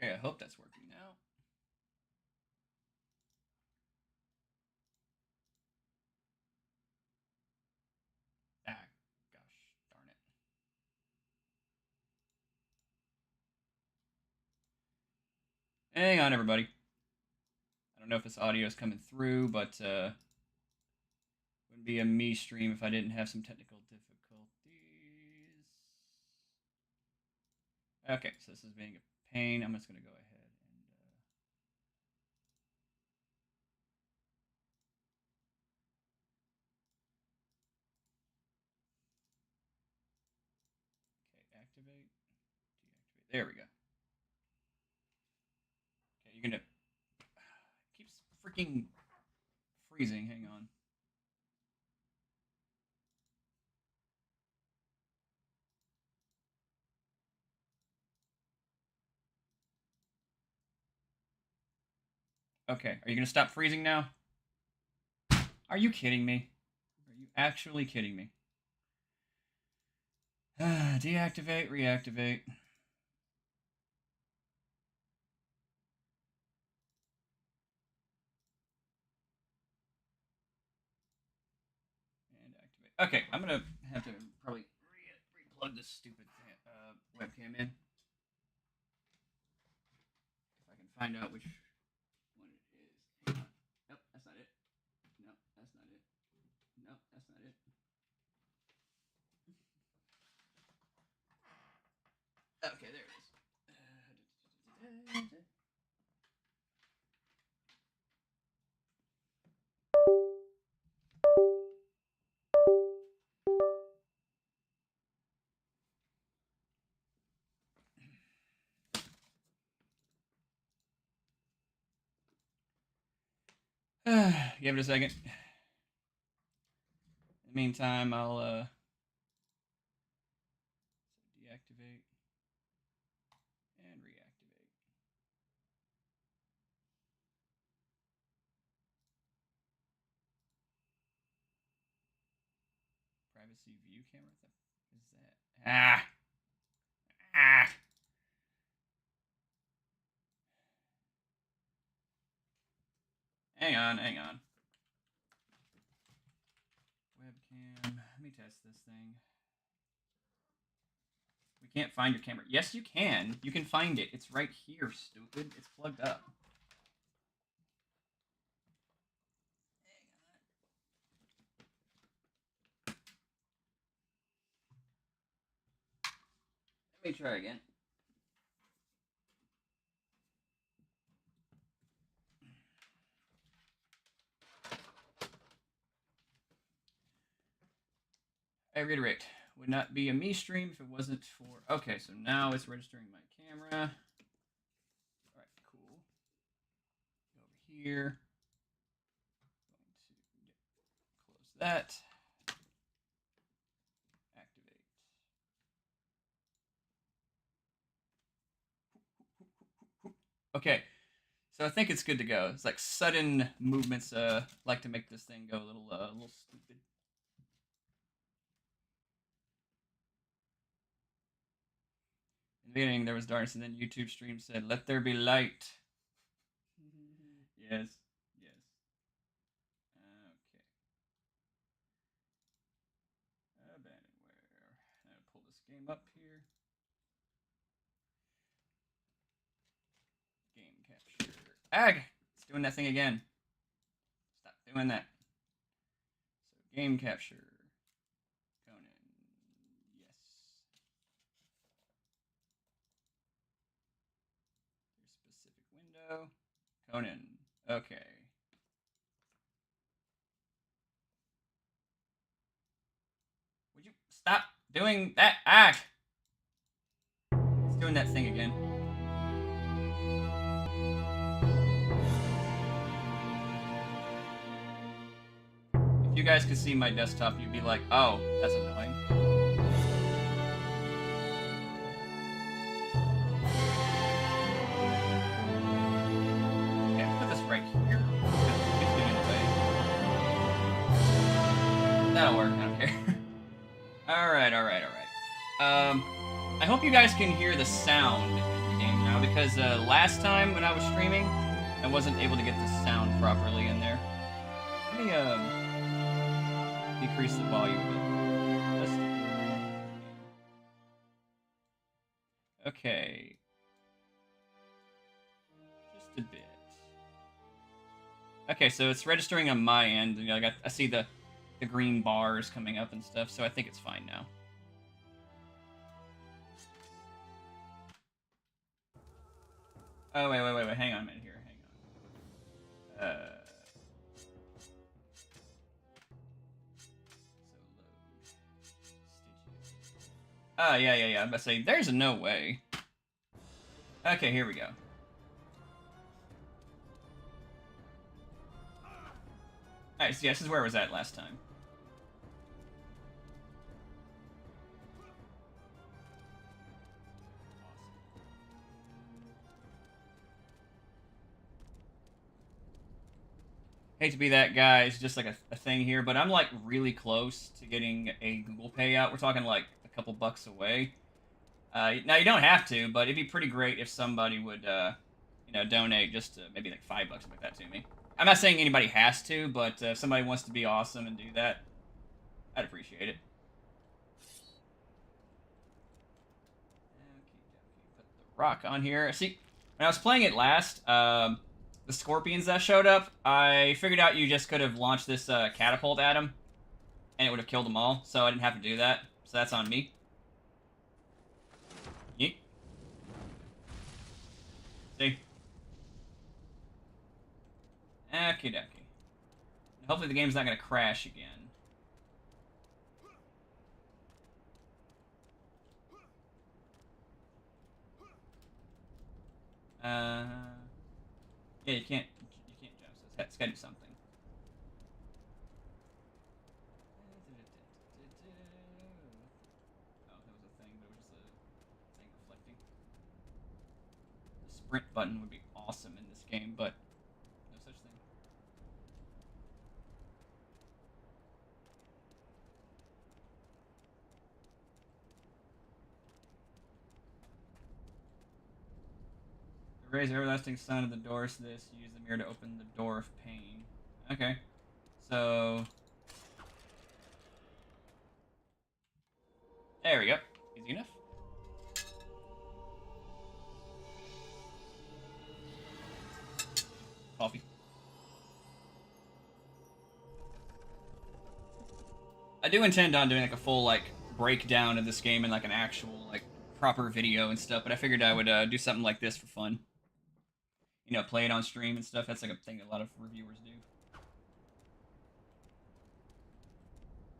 Okay, I hope that's working now. Ah, gosh darn it. Hang on, everybody. I don't know if this audio is coming through, but it wouldn't be a me stream if I didn't have some technical difficulties. Okay, so this is being a pain. I'm just going to go ahead and... Okay, activate, deactivate. There we go. Okay, you're going to... It keeps freaking freezing. Hang on. Okay, are you going to stop freezing now? Are you kidding me? Are you actually kidding me? Deactivate, reactivate. And activate. Okay, I'm going to have to probably re-plug this stupid webcam in. If I can find out which one it is. Nope, that's not it. Nope, that's not it. Nope, that's not it. Okay, there it is. Give it a second. In the meantime, I'll deactivate and reactivate. Privacy view camera? What the is that? Ah! Hang on. Webcam. Let me test this thing. We can't find your camera. Yes, you can. You can find it. It's right here, stupid. It's plugged up. Let me try again. I reiterate, would not be a me stream if it wasn't for... Okay, so now it's registering my camera. All right, cool. Go over here. Going to close that. Activate. Okay, so I think it's good to go. It's like sudden movements like to make this thing go a little stupid. In the beginning, there was darkness, and then YouTube stream said, "Let there be light." Yes. Okay. Abandonware. I'm gonna pull this game up here. Game capture. Ag! It's doing that thing again. Stop doing that. So game capture. Conan. Yes. Your specific window. Conan. Okay. Would you stop doing that? Ag! It's doing that thing again. If you guys could see my desktop, you'd be like, oh, that's annoying. Okay, put this right here. It's getting in the way. That'll work, I don't care. Alright. I hope you guys can hear the sound in the game now. because last time when I was streaming, I wasn't able to get the sound properly in there. Let me decrease the volume a bit. Okay. Just a bit. Okay, so it's registering on my end. You know, I see the green bars coming up and stuff, so I think it's fine now. Oh, wait. Hang on a minute here. Hang on. Oh, yeah. I'm about to say, there's no way. Okay, here we go. Alright, so yeah, this is where I was at last time. Hate to be that guy, it's just like a thing here, but I'm like really close to getting a Google payout. We're talking like a couple bucks away. Now you don't have to, but it'd be pretty great if somebody would, you know, donate just maybe like $5 like that to me. I'm not saying anybody has to, but if somebody wants to be awesome and do that, I'd appreciate it. Put the rock on here. See, when I was playing it last, the scorpions that showed up, I figured out you just could have launched this catapult at them, and it would have killed them all, so I didn't have to do that. So that's on me. Yeet. See? Okie dokie. Hopefully the game's not going to crash again. Yeah, you can't jump, so it's got to do something. Oh, that was a thing, but it was just a thing reflecting. The sprint button would be awesome in this game, but no such thing. Raise the everlasting sun of the door so this. Use the mirror to open the door of pain. Okay. So... there we go. Easy enough. Coffee. I do intend on doing like a full like breakdown of this game in like an actual like proper video and stuff, but I figured I would do something like this for fun. You know, play it on stream and stuff. That's like a thing a lot of reviewers do.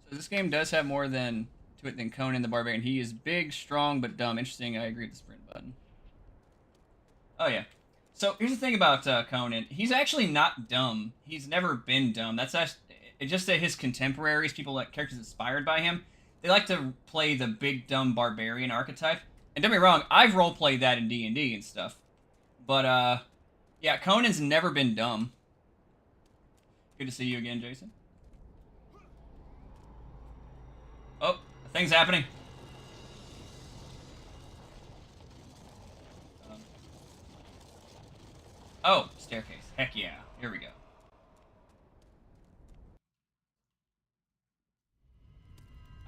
So this game does have more than to it than Conan the Barbarian. He is big, strong, but dumb. Interesting. I agree with the sprint button. Oh yeah. So here's the thing about Conan. He's actually not dumb. He's never been dumb. That's actually, it's just that his contemporaries, people like characters inspired by him, they like to play the big dumb barbarian archetype. And don't get me wrong, I've roleplayed that in D&D and stuff. But yeah, Conan's never been dumb. Good to see you again, Jason. Oh, a thing's happening. Oh, staircase. Heck yeah. Here we go.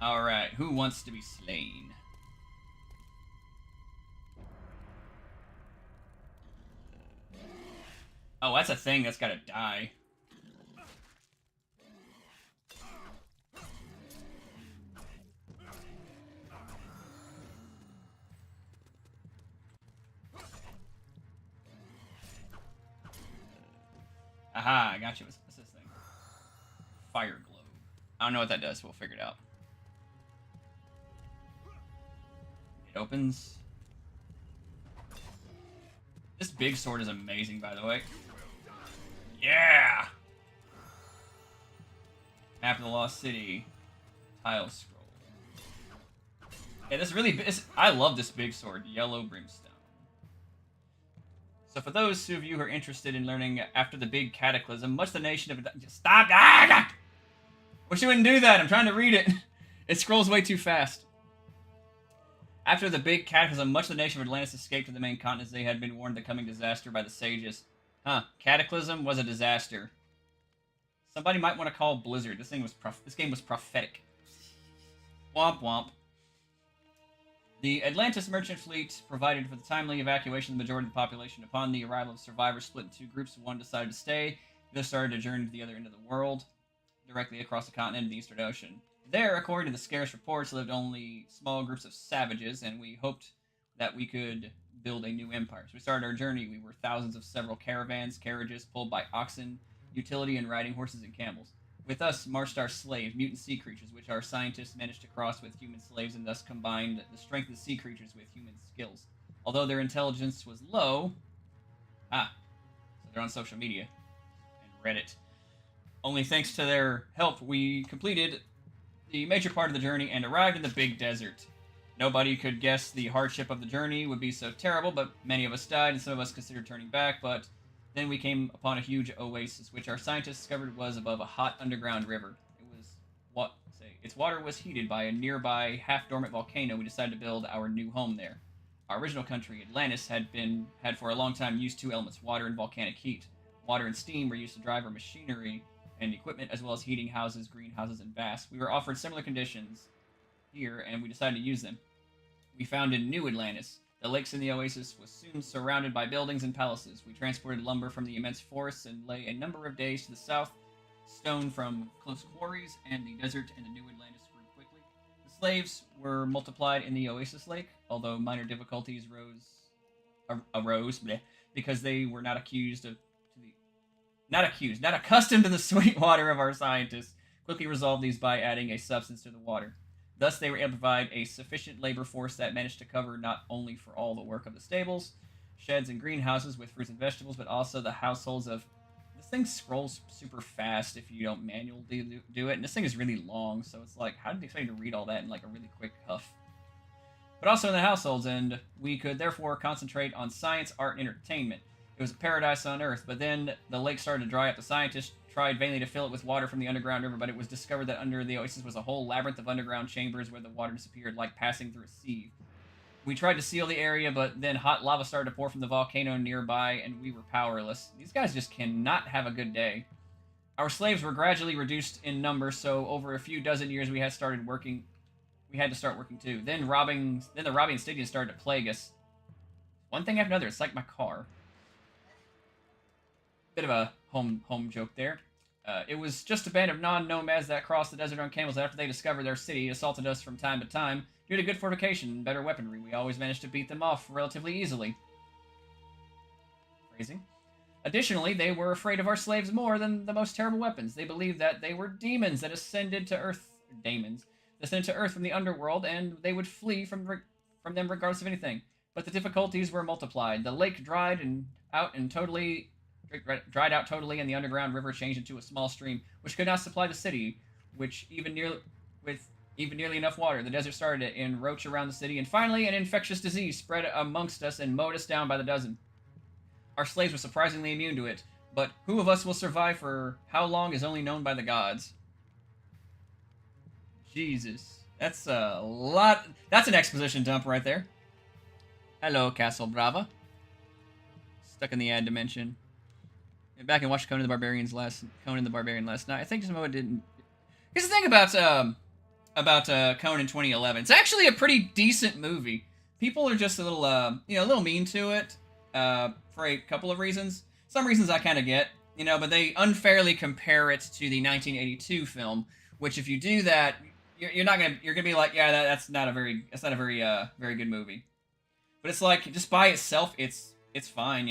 Alright, who wants to be slain? Oh, that's a thing that's gotta die. Aha, I got you. What's this thing? Fire globe. I don't know what that does, but we'll figure it out. It opens. This big sword is amazing, by the way. Yeah! Map of the Lost City. Tile scroll. Yeah, this really... I love this big sword. Yellow Brimstone. So for those of you who are interested in learning after the big cataclysm, much the nation of... Just stop! Ah! Wish you wouldn't do that. I'm trying to read it. It scrolls way too fast. After the big cataclysm, much of the nation of Atlantis escaped to the main continent as they had been warned of the coming disaster by the sages. Huh. Cataclysm was a disaster. Somebody might want to call Blizzard. This game was prophetic. Womp womp. The Atlantis merchant fleet provided for the timely evacuation of the majority of the population. Upon the arrival of survivors split into two groups, one decided to stay, the other started a journey to the other end of the world, directly across the continent in the Eastern Ocean. There, according to the scarce reports, lived only small groups of savages, and we hoped that we could build a new empire. So we started our journey. We were thousands of several caravans, carriages pulled by oxen, utility, and riding horses and camels. With us marched our slaves, mutant sea creatures, which our scientists managed to cross with human slaves and thus combined the strength of the sea creatures with human skills. Although their intelligence was low, so they're on social media and Reddit. Only thanks to their help, we completed the major part of the journey and arrived in the big desert. Nobody could guess the hardship of the journey would be so terrible, but many of us died and some of us considered turning back, but then we came upon a huge oasis, which our scientists discovered was above a hot underground river. Its water was heated by a nearby half-dormant volcano. We decided to build our new home there. Our original country, Atlantis, had for a long time used two elements, water and volcanic heat. Water and steam were used to drive our machinery and equipment, as well as heating houses, greenhouses, and baths. We were offered similar conditions here, and we decided to use them. We founded New Atlantis. The lakes in the oasis was soon surrounded by buildings and palaces. We transported lumber from the immense forests and lay a number of days to the south, stone from close quarries, and the desert and the New Atlantis grew quickly. The slaves were multiplied in the oasis lake, although minor difficulties arose because they were not accustomed to the sweet water of our scientists. Quickly resolved these by adding a substance to the water. Thus, they were able to provide a sufficient labor force that managed to cover not only for all the work of the stables, sheds, and greenhouses with fruits and vegetables, but also the households of... This thing scrolls super fast if you don't manually do it, and this thing is really long, so it's like, how did they expect you to read all that in like a really quick huff? But also in the households, and we could therefore concentrate on science, art, and entertainment. It was a paradise on Earth, but then the lake started to dry up. The scientists tried vainly to fill it with water from the underground river, but it was discovered that under the oasis was a whole labyrinth of underground chambers where the water disappeared like passing through a sieve. We tried to seal the area, but then hot lava started to pour from the volcano nearby, and we were powerless. These guys just cannot have a good day. Our slaves were gradually reduced in number, so over a few dozen years we had to start working too. Then the robbing and stealing started to plague us. One thing after another, it's like my car. Bit of a home joke there. It was just a band of non-nomads that crossed the desert on camels. After they discovered their city, assaulted us from time to time. Due to good fortification and better weaponry, we always managed to beat them off relatively easily. Phrasing. Additionally, they were afraid of our slaves more than the most terrible weapons. They believed that they were demons that ascended to Earth from the underworld, and they would flee from them regardless of anything. But the difficulties were multiplied. The lake dried out totally, and the underground river changed into a small stream, which could not supply the city, with even nearly enough water. The desert started to encroach around the city, and finally an infectious disease spread amongst us and mowed us down by the dozen. Our slaves were surprisingly immune to it, but who of us will survive for how long is only known by the gods. Jesus. That's a lot. That's an exposition dump right there. Hello, Castle Brava. Stuck in the ad dimension. Went back and watched Conan the Barbarian last night. I think Samoa didn't. Here's the thing about Conan 2011. It's actually a pretty decent movie. People are just a little mean to it for a couple of reasons. Some reasons I kind of get, but they unfairly compare it to the 1982 film. Which, if you do that, you're gonna be like, yeah, that's not a very very good movie. But it's like, just by itself, it's fine,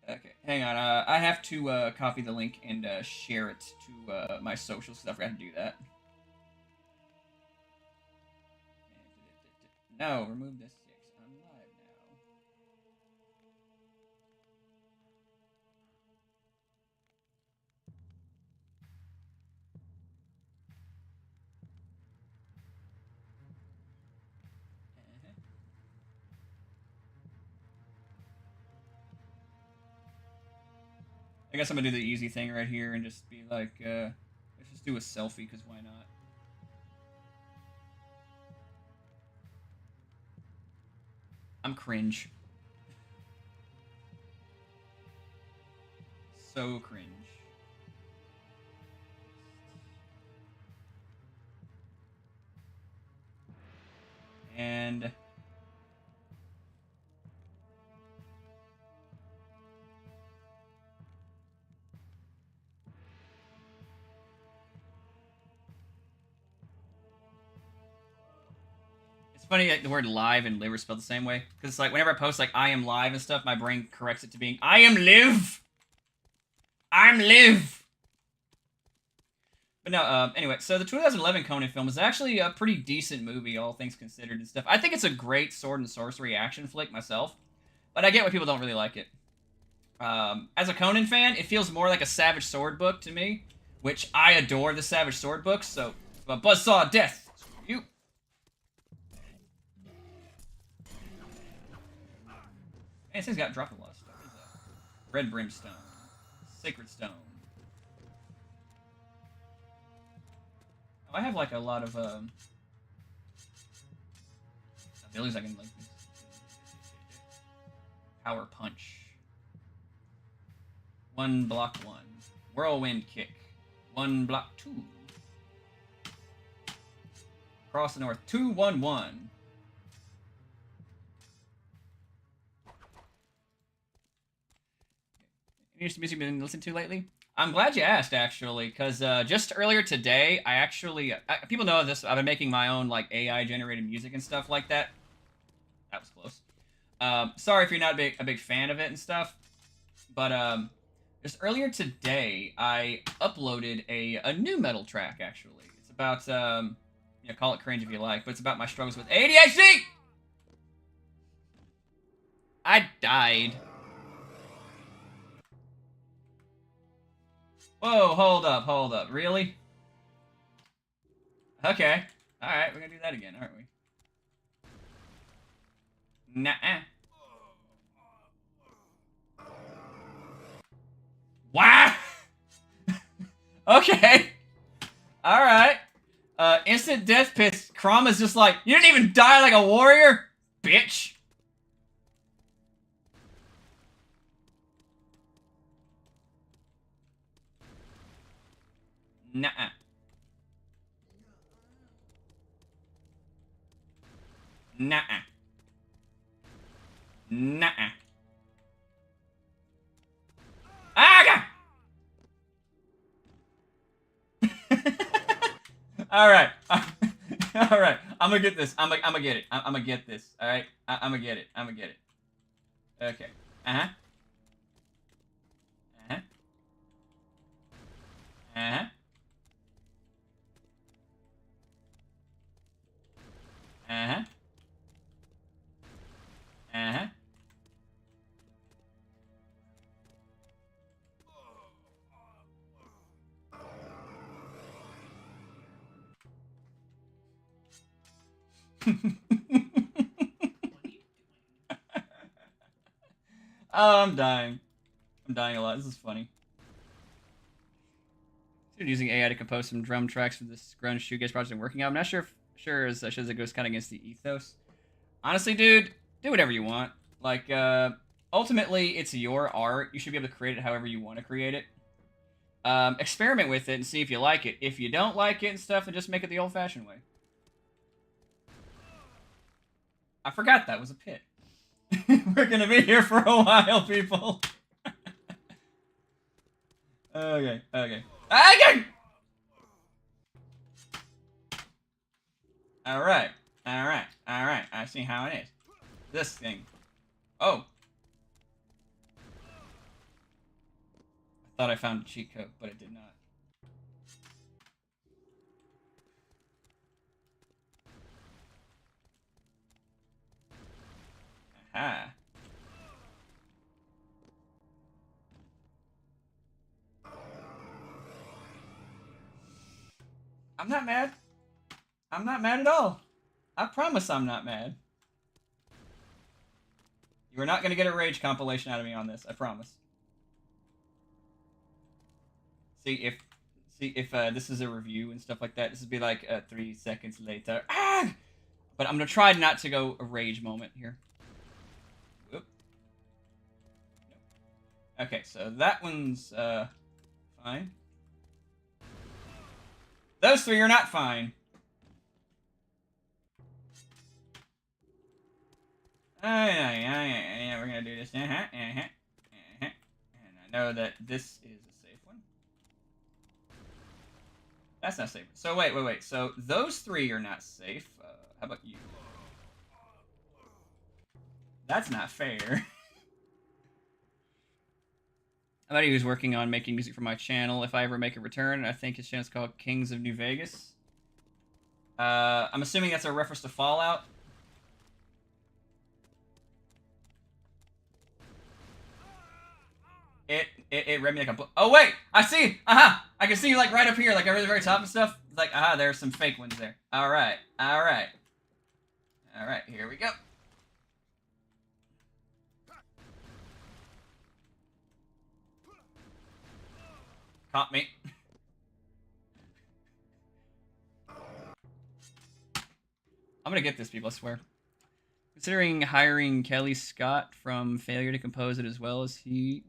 Okay, hang on. I have to copy the link and share it to my socials, because I forgot to do that. No, remove this 6. I'm live now. I guess I'm gonna do the easy thing right here and just be like, let's just do a selfie, because why not? I'm cringe. So cringe. And it's funny that the word live and live are spelled the same way. Because it's like whenever I post like I am live and stuff, my brain corrects it to being I am live. I'm live. But no, anyway, so the 2011 Conan film is actually a pretty decent movie, all things considered and stuff. I think it's a great sword and sorcery action flick myself, but I get why people don't really like it. As a Conan fan, it feels more like a Savage Sword book to me, which I adore the Savage Sword books, so... But Buzzsaw Death! You! Man, this thing's got dropped a lot of stuff. What is that? Red Brimstone. Sacred Stone. I have like a lot of abilities I can like power punch. 1 block 1. Whirlwind kick. 1 block 2. Across the north. 2-1-1. Any music you've been listening to lately? I'm glad you asked, actually, because just earlier today, I actually... people know this, I've been making my own, like, AI-generated music and stuff like that. That was close. Sorry if you're not a big fan of it and stuff, but just earlier today, I uploaded a new metal track, actually. It's about, you know, call it cringe if you like, but it's about my struggles with ADHD! I died. Whoa, hold up. Really? Okay. Alright, we're gonna do that again, aren't we? Nah-uh. Wow! Okay. Alright. Instant death pit. Krama's just like, you didn't even die like a warrior? Bitch. Nuh-uh. Nuh-uh. Nuh-uh. Ah! Alright. Alright. I'm gonna get this. I'm gonna get it. I'm gonna get this. Alright? I'm gonna get it. I'm gonna get it. Okay. Uh-huh. Uh-huh. Uh-huh. Uh-huh. Uh-huh. Oh, I'm dying. I'm dying a lot. This is funny. Dude, using AI to compose some drum tracks for this grunge shoegaze project I'm working on. I'm not sure as it goes kind of against the ethos. Honestly, dude, do whatever you want. Like, ultimately, it's your art. You should be able to create it however you want to create it. Experiment with it and see if you like it. If you don't like it and stuff, then just make it the old-fashioned way. I forgot that was a pit. We're gonna be here for a while, people. Okay. Okay. Alright. I see how it is. This thing. Oh. I thought I found a cheat code, but it did not. Aha. I'm not mad. I'm not mad at all. I promise I'm not mad. You are not going to get a rage compilation out of me on this. I promise. See if this is a review and stuff like that. This would be like 3 seconds later. Ah! But I'm going to try not to go a rage moment here. Okay, so that one's fine. Those three are not fine. Yeah, we're gonna do this. And I know that this is a safe one. That's not safe. So wait. So those three are not safe. How about you? That's not fair. Somebody who's working on making music for my channel. If I ever make a return, I think his channel's called Kings of New Vegas. I'm assuming that's a reference to Fallout. It read me like a. Oh wait, I see. Aha! I can see you like right up here, like over the very top and stuff. It's like aha, there's some fake ones there. All right. Here we go. Caught me. I'm gonna get this, people, I swear. Considering hiring Kelly Scott from Failure to compose it as well as he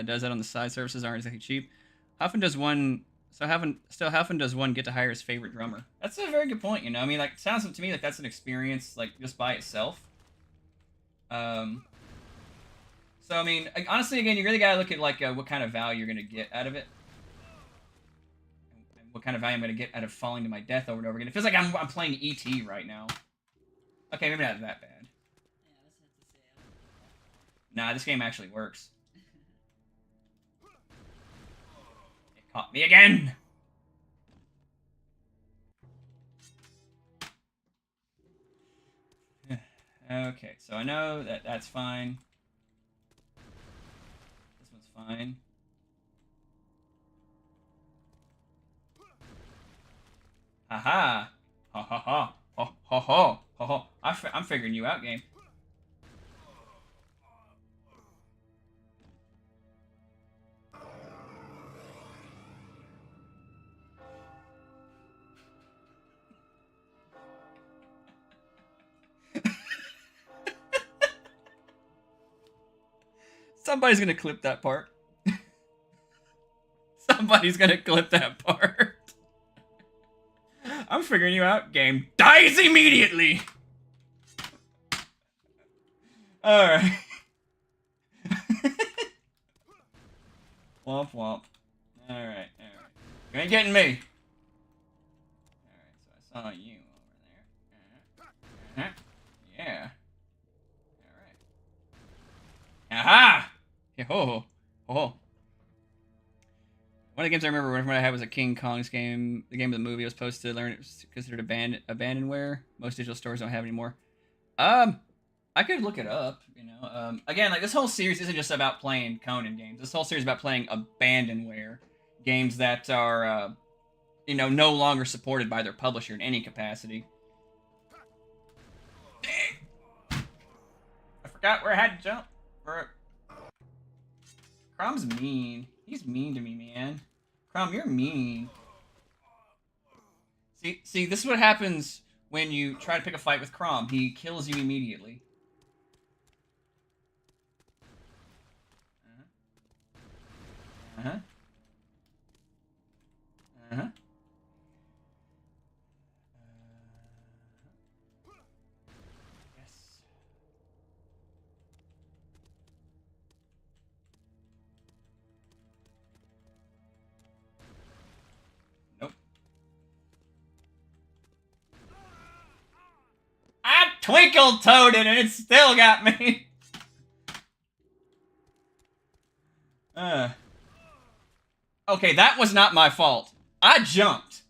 does that on the side, services aren't exactly cheap. How often does one get to hire his favorite drummer? That's a very good point, you know? I mean, like, it sounds to me like that's an experience, like, just by itself. So, I mean, honestly, again, you really gotta look at, like, what kind of value you're gonna get out of it. And what kind of value I'm gonna get out of falling to my death over and over again. It feels like I'm playing E.T. right now. Okay, maybe not that bad. Nah, this game actually works. It caught me again! Okay, so I know that that's fine. This one's fine. Haha! Ha ha ha! Ho ho ho! Ho ho! I'm figuring you out, game. Somebody's gonna clip that part. Somebody's gonna clip that part. I'm figuring you out, game. Dies immediately! Alright. Womp womp. Alright. You ain't getting me. Alright, so I saw you over there. Yeah. Alright. Aha! Ho ho. One of the games I remember when I had was a King Kong's game. The game of the movie I was supposed to learn it was considered abandonware. Most digital stores don't have anymore. I could look it up, you know. Again, like, this whole series isn't just about playing Conan games. This whole series is about playing Abandonware games that are, you know, no longer supported by their publisher in any capacity. Dang! I forgot where I had to jump. Crom's mean. He's mean to me, man. Crom, you're mean. See, this is what happens when you try to pick a fight with Crom. He kills you immediately. Uh-huh. Yes. Nope. I twinkle toaded and it still got me. Okay, that was not my fault. I jumped.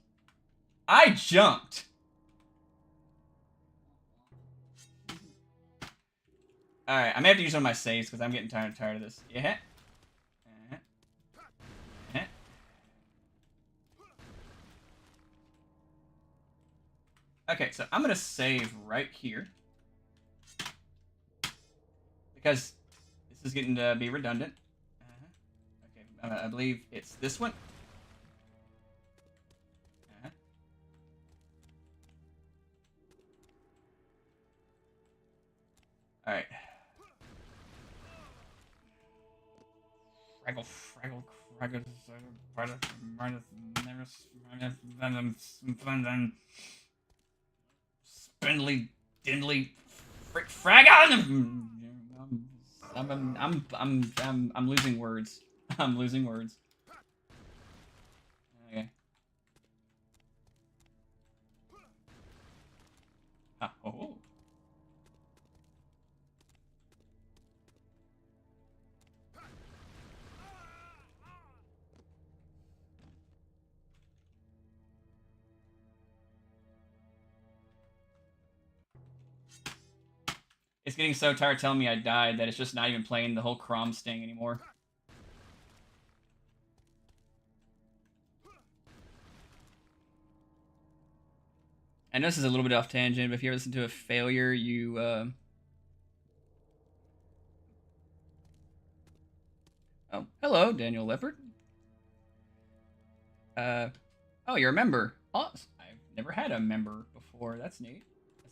Alright, I may have to use one of my saves because I'm getting tired of this. Yeah. Okay, so I'm gonna save right here. Because this is getting to be redundant. Okay, I believe it's this one. Alright. Fraggle, fraggle, fraggle, spindly, dindly, fraggle. I'm losing words. I'm losing words. Okay. Oh. It's getting so tired telling me I died that it's just not even playing the whole Crom sting anymore. I know this is a little bit off tangent, but if you ever listen to a failure, you Oh, hello, Daniel Leopard. Oh, you're a member. Oh, I've never had a member before. That's neat.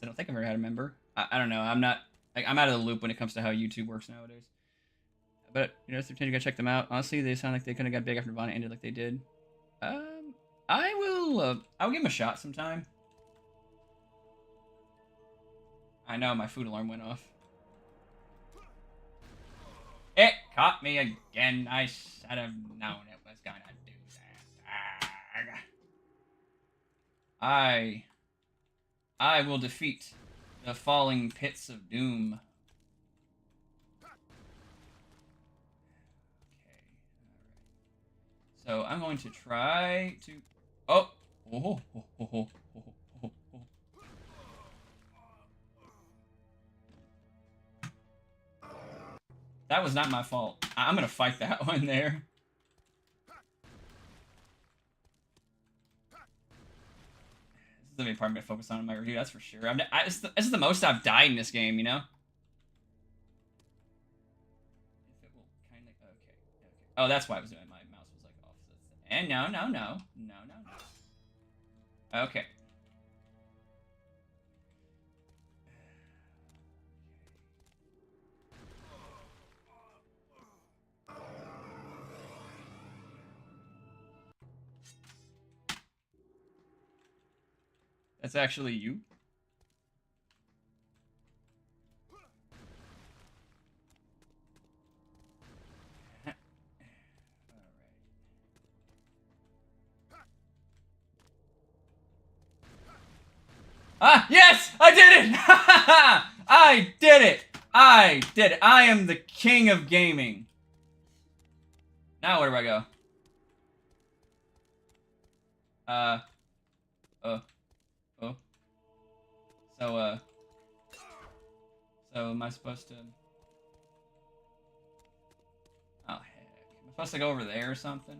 I don't think I've ever had a member. I don't know. I'm not. I'm out of the loop when it comes to how YouTube works nowadays. But you know, if you're gotta check them out. Honestly, they sound like they kind of got big after Nirvana ended, like they did. I will. I'll give them a shot sometime. I know my food alarm went off. It caught me again. I should have known it was gonna do that. I will defeat the falling pits of doom. So I'm going to try to. Oh. That was not my fault. I'm gonna fight that one there. This is the main part I'm gonna focus on in my review, that's for sure. This is the most I've died in this game, you know? If it will kind of... Okay. Oh, that's why it was doing. My mouse was like off. And no. Okay. That's actually you? Ah, yes! I did it! I did it! I did it! I am the king of gaming. Now where do I go? So am I supposed to... Oh, heck. Am I supposed to go over there or something?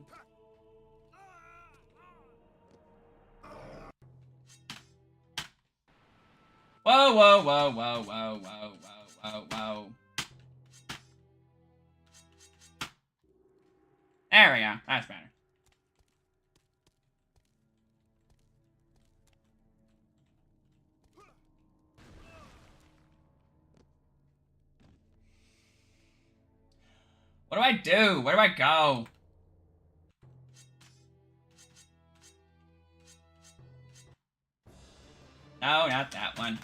Whoa. There we go. That's better. What do I do? Where do I go? No, not that one.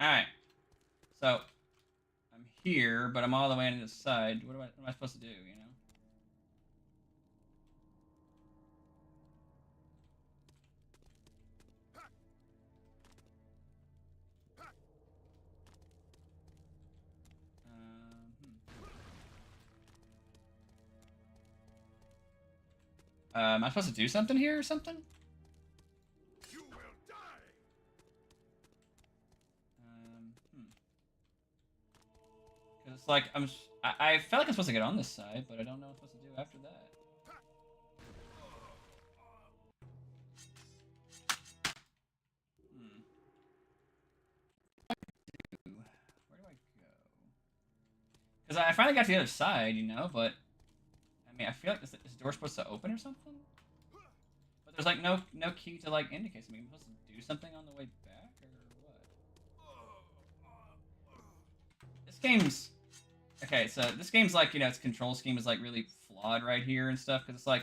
Alright. So, I'm here, but I'm all the way on the side. What am I supposed to do, you know? Am I supposed to do something here or something? You will die. Cause it's like I felt like I'm supposed to get on this side, but I don't know what I'm supposed to do after that. Where do I go? Because I finally got to the other side, you know, but I mean, I feel like is the door supposed to open or something? But there's like no key to like indicate something. I'm supposed to do something on the way back or what? This game's okay. So this game's like, its control scheme is like really flawed right here and stuff, because it's like,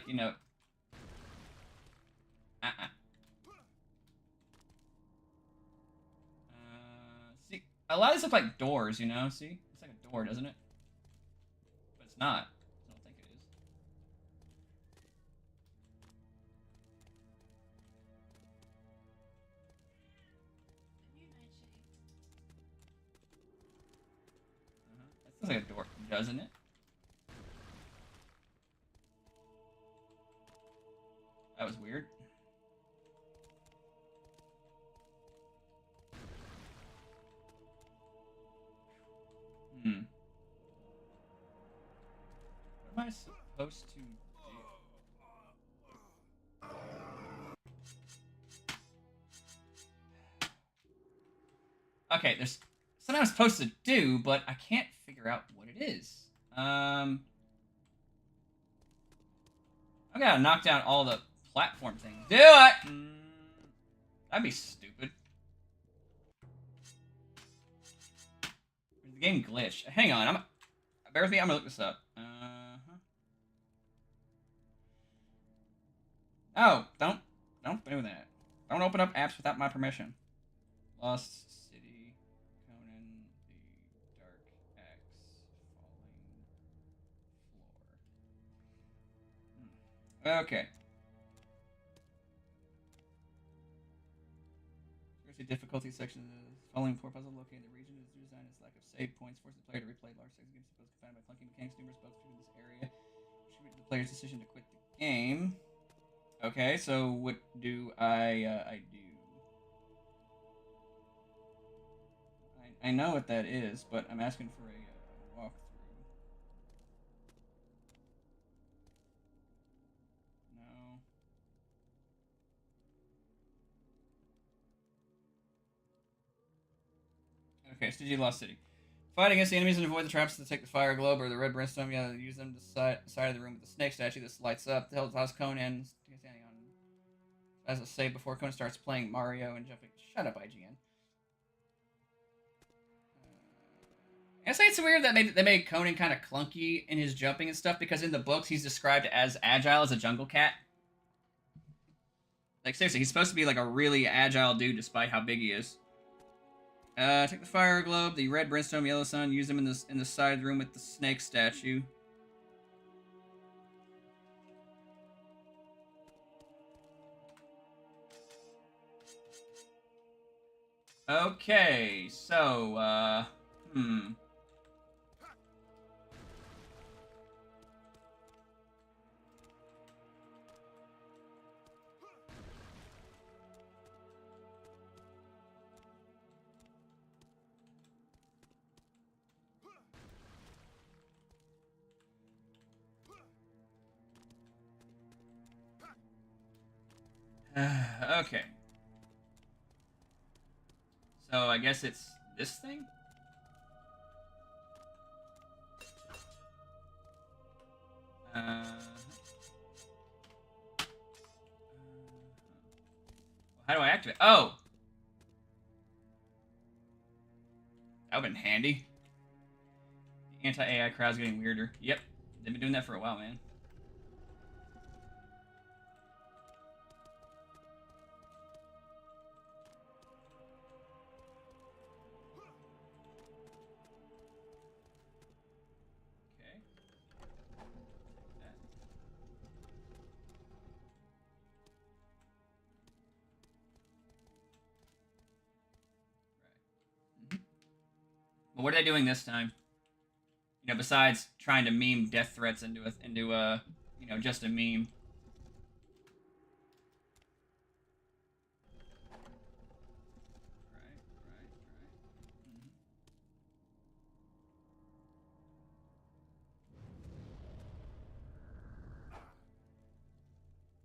see, a lot of these look like doors, See, it's like a door, doesn't it? But it's not. I don't think it is. That looks like a door, doesn't it? That was weird. What am I supposed to do? Okay, there's something I'm supposed to do, but I can't figure out what it is. I gotta knock down all the platform things. Do it! That'd be stupid. The game glitched. Hang on, bear with me, I'm gonna look this up. Oh, don't do that. Don't open up apps without my permission. Lost City, Conan, the Dark Axe, Falling Floor. Okay. There's a difficulty section of the following floor puzzle located in the region is designed as lack of save points, forces the player to replay large sections against the confined by clunky mechanics, numerous bugs within this area. Attribute the player's decision to quit the game. Okay, so what do I do? I know what that is, but I'm asking for a walkthrough. No. Okay, Stygia Lost City. Fight against the enemies and avoid the traps to take the fire globe or the red brimstone. Yeah, use them to side of the room with the snake statue. This lights up. The Hell's Conan standing on as a save before Conan starts playing Mario and jumping. Shut up, IGN. I say it's weird that they made Conan kind of clunky in his jumping and stuff, because in the books he's described as agile as a jungle cat. Like, seriously, he's supposed to be like a really agile dude despite how big he is. Take the fire globe, the red brimstone, yellow sun, use them in the side room with the snake statue. Okay, so, okay. So I guess it's this thing? How do I activate? Oh! That would've been handy. The anti-AI crowd's getting weirder. Yep. They've been doing that for a while, man. But what are they doing this time? Besides trying to meme death threats into just a meme.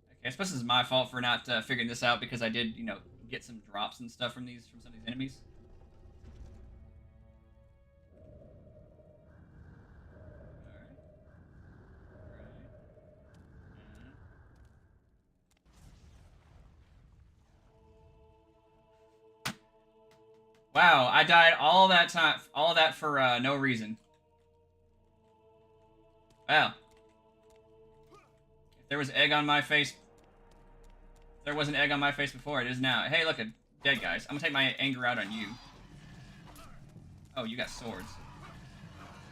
Okay, I suppose this is my fault for not figuring this out, because I did, get some drops and stuff from some of these enemies. Wow, I died all that time, all of that for no reason. Wow. If there was egg on my face, if there was an egg on my face before, it is now. Hey, look, a dead guys. I'm gonna take my anger out on you. Oh, you got swords.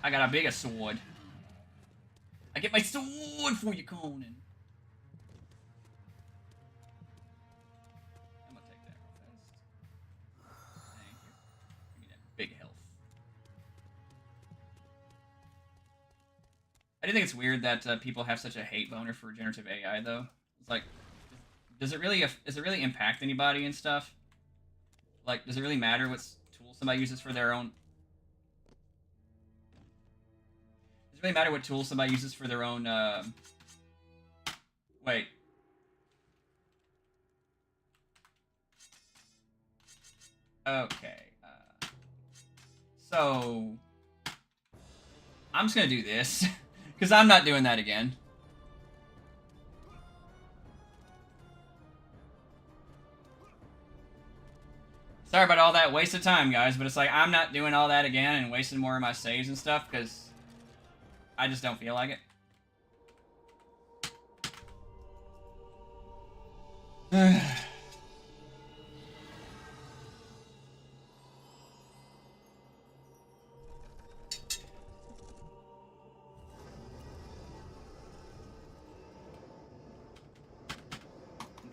I got a bigger sword. I get my sword for you, Conan. I'm gonna take that real fast. Thank you. Give me that big health. I do think it's weird that people have such a hate boner for generative AI, though. It's like, does it really impact anybody and stuff? Like, does it really matter what tools somebody uses for their own? Does it really matter what tools somebody uses for their own? Wait. Okay. So I'm just gonna do this because I'm not doing that again. Sorry about all that waste of time, guys, but it's like I'm not doing all that again and wasting more of my saves and stuff because I just don't feel like it. I'm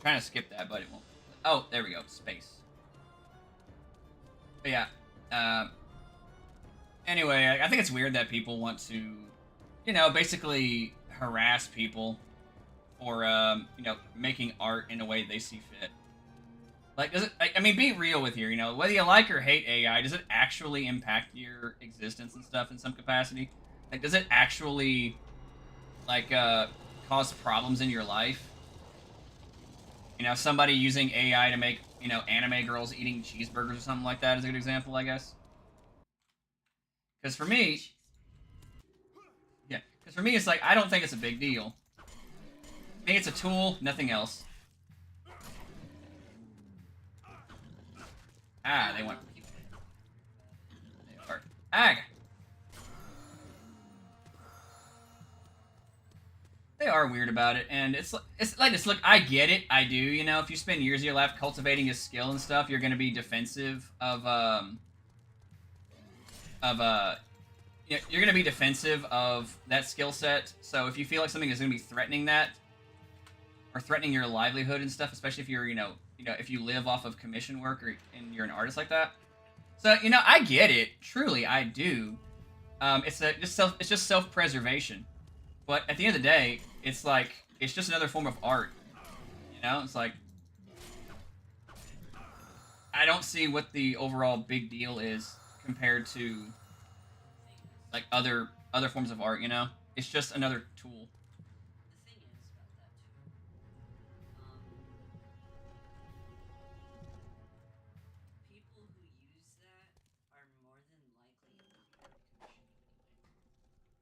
trying to skip that, but it won't. Oh, there we go. Space. But yeah. Anyway, I think it's weird that people want to, basically harass people for, making art in a way they see fit. Like, does it? I mean, be real with you. Whether you like or hate AI, does it actually impact your existence and stuff in some capacity? Like, does it actually, like, cause problems in your life? Somebody using AI to make, anime girls eating cheeseburgers or something like that is a good example, I guess. Because for me, it's like, I don't think it's a big deal. I think it's a tool, nothing else. Ah, they went. They are. Ag! They are weird about it, and it's like this. Look, I get it, I do. If you spend years of your life cultivating a skill and stuff, you're gonna be defensive of you're gonna be defensive of that skill set. So if you feel like something is gonna be threatening that, or threatening your livelihood and stuff, especially if you're if you live off of commission work and you're an artist like that. So I get it. Truly, I do. It's just self-preservation. But at the end of the day, it's like, it's just another form of art. It's like, I don't see what the overall big deal is compared to, like, other forms of art, It's just another tool.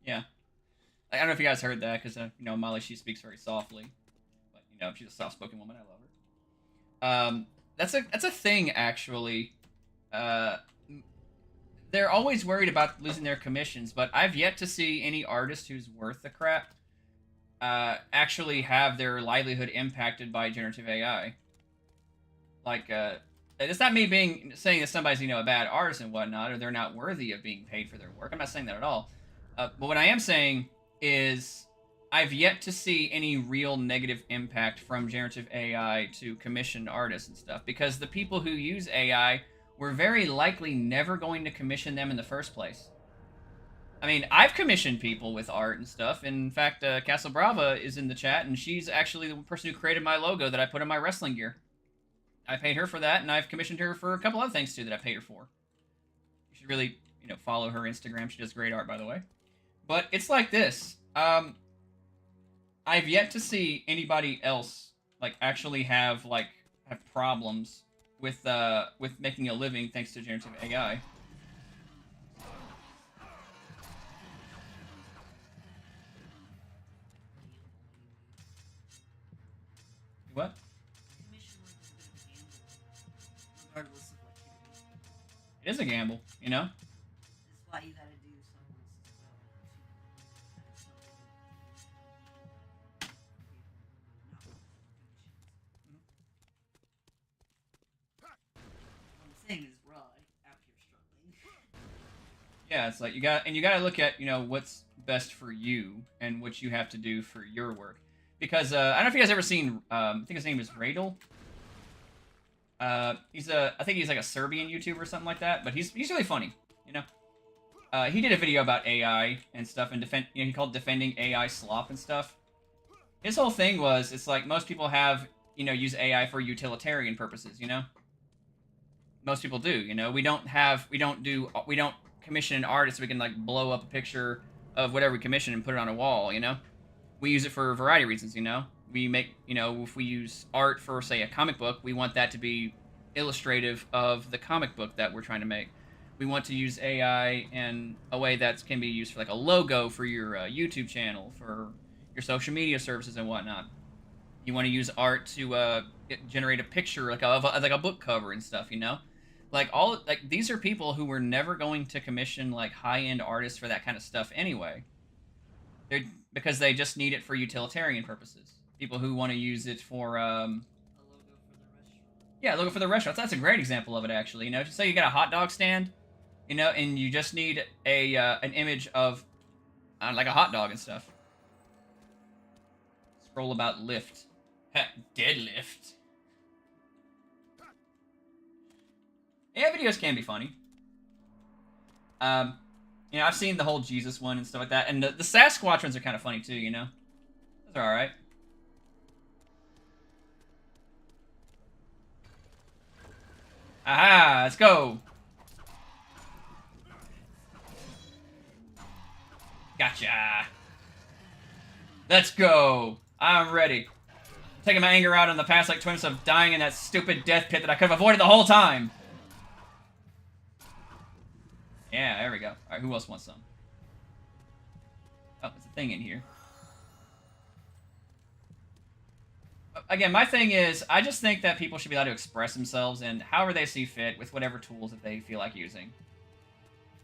Yeah. I don't know if you guys heard that, because, Molly, she speaks very softly. But, she's a soft-spoken woman. I love her. That's a thing, actually. They're always worried about losing their commissions, but I've yet to see any artist who's worth the crap actually have their livelihood impacted by generative AI. Like, it's not me saying that somebody's, a bad artist and whatnot, or they're not worthy of being paid for their work. I'm not saying that at all. But what I am saying is I've yet to see any real negative impact from generative AI to commissioned artists and stuff, because the people who use AI were very likely never going to commission them in the first place. I mean, I've commissioned people with art and stuff. In fact, Castle Brava is in the chat, and she's actually the person who created my logo that I put on my wrestling gear. I paid her for that, and I've commissioned her for a couple other things, too, that I paid her for. You should really, follow her Instagram. She does great art, by the way. But it's like this. I've yet to see anybody else, like, actually have problems with making a living thanks to generative AI. What? It is a gamble, you know? That's why you gotta do someone's as well. If you something not what I'm saying is raw out here struggling. Yeah, it's like you gotta look at, you know, what's best for you and what you have to do for your work. Because I don't know if you guys ever seen I think his name is Radel. I think he's like a Serbian YouTuber or something like that, but he's really funny, you know. He did a video about AI and stuff and he called defending AI slop and stuff. His whole thing was, it's like most people have, you know, use AI for utilitarian purposes, you know. Most people do, you know. We don't commission an artist so we can like blow up a picture of whatever we commission and put it on a wall, you know. We use it for a variety of reasons, you know. We make, you know, if we use art for, say, a comic book, we want that to be illustrative of the comic book that we're trying to make. We want to use AI in a way that can be used for like a logo for your YouTube channel, for your social media services and whatnot. You want to use art to generate a picture like a book cover and stuff, you know. Like these are people who were never going to commission like high-end artists for that kind of stuff anyway. They're because they just need it for utilitarian purposes. People who want to use it for A logo for the restaurant. yeah, logo for the restaurants. That's a great example of it, actually. You know, say you got a hot dog stand, you know, and you just need a an image of like a hot dog and stuff. Scroll about lift, deadlift. Yeah, videos can be funny. You know, I've seen the whole Jesus one and stuff like that, and the Sasquatch ones are kind of funny too. You know, those are all right. Aha! Let's go. Gotcha. Let's go. I'm ready. Taking my anger out on the past like 20 minutes of dying in that stupid death pit that I could have avoided the whole time. Yeah, there we go. Alright, who else wants some? Oh, there's a thing in here. Again, my thing is, I just think that people should be allowed to express themselves and however they see fit with whatever tools that they feel like using.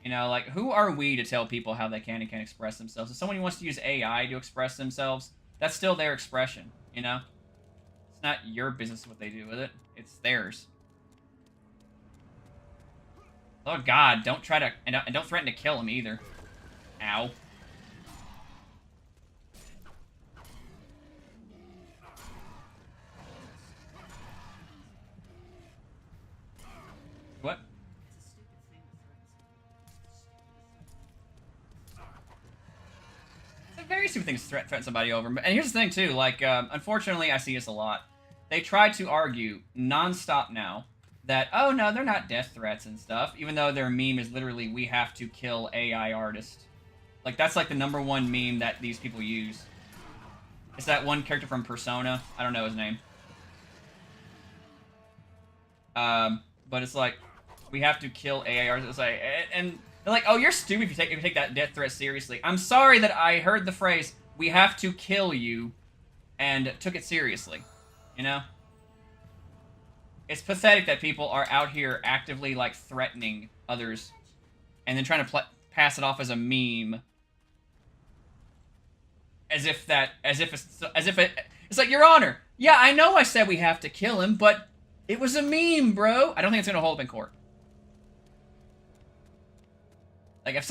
You know, like, who are we to tell people how they can and can't express themselves? If someone wants to use AI to express themselves, that's still their expression, you know? It's not your business what they do with it. It's theirs. Oh God! Don't try to and don't threaten to kill him either. Ow. What? It's a stupid thing to It's a very stupid thing to threaten somebody over. And here's the thing too. Like, unfortunately, I see this a lot. They try to argue nonstop now that, oh no, they're not death threats and stuff, even though their meme is literally, we have to kill AI artists. Like, that's like the #1 meme that these people use. It's that one character from Persona. I don't know his name. But it's like, we have to kill AI artists. It's like, and they're like, oh, you're stupid if you take that death threat seriously. I'm sorry that I heard the phrase, we have to kill you, and took it seriously. You know? It's pathetic that people are out here actively, like, threatening others and then trying to pass it off as a meme. It's like, Your Honor, yeah, I know I said we have to kill him, but it was a meme, bro. I don't think it's gonna hold up in court. Like, if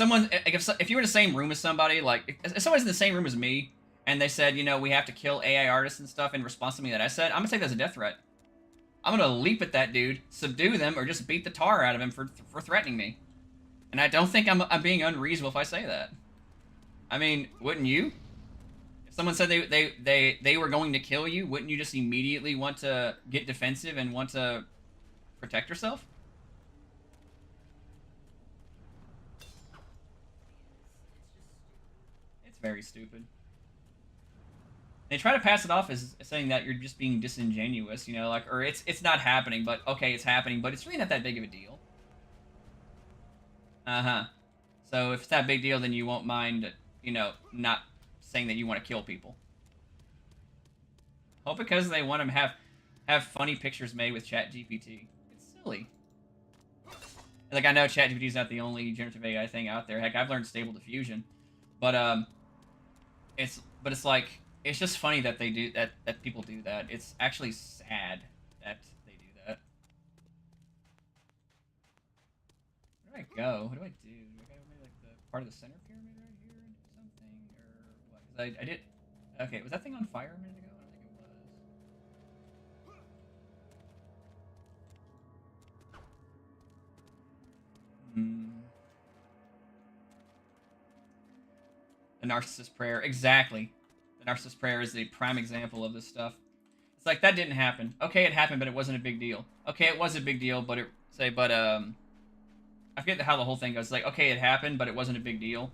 you were in the same room as somebody, like, if someone's in the same room as me, and they said, you know, we have to kill AI artists and stuff in response to me that I said, I'm gonna take that as a death threat. I'm gonna leap at that dude, subdue them, or just beat the tar out of him for threatening me. And I don't think I'm being unreasonable if I say that. I mean, wouldn't you? If someone said they were going to kill you, wouldn't you just immediately want to get defensive and want to protect yourself? It's very stupid. They try to pass it off as saying that you're just being disingenuous, you know, like, or it's not happening, but okay, it's happening, but it's really not that big of a deal. Uh-huh. So if it's that big deal, then you won't mind, you know, not saying that you want to kill people. Oh, because they want to have funny pictures made with ChatGPT. It's silly. Like, I know ChatGPT is not the only generative AI thing out there. Heck, I've learned Stable Diffusion, but it's like it's just funny that they do that. That people do that. It's actually sad that they do that. Where do I go? What do I do? Do I go maybe like the part of the center pyramid right here and do something, or what? 'Cause I did. Okay, was that thing on fire a minute ago? I don't think it was. Hmm. The narcissist prayer, exactly. The narcissist prayer is the prime example of this stuff. It's like that didn't happen. Okay, it happened, but it wasn't a big deal. Okay, it was a big deal, but I forget how the whole thing goes. It's like, okay, it happened, but it wasn't a big deal.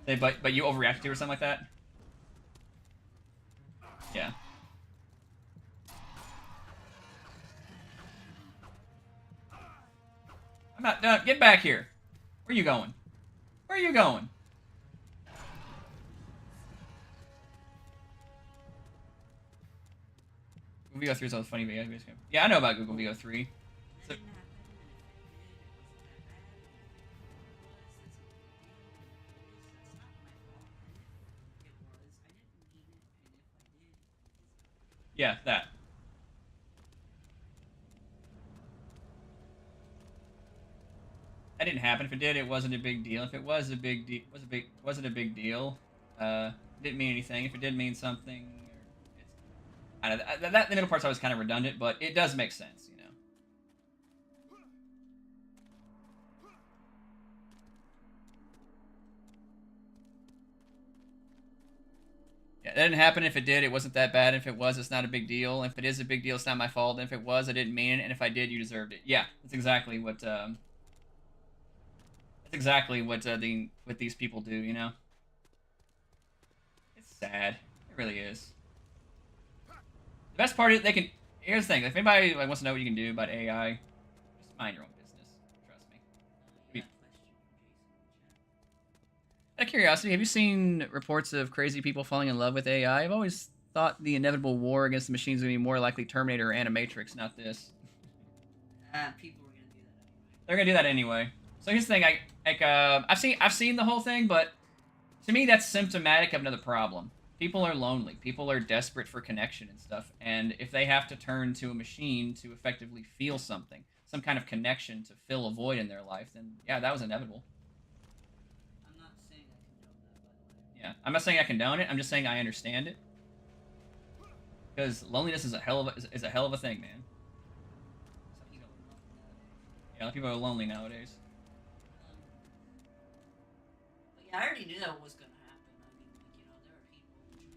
Say, but you overreacted to or something like that. Yeah. I'm not. Get back here. Where are you going? Where are you going? Google VO3 is a funny video. Yeah, I know about Google VO3. So, yeah, that. That didn't happen. If it did, it wasn't a big deal. If it was a big deal, wasn't a big deal. Didn't mean anything. If it did mean something, it's, I don't know, that the middle part's always kind of redundant, but it does make sense, you know. Yeah, that didn't happen. If it did, it wasn't that bad. If it was, it's not a big deal. If it is a big deal, it's not my fault. And if it was, I didn't mean it. And if I did, you deserved it. Yeah, that's exactly what. That's exactly what these people do. You know, it's sad. It really is. The best part is they can. Here's the thing: if anybody wants to know what you can do about AI, just mind your own business. Trust me. Out of curiosity, have you seen reports of crazy people falling in love with AI? I've always thought the inevitable war against the machines would be more likely Terminator or Animatrix, not this. People are gonna do that anyway. They're gonna do that anyway. So here's the thing: I've seen the whole thing, but to me that's symptomatic of another problem. People are lonely. People are desperate for connection and stuff. And if they have to turn to a machine to effectively feel something, some kind of connection to fill a void in their life, then yeah, that was inevitable. I'm not saying I condone that, by the way. Yeah, I'm not saying I condone it. I'm just saying I understand it. Because loneliness is a hell of a thing, man. Some people are lonely nowadays. Yeah, a lot of people are lonely nowadays. But yeah, I already knew that was gonna happen. I mean, like, you know, there are people in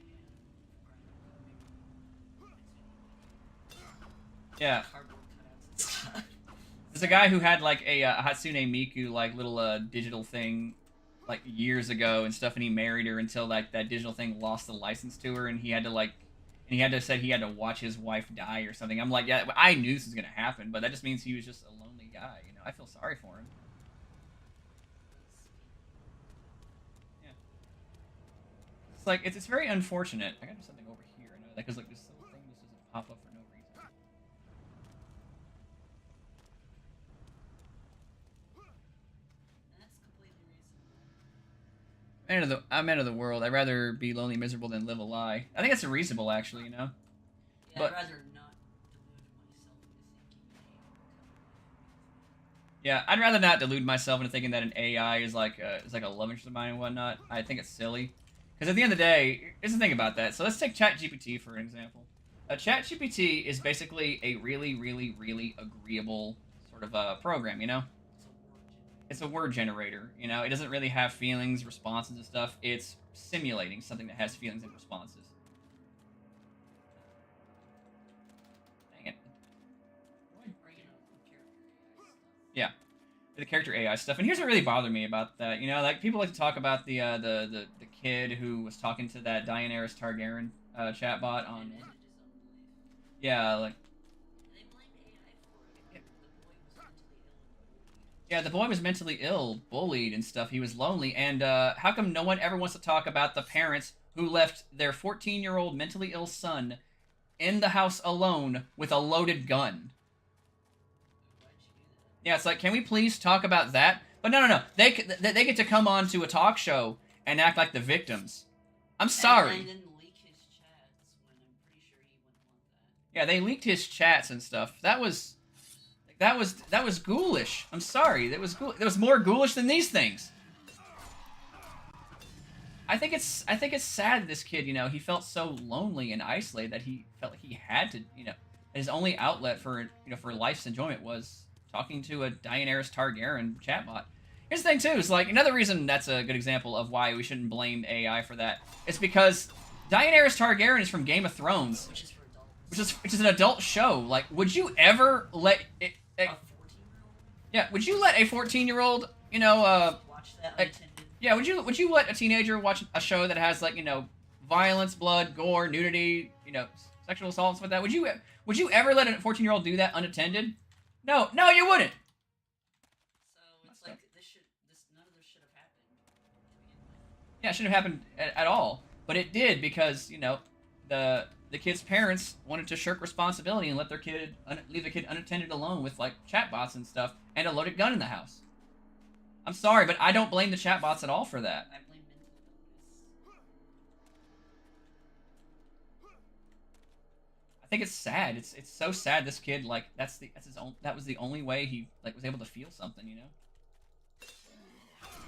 Japan Yeah, cardboard cutouts and stuff. there's a guy who had like a Hatsune Miku like little digital thing like years ago and stuff, and he married her until like that digital thing lost the license to her, and he had to like, and he had to say he had to watch his wife die or something. I'm like, yeah, I knew this was gonna happen, but that just means he was just a lonely guy. You know, I feel sorry for him. Yeah, it's like it's very unfortunate. I gotta do something over here. I know that because like this little thing just doesn't pop up for no reason. And that's completely reasonable. I'm out of the world. I'd rather be lonely, and miserable than live a lie. I think that's reasonable, actually. You know. Yeah, But I'd rather not delude myself into thinking yeah, I'd rather not delude myself into thinking that an AI is like a love interest of mine and whatnot. I think it's silly. Because at the end of the day, here's the thing about that. So let's take ChatGPT for an example. ChatGPT is basically a really, really, really agreeable sort of program, you know? It's a word generator, you know? It doesn't really have feelings, responses, and stuff. It's simulating something that has feelings and responses. Dang it. Or, you know, character AI stuff. Yeah. The character AI stuff. And here's what really bothered me about that. You know, like people like to talk about the kid who was talking to that Daenerys Targaryen chatbot on. Yeah, like. They blamed AI for it. Yeah, the boy was mentally ill, bullied, and stuff. He was lonely, and how come no one ever wants to talk about the parents who left their 14-year-old mentally ill son in the house alone with a loaded gun. Why'd you do that? Yeah, it's like, can we please talk about that? But no. They get to come on to a talk show and act like the victims. I'm sorry. And then leak his chats when I'm pretty sure he wouldn't want that. Yeah, they leaked his chats and stuff. That was ghoulish. I'm sorry. That was more ghoulish than these things. I think it's sad this kid, he felt so lonely and isolated that he felt like he had to, his only outlet for life's enjoyment was talking to a Daenerys Targaryen chatbot. Here's the thing too, is like another reason that's a good example of why we shouldn't blame AI for that. It's because Daenerys Targaryen is from Game of Thrones, Which is for adults. which is an adult show. Like, would you ever let it? A 14-year-old? Yeah, would you let a 14-year-old, Watch that unattended. yeah, would you let a teenager watch a show that has like, violence, blood, gore, nudity, sexual assaults with that? Would you ever let a 14-year-old do that unattended? No, you wouldn't. So it's like none of this should have happened to begin with. Yeah, it shouldn't have happened at all. But it did because, the kid's parents wanted to shirk responsibility and let their kid leave the kid unattended alone with like chatbots and stuff and a loaded gun in the house. I'm sorry, but I don't blame the chatbots at all for that. I blame mental illness. I think it's sad. It's so sad. This kid, like, that was the only way he like was able to feel something. He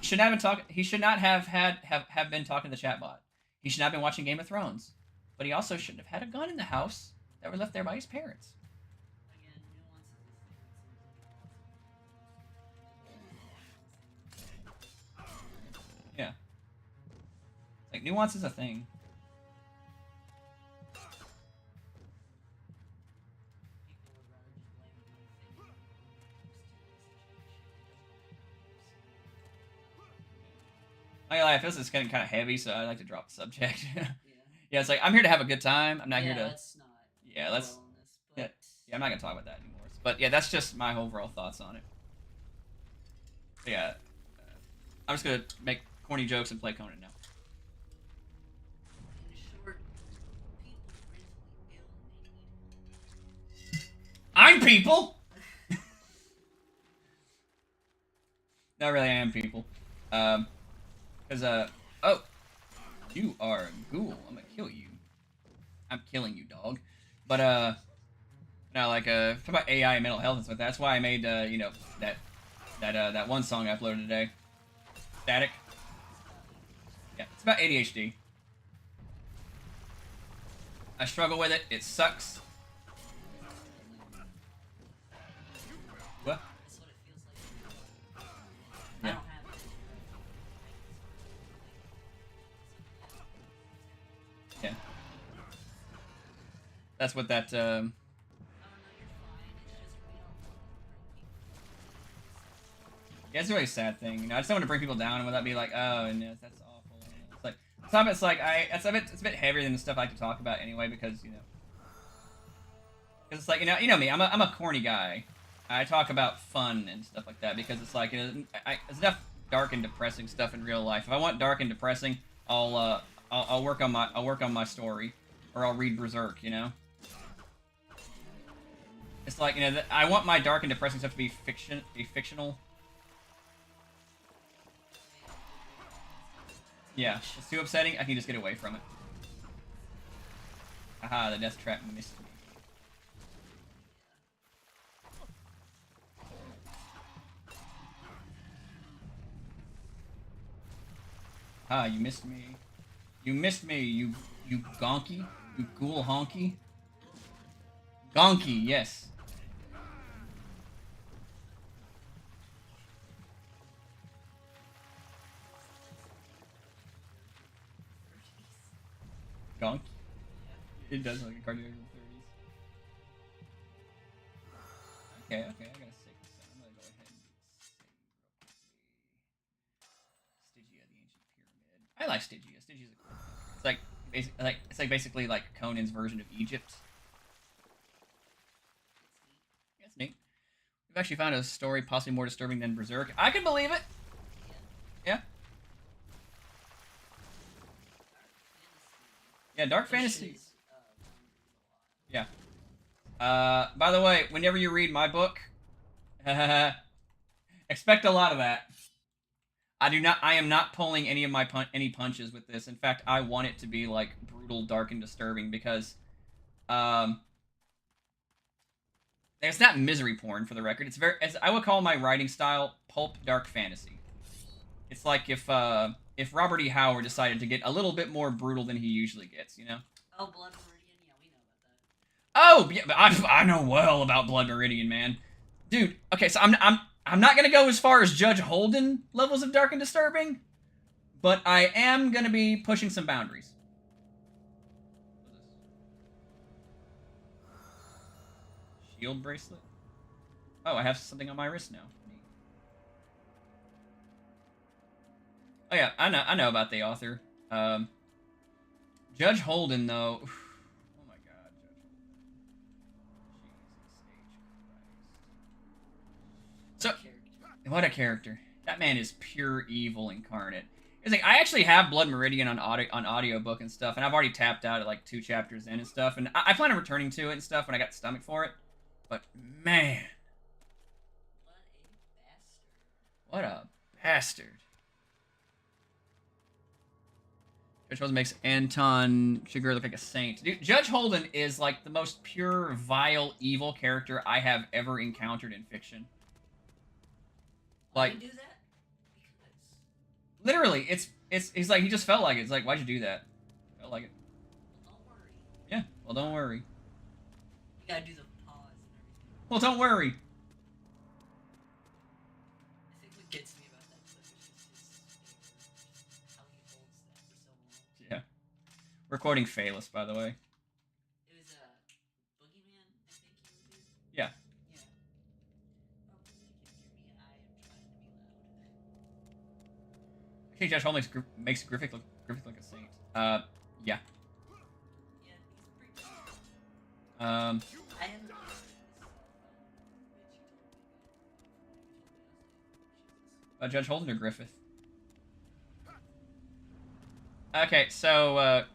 should not have been talking. He should not have been talking to the chatbot. He should not have been watching Game of Thrones. But he also shouldn't have had a gun in the house that were left there by his parents. Again, nuances of things. Yeah. Like, nuance is a thing. People would rather just blame one thing than I ain't gonna lie, I feel this is getting kind of heavy, so I like to drop the subject. Yeah. Yeah, it's like, I'm here to have a good time. I'm not here to... Let's not. Yeah, let's... dwell on this, but Yeah, I'm not gonna talk about that anymore. But yeah, that's just my overall thoughts on it. But yeah, I'm just gonna make corny jokes and play Conan now. in short, people mentally ill need. I'm people! Not really, I am people. Oh, you are a ghoul. I'm gonna kill you. I'm killing you, dog. But, talk about AI and mental health and stuff. That's why I made, that one song I uploaded today. Static. Yeah, it's about ADHD. I struggle with it. It sucks. What? That's what it feels like. Yeah. I don't have it. Yeah. That's what that, Oh no, you're fine. It's just we don't want to bring people. Yeah, it's a really sad thing. I just don't want to bring people down and without be like, oh, no, that's awful. It's like it's a bit heavier than the stuff I like to talk about anyway because because it's like you know me, I'm a corny guy. I talk about fun and stuff like that because it's like it's enough dark and depressing stuff in real life. If I want dark and depressing, I'll work on my story, or I'll read Berserk. It's like I want my dark and depressing stuff to be fictional. Yeah, it's too upsetting. I can just get away from it. Aha, the death trap missed me. Ah, you missed me. You missed me, you gonky. You ghoul honky. Gonky, yes. Gonky? It does look like a cartoon in the 30s. Okay, I gotta save this. I'm gonna go ahead and save real quickly. Stygia, the ancient pyramid. I like Stygia. Stygia's a cool country. It's basically like Conan's version of Egypt. Yeah, it's neat. We've actually found a story possibly more disturbing than Berserk. I can believe it. Yeah. Yeah, dark fantasy. Yeah. By the way, whenever you read my book, expect a lot of that. I am not pulling any of my any punches with this. In fact, I want it to be like brutal, dark, and disturbing because, um, it's not misery porn for the record. It's very, as I would call my writing style, pulp dark fantasy. It's like if Robert E. Howard decided to get a little bit more brutal than he usually gets, you know? Oh, Blood Meridian. Yeah, we know about that. Oh, yeah, but I know well about Blood Meridian, man. Dude, okay, so I'm not gonna go as far as Judge Holden levels of dark and disturbing, but I am gonna be pushing some boundaries. Shield bracelet. Oh, I have something on my wrist now. Neat. Oh yeah, I know about the author. Judge Holden though. Oh my God, Judge Holden. Jesus H. Christ. So, what a character. That man is pure evil incarnate. It's like I actually have Blood Meridian on audiobook and stuff, and I've already tapped out at like 2 chapters in and stuff, and I plan on returning to it and stuff when I got the stomach for it. But man, what a bastard. Judge Holden makes Anton Chigurh look like a saint. Dude, Judge Holden is like the most pure, vile, evil character I have ever encountered in fiction. Like, Why do that? Because. Literally, he's like, he just felt like it. It's like, why'd you do that? Felt like it. Well, don't worry. Yeah, well, don't worry. You gotta do the pause and everything. Well, don't worry. I think what gets me about that clip is just how he holds that for so long. Yeah. We're quoting Phalus, by the way. It was Boogeyman, I think he would do. Yeah. Yeah. Probably they can hear me. I am trying to be loud. Actually, Judge Holden makes Griffith look like a saint. Yeah. Yeah, he's pretty good. I haven't listened to this, Judge Holden or Griffith? Okay, so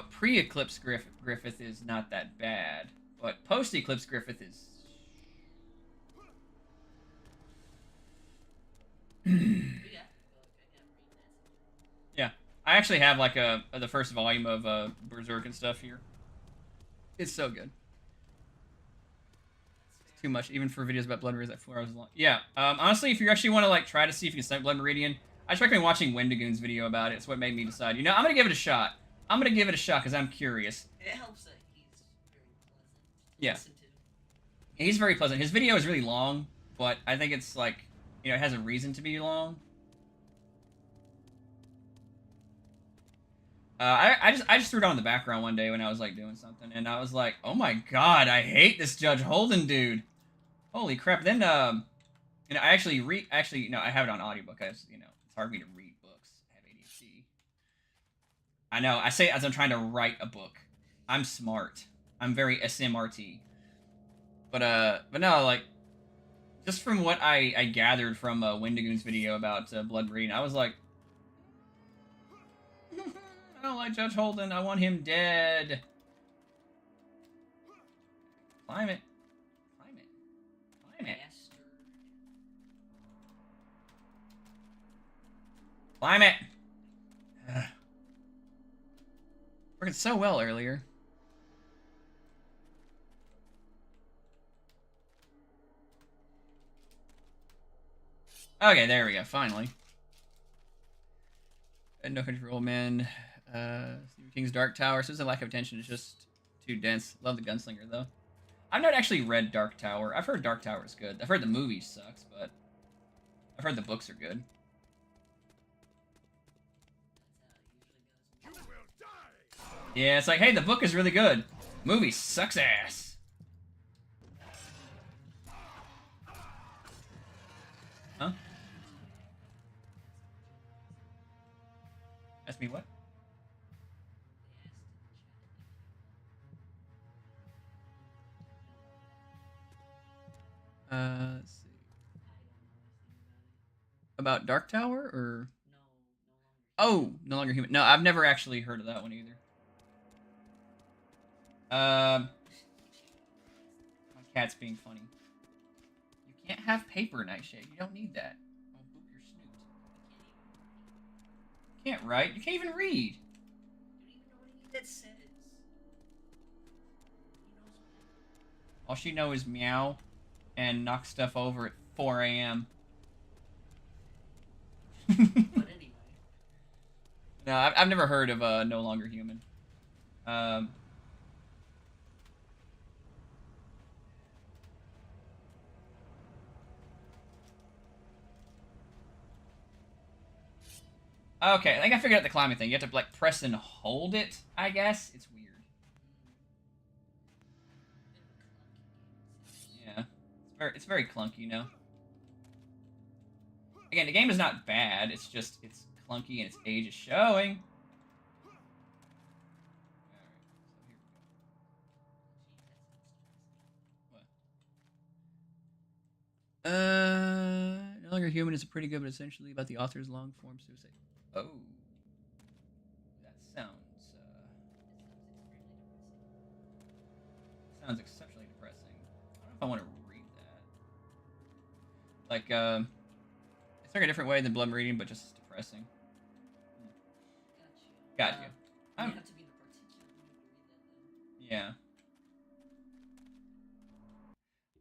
pre-eclipse Griffith is not that bad, but post-eclipse Griffith is. Yeah, I actually have like the first volume of Berserk and stuff here. It's so good. Too much, even for videos about Blood Meridian that 4 hours long. Yeah, honestly, if you actually want to like try to see if you can snipe Blood Meridian, I just recommend watching Wendigoon's video about it. It's what made me decide. You know, I'm gonna give it a shot. I'm gonna give it a shot because I'm curious. It helps that he's very pleasant to Yeah. listen to. He's very pleasant. His video is really long, but I think it's like, you know, it has a reason to be long. I just threw it on in the background one day when I was like doing something, and I was like, oh my God, I hate this Judge Holden dude. Holy crap! Then you know, I actually you know, I have it on audiobook. You know, it's hard for me to read books. I have ADHD. I know. I say it as I'm trying to write a book. I'm smart. I'm very SMRT. But no, like, just from what I gathered from Wendigoon's video about Blood Meridian, I was like, I don't like Judge Holden. I want him dead. Climb it. Climb it. Climb it. Climb it. Working so well earlier. Okay, there we go. Finally. No Country for Old Men. Stephen King's Dark Tower. So the lack of attention is just too dense. Love the Gunslinger though. I've not actually read Dark Tower. I've heard Dark Tower is good. I've heard the movie sucks, but I've heard the books are good. Yeah, it's like, hey, the book is really good. Movie sucks ass. Huh? Ask me what? Let's see. About Dark Tower or? Oh, No Longer Human. No, I've never actually heard of that one either. Cat's being funny. You can't have paper, Nightshade. You don't need that. I'll boop your snoot. You can't write. You can't even read. You don't even know what it says. All she knows is meow and knock stuff over at 4 a.m. But anyway. No, I've never heard of No Longer Human. Okay, I think I figured out the climbing thing. You have to like press and hold it, I guess. It's weird. Yeah. It's very clunky, you know. Again, the game is not bad, it's just it's clunky and its age is showing. No Longer Human is pretty good, but essentially about the author's long form suicide. Oh. That sounds exceptionally depressing. I don't know if I want to read that. Like, it's like a different way than blood reading, but just as depressing. Got you. You have to be in a particular mood to read that,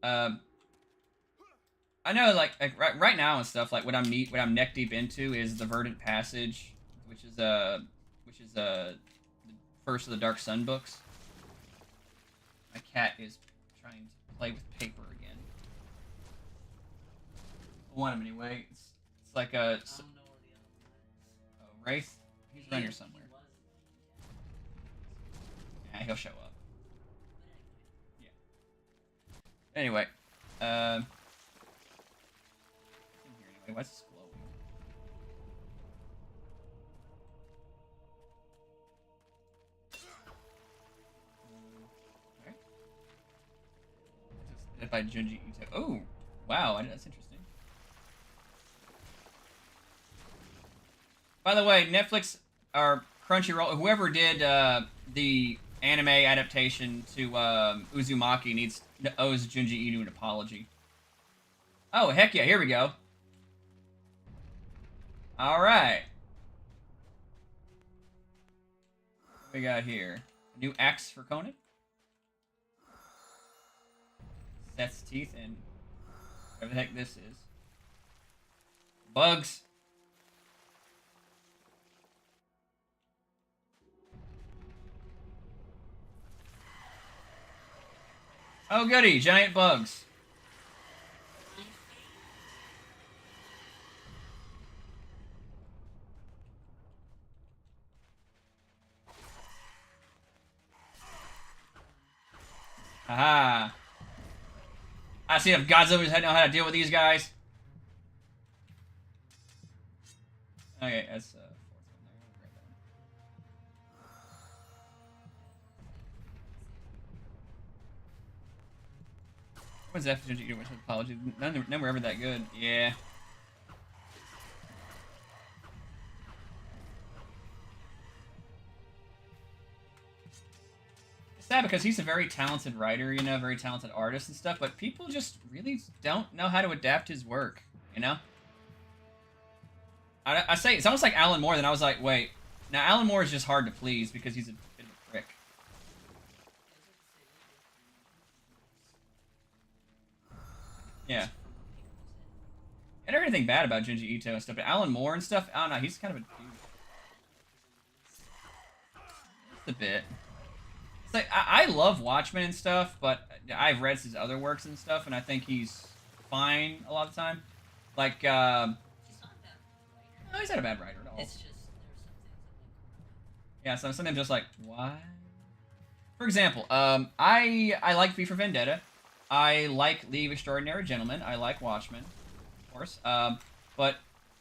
though. Yeah. I know, like right now and stuff. Like what I'm neck deep into is the Verdant Passage, which is the first of the Dark Sun books. My cat is trying to play with paper again. I want him anyway. It's like a. I don't know where the other one is. Oh, Wraith. He's around here somewhere. Yeah, he'll show up. Yeah. Anyway, why is this glowing? Okay. It's by Junji Ito. Oh, wow, that's interesting. By the way, Netflix or Crunchyroll, whoever did the anime adaptation to Uzumaki owes Junji Ito an apology. Oh, heck yeah, here we go. Alright. What we got here? A new axe for Conan. Seth's teeth and whatever the heck this is. Bugs. Oh goody, giant bugs. Haha. I see if Godzilla's know how to deal with these guys. Okay, that's fourth one there. I'll grab that one. When's that Junji Ito with apology? None were ever that good. Yeah. Sad because he's a very talented writer, you know, very talented artist and stuff, but people just really don't know how to adapt his work, you know? I say, it's almost like Alan Moore, then I was like, wait. Now, Alan Moore is just hard to please because he's a bit of a prick. Yeah. I never heard anything bad about Junji Ito and stuff, but Alan Moore and stuff, I don't know, he's kind of a dude. Just a bit. It's like, I love Watchmen and stuff, but I've read his other works and stuff, and I think he's fine a lot of the time. Like, He's not a bad writer. no, he's not a bad writer at all. It's just, there's some things I'm like, Yeah, so sometimes just like, why? For example, I like V for Vendetta. I like League of Extraordinary Gentlemen. I like Watchmen, of course. But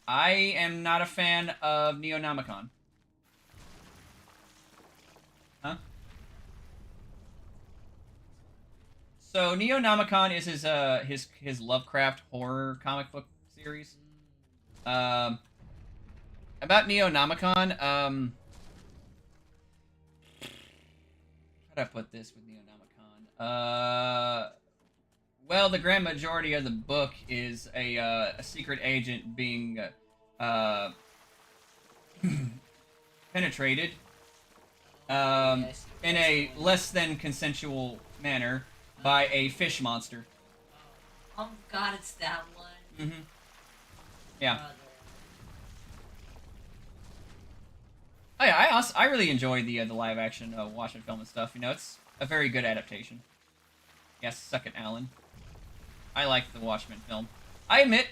I am not a fan of Neonomicon. Huh? So Neonomicon is his Lovecraft horror comic book series. About Neonomicon, how do I put this with Neonomicon? Well, the grand majority of the book is a secret agent being uh, penetrated Yeah, I see. in That's a the one. less than consensual manner by a fish monster. Oh God, it's that one. Mm-hmm. Yeah. Brother. Oh, yeah, I really enjoy the live action Watchmen film and stuff. You know, it's a very good adaptation. Yes, suck it, Alan. I like the Watchmen film. I admit,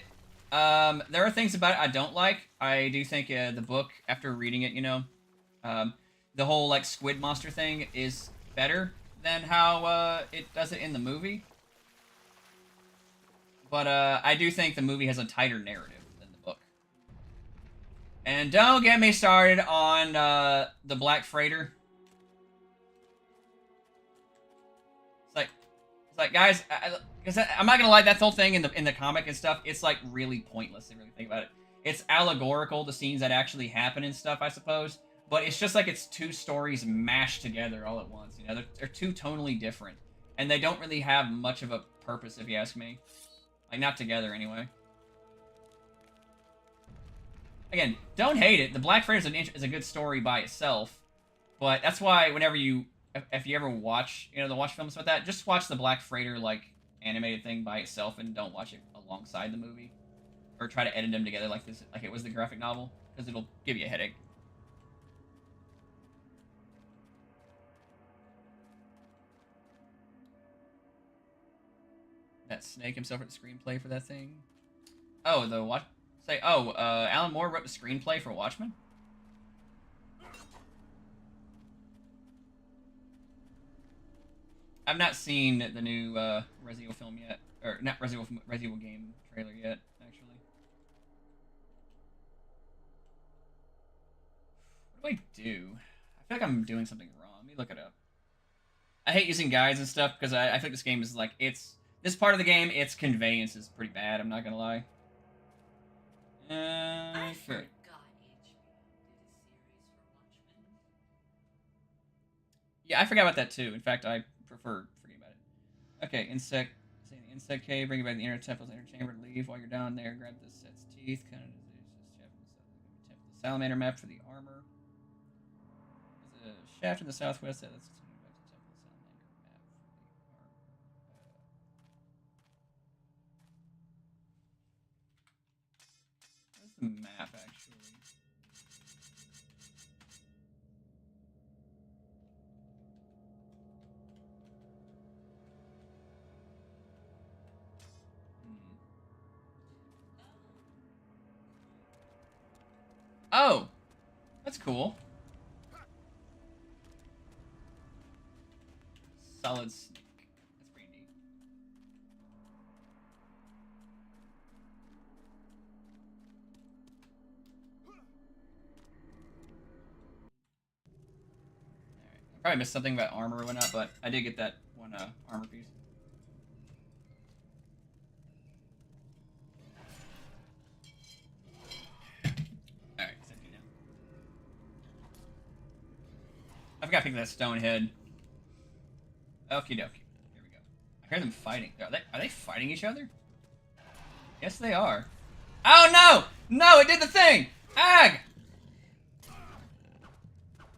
there are things about it I don't like. I do think the book, after reading it, you know, um, the whole like squid monster thing is better than how it does it in the movie. But I do think the movie has a tighter narrative than the book. And don't get me started on the Black Freighter. It's like guys, because I'm not gonna lie, that whole thing in the comic and stuff, it's like really pointless if you really think about it. It's allegorical, the scenes that actually happen and stuff, I suppose. But it's just like it's two stories mashed together all at once. You know, they're two tonally different, and they don't really have much of a purpose, if you ask me. Like not together anyway. Again, don't hate it. The Black Freighter is a good story by itself, but that's why whenever if you ever watch, you know, the watch films about that, just watch the Black Freighter like animated thing by itself and don't watch it alongside the movie, or try to edit them together like this, like it was the graphic novel, because it'll give you a headache. That Snake himself wrote the screenplay for that thing. Oh, the what? Say, oh, Alan Moore wrote the screenplay for Watchmen. I've not seen the new Resident Evil film yet, or not Resident Evil game trailer yet. Actually, what do I do? I feel like I'm doing something wrong. Let me look it up. I hate using guides and stuff because I feel like this game is like this part of the game. Its conveyance is pretty bad. I'm not gonna lie. I Okay. forgot HBO did a series for Watchmen. Yeah, I forgot about that too. In fact, I prefer forgetting about it. Okay, insect. Say the insect cave. Bring it back to the inner temple's inner chamber. Leave while you're down there. Grab the set's teeth. Kind of the salamander map for the armor. There's a shaft in the southwest. Let's continue back to the temple salamander map for the armor. Where's the map actually? Oh, that's cool. Solid snake. That's pretty neat. Alright. I probably missed something about armor or whatnot, but I did get that one armor piece. Alright, it's empty now. I forgot to pick that stone head. Okie dokie. Here we go. I hear them fighting. Are they fighting each other? Yes, they are. Oh no! No, it did the thing! Ag! Oh no, your chat's gone.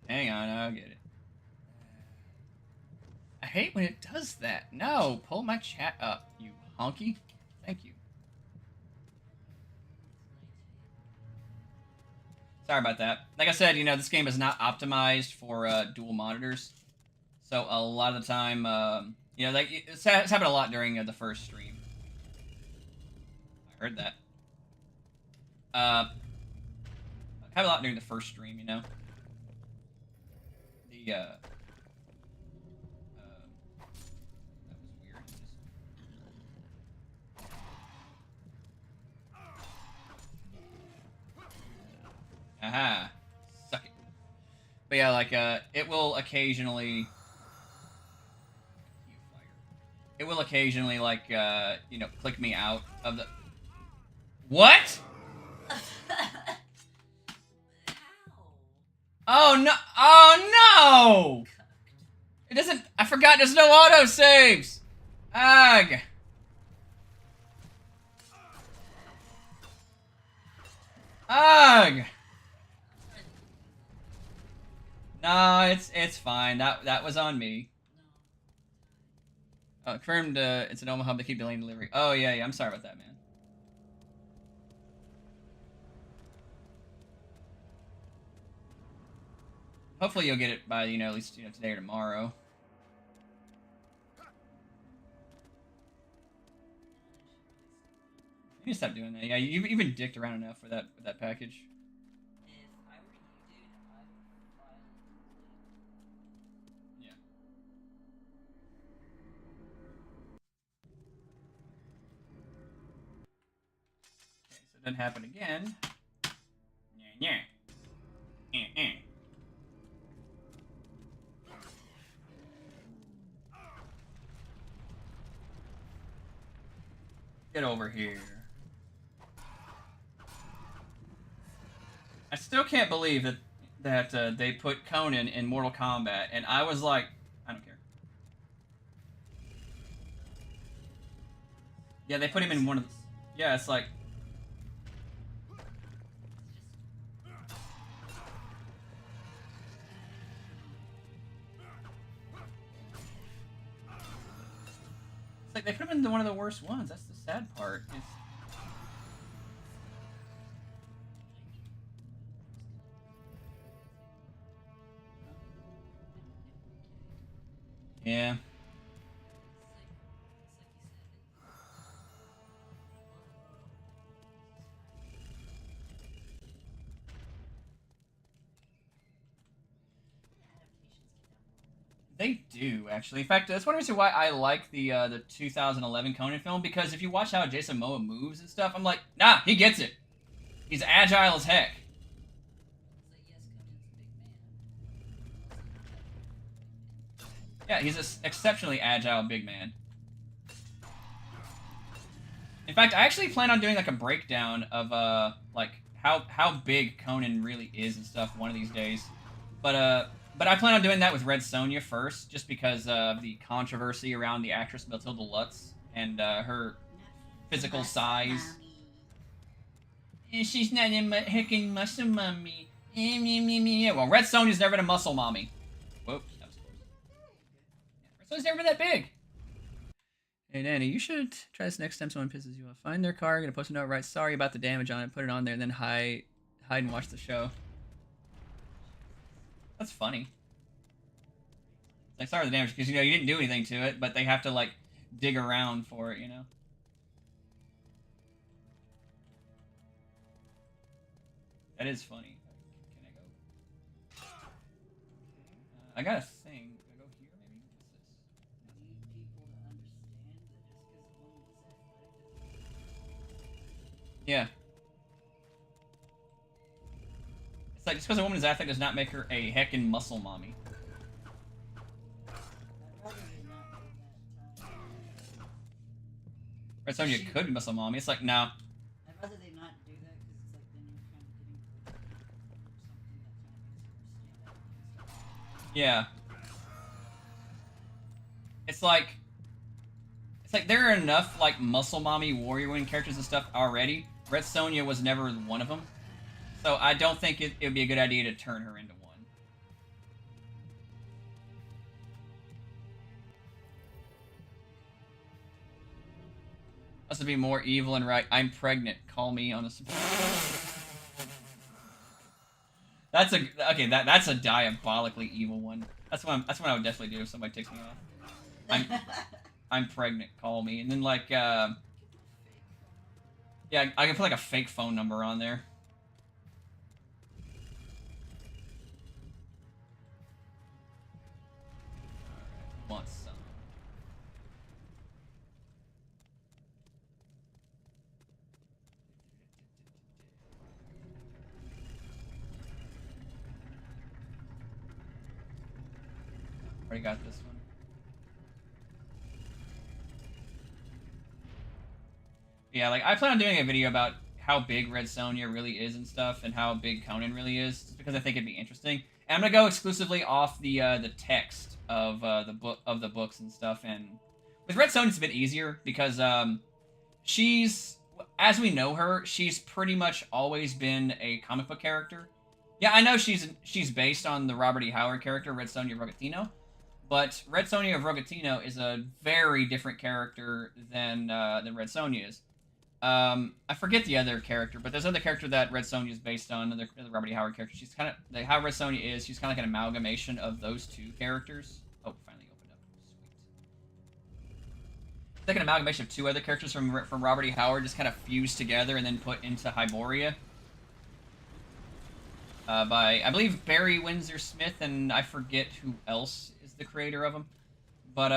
Hang on, I'll get it. I hate when it does that. No, pull my chat up, you honky. Thank you. Sorry about that. Like I said, you know, this game is not optimized for dual monitors. So a lot of the time, you know, like it's happened a lot during the first stream. I heard that. Happened a lot during the first stream, you know. The that was weird. Aha, suck it. But yeah, like it will occasionally. It will occasionally like you know, click me out of the. What? How? Oh no! Oh no! It doesn't. I forgot. There's no auto saves. Ugh. Ugh. No, it's fine. That was on me. Confirmed. It's an Omaha. They keep delaying delivery. Oh yeah. I'm sorry about that, man. Hopefully you'll get it by at least today or tomorrow. You need to stop doing that. Yeah, you've been dicked around enough for that package. If I were you, dude, I would file a complaint. Yeah. Okay, so it doesn't happen again. Yeah. Get over here. I still can't believe that they put Conan in Mortal Kombat, and I was like, I don't care. Yeah, they put him in one of the... Yeah, it's like... It's like they put him in one of the worst ones. That's the sad part. Yeah. They do, actually. In fact, that's one reason why I like the 2011 Conan film, because if you watch how Jason Momoa moves and stuff, I'm like, nah, he gets it. He's agile as heck. Yeah, he's an exceptionally agile big man. In fact, I actually plan on doing like a breakdown of like how big Conan really is and stuff one of these days. But I plan on doing that with Red Sonja first, just because of the controversy around the actress Matilda Lutz and her physical size. She's not a heckin' muscle mommy. Well, Red Sonja's never been a muscle mommy. Whoops, that was close. Red Sonja's never been that big. Hey, Nanny, you should try this next time someone pisses you off. Find their car, gonna post a note, write sorry about the damage on it, put it on there, and then hide and watch the show. That's funny. Like, sorry for the damage, because, you didn't do anything to it, but they have to, like, dig around for it, That is funny. Can I go? I got a thing. Can I go here, maybe? What's this? Yeah. It's like, just because a woman is athletic does not make her a heckin' muscle mommy. Red Sonja could be muscle mommy. It's like, no. I'd rather they not do that, because it's like then you're kind of getting something that kind of makes her stand out. Yeah. It's like there are enough like muscle mommy warrior women characters and stuff already. Red Sonja was never one of them, so I don't think it would be a good idea to turn her into one. Must be more evil and right. I'm pregnant. Call me on a. That's a diabolically evil one. That's what I would definitely do if somebody takes me off. I'm pregnant. Call me, and then like yeah, I can put like a fake phone number on there. Want some? Already got this one. Yeah, like I plan on doing a video about how big Red Sonja really is and stuff, and how big Conan really is, just because I think it'd be interesting. And I'm gonna go exclusively off the text of the books and stuff. And with Red Sonja, it's a bit easier because she's, as we know her, she's pretty much always been a comic book character. Yeah, I know she's based on the Robert E. Howard character, Red Sonja of Rogatino, but Red Sonja of Rogatino is a very different character than Red Sonja is. I forget the other character, but there's another character that Red Sonja is based on, another Robert E. Howard character. She's kind of, how Red Sonja is, she's kind of like an amalgamation of those two characters. Oh, finally opened up. Sweet. It's like an amalgamation of two other characters from Robert E. Howard, just kind of fused together and then put into Hyboria. By, I believe, Barry Windsor Smith, and I forget who else is the creator of them. But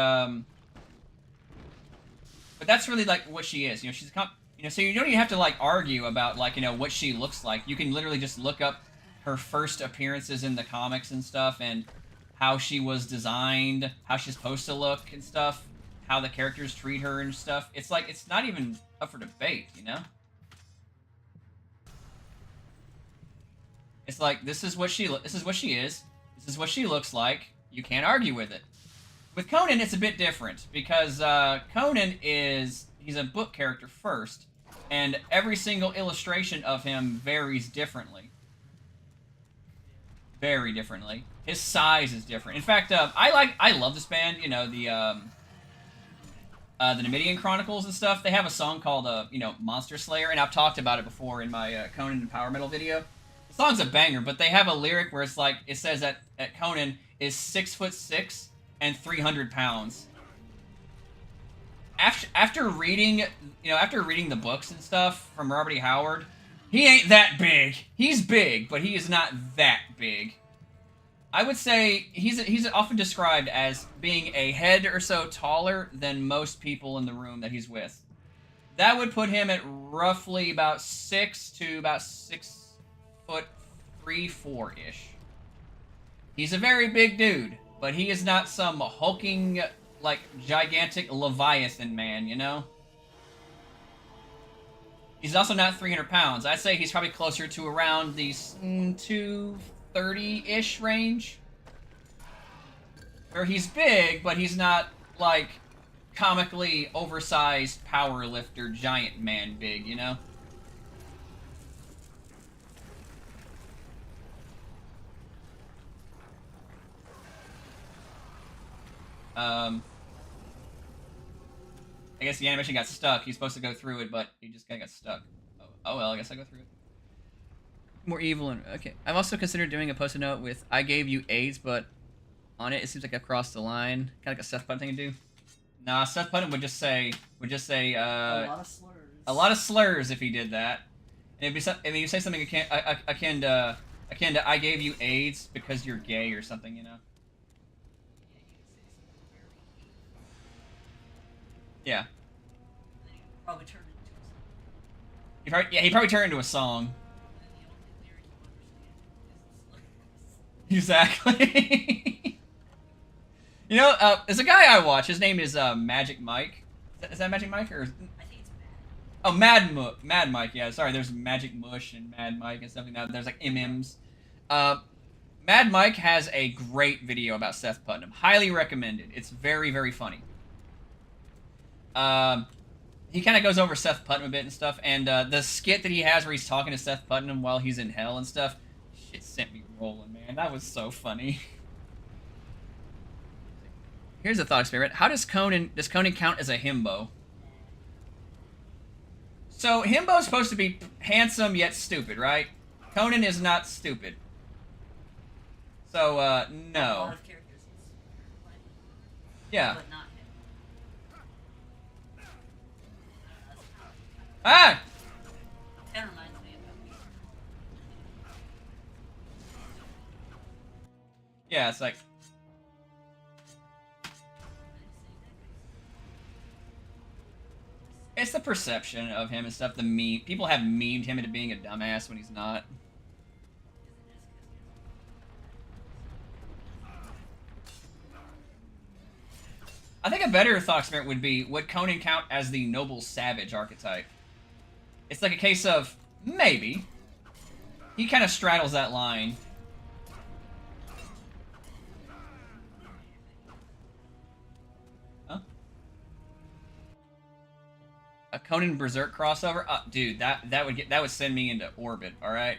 that's really, like, what she is. You know, she's so you don't even have to, like, argue about, like, what she looks like. You can literally just look up her first appearances in the comics and stuff, and how she was designed, how she's supposed to look and stuff, how the characters treat her and stuff. It's like, it's not even up for debate, you know? It's like, this is what she is. This is what she looks like. You can't argue with it. With Conan, it's a bit different because Conan he's a book character first, and every single illustration of him varies differently. Very differently. His size is different. In fact, I love this band. You know, the Numidian Chronicles and stuff. They have a song called Monster Slayer, and I've talked about it before in my Conan and Power Metal video. The song's a banger, but they have a lyric where it's like, it says that Conan is 6'6" and 300 pounds. After reading the books and stuff from Robert E. Howard, he ain't that big. He's big, but he is not that big. I would say he's often described as being a head or so taller than most people in the room that he's with. That would put him at roughly about 6 to about 6'3", 4-ish. He's a very big dude, but he is not some hulking, like, gigantic Leviathan man, you know? He's also not 300 pounds. I'd say he's probably closer to around the 230-ish range. Where he's big, but he's not, like, comically oversized power lifter giant man big, you know? I guess the animation got stuck. He's supposed to go through it, but he just kind of got stuck. Oh well, I guess I go through it. More evil and... Okay. I've also considered doing a post-it note with, I gave you AIDS, but on it seems like I crossed the line. Kind of like a Seth Putton thing to do. Nah, Seth Putton would just say, a lot of slurs. A lot of slurs if he did that. And if you say something akin to, I gave you AIDS because you're gay or something, you know? Yeah. Probably turned into a song. He probably turned into a song. Exactly. You know, there's a guy I watch. His name is Magic Mike. Is that Magic Mike or? I think it's Mad. Oh, Mad Mike. Yeah, sorry. There's Magic Mush and Mad Mike and stuff like that. There's like MMs. Mad Mike has a great video about Seth Putnam. Highly recommended. It's very, very funny. He kind of goes over Seth Putnam a bit and stuff, and the skit that he has where he's talking to Seth Putnam while he's in hell and stuff, shit sent me rolling, man. That was so funny. Here's a thought experiment. How does Conan count as a himbo? So, himbo is supposed to be handsome yet stupid, right? Conan is not stupid. So, A no. lot of characters is Yeah. but not him. Ah! That reminds me of me. Yeah, it's like... It's the perception of him and stuff, the meme. People have memed him into being a dumbass when he's not. I think a better thought experiment would be, would Conan count as the noble savage archetype? it's like a case of maybe he kind of straddles that line. Huh? A Conan Berserk crossover? Dude, that would send me into orbit. All right,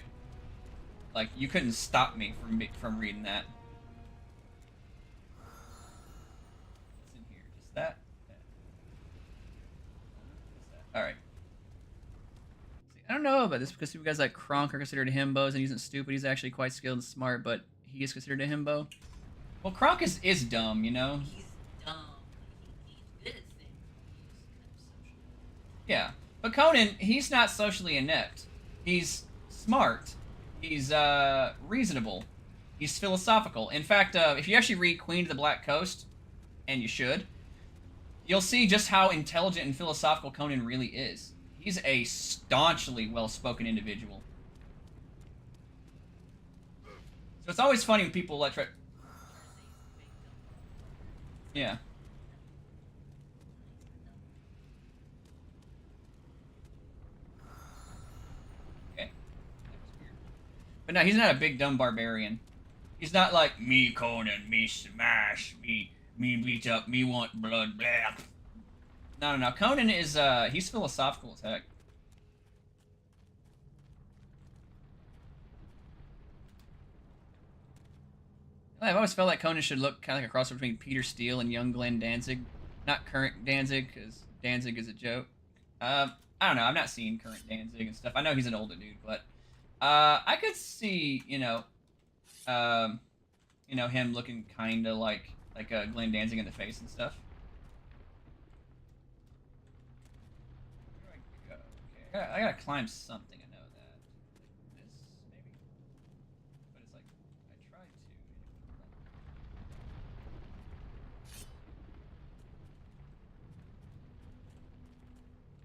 like you couldn't stop me from reading that. What's in here? Just that. All right. See, I don't know about this because people guys like Kronk are considered himbos and he isn't stupid. He's actually quite skilled and smart, but he is considered a himbo. Well, Kronk is dumb, you know. He's dumb. He's good at things. He's kind of social. Yeah, but Conan, he's not socially inept. He's smart. He's reasonable. He's philosophical. In fact, if you actually read Queen of the Black Coast, and you should, you'll see just how intelligent and philosophical Conan really is. He's a staunchly well-spoken individual. So it's always funny when people try. Yeah. Okay. That was weird. But no, he's not a big dumb barbarian. He's not like me, Conan, me smash, me beat up, me want blood, blah. No. Conan is he's philosophical as heck. I've always felt like Conan should look kind of like a crossover between Peter Steele and young Glenn Danzig. Not current Danzig, because Danzig is a joke. I don't know. I've not seen current Danzig and stuff. I know he's an older dude, but I could see, him looking kind of like Glenn Danzig in the face and stuff. Where do I go? Okay, I gotta climb something. I know that. Like this, maybe. But it's like I tried to.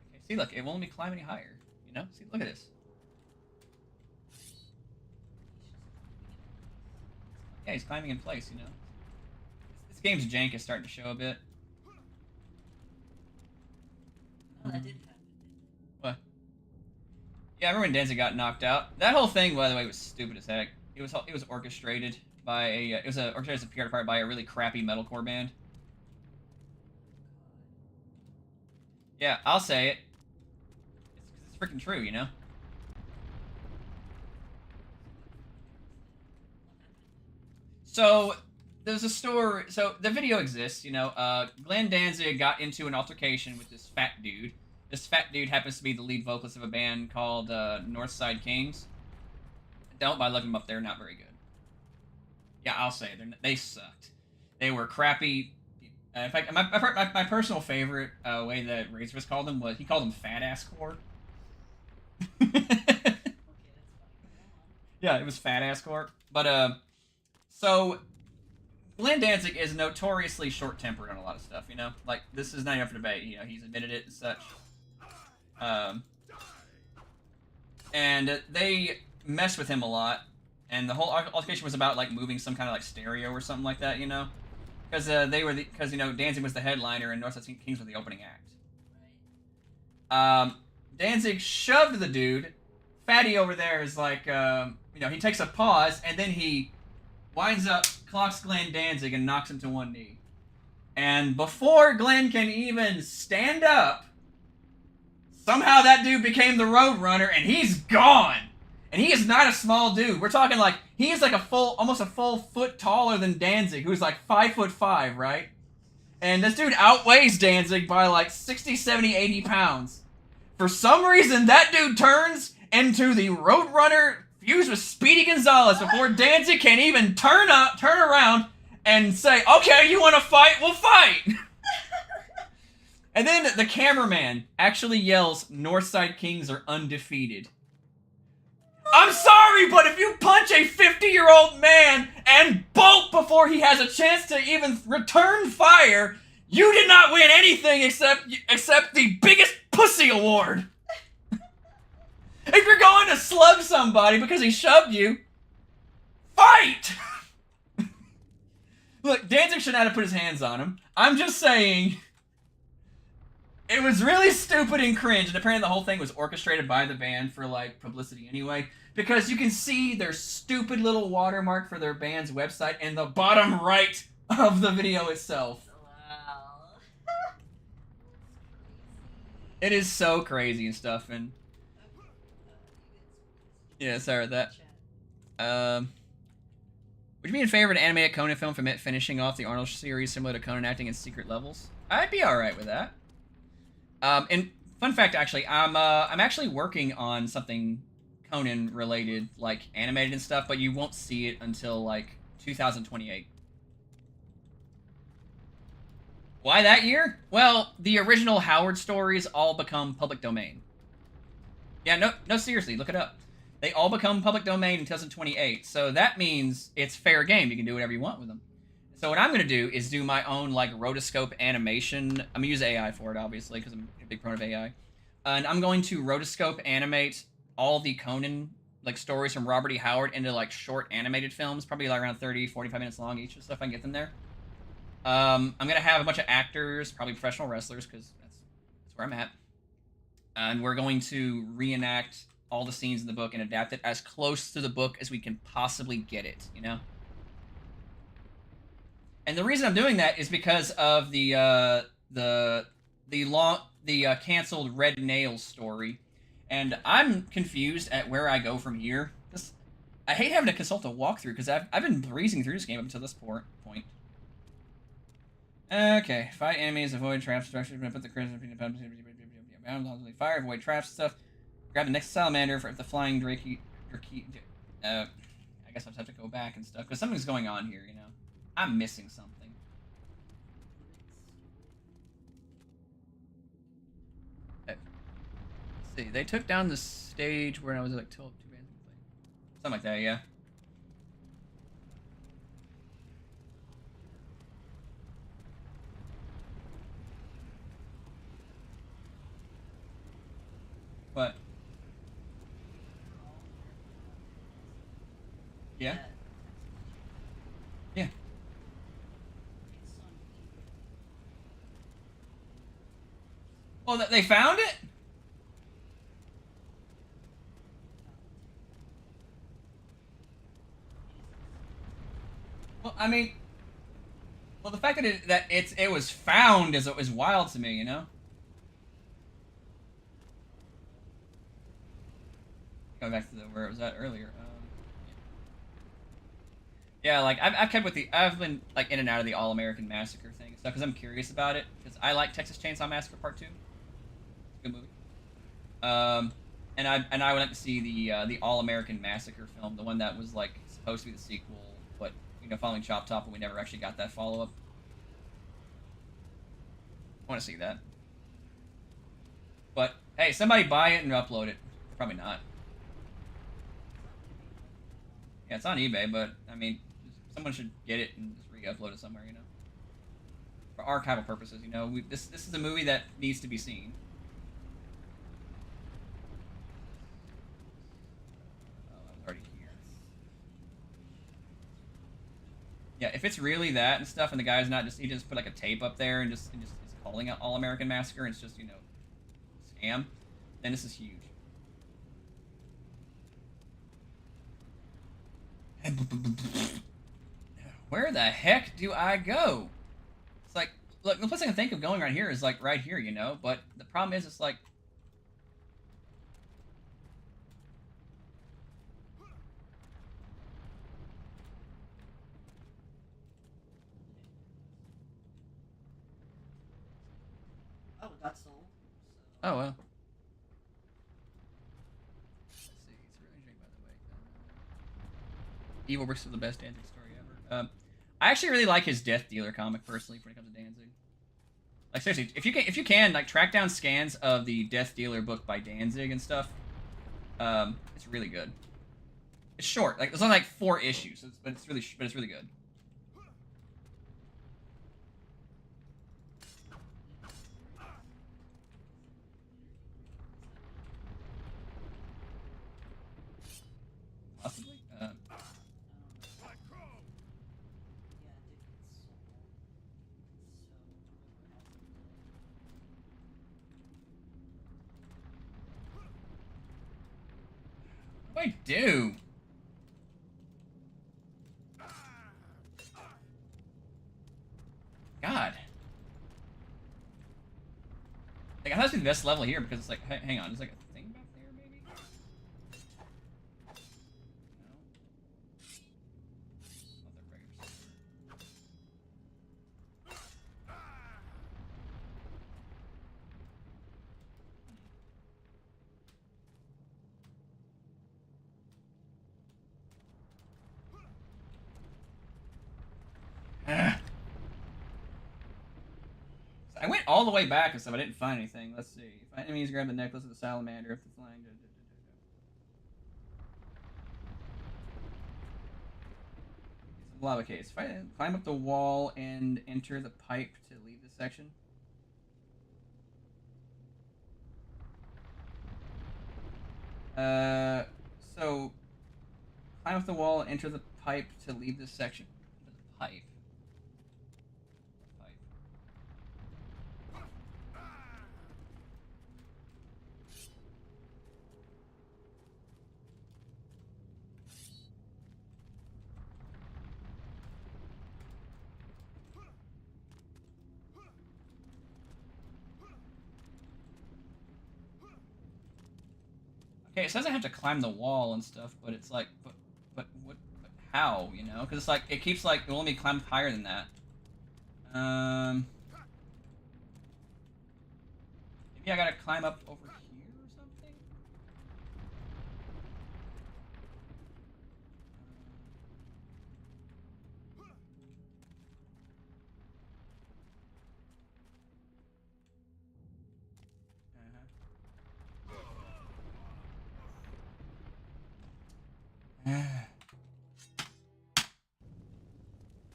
Okay, see, look, it won't let me climb any higher. You know? See, look at this. Yeah, he's climbing in place, you know. This game's jank is starting to show a bit. No, that didn't happen. What? Yeah, I remember when Danzig got knocked out. That whole thing, by the way, was stupid as heck. It was orchestrated by orchestrated as a PR part by a really crappy metalcore band. Yeah, I'll say it. It's freaking true, you know. So there's a story. So the video exists, you know. Glenn Danzig got into an altercation with this fat dude. This fat dude happens to be the lead vocalist of a band called Northside Kings. Don't by looking them up; they're not very good. Yeah, I'll say they sucked. They were crappy. In fact, my personal favorite way that Razorfist called them was he called them fat ass core. Okay, that's fine. Yeah, it was fat ass core. But so Glenn Danzig is notoriously short-tempered on a lot of stuff, you know? Like, this is not even up for debate, you know, he's admitted it and such. And they messed with him a lot, and the whole altercation was about, like, moving some kind of, like, stereo or something like that, you know? Because you know, Danzig was the headliner and Northside Kings were the opening act. Right. Danzig shoved the dude. Fatty over there is like, you know, he takes a pause, and then he winds up, clocks Glenn Danzig, and knocks him to one knee. And before Glenn can even stand up, somehow that dude became the Roadrunner, and he's gone. And he is not a small dude. We're talking like, he is like almost a full foot taller than Danzig, who's like 5'5", right? And this dude outweighs Danzig by like 60, 70, 80 pounds. For some reason, that dude turns into the Roadrunner fused with Speedy Gonzalez before Danzig can even turn around and say, okay, you want to fight? We'll fight! And then the cameraman actually yells, Northside Kings are undefeated. I'm sorry, but if you punch a 50-year-old man and bolt before he has a chance to even return fire, you did not win anything except the biggest pussy award. If you're going to slug somebody because he shoved you, fight! Look, Danzig should not have put his hands on him. I'm just saying, It was really stupid and cringe, and apparently the whole thing was orchestrated by the band for like publicity anyway. Because you can see their stupid little watermark for their band's website in the bottom right of the video itself. Wow. It is so crazy and stuff, and yeah, sorry about that. Would you be in favor of an animated Conan film from it finishing off the Arnold series similar to Conan acting in Secret Levels? I'd be all right with that. And fun fact, actually, I'm actually working on something Conan related, like animated and stuff, but you won't see it until like 2028. Why that year? Well, the original Howard stories all become public domain. Yeah, no, seriously, look it up. They all become public domain in 2028, so that means it's fair game. You can do whatever you want with them. So what I'm going to do is do my own, like, rotoscope animation. I'm going to use AI for it, obviously, because I'm a big fan of AI. And I'm going to rotoscope animate all the Conan, like, stories from Robert E. Howard into, like, short animated films, probably like around 30, 45 minutes long each and stuff. I can get them there. I'm going to have a bunch of actors, probably professional wrestlers, because that's where I'm at. And we're going to reenact all the scenes in the book and adapt it as close to the book as we can possibly get it, you know? And the reason I'm doing that is because of the canceled Red Nails story, and I'm confused at where I go from here. I hate having to consult a walkthrough because I've been breezing through this game up until this point. Okay, fight enemies, avoid traps, structures, put the crystals between the fire, avoid traps, stuff. Grab the next salamander for the flying Drakey. I guess I'll have to go back and stuff because something's going on here, you know. I'm missing something. Let's see, they took down the stage where I was like two bands in play. Something like that, yeah. What? Yeah? Yeah. Well, they found it? Well, I mean, well, the fact that it was found is wild to me, you know. Going back to where it was at earlier. Yeah, like I've been like in and out of the All American Massacre thing and stuff because I'm curious about it because I like Texas Chainsaw Massacre Part 2. It's a good movie. And I would like to see the All American Massacre film, the one that was like supposed to be the sequel, but you know, following Chop Top, and we never actually got that follow up. I want to see that. But hey, somebody buy it and upload it. Probably not. Yeah, it's on eBay, but I mean, someone should get it and just re-upload it somewhere, you know, for archival purposes. You know, this is a movie that needs to be seen. Oh, I was already here. Yeah, if it's really that and stuff, and the guy's not he just put like a tape up there and just is calling it All American Massacre, and it's just, you know, scam, then this is huge. Where the heck do I go? It's like, look, the place I can think of going right here is like right here, you know, but the problem is it's like, Oh, that's all. So. oh well. Let's see, it's really interesting, by the way. Evil Bricks is the best Danzig story ever. I actually really like his Death Dealer comic personally when it comes to Danzig. Like seriously, if you can like track down scans of the Death Dealer book by Danzig and stuff, it's really good. It's short, like there's only like 4 issues, but it's really good. Possibly. What do I do? God. Like, I thought it was the best level here because it's like, hang on, there's like a thing back there, maybe? No. I went all the way back and stuff. I didn't find anything. Let's see. If enemies grab the necklace of the salamander, if the flying. Some lava case. Climb up the wall and enter the pipe to leave this section. So climb up the wall and enter the pipe to leave this section. The pipe. Okay, it says I have to climb the wall and stuff, but it's like, but how, you know? Because it's like, it keeps like, it'll let me climb higher than that. Maybe I gotta climb up over here or something?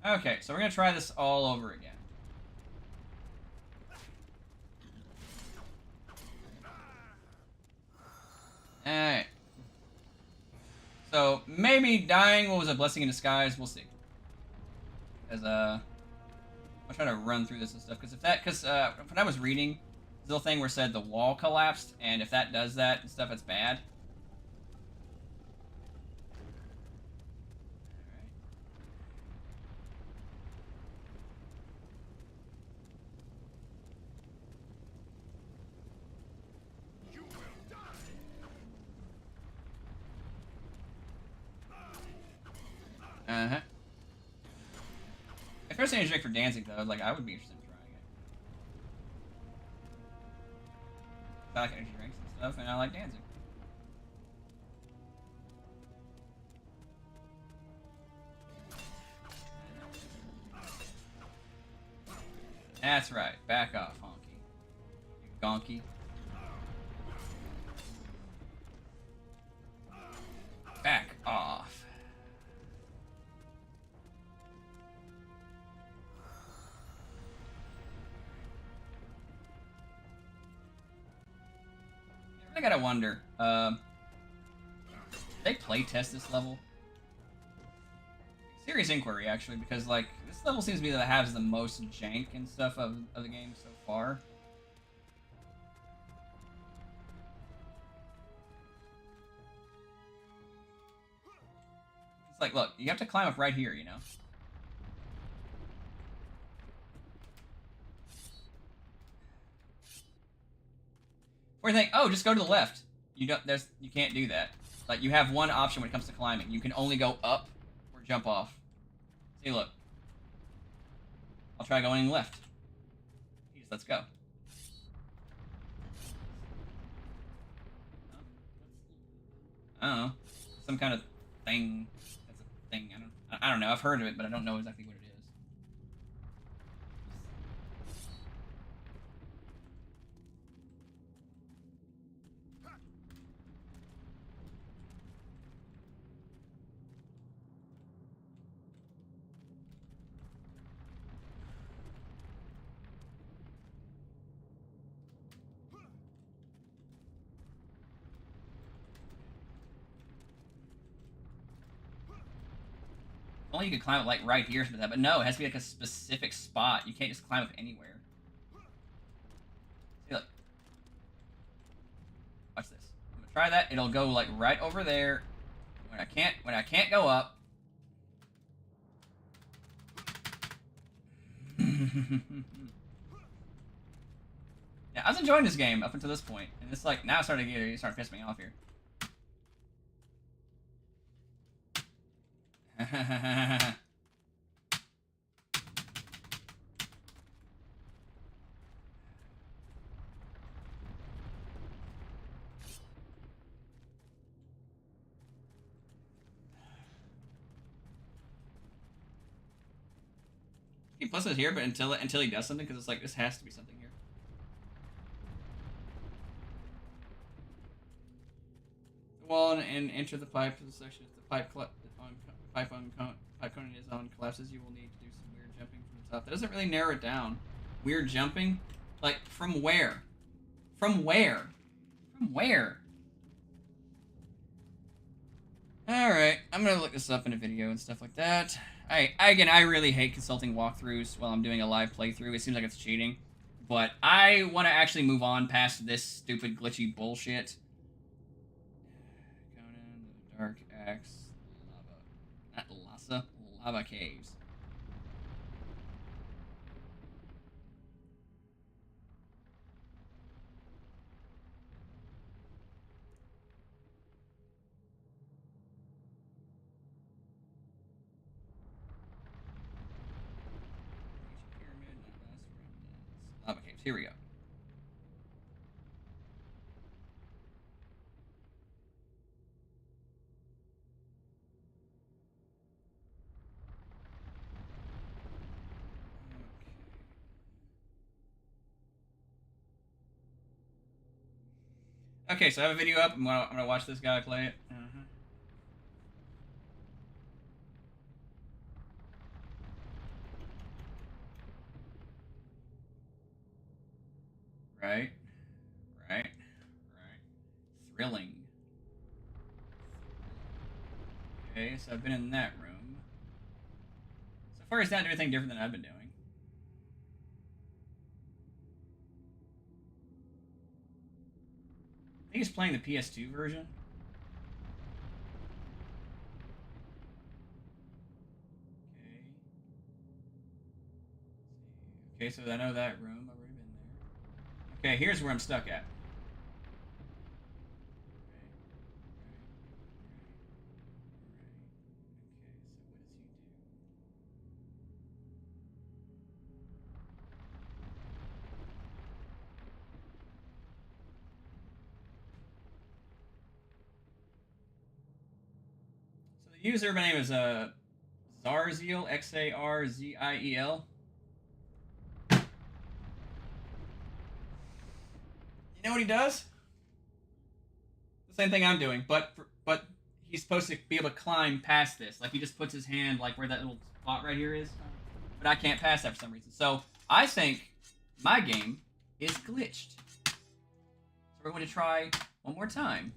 Okay, so we're gonna try this all over again. Alright. So, maybe dying was a blessing in disguise, we'll see. Because, I'll try to run through this and stuff, because when I was reading, this little thing where it said the wall collapsed, and if that does that and stuff, it's bad. Uh-huh. If there's any trick for dancing, though, like, I would be interested in trying it. I like energy drinks and stuff, and I like dancing. That's right. Back off, honky. You gonky. Back off. I gotta wonder, did they play test this level? Serious inquiry, actually, because, like, this level seems to be that has the most jank and stuff of the game so far. It's like, look, you have to climb up right here, you know? Or you think, oh, just go to the left. You can't do that. Like, you have one option when it comes to climbing. You can only go up or jump off. See, look. I'll try going left. Jeez, let's go. I don't know. Some kind of thing. That's a thing. I don't know. I've heard of it, but I don't know exactly what it is. Only you could climb it like right here or something like that, but no, it has to be like a specific spot. You can't just climb up anywhere. See, look. Watch this. I'm gonna try that, it'll go like right over there. When I can't go up. Yeah, I was enjoying this game up until this point, and it's like now it's starting to piss me off here. He puts it here, but until he does something, because it's like this has to be something here. The wall and enter the pipe section. If the pipe Conan is on collapses, you will need to do some weird jumping from the top. That doesn't really narrow it down. Weird jumping, like from where? From where? From where? All right, I'm gonna look this up in a video and stuff like that. I really hate consulting walkthroughs while I'm doing a live playthrough. It seems like it's cheating, but I want to actually move on past this stupid glitchy bullshit. Conan, the Dark Axe, lava caves. Lava caves. Here we go. Okay, so I have a video up. I'm gonna watch this guy play it. Right, right, right. Thrilling. Okay, so I've been in that room. So far, he's not doing anything different than I've been doing. I think he's playing the PS2 version. Okay. Okay, so I know that room. I've already been there. Okay, here's where I'm stuck at. So the user name is Zarziel, Xarziel. You know what he does? The same thing I'm doing, but he's supposed to be able to climb past this. Like he just puts his hand like where that little spot right here is, but I can't pass that for some reason. So I think my game is glitched. So we're going to try one more time.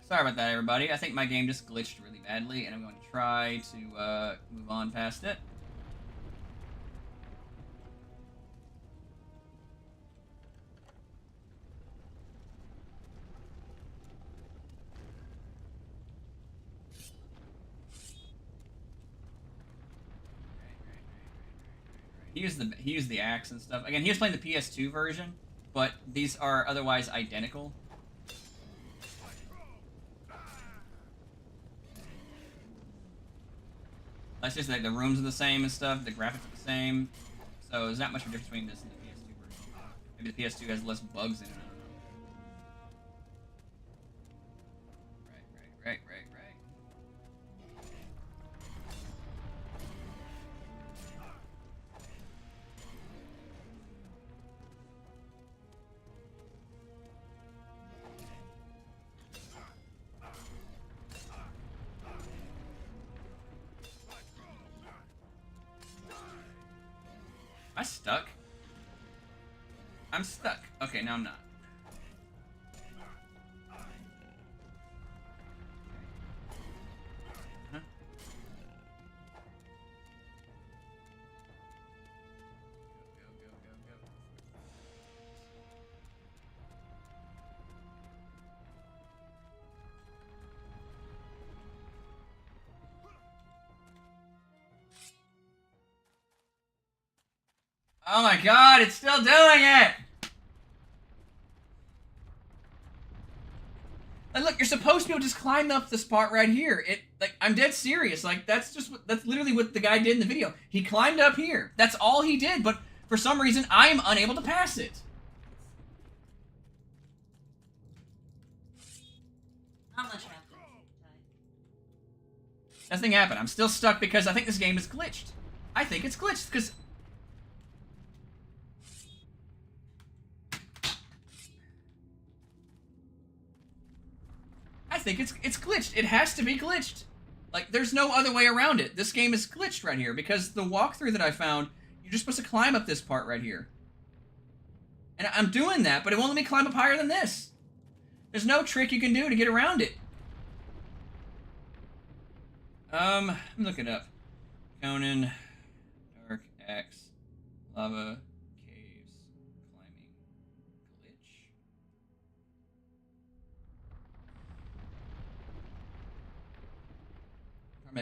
Sorry about that, everybody. I think my game just glitched really badly, and I'm going to try to move on past it. He used the axe and stuff. Again, he was playing the PS2 version, but these are otherwise identical. That's just like the rooms are the same and stuff. The graphics are the same, so there's not much of a difference between this and the PS2 version. Maybe the PS2 has less bugs in it. I don't know. Right. Am I stuck? I'm stuck. Okay, now I'm not. Oh my god, it's still doing it! Like, look, you're supposed to be able to just climb up this part right here. I'm dead serious. Like, that's literally what the guy did in the video. He climbed up here. That's all he did, but for some reason, I am unable to pass it. Not much happened. Nothing happened. I'm still stuck because I think this game is glitched. I think it's glitched, because... I think it's glitched. It has to be glitched. Like, there's no other way around it. This game is glitched right here, because the walkthrough that I found, you're just supposed to climb up this part right here. And I'm doing that, but it won't let me climb up higher than this. There's no trick you can do to get around it. Let me look it up. Conan, Dark Axe, Lava, Caves, Climbing, Glitch.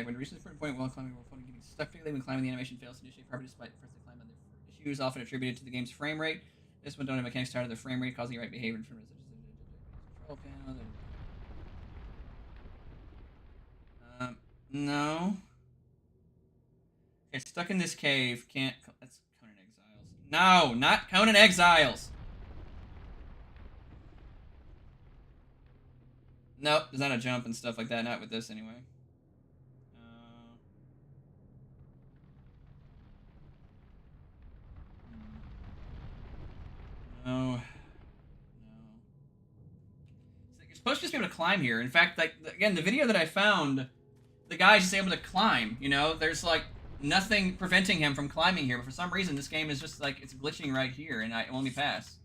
When reaches a certain point while climbing, we're getting stuck particularly when climbing, the animation fails to initiate properly despite the first climb on the issues often attributed to the game's frame rate. This one don't have mechanics tied to the frame rate, causing right behavior in front of control panel. No. Okay, stuck in this cave. Can't. That's Conan Exiles. No, not Conan Exiles. Nope, there's not a jump and stuff like that. Not with this anyway. No. No. So you're supposed to just be able to climb here. In fact, like again, the video that I found, the guy's just able to climb. You know, there's like nothing preventing him from climbing here. But for some reason, this game is just like it's glitching right here, and it won't let me pass.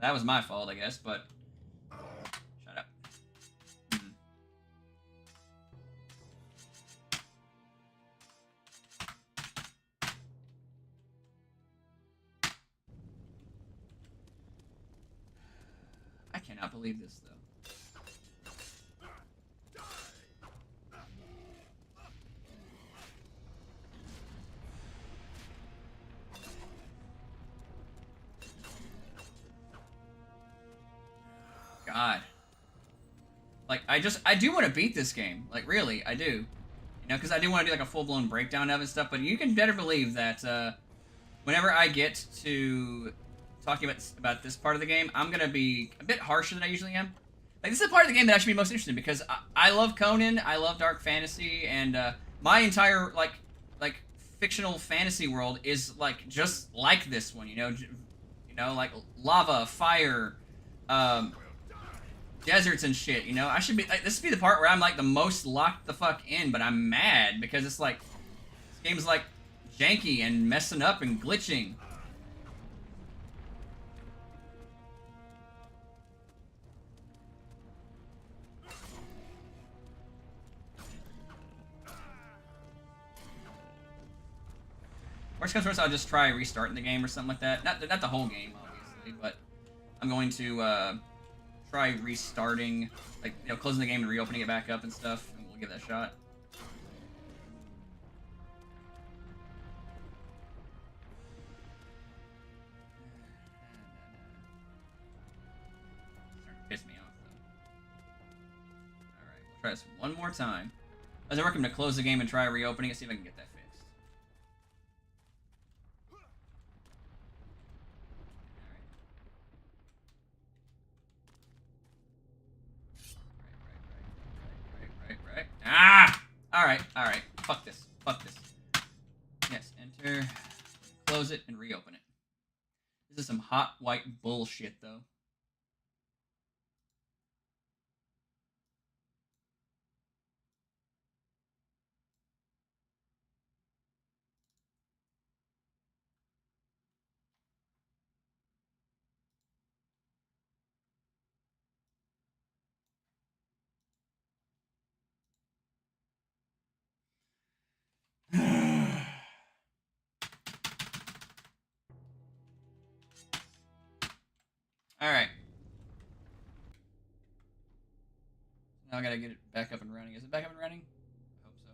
That was my fault, I guess, but shut up. I cannot believe this, though. God. Like, I do want to beat this game. Like, really, I do. You know, because I do want to do, like, a full-blown breakdown of it and stuff, but you can better believe that, whenever I get to talking about this part of the game, I'm going to be a bit harsher than I usually am. Like, this is the part of the game that I should be most interested in, because I love Conan, I love dark fantasy, and, my entire, like, fictional fantasy world is, like, just like this one, you know, like, lava, fire, deserts and shit, you know? I should be, like, this would be the part where I'm, like, the most locked the fuck in, but I'm mad, because it's, like, this game's, like, janky and messing up and glitching. Worst comes to worst, I'll just try restarting the game or something like that. Not the whole game, obviously, but I'm going to try restarting, like, you know, closing the game and reopening it back up and stuff, and we'll give that a shot. Starting to piss me off, though. Alright, we'll try this one more time. As I work, I'm going to close the game and try reopening it, see if I can get that fixed. Right. Ah! Alright. Fuck this. Yes, enter. Close it and reopen it. This is some hot white bullshit, though. Alright. I gotta get it back up and running. Is it back up and running? I hope so.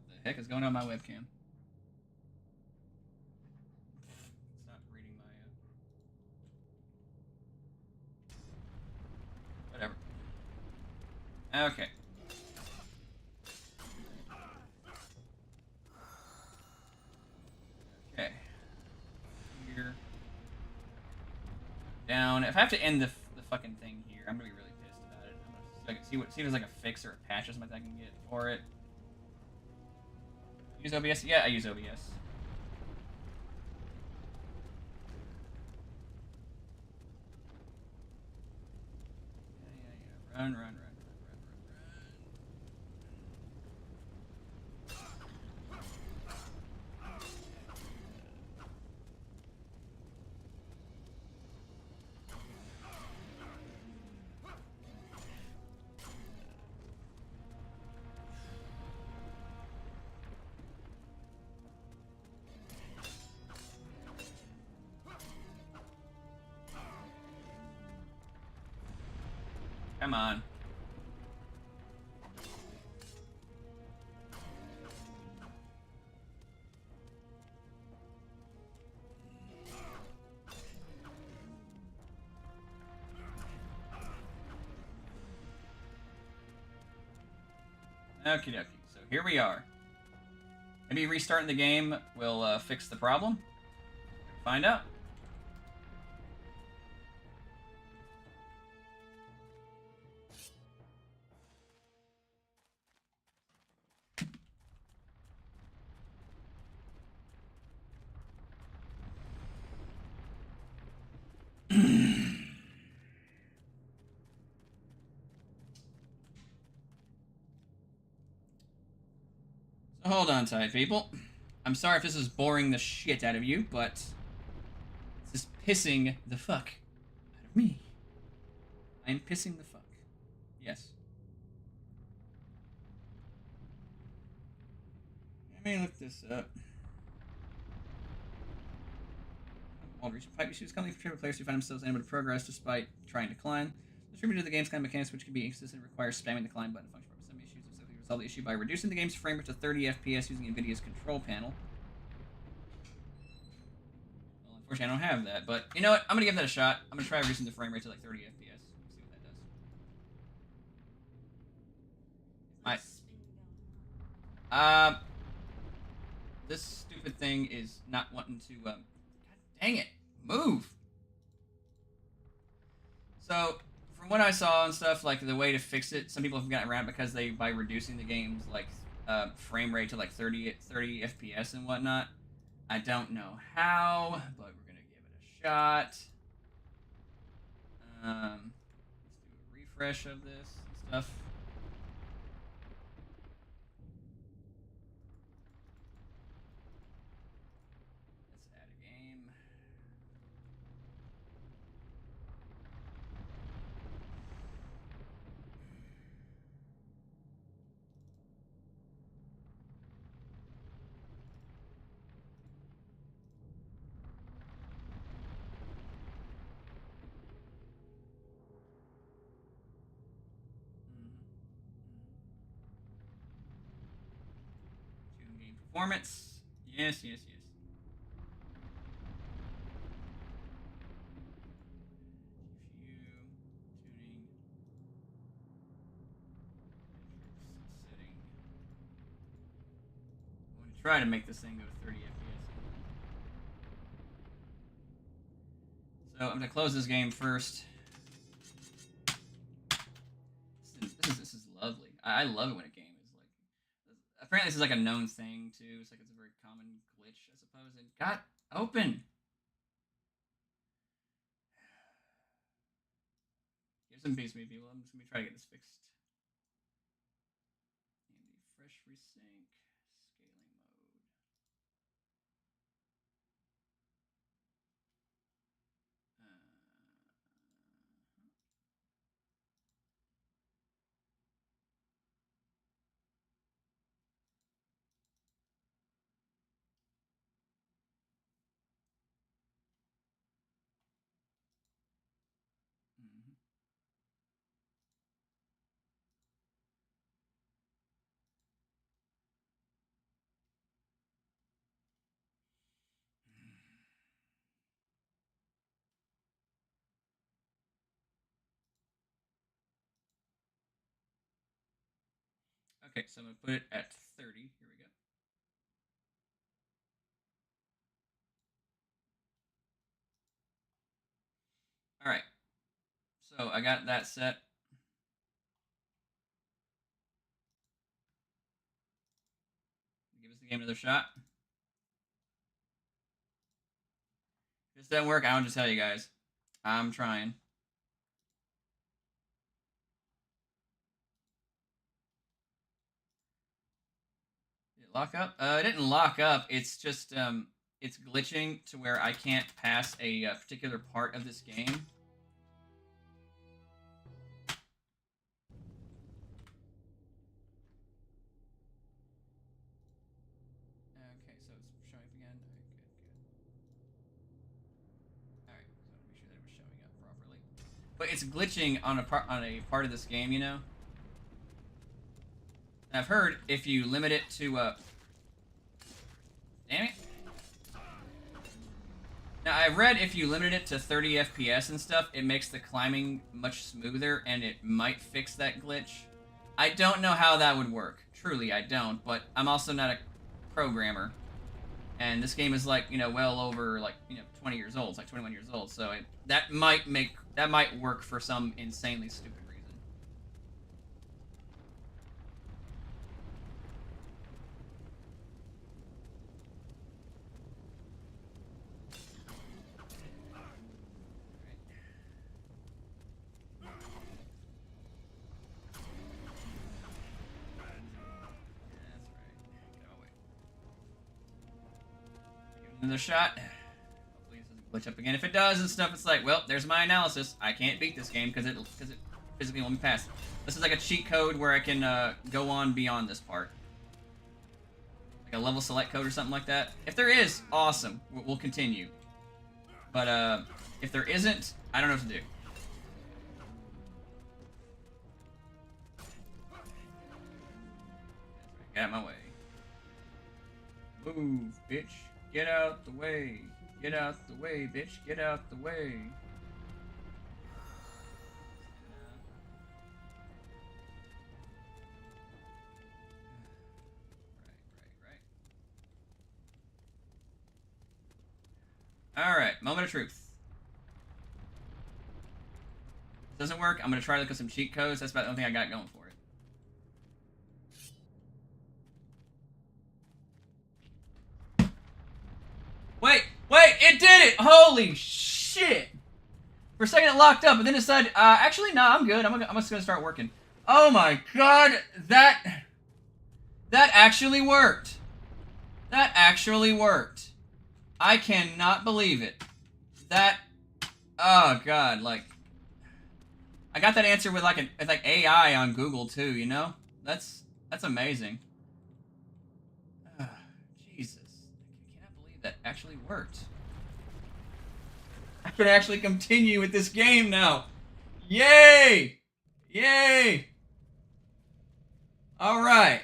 What the heck is going on with my webcam? It's not reading my. Whatever. Okay. Okay. Here. Down. If I have to end the fucking thing here, I'm gonna be really pissed about it. I'm gonna see if there's like a fix or a patch or something I can get for it. Use OBS? Yeah, I use OBS. Yeah. Run. Come on. Okie dokie. So here we are. Maybe restarting the game will fix the problem. Find out. So hold on tight, people. I'm sorry if this is boring the shit out of you, but this is pissing the fuck out of me. I am pissing the fuck. Yes. Let me look this up. While reaching pipe issues, commonly for players who find themselves unable to progress despite trying to climb. Distributed the game's climb mechanics, which can be inconsistent, requires spamming the climb button function. Some issues have simply resolved the issue by reducing the game's frame rate to 30 FPS using NVIDIA's control panel. Well, unfortunately, I don't have that, but you know what? I'm gonna give that a shot. I'm gonna try reducing the frame rate to like 30 FPS. See what that does. This stupid thing is not wanting to. God dang it! Move. So, from what I saw and stuff, like the way to fix it, some people have gotten around because by reducing the game's like frame rate to like 30 FPS and whatnot. I don't know how, but we're gonna give it a shot. Let's do a refresh of this and stuff. Let's add a game. Tune game performance. Yes. Tuning. Setting. I'm going to try to make this thing go to 30 FPS. So I'm going to close this game first. This is lovely. I love it when a game is like. Apparently, this is like a known thing too. It's like it's a very common glitch, I suppose. It got open. Give some peace, me people. I'm just gonna try to get this fixed. And the fresh resync scaling mode. Okay, so I'm going to put it at 30. Here we go. All right. So I got that set. Give us the game another shot. If this doesn't work, I want to tell you guys. I'm trying. Did it lock up? It didn't lock up. It's just it's glitching to where I can't pass a particular part of this game. Okay, so it's showing up again. All right, good. All right, so make sure that it was showing up properly. But it's glitching on a part of this game, you know. And I've heard if you limit it to damn it. Now I've read if you limit it to 30 FPS and stuff, it makes the climbing much smoother, and it might fix that glitch. I don't know how that would work. Truly, I don't. But I'm also not a programmer, and this game is like, you know, well over like, you know, 20 years old. It's like 21 years old. So that might work for some insanely stupid reason. Another shot. Hopefully this doesn't glitch up again. If it does and stuff, it's like, well, there's my analysis. I can't beat this game because it physically won't pass. This is like a cheat code where I can go on beyond this part. Like a level select code or something like that. If there is, awesome. We'll continue. But if there isn't, I don't know what to do. Get out of my way. Move, bitch. Get out the way. Get out the way, bitch. Get out the way. Right. Alright, moment of truth. Doesn't work. I'm gonna try to look at some cheat codes. That's about the only thing I got going for it. Wait, it did it! Holy shit! For a second it locked up, but then it decided, actually, no, I'm good. I'm just gonna start working. Oh my god, that actually worked. That actually worked. I cannot believe it. Oh god, like, I got that answer with like AI on Google too, you know? That's amazing. Jesus. I cannot believe that actually worked. I can actually continue with this game now. Yay! Yay! All right.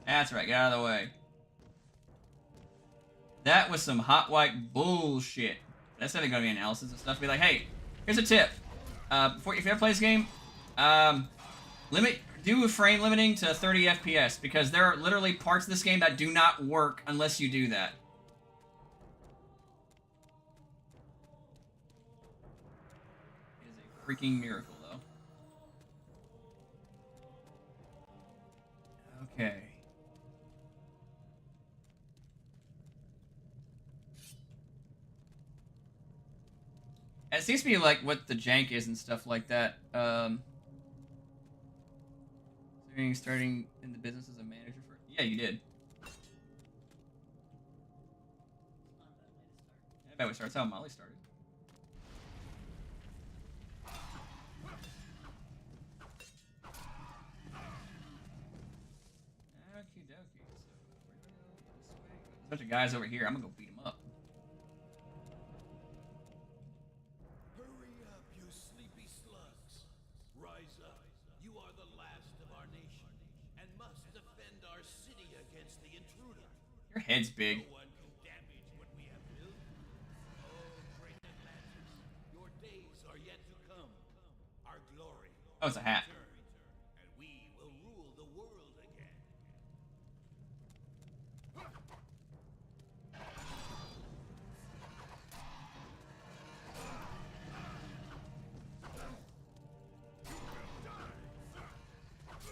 That's right. Get out of the way. That was some hot white bullshit. That's not gonna be analysis and stuff. Be like, hey, here's a tip. If you ever play this game, do a frame limiting to 30 FPS because there are literally parts of this game that do not work unless you do that. It is a freaking miracle, though. Okay. It seems to be like what the jank is and stuff like that. Starting in the business as a manager for... Yeah, you did. I bet we start. That's how Molly started. Okie dokie. So we're gonna go this way. There's a bunch of guys over here. I'm gonna go beat them up. Hurry up, you sleepy slugs. Rise up. You are the last of our nation and must defend our city against the intruder. Your head's big. No one can damage Oh, it's a hat. And we will rule the world again.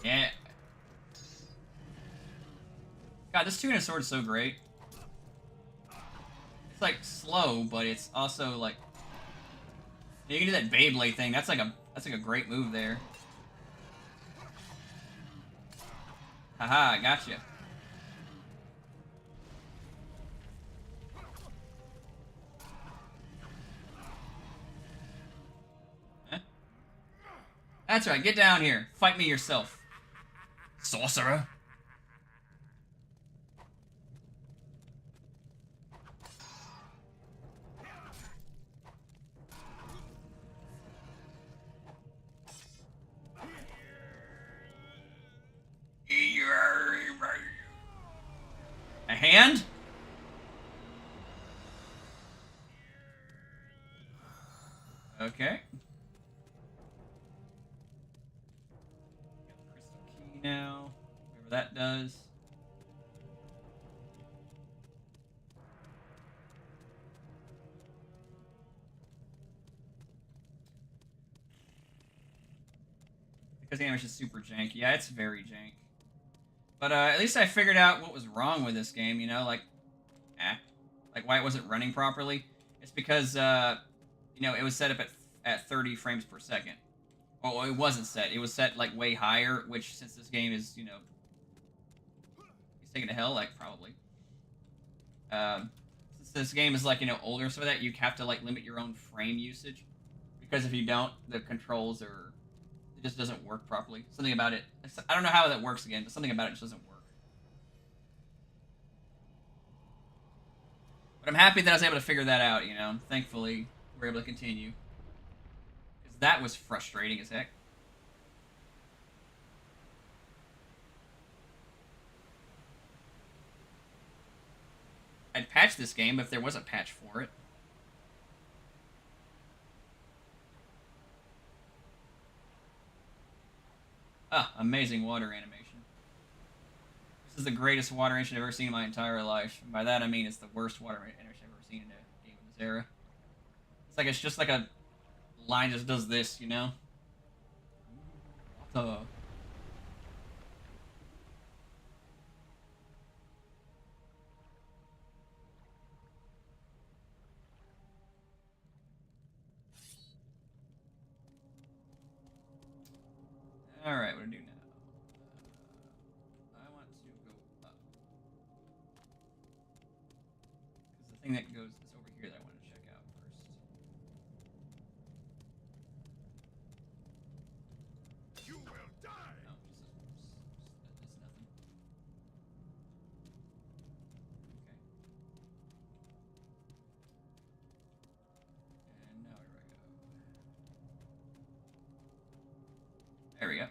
Yeah. God, this two-handed sword is so great. It's like slow, but it's also like you can do that Beyblade thing. That's like a great move there. Haha, gotcha. Huh? That's right. Get down here. Fight me yourself, sorcerer. A hand? Okay. Got the crystal key now. Whatever that does. Because the animation is super jank. Yeah, it's very jank. But at least I figured out what was wrong with this game, you know, like why it wasn't running properly. It's because you know, it was set up at 30 frames per second. Well, it wasn't set. It was set like way higher, which since this game is, you know, it's taken to hell, like probably. Since this game is like, you know, older, so that you have to like limit your own frame usage, because if you don't, the controls are it just doesn't work properly. Something about it, I don't know how that works again, but something about it just doesn't work. But I'm happy that I was able to figure that out, you know. Thankfully, we're able to continue. Because that was frustrating as heck. I'd patch this game if there was a patch for it. Ah, amazing water animation. This is the greatest water animation I've ever seen in my entire life. And by that I mean it's the worst water animation I've ever seen in a game of this era. It's just like a line just does this, you know? What the... Alright, what do I do now? I want to go up. Because the thing that goes is over here that I want to check out first. You will die. No, it's nothing. Okay. And now where do I go? There we go.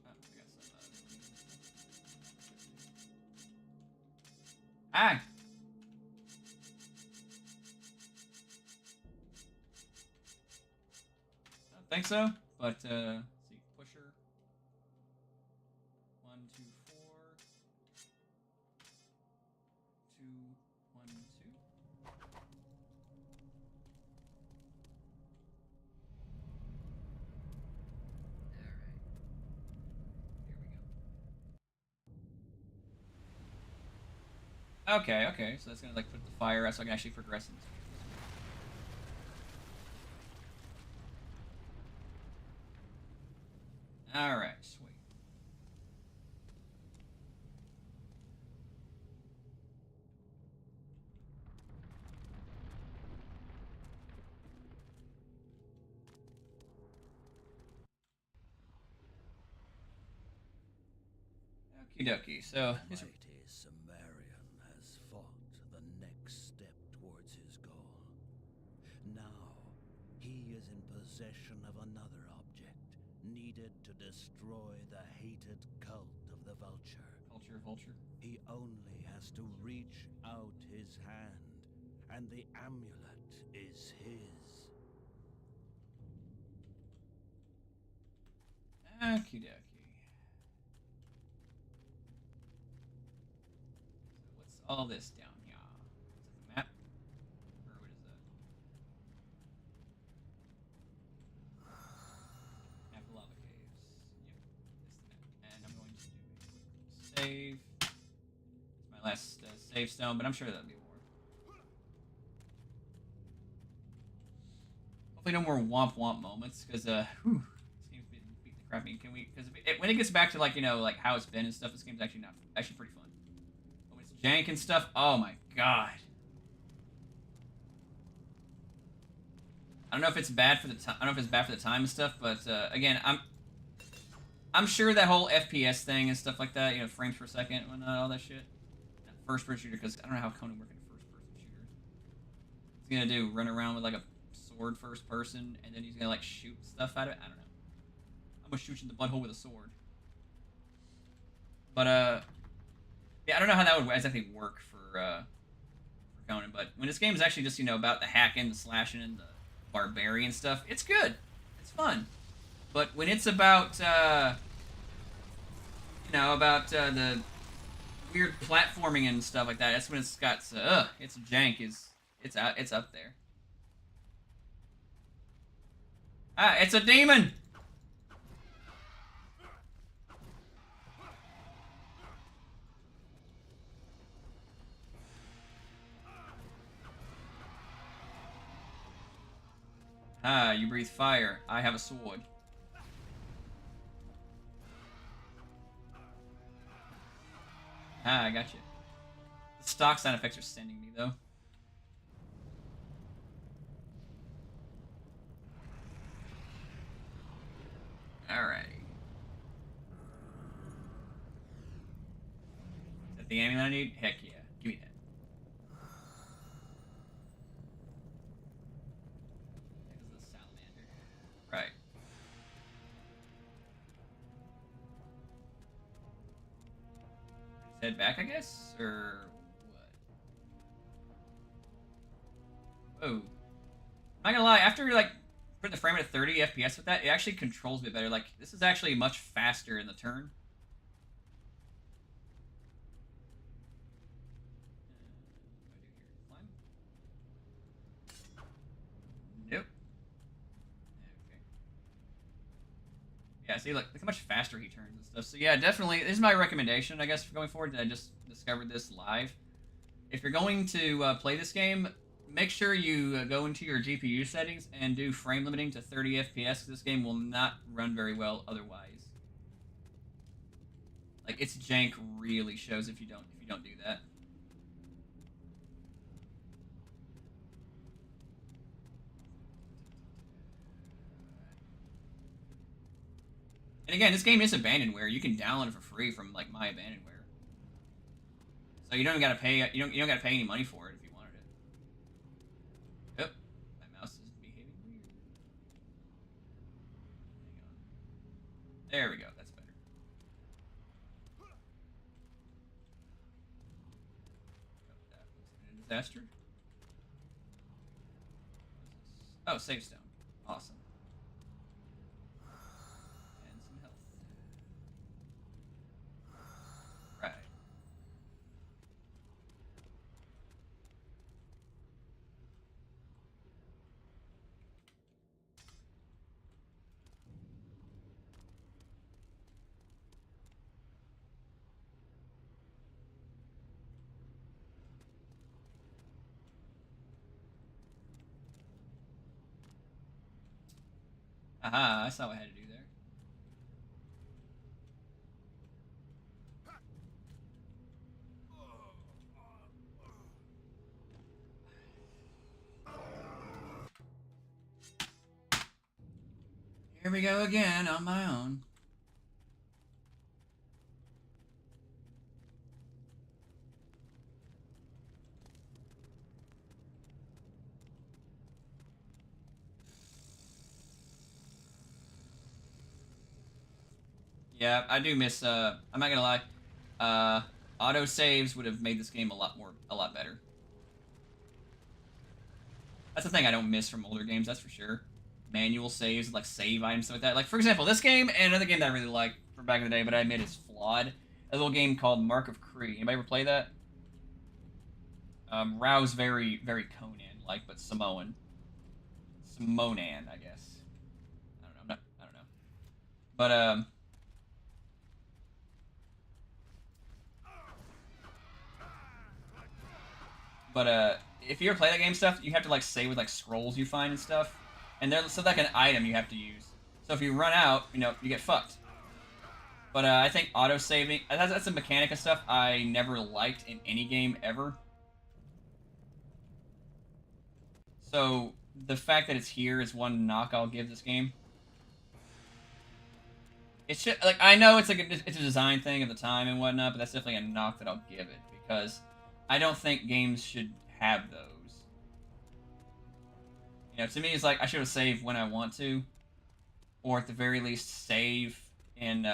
Oh, I got some. Ah! I don't think so, but let's see. Pusher. 1, 2, 4. 2, 1, 2. All right. Here we go. Okay. So that's gonna like put the fire out, so I can actually progress in this. All right. Sweet. Okie dokie. So The mighty Sumerian has fought the next step towards his goal. Now, he is in possession of another object needed to destroy the hated cult of the Vulture. vulture. He only has to reach out his hand, and the amulet is his. Okie dokie. So what's all this down here? Is that the map? Or what is that? Map of lava caves. Yep, this is the map. And I'm going to do a quick save. It's my last save stone, but I'm sure that'll be more. Hopefully no more womp womp moments, because this game's beat the crap out of me. Can we? Because when it gets back to like like how it's been and stuff, this game's actually pretty fun. But when it's jank and stuff, oh my god. I don't know if it's bad for the time. I don't know if it's bad for the time and stuff, but again, I'm sure that whole FPS thing and stuff like that, frames per second and whatnot, all that shit. Not first person shooter, because I don't know how Conan works in a first person shooter. He's gonna run around with like a sword first person, and then he's gonna like shoot stuff out of it. I don't know. I'm gonna shoot you in the butthole with a sword. But yeah, I don't know how that would exactly work for Conan. But when this game is actually just about the hacking, the slashing, and the barbarian stuff, it's good. It's fun. But when it's about the weird platforming and stuff like that, that's when it's got its jank it's up there. Ah, it's a demon! Ah, you breathe fire. I have a sword. Ah, I got you. The stock sound effects are sending me, though. Alrighty. Is that the amulet I need? Heck yeah. Give me that. That is the salamander. Right. Just head back, I guess? Or what? Whoa. I'm not gonna lie, after putting the frame rate at 30 FPS with that, it actually controls a bit better. Like, this is actually much faster in the turn. What do I do here? Climb? Nope. Okay. Yeah, see, look how much faster he turns and stuff. So yeah, definitely, this is my recommendation, I guess, for going forward. I just discovered this live. If you're going to play this game, make sure you go into your GPU settings and do frame limiting to 30 FPS. This game will not run very well otherwise. Like, its jank really shows if you don't do that. And again, this game is Abandonware. You can download it for free from like my Abandonware. So you don't gotta pay. You don't gotta pay any money for it if you wanted it. Yep, my mouse is behaving weird. Hang on. There we go. That's better. Oh, that was a disaster. Oh, save stone. Awesome. And some health. Right. Aha, I saw what I had to do there. Here we go again on my own. Yeah, I do miss, I'm not gonna lie, auto saves would have made this game a lot better. That's the thing I don't miss from older games, that's for sure. manual saves, like save items, stuff like that. Like, for example, this game and another game that I really like from back in the day, but I admit is flawed. A little game called Mark of Cree. Anybody ever play that? Rao's very, very Conan-like, but Samoan. Samonan, I guess. I don't know. I don't know. But if you ever play that game stuff, you have to like save with like scrolls you find and stuff, and they're so like an item you have to use. So if you run out, you know, you get fucked. But I think auto saving that's a mechanic of stuff I never liked in any game ever. So the fact that it's here is one knock I'll give this game. It's just, like, I know it's like it's a design thing at the time and whatnot, but that's definitely a knock that I'll give it because I don't think games should have those. You know, to me, it's like I should have saved when I want to, or at the very least save in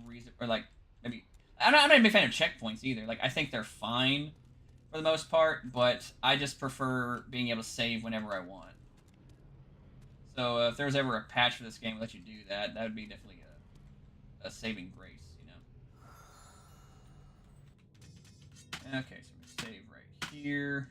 reason, or like maybe I'm not a big fan of checkpoints either. Like I think they're fine for the most part, but I just prefer being able to save whenever I want. So if there's ever a patch for this game that lets you do that, that would be definitely a saving grace, you know. Okay, so we're gonna save right here.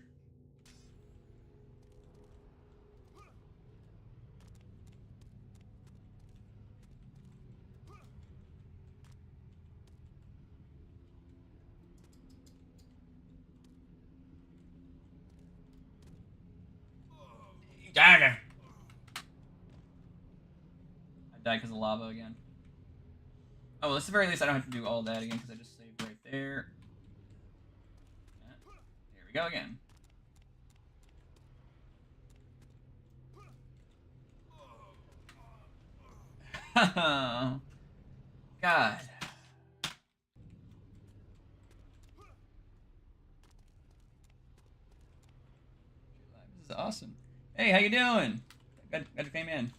Dagger. I died because of lava again. Oh, well, at the very least, I don't have to do all that again because I just saved right there. Here we go again. God. This is awesome. Hey, how you doing? Glad you came in.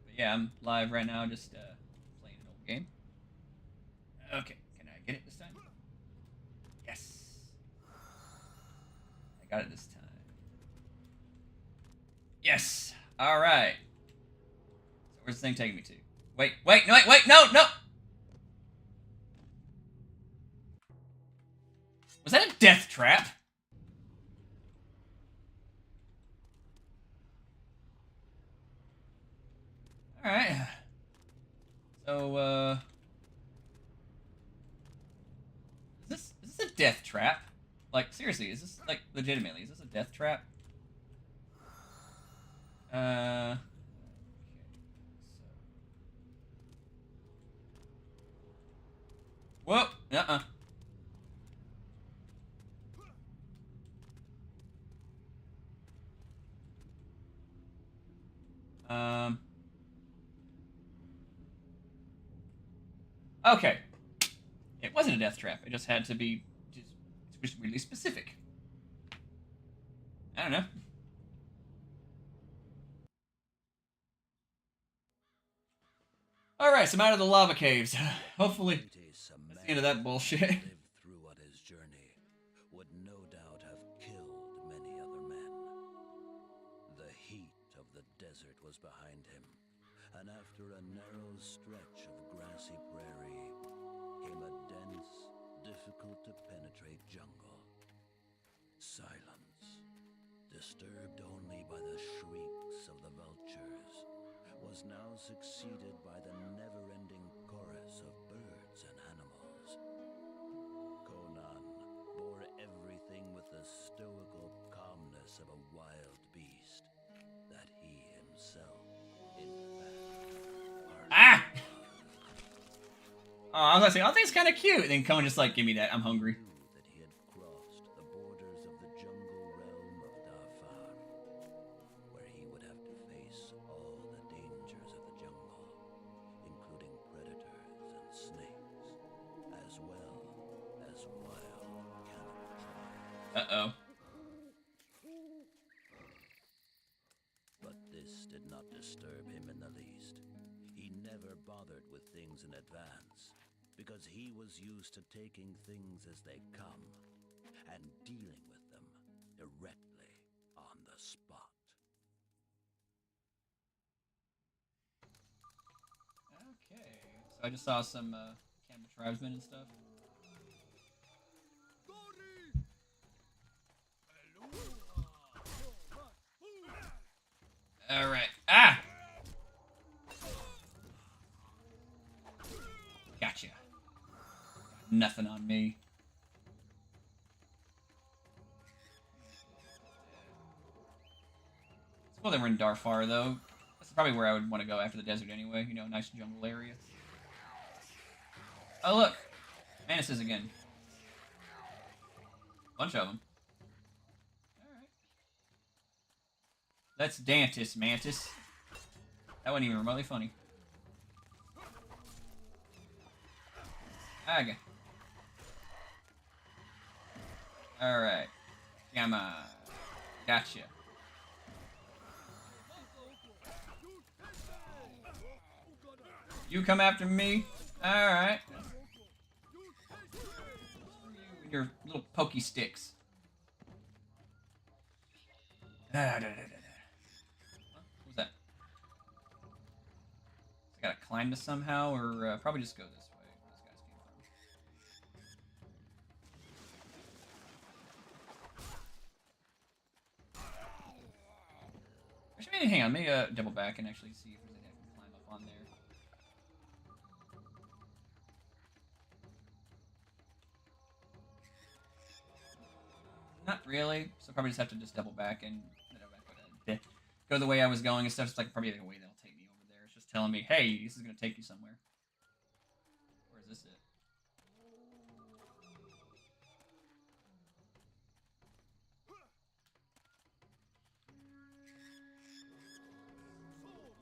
But yeah, I'm live right now, just playing an old game. Okay, can I get it this time? Yes. I got it this time. Yes. All right. So where's the thing taking me to? Wait, no. Was that a death trap? All right. So is this a death trap? Like seriously, is this like legitimately? Is this a death trap? Okay. So. Whoa. Okay. It wasn't a death trap. It just had to be just really specific. I don't know. Alright, so I'm out of the lava caves. Hopefully, that's the end of that bullshit. Lived through on his journey would no doubt have killed many other men. The heat of the desert was behind him, and after a narrow stretch of grassy prairie came a dense, difficult to penetrate jungle. Silence, disturbed only by the shrieks of the vultures, was now succeeded by the never-ending chorus of birds and animals. Conan bore everything with the stoical calmness of a wild beast that he himself, in fact, Ah! Oh, I was gonna say, I think it's kind of cute. And then Conan just like, give me that. I'm hungry. knew that he had crossed the borders of the jungle realm of Darfar, where he would have to face all the dangers of the jungle, including predators and snakes, as well as wild cannibals. Uh-oh. But this did not disturb him in the least. He never bothered with things in advance, because he was used to taking things as they come and dealing with them directly on the spot. I just saw some Cannibal Tribesmen and stuff. Alright. Ah! Gotcha. Got nothing on me. It's cool that we're in Darfar, though. That's probably where I would want to go after the desert anyway. You know, nice jungle area. Oh, look! Mantises again. Bunch of them. Alright. Let's Dantis, Mantis. That wasn't even remotely funny. Okay. Alright. Come on. Gotcha. You come after me? Alright. Your little pokey sticks. What was that? I gotta climb this somehow, or probably just go this way. Where those guys came from. Actually, hang on. Let me double back and actually see if there's anything I can climb up on there. Not really, so probably just have to just double back and go the way I was going and stuff. It's like probably the way that'll take me over there. It's just telling me, hey, this is gonna take you somewhere. Or is this it?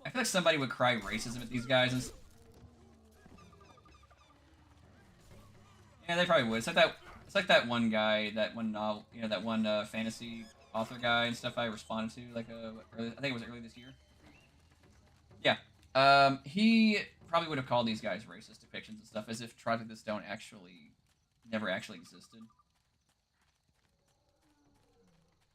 I feel like somebody would cry racism at these guys. And... yeah, they probably would. It's like that. It's like that one guy, that one novel, you know, that one fantasy author guy and stuff I responded to, like, I think it was early this year. Yeah. He probably would have called these guys racist depictions and stuff, as if tribes like this don't actually, never actually existed.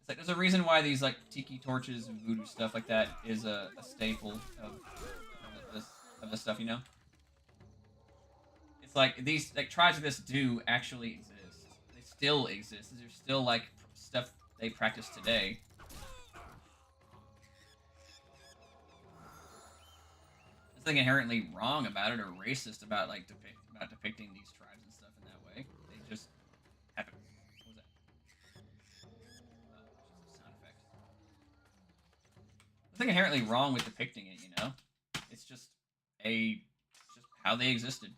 It's like, there's a reason why these, like, tiki torches and voodoo stuff like that is a staple of this stuff, you know? It's like, these, like, tribes like this do actually exist. Still exist. There's still like stuff they practice today. There's nothing inherently wrong about it or racist about like depicting these tribes and stuff in that way. They just happen. What was that? Oh, just a sound effect. There's nothing inherently wrong with depicting it, you know. It's just how they existed.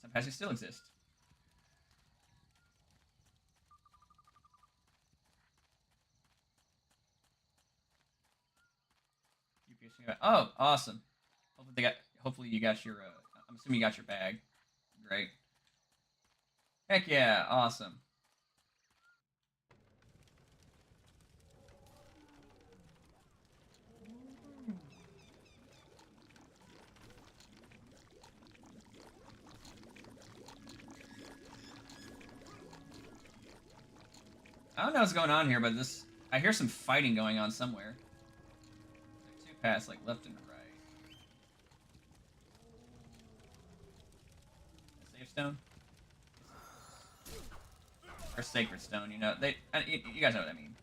Sometimes they still exist. Oh, awesome. Hopefully you got your. I'm assuming you got your bag. Great. Heck yeah! Awesome. I don't know what's going on here, but I hear some fighting going on somewhere. There's two paths, like left and right. A safe stone? Or sacred stone, you know. You guys know what I mean.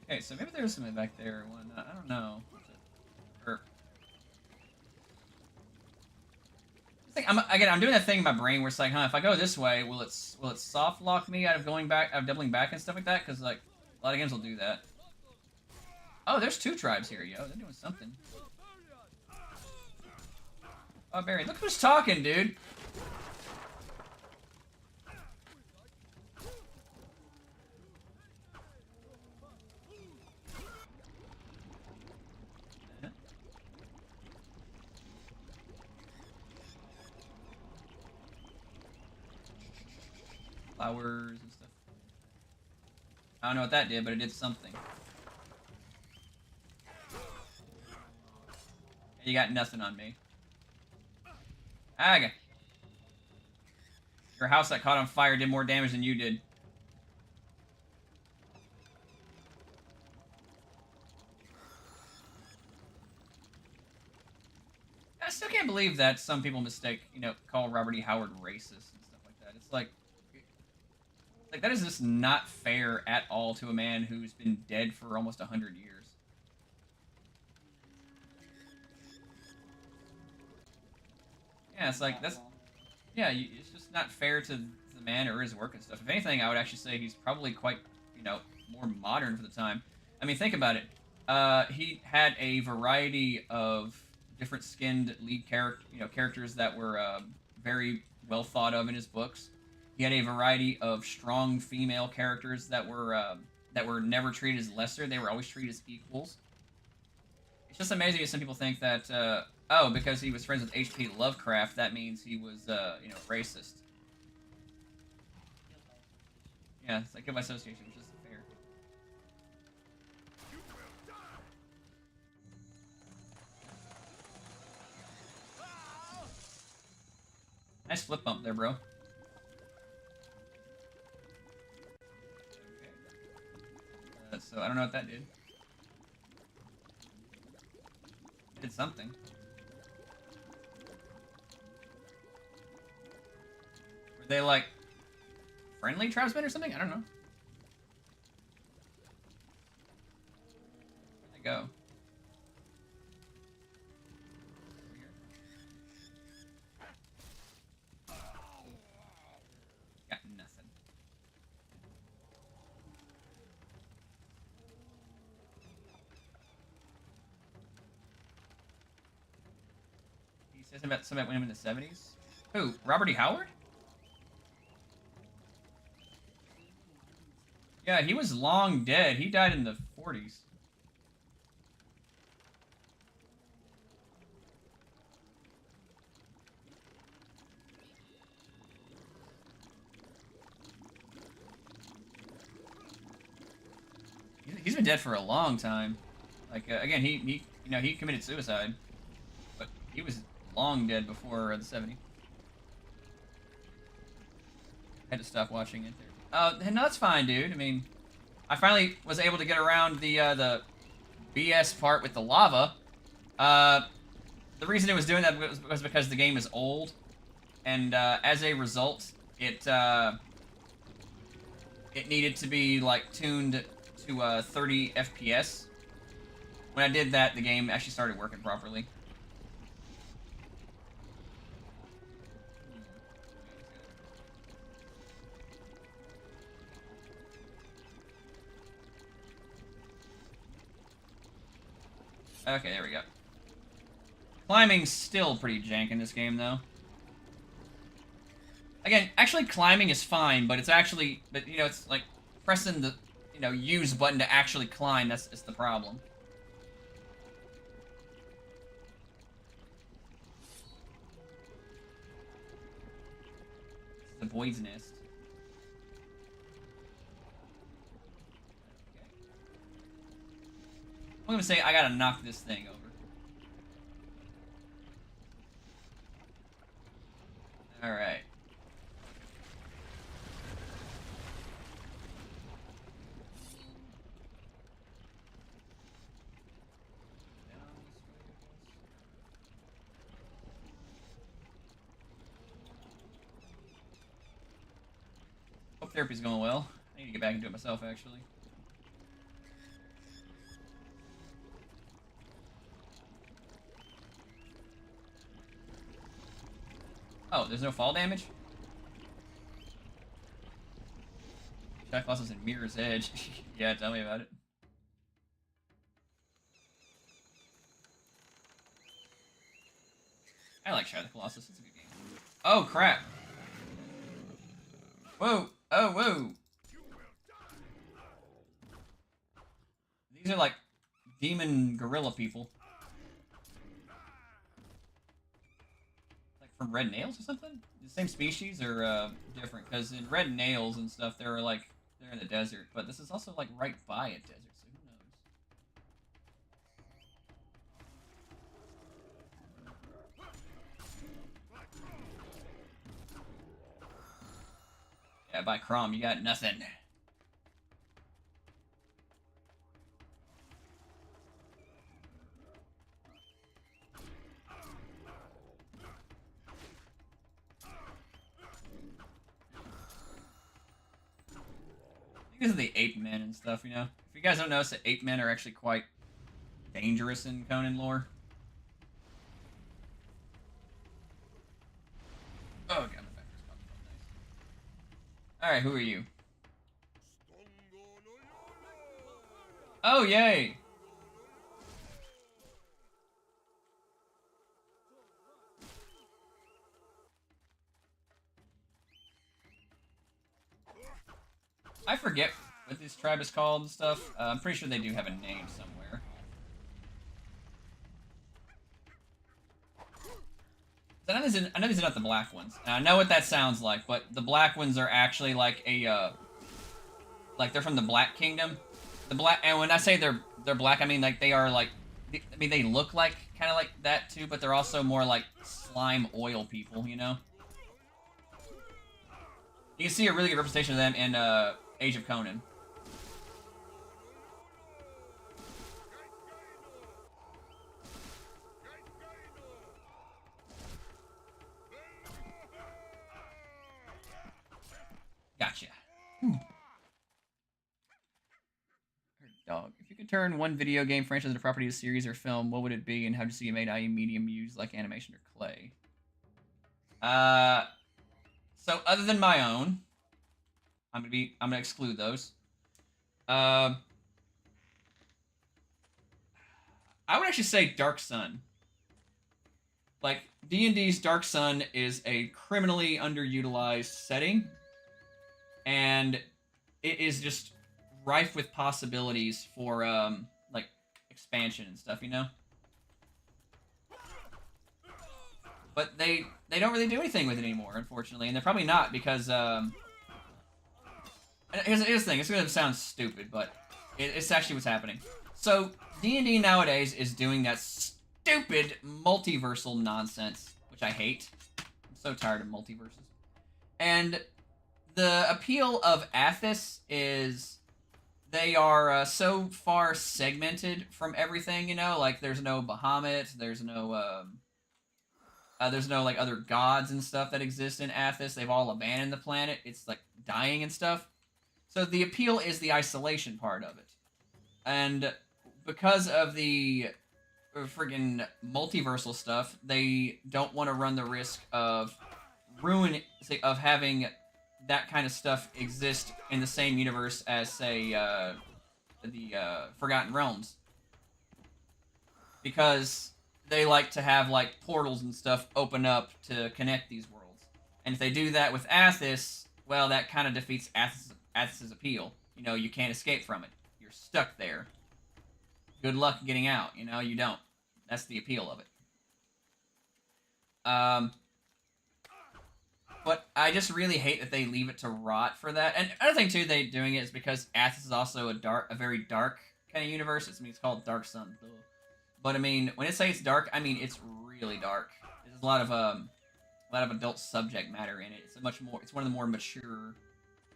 Okay, so maybe there's something back there or whatnot. I don't know. I'm doing that thing in my brain where it's like, huh, if I go this way, will it soft lock me out of doubling back and stuff like that? Because like a lot of games will do that. Oh, there's two tribes here, yo. They're doing something. Oh, Barry, look who's talking, dude. Flowers and stuff. I don't know what that did, but it did something. You got nothing on me. Okay. Your house that caught on fire did more damage than you did. I still can't believe that some people call Robert E. Howard racist and stuff like that. It's like that is just not fair at all to a man who's been dead for almost 100 years. Yeah, it's like it's just not fair to the man or his work and stuff. If anything, I would actually say he's probably quite, more modern for the time. I mean, think about it. He had a variety of different skinned lead characters that were very well thought of in his books. He had a variety of strong female characters that were never treated as lesser. They were always treated as equals. It's just amazing that some people think that because he was friends with H.P. Lovecraft, that means he was racist. Yeah, it's like guilt by association, which isn't fair. Nice flip bump there, bro. Okay. So I don't know what that did. It did something. Were they like friendly tribesmen or something? I don't know. Where'd they go? Got nothing. He says something about him in the 70s. Who? Robert E. Howard? Yeah, he was long dead. He died in the 40s. He's been dead for a long time. Like again, he committed suicide, but he was long dead before the 70s. Had to stop watching it there. No, that's fine, dude. I mean, I finally was able to get around the BS part with the lava. The reason it was doing that was because the game is old, and as a result, it needed to be like tuned to 30 FPS. When I did that, the game actually started working properly. Okay, there we go. Climbing's still pretty jank in this game, though. Again, actually climbing is fine, but it's like pressing the, use button to actually climb, that's the problem. The boy's nest. Okay. I'm gonna say I gotta knock this thing over. Alright. Hope therapy's going well. I need to get back into it myself, actually. Oh, there's no fall damage? Shadow Colossus in Mirror's Edge. Yeah, tell me about it. I like Shadow Colossus, it's a good game. Oh, crap! Whoa! Oh, whoa! These are like demon gorilla people. From Red Nails or something? The same species or different? Because in Red Nails and stuff, they're in the desert, but this is also like right by a desert, so who knows? Yeah, by Crom, you got nothing. Because of the ape men and stuff, you know? If you guys don't notice that ape men are actually quite dangerous in Conan lore. Oh god, my back is popping up. Nice. Alright, who are you? Oh, yay! I forget what this tribe is called and stuff. I'm pretty sure they do have a name somewhere. I know these are not the black ones. And I know what that sounds like, but the black ones are actually like a, like they're from the Black Kingdom. The black, and when I say they're black, I mean like they are like, I mean they look like kind of like that too, but they're also more like slime oil people, you know. You can see a really good representation of them in Age of Conan. Gotcha. Dog. If you could turn one video game franchise into a property, a series, or film, what would it be, and how would you see it made? I.e., medium used like animation or clay. So other than my own, I'm gonna exclude those. I would actually say Dark Sun. Like D&D's Dark Sun is a criminally underutilized setting, and it is just rife with possibilities for like expansion and stuff, you know. But they don't really do anything with it anymore, unfortunately, and they're probably not because here's the thing. It's gonna sound stupid, but it's actually what's happening. So D&D nowadays is doing that stupid multiversal nonsense, which I hate. I'm so tired of multiverses. And the appeal of Athos is they are so far segmented from everything, you know. Like there's no Bahamut, there's no like other gods and stuff that exist in Athos. They've all abandoned the planet. It's like dying and stuff. So the appeal is the isolation part of it. And because of the friggin' multiversal stuff, they don't want to run the risk of having that kind of stuff exist in the same universe as, say, the Forgotten Realms. Because they like to have, like, portals and stuff open up to connect these worlds. And if they do that with Athos, well, that kind of defeats Athos's appeal. You know, you can't escape from it. You're stuck there. Good luck getting out, you know? You don't. That's the appeal of it. But I just really hate that they leave it to rot for that. And another thing, too, they doing it is because Athos is also a very dark kind of universe. It's called Dark Sun. But, I mean, when it says it's dark, I mean it's really dark. There's a lot of adult subject matter in it. It's one of the more mature,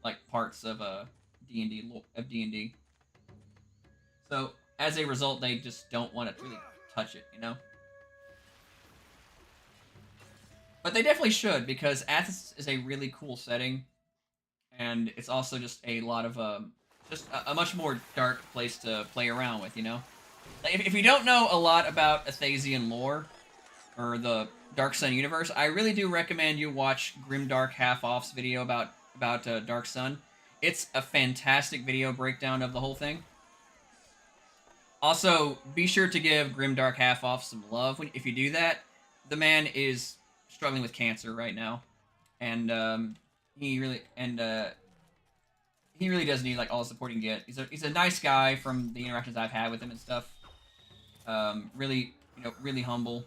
like, parts of D&D. So, as a result, they just don't want to really touch it, you know? But they definitely should, because Athos is a really cool setting, and it's also just a lot of, just a much more dark place to play around with, you know? Like, if you don't know a lot about Athasian lore, or the Dark Sun universe, I really do recommend you watch Grimdark Half-Off's video about Dark Sun. It's a fantastic video breakdown of the whole thing. Also, be sure to give Grimdark Half-Off some love. If you do that, the man is struggling with cancer right now, and he really does need like all the support he can get. He's a nice guy from the interactions I've had with him and stuff. Really humble,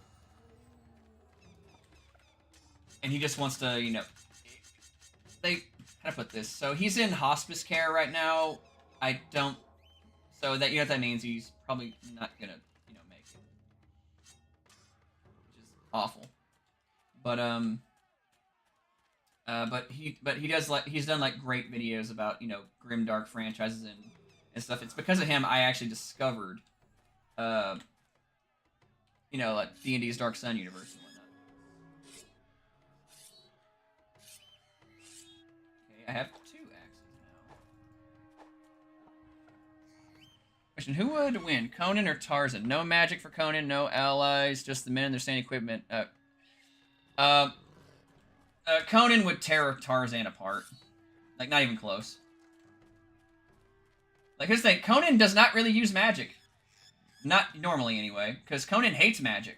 and he just wants to, you know, how to put this? So he's in hospice care right now. So that, you know what that means? He's probably not gonna, you know, make it, which is awful. But But he's done like great videos about, you know, grimdark franchises and stuff. It's because of him I actually discovered, you know, like D&D's Dark Sun universe and whatnot. Okay, I have 2 axes now. Question: who would win, Conan or Tarzan? No magic for Conan, no allies, just the men and their standing equipment. Conan would tear Tarzan apart. Like, not even close. Like, here's the thing. Conan does not really use magic. Not normally, anyway. Because Conan hates magic.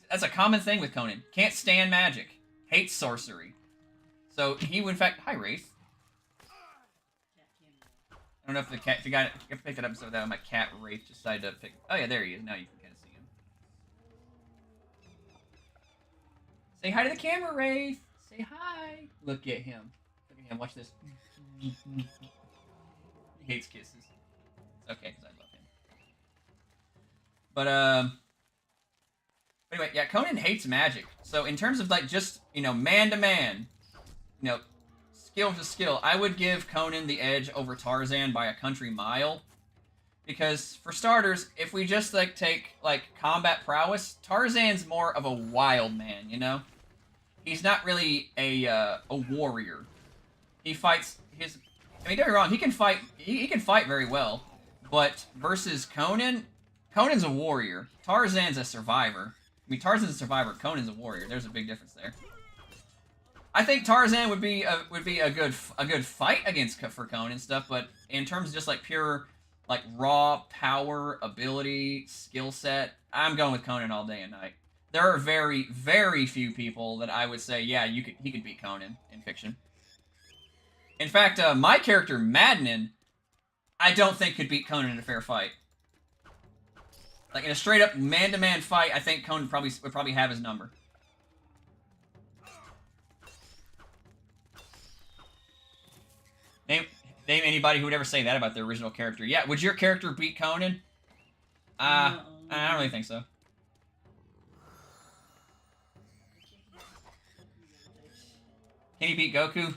That's a common thing with Conan. Can't stand magic. Hates sorcery. So, he would, in fact... Hi, Wraith. I don't know if the cat... If you picked it up so that my cat, Wraith, decided to pick... Oh, yeah, there he is. Now you can kind of see him. Say hi to the camera, Wraith. Say hi. Look at him. Look at him. Watch this. He hates kisses. It's okay, because I love him. But, anyway, yeah, Conan hates magic. So, in terms of, like, just, you know, man-to-man, you know, skill to skill, I would give Conan the edge over Tarzan by a country mile. Because, for starters, if we just, like, take, like, combat prowess, Tarzan's more of a wild man, you know? He's not really a warrior. He fights his... I mean, don't get me wrong, he can fight... He can fight very well. But, versus Conan, Conan's a warrior. Tarzan's a survivor. I mean, Tarzan's a survivor, Conan's a warrior. There's a big difference there. I think Tarzan would be a good fight for Conan and stuff, but in terms of just, like, pure... like, raw power, ability, skill set, I'm going with Conan all day and night. There are very, very few people that I would say, yeah, he could beat Conan in fiction. In fact, my character, Madnan, I don't think could beat Conan in a fair fight. Like, in a straight-up man-to-man fight, I think Conan would probably have his number. Name anybody who would ever say that about their original character. Yeah, would your character beat Conan? I don't really think so. Can he beat Goku?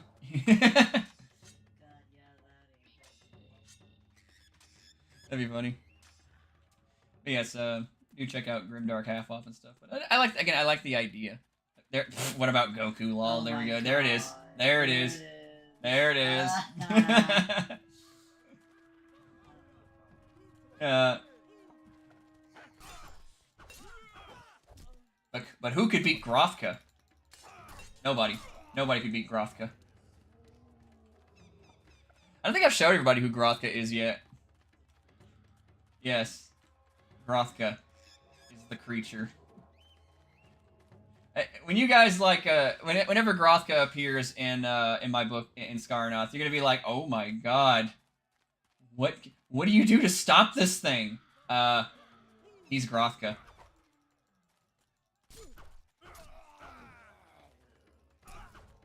That'd be funny. But yes, do check out Grimdark Half-Off and stuff. But I like the idea. There. What about Goku? Lol. There we go. There it is. There it is. There it is. But who could beat Grothka? Nobody. Nobody could beat Grothka. I don't think I've showed everybody who Grothka is yet. Yes. Grothka is the creature. When you guys, like, whenever Grothka appears in my book, in Skarnoth, you're gonna be like, oh my god. What do you do to stop this thing? He's Grothka.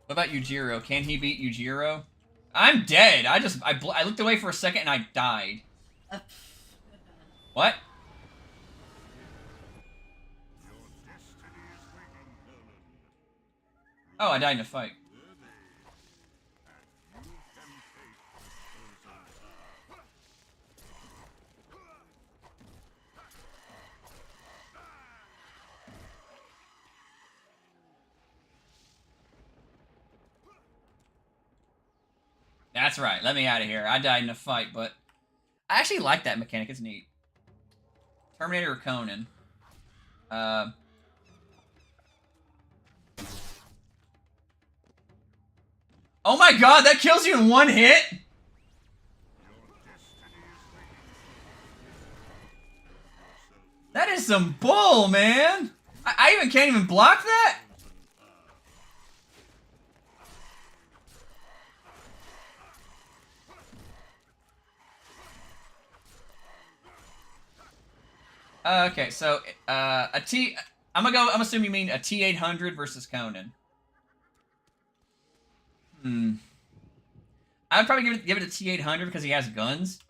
What about Yujiro? Can he beat Yujiro? I'm dead! I looked away for a second and I died. What? Oh, I died in a fight. That's right. Let me out of here. I died in a fight, but I actually like that mechanic. It's neat. Terminator or Conan? Oh my god, that kills you in one hit? That is some bull, man! I even can't even block that? Okay, so, I'm assuming you mean a T-800 versus Conan. I'd probably give it a T-800 because he has guns.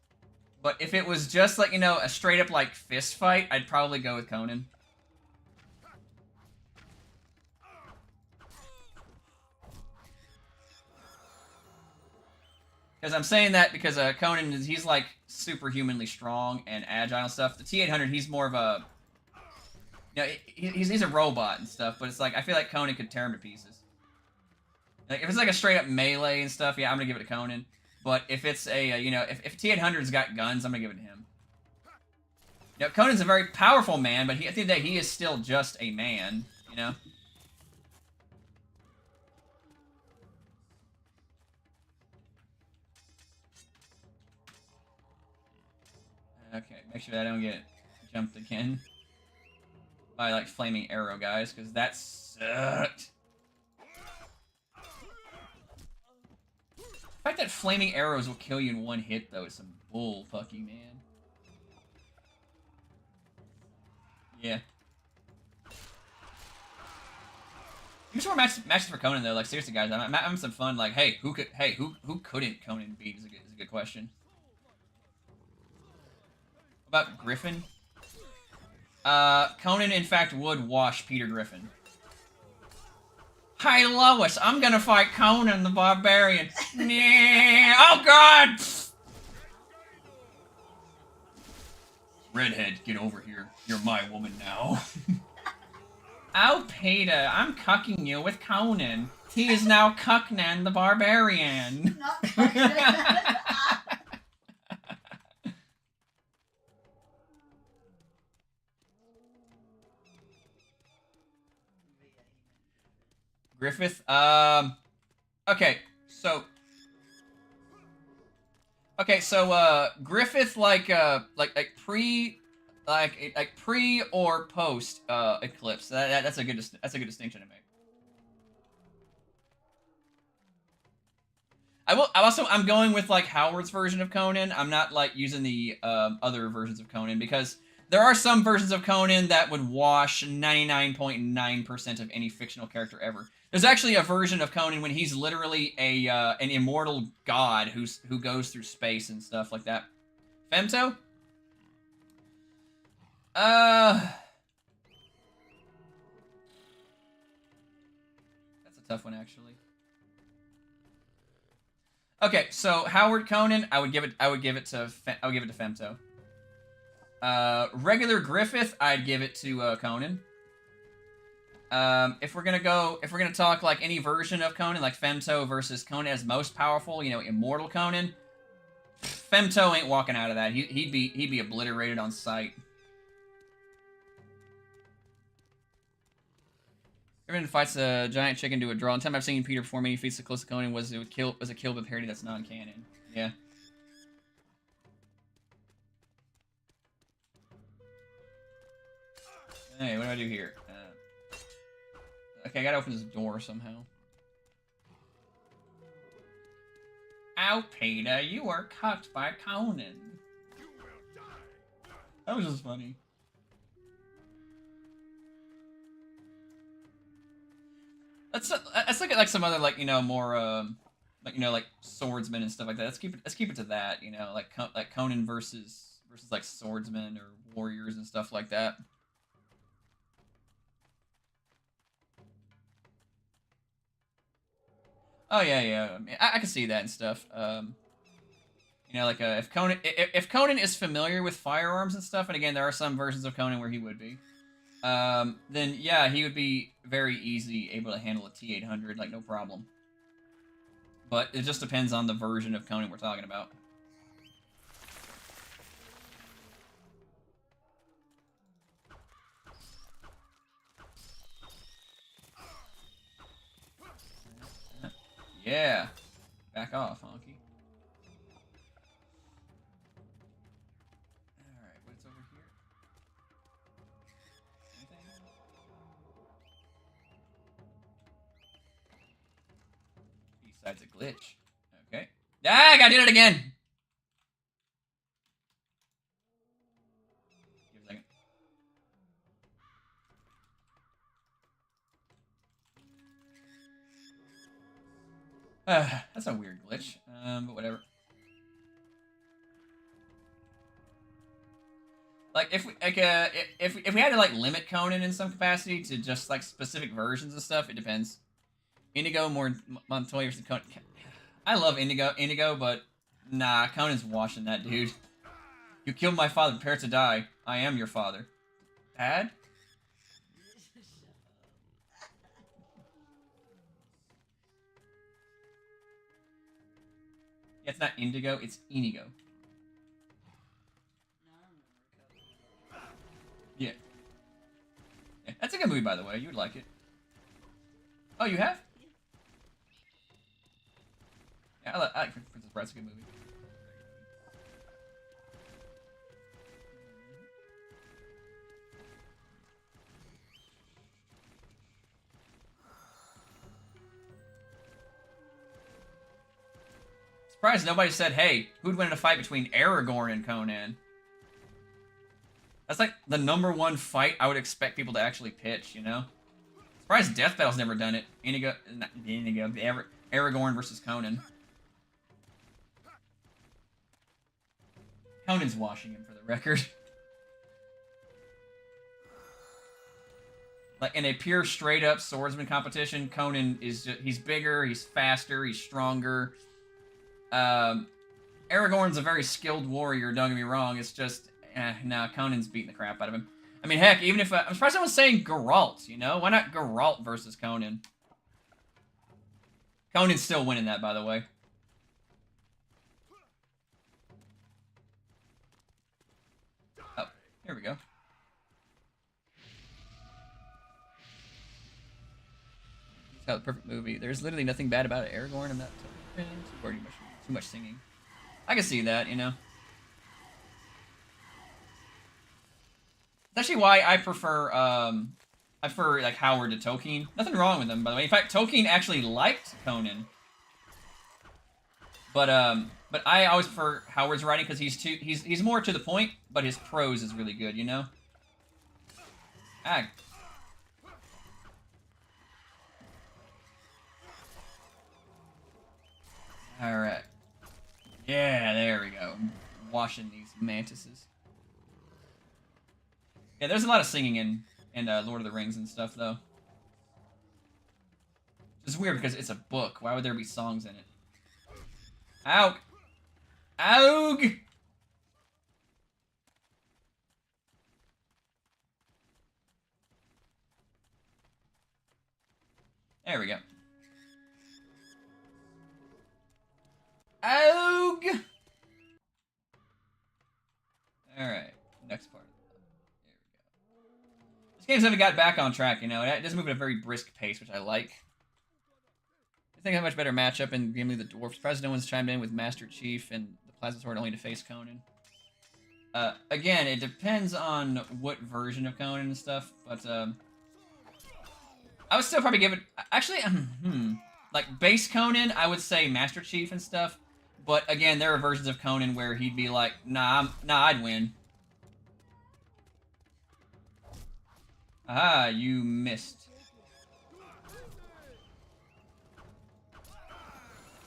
But if it was just, like, you know, a straight-up, like, fist fight, I'd probably go with Conan. Because I'm saying that because Conan he's like superhumanly strong and agile and stuff. The T800 he's more of a he's a robot and stuff, but it's like I feel like Conan could tear him to pieces. Like if it's like a straight up melee and stuff, yeah, I'm gonna give it to Conan. But if it's a if T800's got guns, I'm gonna give it to him. Conan's a very powerful man, but at the end of the day, he is still just a man, you know? Okay, make sure that I don't get jumped again by, like, flaming arrow guys, because that sucked. The fact that flaming arrows will kill you in one hit, though, is some bull fucky, man. Yeah. Use more matches for Conan though. Like seriously, guys, I'm having some fun. Like, hey, who couldn't Conan beat? Is a good question. What about Griffin? Conan in fact would wash Peter Griffin. Hi Lois, I'm gonna fight Conan the Barbarian. Oh God! Redhead, get over here. You're my woman now. Oh, Peter, I'm cucking you with Conan. He is now Cucknan the Barbarian. Not Cucknan. Griffith, okay, so Griffith like pre or post Eclipse. That's a good distinction to make. I'm going with like Howard's version of Conan. I'm not like using the other versions of Conan because there are some versions of Conan that would wash 99.9% of any fictional character ever. There's actually a version of Conan when he's literally an immortal god who goes through space and stuff like that. Femto? That's a tough one actually. Okay, so Howard Conan, I would give it to Femto. Regular Griffith, I'd give it to Conan. If we're gonna talk like any version of Conan, like Femto versus Conan as most powerful, immortal Conan, Femto ain't walking out of that. He'd be obliterated on sight. Everyone fights a giant chicken to a draw. The time I've seen Peter perform any feats so close to Conan was a kill with parody that's non-canon. Yeah. Hey, what do I do here? Okay, I gotta open this door somehow. Ow, Peter, you were cucked by Conan. That was just funny. Let's look at like some other like more like swordsmen and stuff like that. Let's keep it to that. Like Conan versus like swordsmen or warriors and stuff like that. Oh yeah. I mean, I can see that and stuff. Like if Conan is familiar with firearms and stuff, and again there are some versions of Conan where he would be. Then yeah, he would be very easy able to handle a T800, like no problem. But it just depends on the version of Conan we're talking about. Yeah, back off, honky. Alright, what's over here? Besides a glitch. Okay. Ah, I did it again! Give a second. That's a weird glitch. But whatever. Like if we had to like limit Conan in some capacity to just like specific versions of stuff, it depends. Inigo, Montoya, Conan. I love Indigo, but nah, Conan's washing that dude. You killed my father, prepare to die. I am your father. Dad? Yeah, it's not Indigo, it's Inigo. Yeah. Yeah, that's a good movie, by the way. You would like it. Oh, you have? Yeah, I like Princess Bride's a good movie. Surprised nobody said, hey, who'd win in a fight between Aragorn and Conan? That's like the #1 fight I would expect people to actually pitch, you know? Surprised Death Battle's never done it. Aragorn versus Conan. Conan's washing him for the record. Like in a pure straight up swordsman competition, Conan is he's bigger, he's faster, he's stronger. Aragorn's a very skilled warrior, don't get me wrong. It's just, nah, Conan's beating the crap out of him. I mean, heck, even if I'm surprised someone's saying Geralt, you know? Why not Geralt versus Conan? Conan's still winning that, by the way. Oh, here we go. It's got the perfect movie. There's literally nothing bad about it. Aragorn, I'm not too much singing. I can see that, you know. That's actually why I prefer like Howard to Tolkien. Nothing wrong with him, by the way. In fact, Tolkien actually liked Conan. But I always prefer Howard's writing because he's more to the point, but his prose is really good, you know. Ah. All right. Yeah, there we go. Washing these mantises. Yeah, there's a lot of singing in Lord of the Rings and stuff, though. It's weird because it's a book. Why would there be songs in it? Ow! Ow! There we go. Ow! Alright, next part. This game's never got back on track, you know. It does move at a very brisk pace, which I like. I think I have a much better matchup in Gimli the Dwarf. Surprised no one's chimed in with Master Chief and the Plasma Sword only to face Conan. Again, it depends on what version of Conan and stuff, but I would still probably give it... Actually, like, base Conan, I would say Master Chief and stuff, but again, there are versions of Conan where he'd be like, nah, I'd win. Ah, you missed.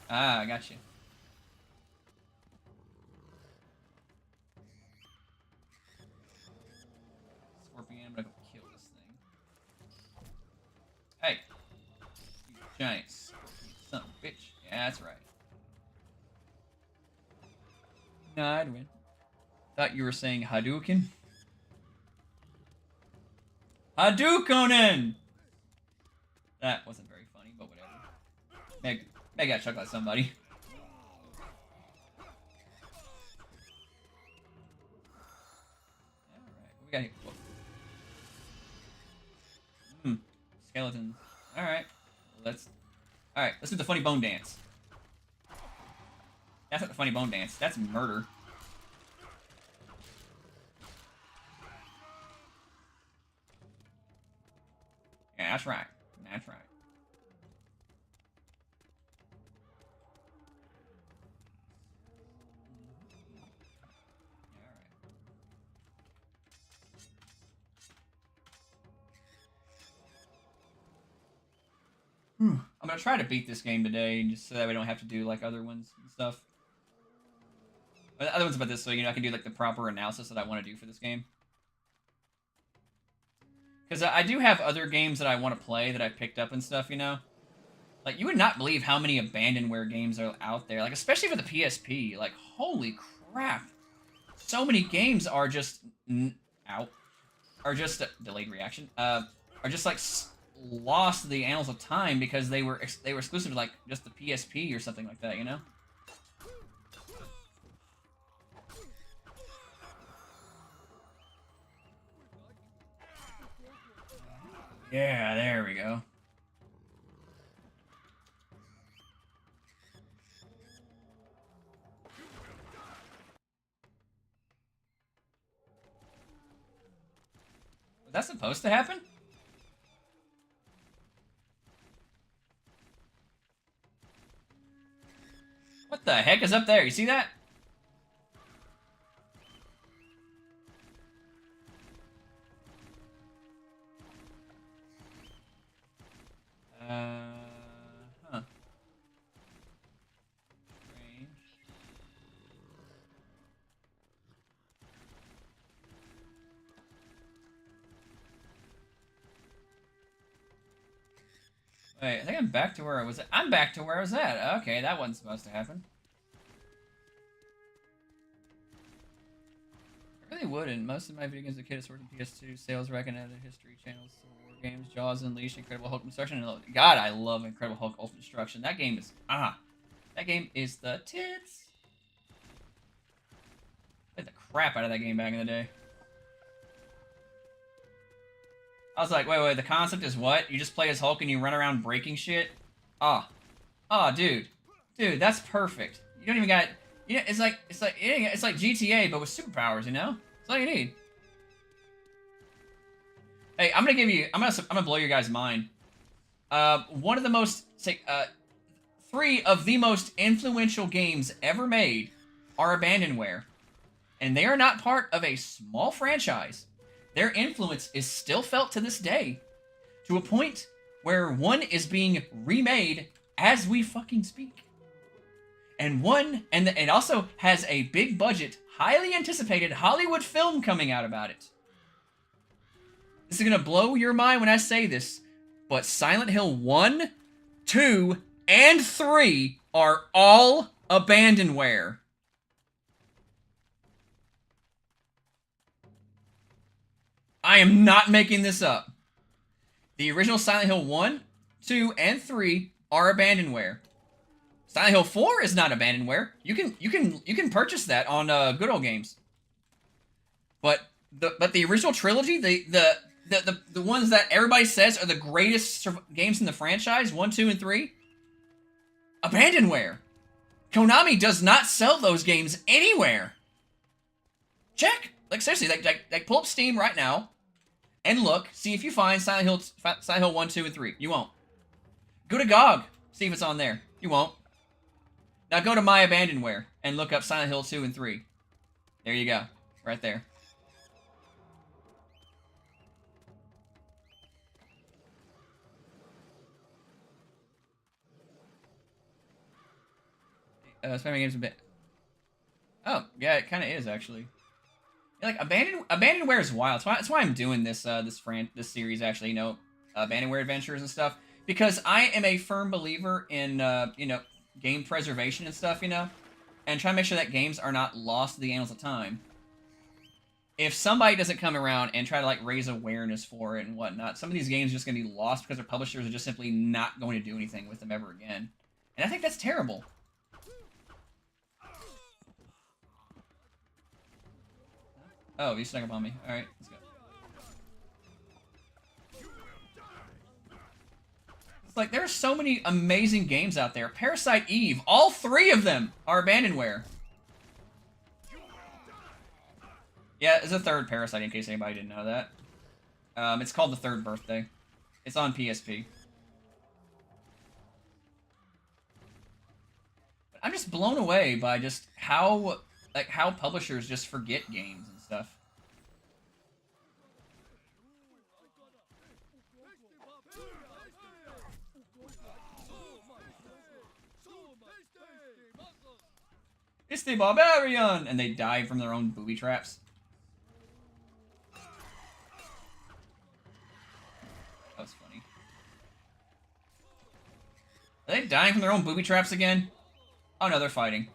Ah, I got you. Scorpion, I'm gonna go kill this thing. Hey! You giant scorpion son of a bitch. Yeah, that's right. No, I'd win. Thought you were saying Hadouken? Hadouken! That wasn't very funny, but whatever. Meg got chucked by somebody. Alright, what we got here? Whoa. Skeletons. Alright. Alright, let's do the funny bone dance. That's not the funny bone dance. That's murder. Yeah, that's right. That's right. I'm gonna try to beat this game today, just so that we don't have to do like other ones and stuff. But the other ones about this, so you know, I can do like the proper analysis that I want to do for this game. Because I do have other games that I want to play that I picked up and stuff, you know. Like, you would not believe how many Abandonware games are out there. Like, especially for the PSP. Like, holy crap. So many games are just... out. Are just... delayed reaction. Are just, like, lost to the annals of time because they were exclusive to, like, just the PSP or something like that, you know? Yeah, there we go. Was that supposed to happen? What the heck is up there? You see that? Huh. Strange. Wait, I think I'm back to where I was at. I'm back to where I was at. Okay, that wasn't supposed to happen. I really wouldn't. Most of my video games as a kid sorted PS2, sales recommended history channels, War Games, Jaws Unleashed, Incredible Hulk Destruction, and God, I love Incredible Hulk Ultimate Destruction. That game is that game is the tits. I played the crap out of that game back in the day. I was like, wait, the concept is what? You just play as Hulk and you run around breaking shit? Dude, that's perfect. You don't even got, it's like GTA but with superpowers, you know? That's all you need. Hey, I'm gonna blow your guys' mind. One of the most, three of the most influential games ever made are Abandonware, and they are not part of a small franchise. Their influence is still felt to this day, to a point where one is being remade as we fucking speak. And it also has a big budget, highly anticipated Hollywood film coming out about it. This is gonna blow your mind when I say this, but Silent Hill 1, 2, and 3 are all Abandonware. I am not making this up. The original Silent Hill 1, 2, and 3 are Abandonware. Silent Hill 4 is not Abandonware. You can purchase that on Good Old Games. But the original trilogy, the ones that everybody says are the greatest games in the franchise, 1, 2, and 3, Abandonware. Konami does not sell those games anywhere. Check. Like, seriously, like pull up Steam right now and look, see if you find Silent Hill 1, 2, and 3. You won't. Go to GOG, see if it's on there. You won't. Now go to My Abandonware and look up Silent Hill 2 and 3. There you go. Right there. Spamming games a bit. Oh, yeah, it kind of is, actually. Like, Abandonware is wild. That's why I'm doing this this series, actually, you know, Abandonware Adventures and stuff. Because I am a firm believer in, you know, game preservation and stuff, you know? And try to make sure that games are not lost to the annals of time. If somebody doesn't come around and try to, like, raise awareness for it and whatnot, some of these games are just going to be lost because their publishers are just simply not going to do anything with them ever again. And I think that's terrible. Oh, you snuck up on me. Alright, let's go. It's like, there are so many amazing games out there. Parasite Eve, all three of them are Abandonware. Yeah, there's a third Parasite, in case anybody didn't know that. It's called The Third Birthday. It's on PSP. I'm just blown away by just how publishers just forget games and stuff. It's the Barbarian! And they die from their own booby traps. That was funny. Are they dying from their own booby traps again? Oh no, they're fighting.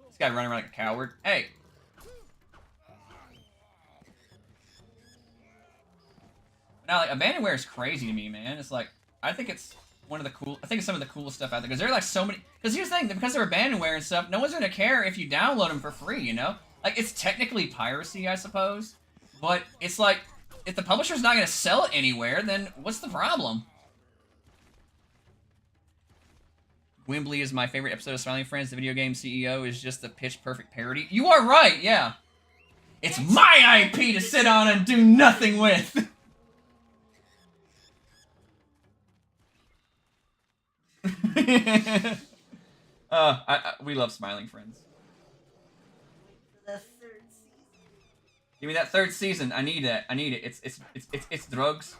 This guy running around like a coward. Hey! Now, like, Abandonware is crazy to me, man. It's like, I think it's one of the cool... I think it's some of the coolest stuff out there. Because there are, like, so many... Because here's the thing. Because they're Abandonware and stuff, no one's going to care if you download them for free, you know? Like, it's technically piracy, I suppose. But it's like, if the publisher's not going to sell it anywhere, then what's the problem? Wembley is my favorite episode of Smiling Friends. The video game CEO is just the pitch-perfect parody. You are right, yeah. It's my IP to sit on and do nothing with. We love Smiling Friends. The third season. Give me that third season. I need that. I need it. It's drugs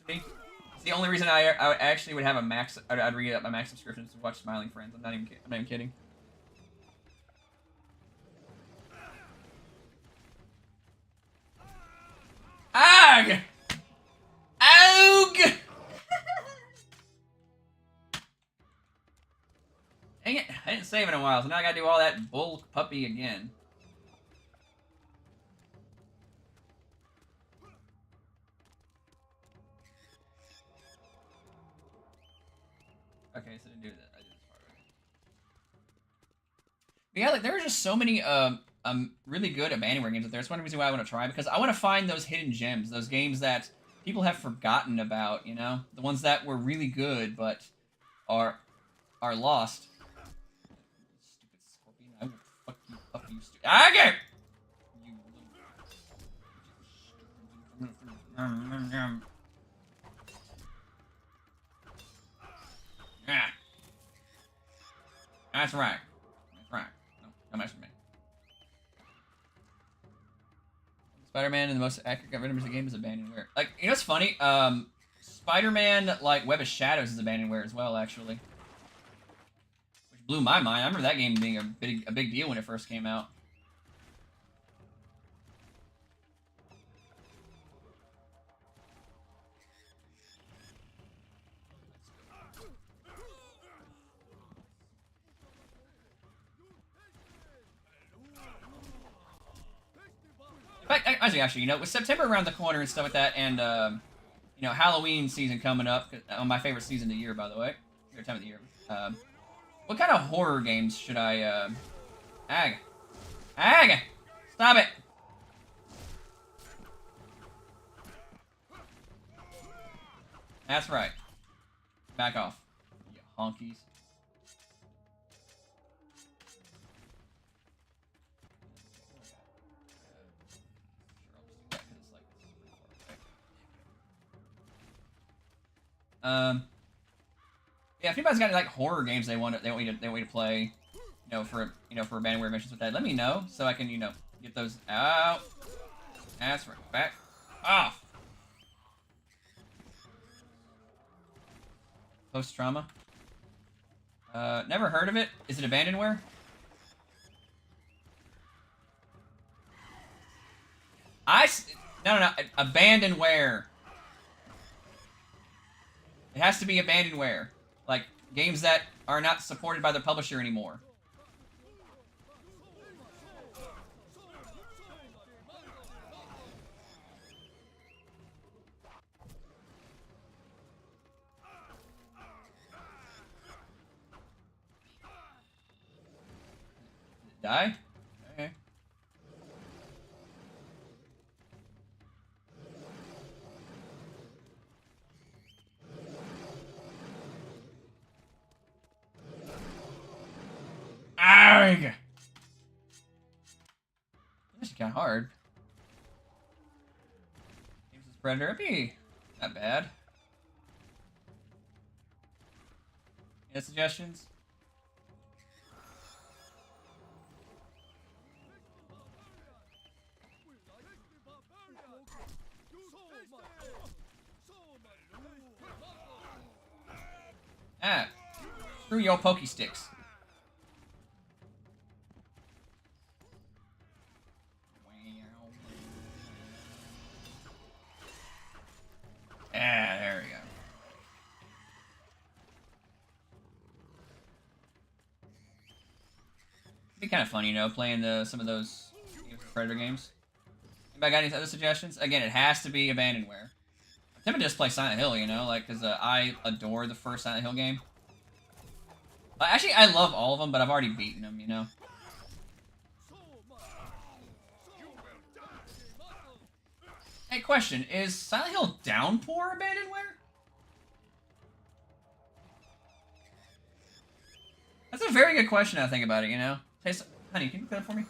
to me. It's the only reason I actually would have a max. I'd re up my max subscription to watch Smiling Friends. I'm not even kidding. Ag! Oug! Dang it, I didn't save in a while, so now I gotta do all that bull puppy again. Okay, so I didn't do that. I did this part right. But yeah, like there are just so many really good Abandonware games out there. It's one reason why I want to try, because I want to find those hidden gems, those games that people have forgotten about, you know? The ones that were really good but are lost. Stupid scorpion, I will fuck you up, you stupid. Okay! You little... Yeah. That's right. That's right. No, don't mess with me. Spider-Man and the most accurate got rid of the game is Abandonware. Like, you know what's funny? Spider-Man, like, Web of Shadows is Abandonware as well, actually. Which blew my mind. I remember that game being a big deal when it first came out. Actually, you know, with September around the corner and stuff like that, and, you know, Halloween season coming up, my favorite season of the year, by the way, favorite time of the year, what kind of horror games should I, Ag! Stop it! That's right. Back off, you honkies. Yeah, if anybody's got any, like, horror games they want me to play, for Abandonware missions with that, let me know so I can, get those out. That's right. Back off. Post trauma. Never heard of it. Is it Abandonware? No. Abandonware. It has to be Abandonware. Like, games that are not supported by the publisher anymore. Die? Okay. Arrgh! This is kind of hard. Games with Predator be not bad. Any suggestions? Ah, screw your pokey sticks. Ah, there we go. be kind of fun, you know, playing some of those Predator games. Anybody got any other suggestions? Again, it has to be Abandonware. I'm tempted to just play Silent Hill, you know, like, because I adore the first Silent Hill game. Actually, I love all of them, but I've already beaten them, you know. Hey, question. Is Silent Hill Downpour Abandonware? That's a very good question now I think about it, you know? Hey, honey, can you put that for me?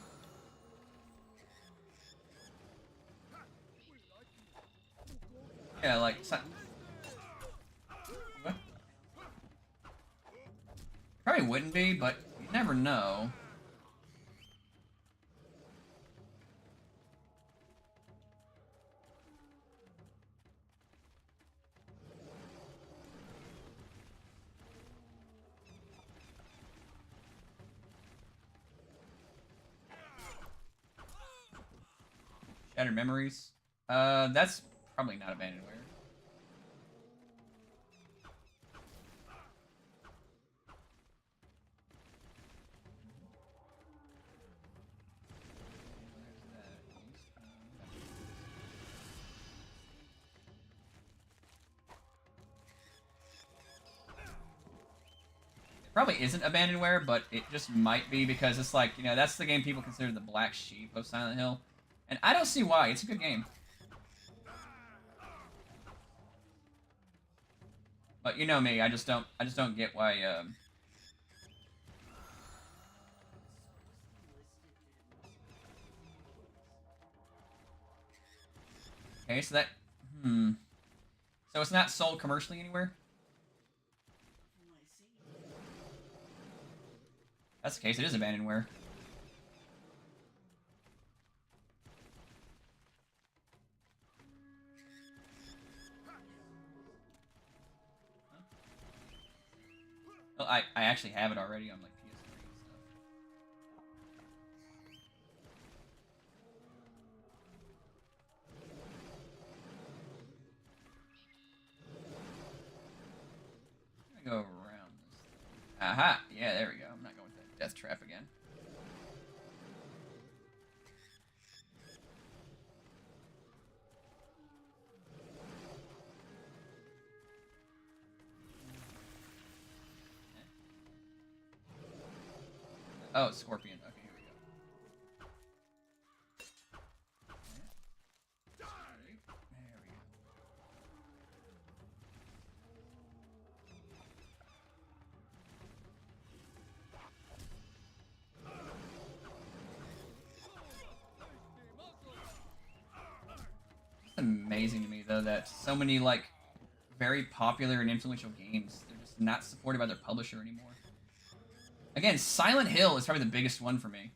Yeah, like... What? Probably wouldn't be, but you never know. Shattered Memories. That's probably not Abandonware. It probably isn't Abandonware, but it just might be because it's like, you know, that's the game people consider the black sheep of Silent Hill. And I don't see why. It's a good game. But you know me, I just don't get why Okay, so that so it's not sold commercially anywhere? That's the case, it is Abandonware. Well, I actually have it already on like PS3 and stuff. I'm gonna go around this thing. Aha! Yeah, there we go. I'm not going with that death trap again. Oh, Scorpion. Okay, here we go. There we go. It's amazing to me, though, that so many, like, very popular and influential games, they're just not supported by their publisher anymore. Again, Silent Hill is probably the biggest one for me.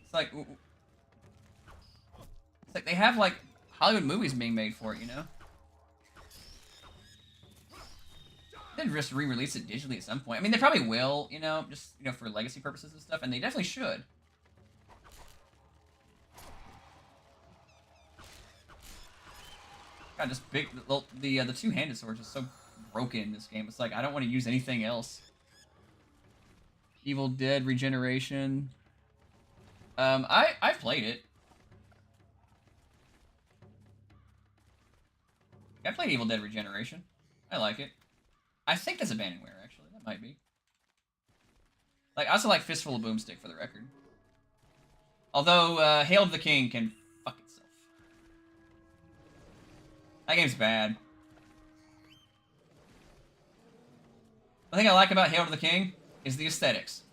It's like they have like Hollywood movies being made for it, you know? They'd just re-release it digitally at some point. I mean, they probably will, you know, just, you know, for legacy purposes and stuff, and they definitely should. God, just big, the two-handed sword is so broken in this game. It's like, I don't want to use anything else. Evil Dead Regeneration. I've played it. I played Evil Dead Regeneration. I like it. I think that's Abandonware, actually. That might be. Like, I also like Fistful of Boomstick, for the record. Although, Hail to the King can fuck itself. That game's bad. The thing I like about Hail to the King is the aesthetics.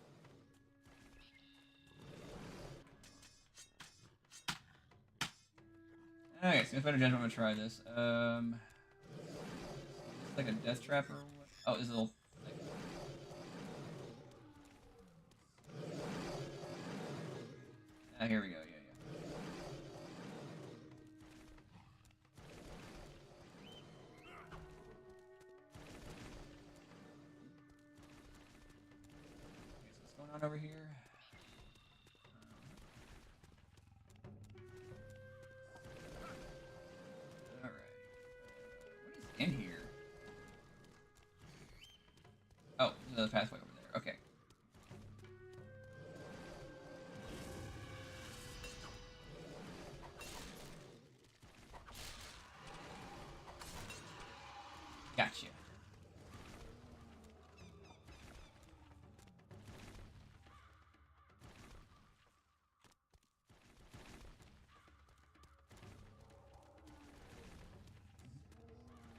Okay, so if better judgment, I'm gonna try this. It's like a death trap or what? Oh, this little thing. Ah, here we go. Yeah, yeah. Okay, so what's going on over here? Alright. What is in here? the pathway over there. Okay. Gotcha.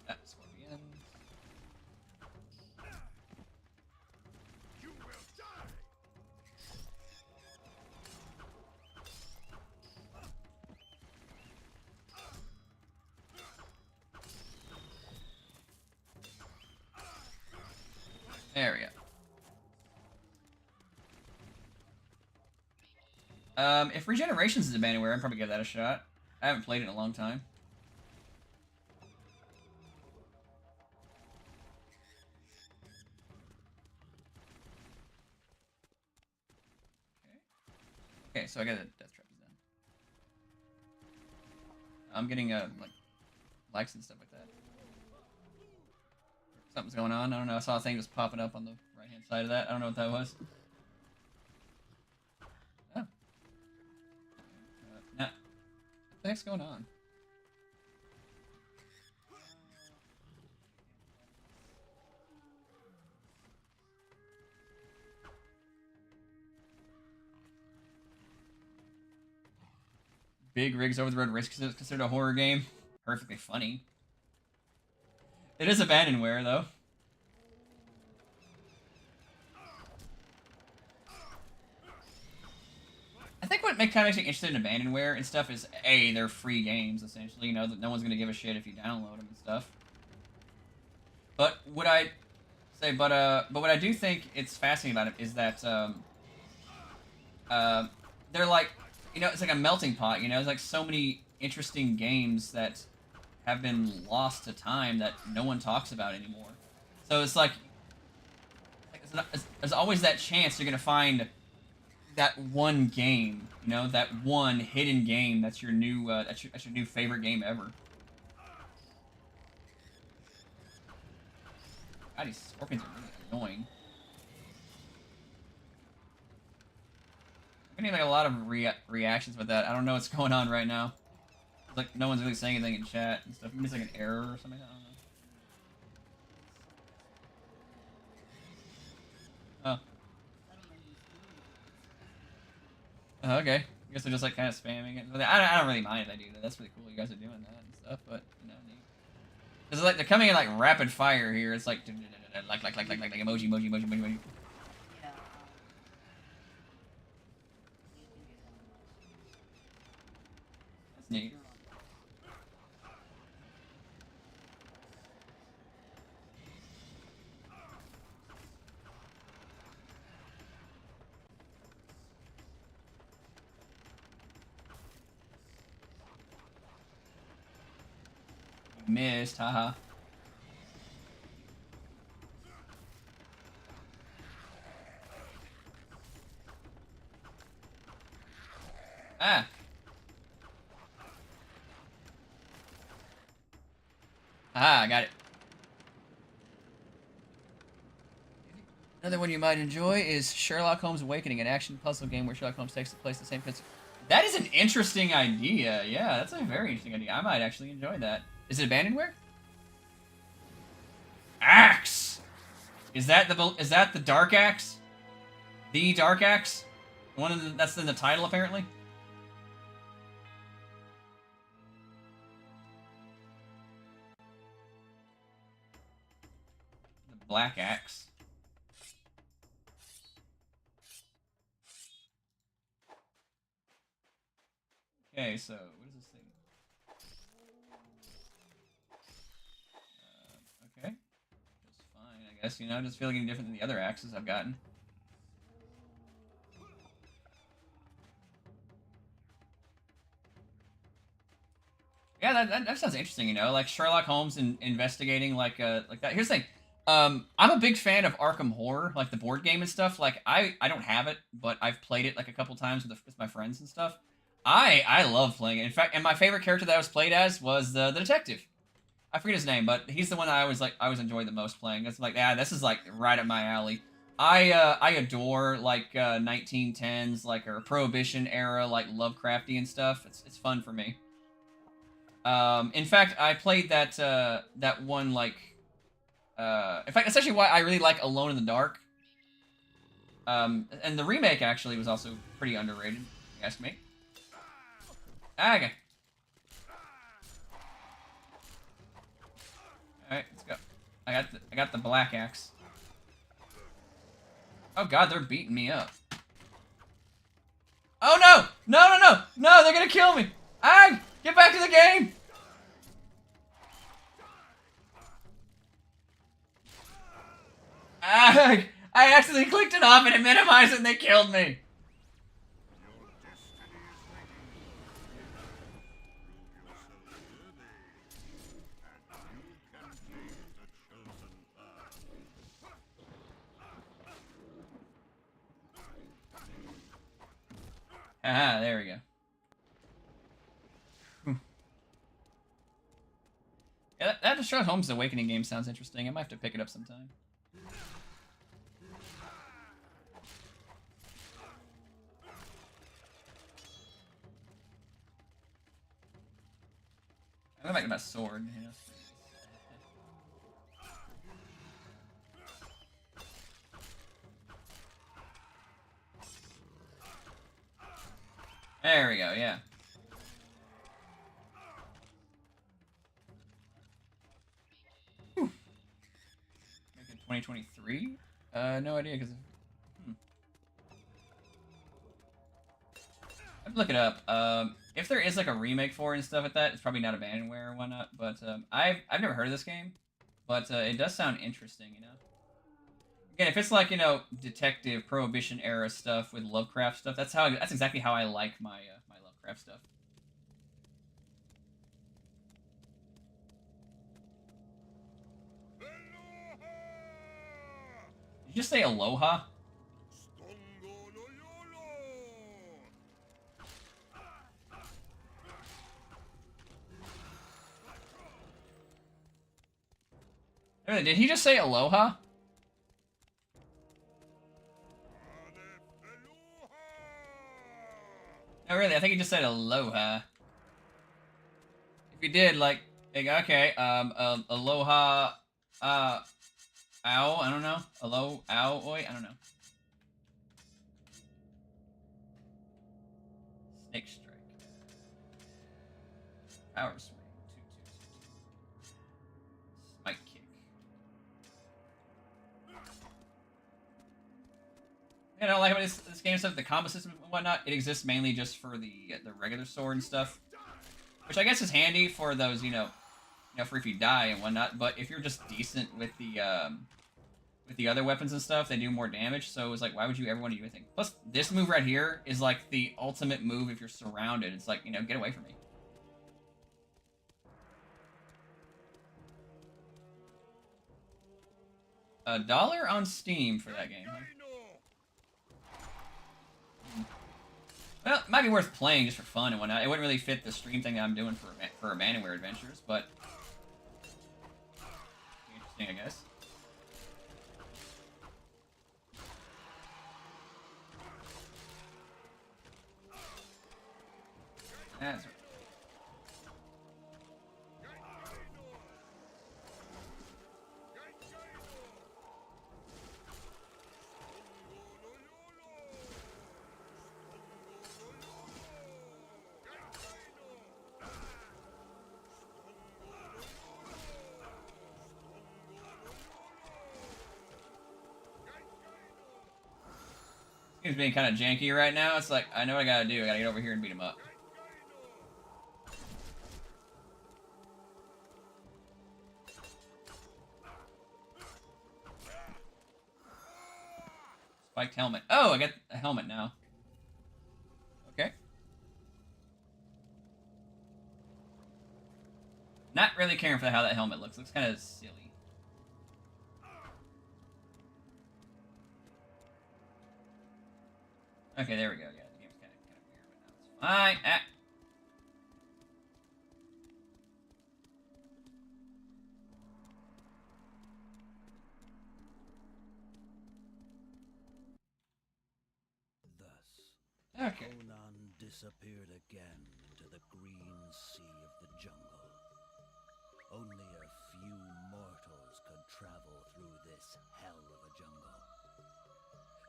Ah, scorpion. You will die. There we go. If Regenerations is Abandonware, I'd probably give that a shot. I haven't played it in a long time. Okay, so I got a death trap done. I'm getting like likes and stuff like that. Something's going on. I don't know. I saw a thing just popping up on the right hand side of that. I don't know what that was. Oh. Nah. What the heck's going on? Big Rigs Over the Road Race considered a horror game. Perfectly funny. It is Abandonware, though. I think what kind of makes me interested in Abandonware and stuff is, A, they're free games, essentially. You know, that no one's going to give a shit if you download them and stuff. But what I say, but what I do think it's fascinating about it is that, they're like, you know, it's like a melting pot, you know? There's like so many interesting games that have been lost to time that no one talks about anymore. So it's like there's always that chance you're gonna find that one game, you know, that one hidden game that's your new that's your new favorite game ever. God, these scorpions are really annoying. I'm getting like a lot of reactions with that. I don't know what's going on right now. It's like no one's really saying anything in chat and stuff. Maybe it's like an error or something. I don't know. Oh. Okay. I guess they're just like kind of spamming it. I don't really mind if they do that. That's pretty cool. You guys are doing that and stuff. But you know, it's like they're coming in like rapid fire here. It's like emoji. That's neat. Missed, haha. Ah. Ah, I got it. Another one you might enjoy is Sherlock Holmes Awakening, an action puzzle game where Sherlock Holmes takes place the same place. That is an interesting idea. Yeah, that's a very interesting idea. I might actually enjoy that. Is it Abandonware? Axe. Is that the Dark Axe? The Dark Axe? That's in the title apparently. The Black Axe. Okay, so what is this thing? Okay, just fine, I guess. You know, just feeling any different than the other axes I've gotten. Yeah, that sounds interesting. You know, like Sherlock Holmes investigating like that. Here's the thing. I'm a big fan of Arkham Horror, like the board game and stuff. Like I don't have it, but I've played it like a couple times with my friends and stuff. I love playing it. In fact, and my favorite character that I was played as was the detective. I forget his name, but he's the one that I always enjoyed the most playing. It's like, yeah, this is like right up my alley. I adore like 1910s like or Prohibition era like Lovecraftian stuff. It's fun for me. In fact, I played that one like in fact that's actually why I really like Alone in the Dark. And the remake actually was also pretty underrated, if you ask me. Okay. All right, let's go. I got the black axe. Oh god, they're beating me up. Oh no! No, no, no! No, they're gonna kill me! Ah! Get back to the game! Ah! I accidentally clicked it off and it minimized it and they killed me! Haha, there we go. Yeah, that Sherlock Holmes Awakening game sounds interesting. I might have to pick it up sometime. I'm gonna make my sword. You know. There we go. Yeah. Whew. 2023? No idea because. I'd look it up. If there is like a remake for it and stuff like that, it's probably not Abandonware or whatnot. But I've never heard of this game, but it does sound interesting, you know. Again, if it's like detective Prohibition era stuff with Lovecraft stuff, that's exactly how I like my my Lovecraft stuff. Did you just say aloha? Really, did he just say aloha? No, really, I think he just said aloha. If he did, like okay, aloha, ow, I don't know. Ow, oi, I don't know. Snake strike. Power swing. 2, 2, 2, 2. Spike kick. You know, like about this game stuff, the combo system and whatnot, it exists mainly just for the regular sword and stuff, which I guess is handy for those for if you die and whatnot. But if you're just decent with the other weapons and stuff, they do more damage. So it's like, why would you ever want to do anything? Plus, this move right here is like the ultimate move if you're surrounded. It's like, get away from me. $1 on Steam for that game. Huh? Well, it might be worth playing just for fun and whatnot. It wouldn't really fit the stream thing that I'm doing for Abandonware Adventures, but interesting, I guess. That's right. He's being kind of janky right now. It's like, I know what I gotta do. I gotta get over here and beat him up. Spiked helmet. Oh, I got a helmet now. Okay. Not really caring for how that helmet looks. Looks kind of silly. Okay, there we go. Yeah, the game's kind of weird, but now it's fine. Ah. Okay. Conan disappeared again into the green sea of the jungle. Only a few mortals could travel through this hell of a jungle.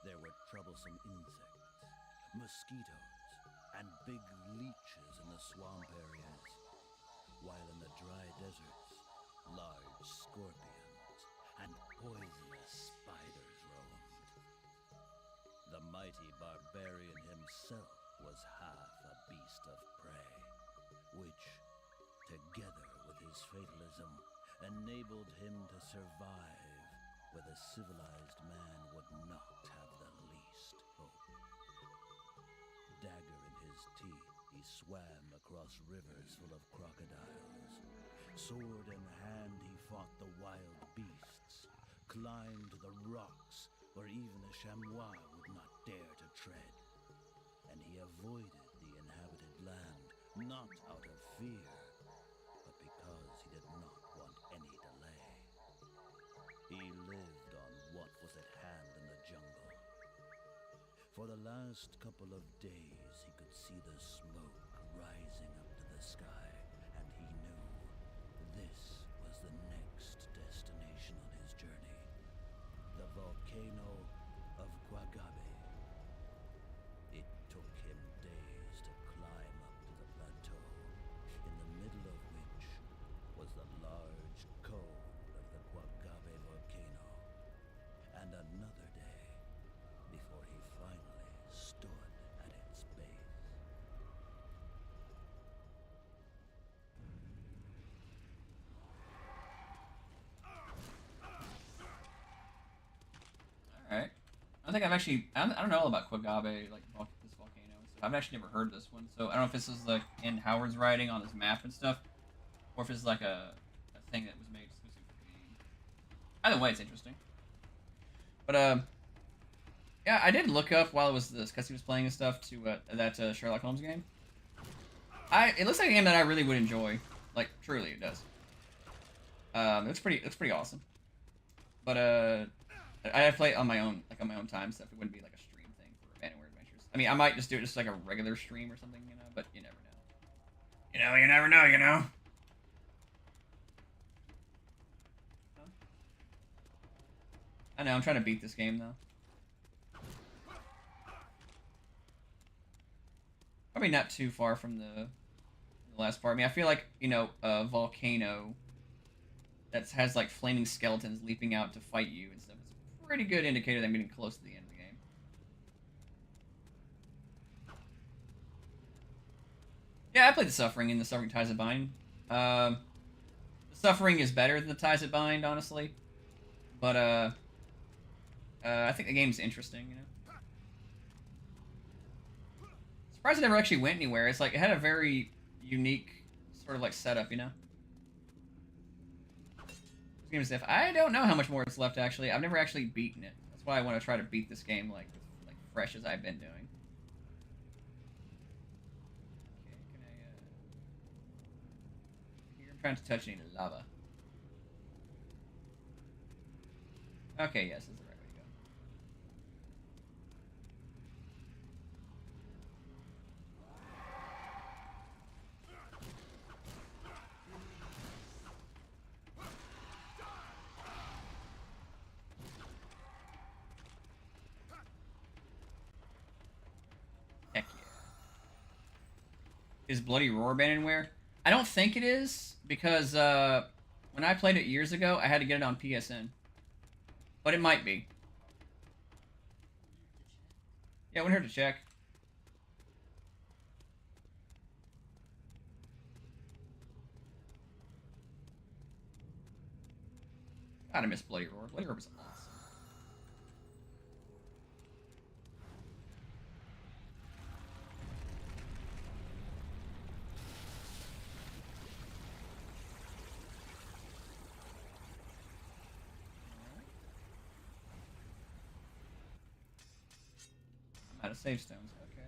There were troublesome insects, mosquitoes, and big leeches in the swamp areas, while in the dry deserts, large scorpions and poisonous spiders roamed. The mighty barbarian himself was half a beast of prey, which, together with his fatalism, enabled him to survive where the civilized man would not have the least hope. Dagger in his teeth, he swam across rivers full of crocodiles. Sword in hand, he fought the wild beasts, climbed the rocks where even a chamois would not dare to tread. And he avoided the inhabited land, not out of fear, but because he did not want any delay. He lived on what was at hand in the jungle. For the last couple of days, he could see the smoke rising up to the sky, and he knew this was the next destination on his journey. The volcano of Guagabe. It took him days to climb up to the plateau, in the middle of which was the large cone of the Guagabe volcano, and another day before he finally stood at its base. Alright. I think I've actually... I don't know all about Quagabe, like this volcano and stuff. I've actually never heard this one. So I don't know if this is like in Howard's writing on his map and stuff, or if it's like a thing that was made exclusive for the game. Either way, it's interesting. But yeah, I did look up while it was this, because he was playing and stuff, to that Sherlock Holmes game. It looks like a game that I really would enjoy. Like, truly, it does. It looks pretty awesome. But I play it on my own, like on my own time stuff. It wouldn't be like a stream thing for Abandonware Adventures. I mean, I might just do it just like a regular stream or something, you know. But you never know. You never know. You know. I know. I'm trying to beat this game though. Probably not too far from the last part. I mean, I feel like, you know, a volcano that has like flaming skeletons leaping out to fight you and stuff. It's a pretty good indicator that I'm getting close to the end of the game. Yeah, I played the Suffering and the Suffering Ties That Bind. The Suffering is better than the Ties That Bind, honestly. But I think the game's interesting, you know. Surprised it never actually went anywhere. It's like it had a very unique sort of like setup, you know. This game is if I don't know how much more it's left actually. I've never actually beaten it. That's why I want to try to beat this game like fresh as I've been doing. Okay, can I here I'm trying to touch any lava. Okay, yes, this is the right way to go. Heck yeah. Is Bloody Roar Abandonware? I don't think it is, because when I played it years ago, I had to get it on PSN. But it might be. Yeah, it wouldn't hurt to check. God, I miss Bloody Roar. Bloody Roar was awesome. I'm out of save stones. Okay.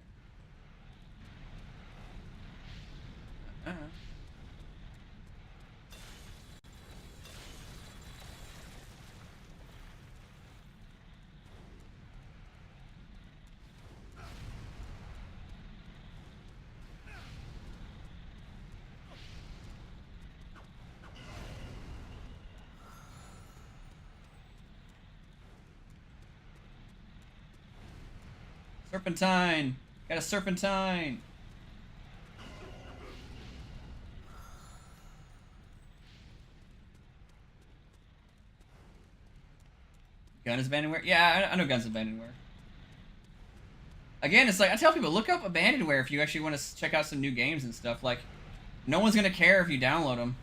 Serpentine! Got a serpentine! Gun is Abandonware? Yeah, I know Gun's Abandonware. Again, it's like, I tell people, look up Abandonware if you actually want to check out some new games and stuff. Like, no one's going to care if you download them.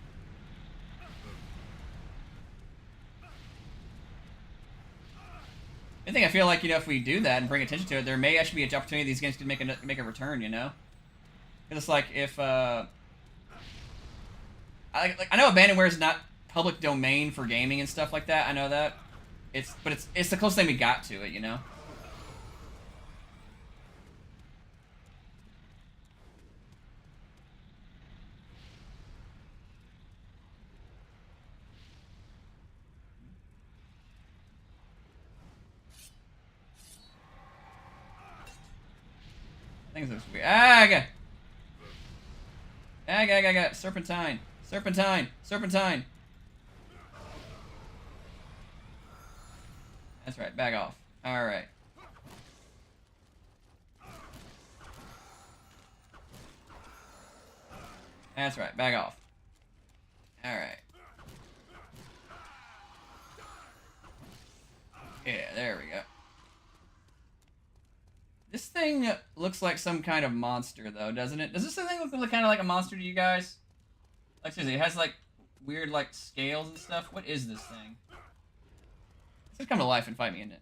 I think I feel like, you know, if we do that and bring attention to it, there may actually be an opportunity these games could make a return, you know? Because it's like, if, I know Abandonware is not public domain for gaming and stuff like that, I know that. But it's the closest thing we got to it, you know? Things looks weird. I got serpentine. Serpentine. Serpentine. That's right. Back off. All right. That's right. Back off. All right. Yeah, there we go. This thing looks like some kind of monster, though, doesn't it? Does this thing look kind of like a monster to you guys? Like, seriously, it has, like, weird, like, scales and stuff. What is this thing? It's gonna come to life and fight me, isn't it?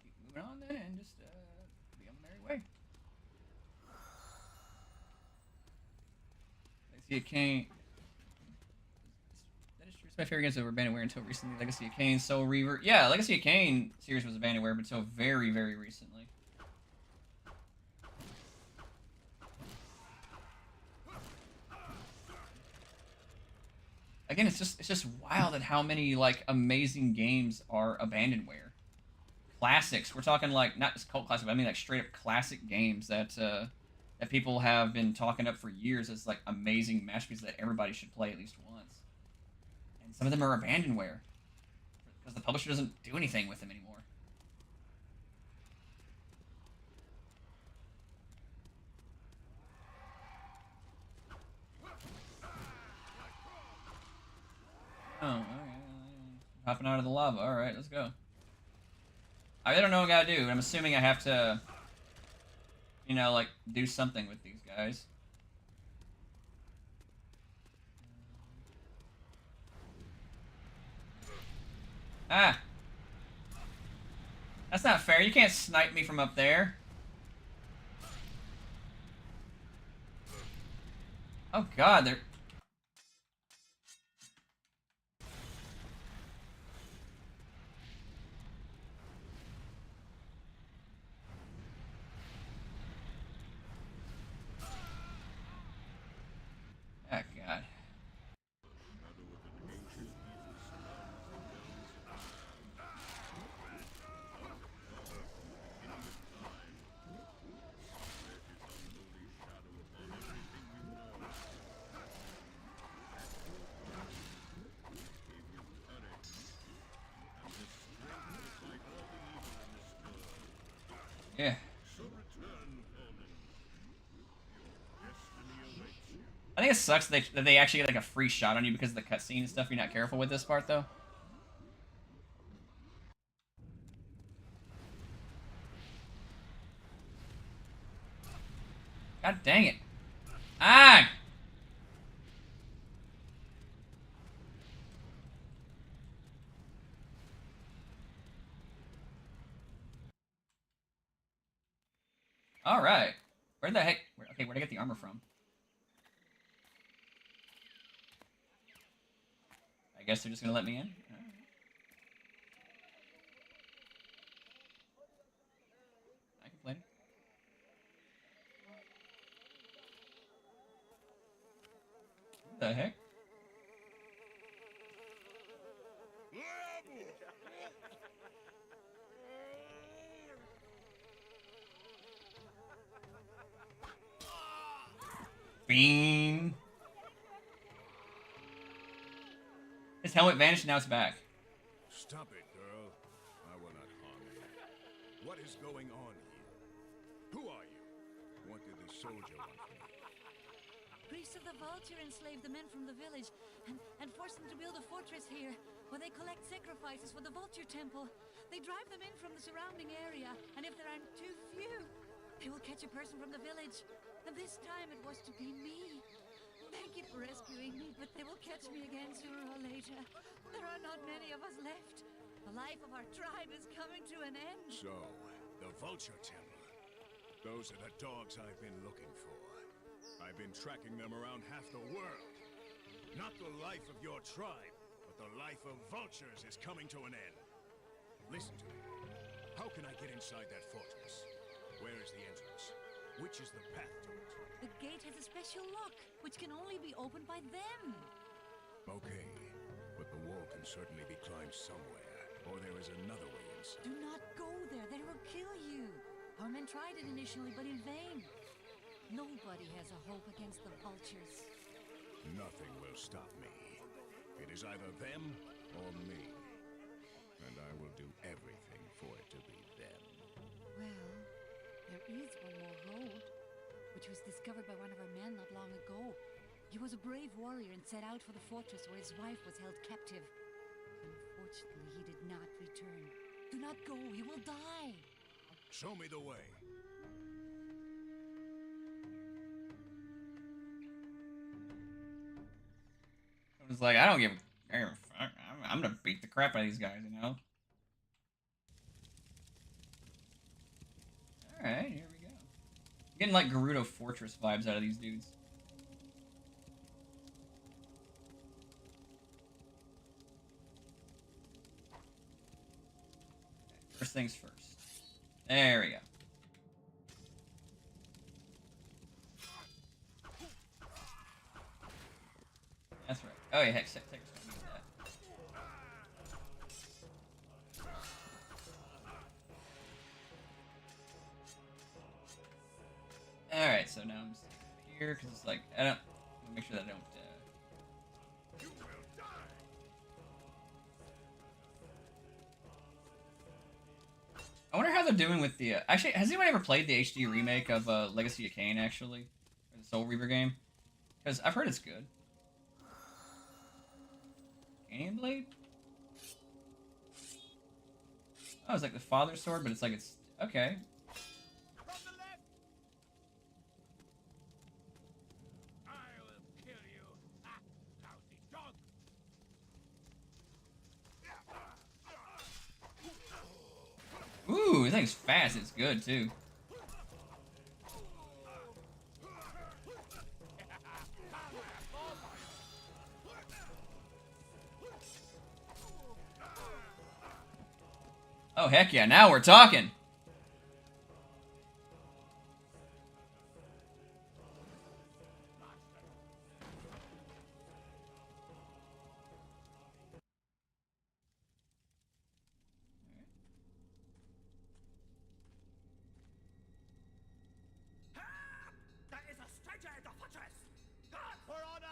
Keep moving on, then, and just, be on the merry way. Legacy of Kain. That is true. It's my favorite games that were Abandonware until recently. Legacy of Kain, Soul Reaver. Yeah, Legacy of Kain series was Abandonware, but until very, very recently. Again, it's just wild at how many like amazing games are Abandonware. Classics. We're talking like not just cult classics, but I mean like straight up classic games that that people have been talking up for years as like amazing masterpieces that everybody should play at least once. And some of them are Abandonware because the publisher doesn't do anything with them anymore. Oh, okay. Hopping out of the lava. All right, let's go. I really don't know what I gotta do. I'm assuming I have to, you know, like, do something with these guys. Ah! That's not fair. You can't snipe me from up there. Oh god, they're... Oh god. Yeah. I think it sucks that they actually get like a free shot on you because of the cutscene and stuff. You're not careful with this part though. God dang it. Ah! Alright. Where the heck... Okay, where'd I get the armor from? I guess they're just gonna let me in? Alright. I complain. What the heck? Bean. His helmet vanished, now it's back. Stop it, girl. I will not harm you. What is going on here? Who are you? What did the soldier want from me? Priests of the Vulture enslaved the men from the village and forced them to build a fortress here, where they collect sacrifices for the Vulture Temple. They drive them in from the surrounding area, and if there aren't too few, they will catch a person from the village. And this time it was to be me. Thank you for rescuing me, but they will catch me again sooner or later. There are not many of us left. The life of our tribe is coming to an end. So, the Vulture Temple. Those are the dogs I've been looking for. I've been tracking them around half the world. Not the life of your tribe, but the life of vultures is coming to an end. Listen to me. How can I get inside that fortress? Where is the entrance? Which is the path to it? The gate has a special lock, which can only be opened by them. Okay, but the wall can certainly be climbed somewhere. Or there is another way inside. Do not go there, they will kill you. Our men tried it initially, but in vain. Nobody has a hope against the vultures. Nothing will stop me. It is either them or me. And I will do everything for it to be them. Well, there is one more road, which was discovered by one of our men not long ago. He was a brave warrior and set out for the fortress where his wife was held captive. Unfortunately, he did not return. Do not go, you will die. Show me the way. I was like, I don't give a fuck. I'm gonna beat the crap out of these guys, you know? Alright, here we go. Getting like Gerudo Fortress vibes out of these dudes. First things first. There we go. That's right. Oh yeah, heck, take that. Alright, so now I'm just here because it's like I don't make sure that I don't You will die. I wonder how they're doing with the actually, has anyone ever played the HD remake of Legacy of Kain actually? Or the Soul Reaver game? Because I've heard it's good. Canyon Blade? Oh, it's like the Father's Sword, but it's like it's okay. From the left. I will kill you. Ah, lousy dog. Ooh, this thing's fast. It's good too. Oh heck yeah! Now we're talking. There is a stranger in the fortress. God, for honor,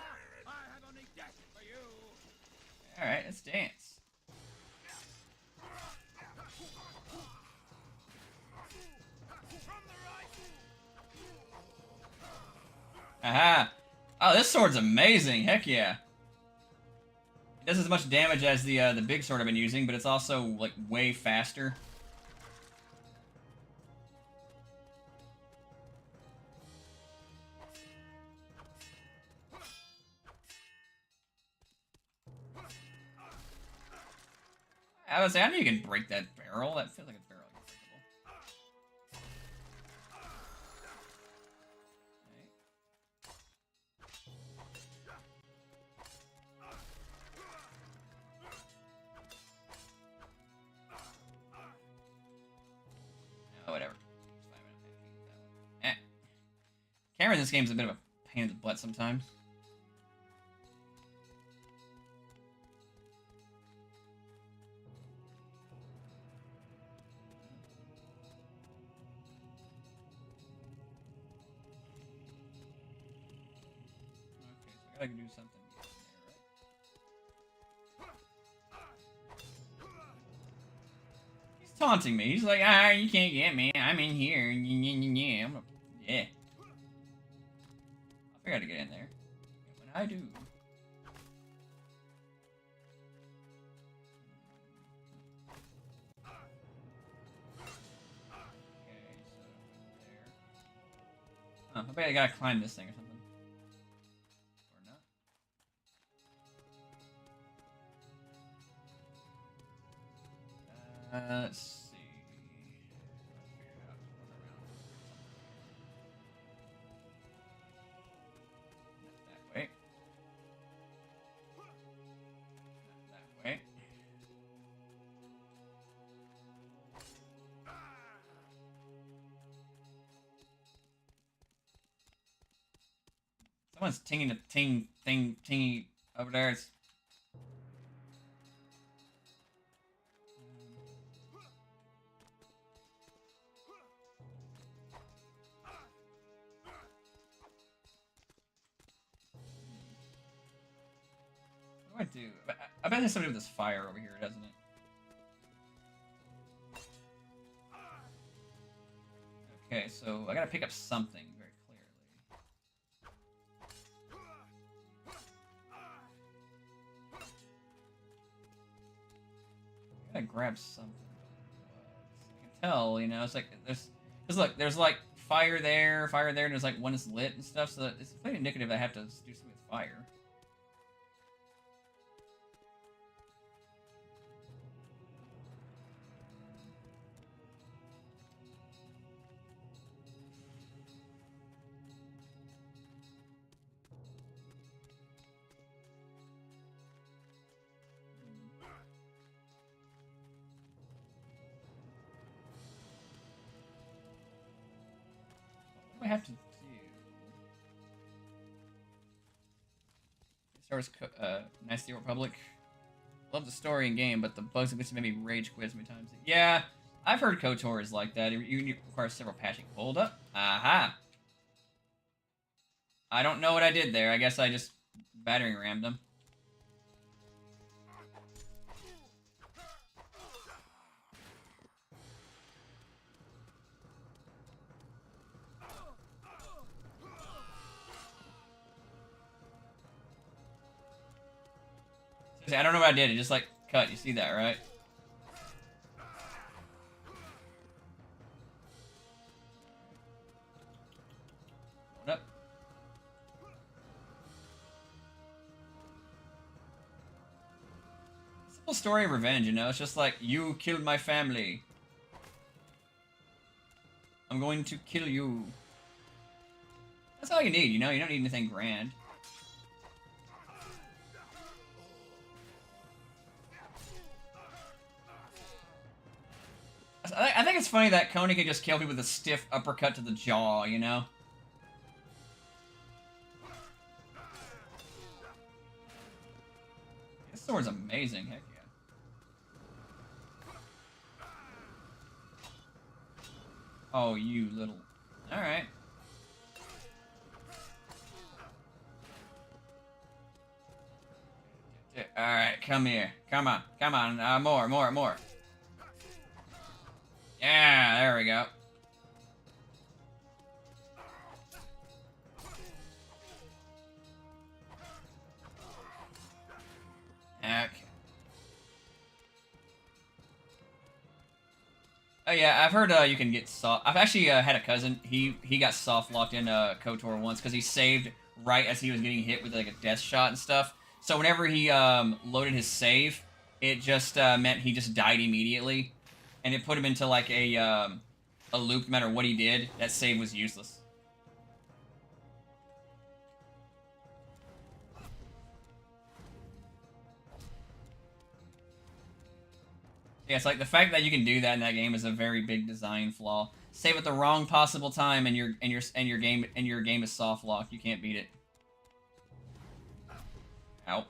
I have only death for you. All right, let's dance. Aha! Oh, this sword's amazing. Heck yeah! It does as much damage as the big sword I've been using, but it's also like way faster. I would say I knew you could break that barrel. That feels like a barrel. Oh, whatever. Camera in this game is a bit of a pain in the butt sometimes. Gotta do something. He's taunting me. He's like, ah, you can't get me. I'm in here. Yeah. I'm gonna, yeah. I'll figure out how to get in there. And when I do. Oh, I bet I gotta climb this thing or something. Or not. Let's see. That way. That way. Someone's tinging a tingy over there. It's... What do I do? I bet there's somebody with this fire over here, doesn't it? Okay, so I gotta pick up something very clearly. I gotta grab something. I can tell, you know, it's like there's, cause look, there's like fire there, and there's like one that's lit and stuff. So it's pretty indicative that I have to do something with fire. What do I have to do? Star Wars, Knights of the Old Republic. Love the story and game, but the bugs and glitches made me rage quit so many times. Yeah, I've heard KOTOR is like that. You require several patching. Hold up. Aha. I don't know what I did there. I guess I just battering rammed them. I don't know what I did. It just like cut. You see that, right? Hold up. Simple story of revenge, you know? It's just like, you killed my family. I'm going to kill you. That's all you need, you know? You don't need anything grand. I think it's funny that Coney can just kill people with a stiff uppercut to the jaw, you know? This sword's amazing, heck yeah. Oh, you little... Alright. Alright, come here. Come on. More. Yeah, there we go. Okay. Oh yeah, I've heard you can get soft. I've actually had a cousin. He got soft locked in KOTOR once because he saved right as he was getting hit with like a death shot and stuff. So whenever he loaded his save, it just meant he just died immediately. And it put him into like a loop. No matter what he did, that save was useless. Yeah, it's like the fact that you can do that in that game is a very big design flaw. Save at the wrong possible time, and your game is soft locked. You can't beat it. Ow.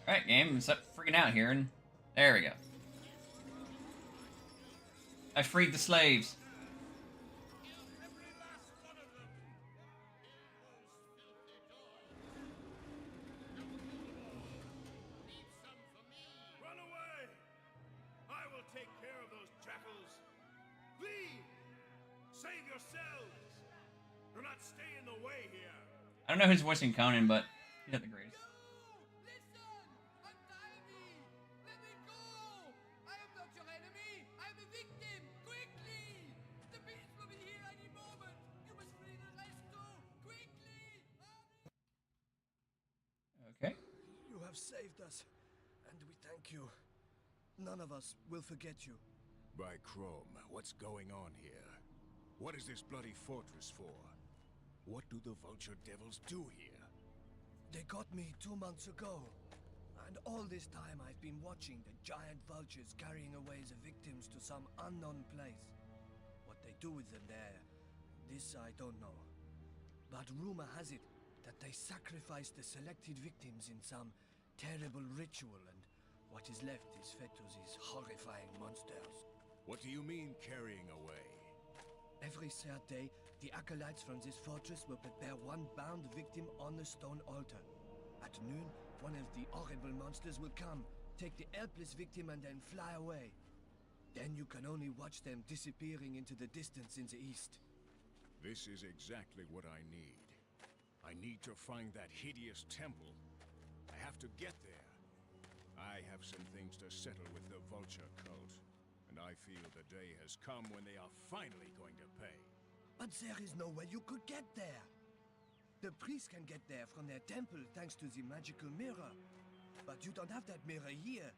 Alright, game, stop freaking out here, and there we go. I freed the slaves. Run away! I will take care of those jackals. Flee! Save yourselves! Do not stay in the way here. I don't know who's voicing Conan, but he's not the greatest. Okay. You have saved us, and we thank you. None of us will forget you. By Chrome, what's going on here? What is this bloody fortress for? What do the vulture devils do here? They got me 2 months ago. And all this time I've been watching the giant vultures carrying away the victims to some unknown place. What they do with them there, this I don't know. But rumor has it that they sacrifice the selected victims in some terrible ritual, and what is left is fed to these horrifying monsters. What do you mean, carrying away? Every third day, the acolytes from this fortress will prepare one bound victim on the stone altar. At noon, one of the horrible monsters will come, take the helpless victim, and then fly away. Then you can only watch them disappearing into the distance in the east. This is exactly what I need. I need to find that hideous temple. I have to get there. I have some things to settle with the vulture cult, and I feel the day has come when they are finally going to pay. But there is no way you could get there. The priests can get there from their temple thanks to the magical mirror. But you don't have that mirror here.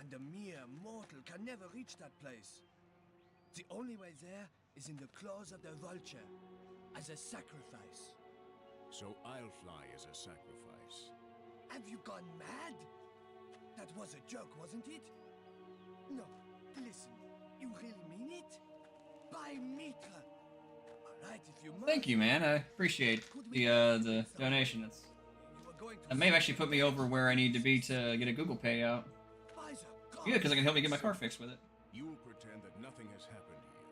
And a mere mortal can never reach that place. The only way there is in the claws of the vulture, as a sacrifice. So I'll fly as a sacrifice. Have you gone mad? That was a joke, wasn't it? No, listen, you really mean it? By Mitra! Alright, if you must. Thank you, man. I appreciate the donation. That may have actually put me over where I need to be to get a Google payout. Good, because I can help me get my car fixed with it. You will pretend that nothing has happened here,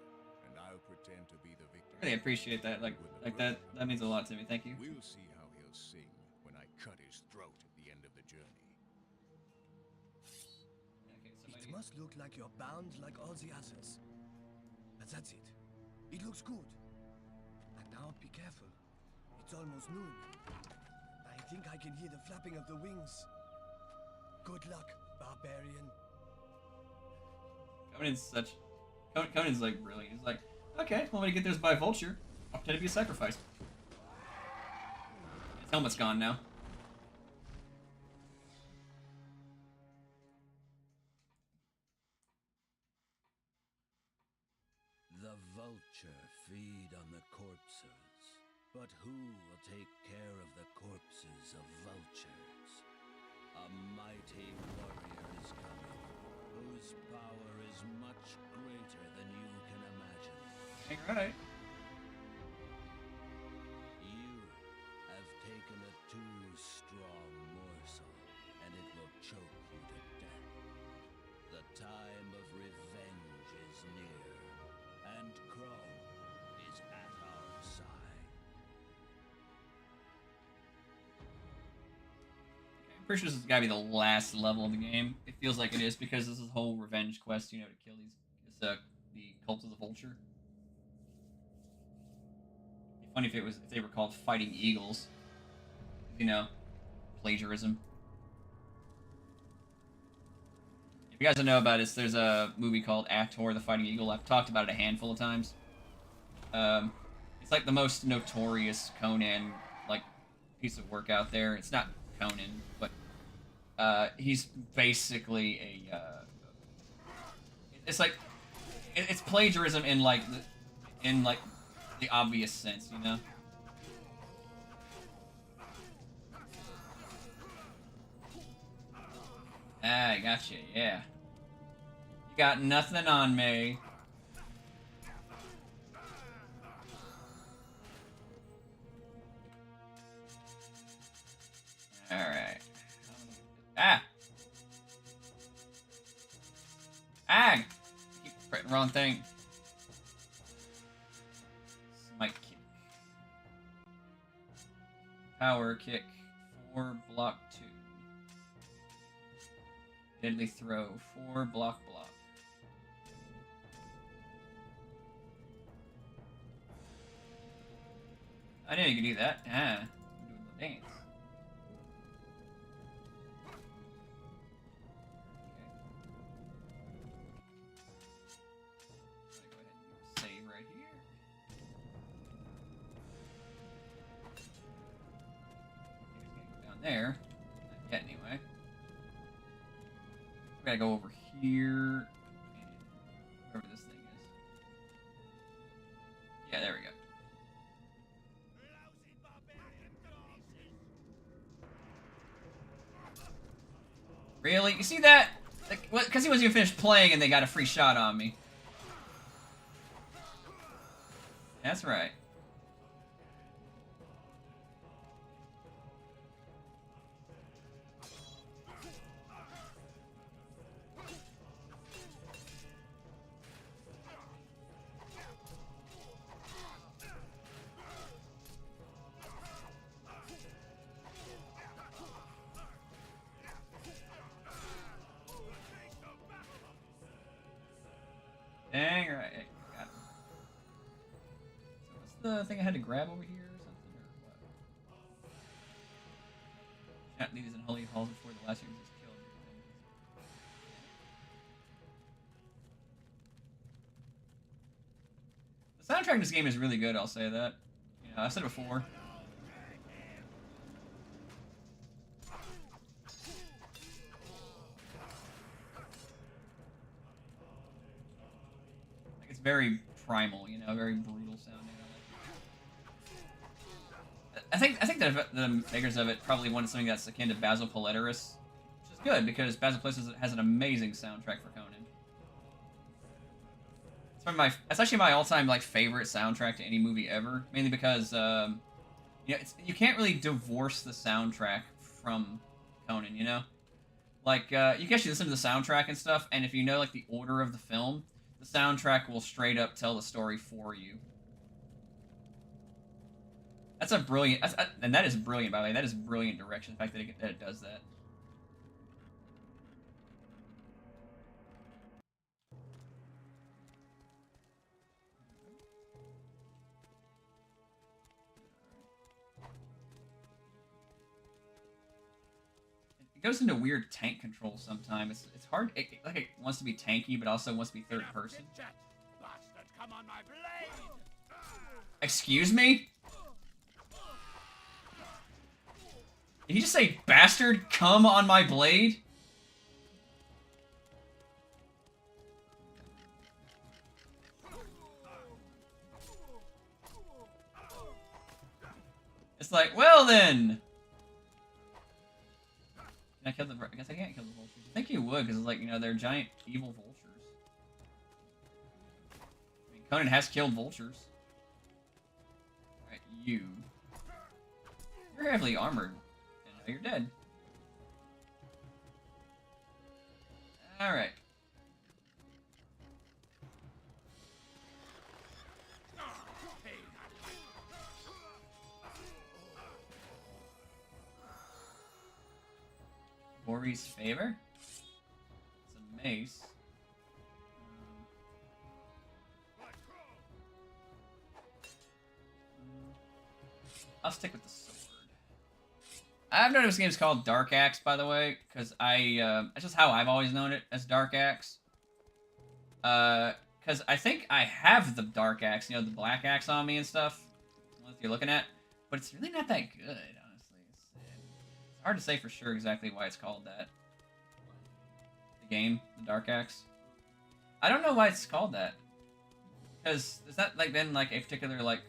and I'll pretend to be the victim. Really appreciate that. Like that means a lot to me. Thank you. We'll see how he'll sing when I cut his throat at the end of the journey. Okay, It must look like you're bound like all the others. But that's it. It looks good. And now be careful. It's almost noon. I think I can hear the flapping of the wings. Good luck, barbarian. Conan's like brilliant. He's like, okay, want me to get this by vulture? I'll pretend to be a sacrifice. His helmet's gone now. The vulture feed on the corpses. But who will take care of the corpses of vultures? A mighty warrior is coming, whose power is much greater than you can imagine. Alright. You have taken a too strong morsel, and it will choke you to death. The time of revenge is near, and Chrome is at our side. I'm pretty sure this has got to be the last level of the game. It feels like it is because this is a whole revenge quest, you know, to kill the cult of the vulture. It'd be funny if they were called Fighting Eagles. You know, plagiarism. If you guys don't know about this, there's a movie called Ator, the Fighting Eagle. I've talked about it a handful of times. It's like the most notorious Conan piece of work out there. It's not Conan, but he's basically it's plagiarism in the obvious sense, you know. Ah, I gotcha, yeah. You got nothing on me. Alright. Ah! Ag! Keep pressing the wrong thing. Smite kick. Power kick. 4 block 2. Deadly throw. 4 block. I knew you could do that. Ah. I'm doing the dance. Go ahead and save right here. Go down there. Not yet, anyway. We gotta go over here. And wherever this thing is. Yeah, there we go. Really? You see that? Like, because he wasn't even finished playing and they got a free shot on me. That's right. Dang right. Got him. So what's the thing I had to grab over here or something? Or what? Can't leave these unholy halls before the last user is killed. The soundtrack in this game is really good, I'll say that. You know, I've said it before. Like, it's very primal, you know, very brutal sounding. I think the makers of it probably wanted something that's akin to Basil Poleteris, which is good because Basil Poleteris has an amazing soundtrack for Conan. It's actually my all-time like favorite soundtrack to any movie ever, mainly because you know you can't really divorce the soundtrack from Conan. You know, like you can actually listen to the soundtrack and stuff, and if you know like the order of the film, the soundtrack will straight up tell the story for you. That's a brilliant, and that is brilliant, by the way. That is brilliant direction, the fact that it does that. It goes into weird tank control sometimes. It's hard. Like it wants to be tanky, but also wants to be third person. Excuse me? Did he just say, bastard, come on my blade? It's like, well then. Can I kill the? I guess I can't kill the vultures. I think you would, because like, you know, they're giant evil vultures. I mean, Conan has killed vultures. Alright, you. You're heavily armored. And now you're dead. Alright. Bori's favor? It's a mace. I'll stick with the sword. I've known this game is called Dark Axe, by the way, because that's just how I've always known it, as Dark Axe. Because I think I have the Dark Axe, you know, the Black Axe on me and stuff, what you're looking at, but it's really not that good, honestly. It's hard to say for sure exactly why it's called that. The game, the Dark Axe. I don't know why it's called that. Because there's not, like, been, like, a particular, like,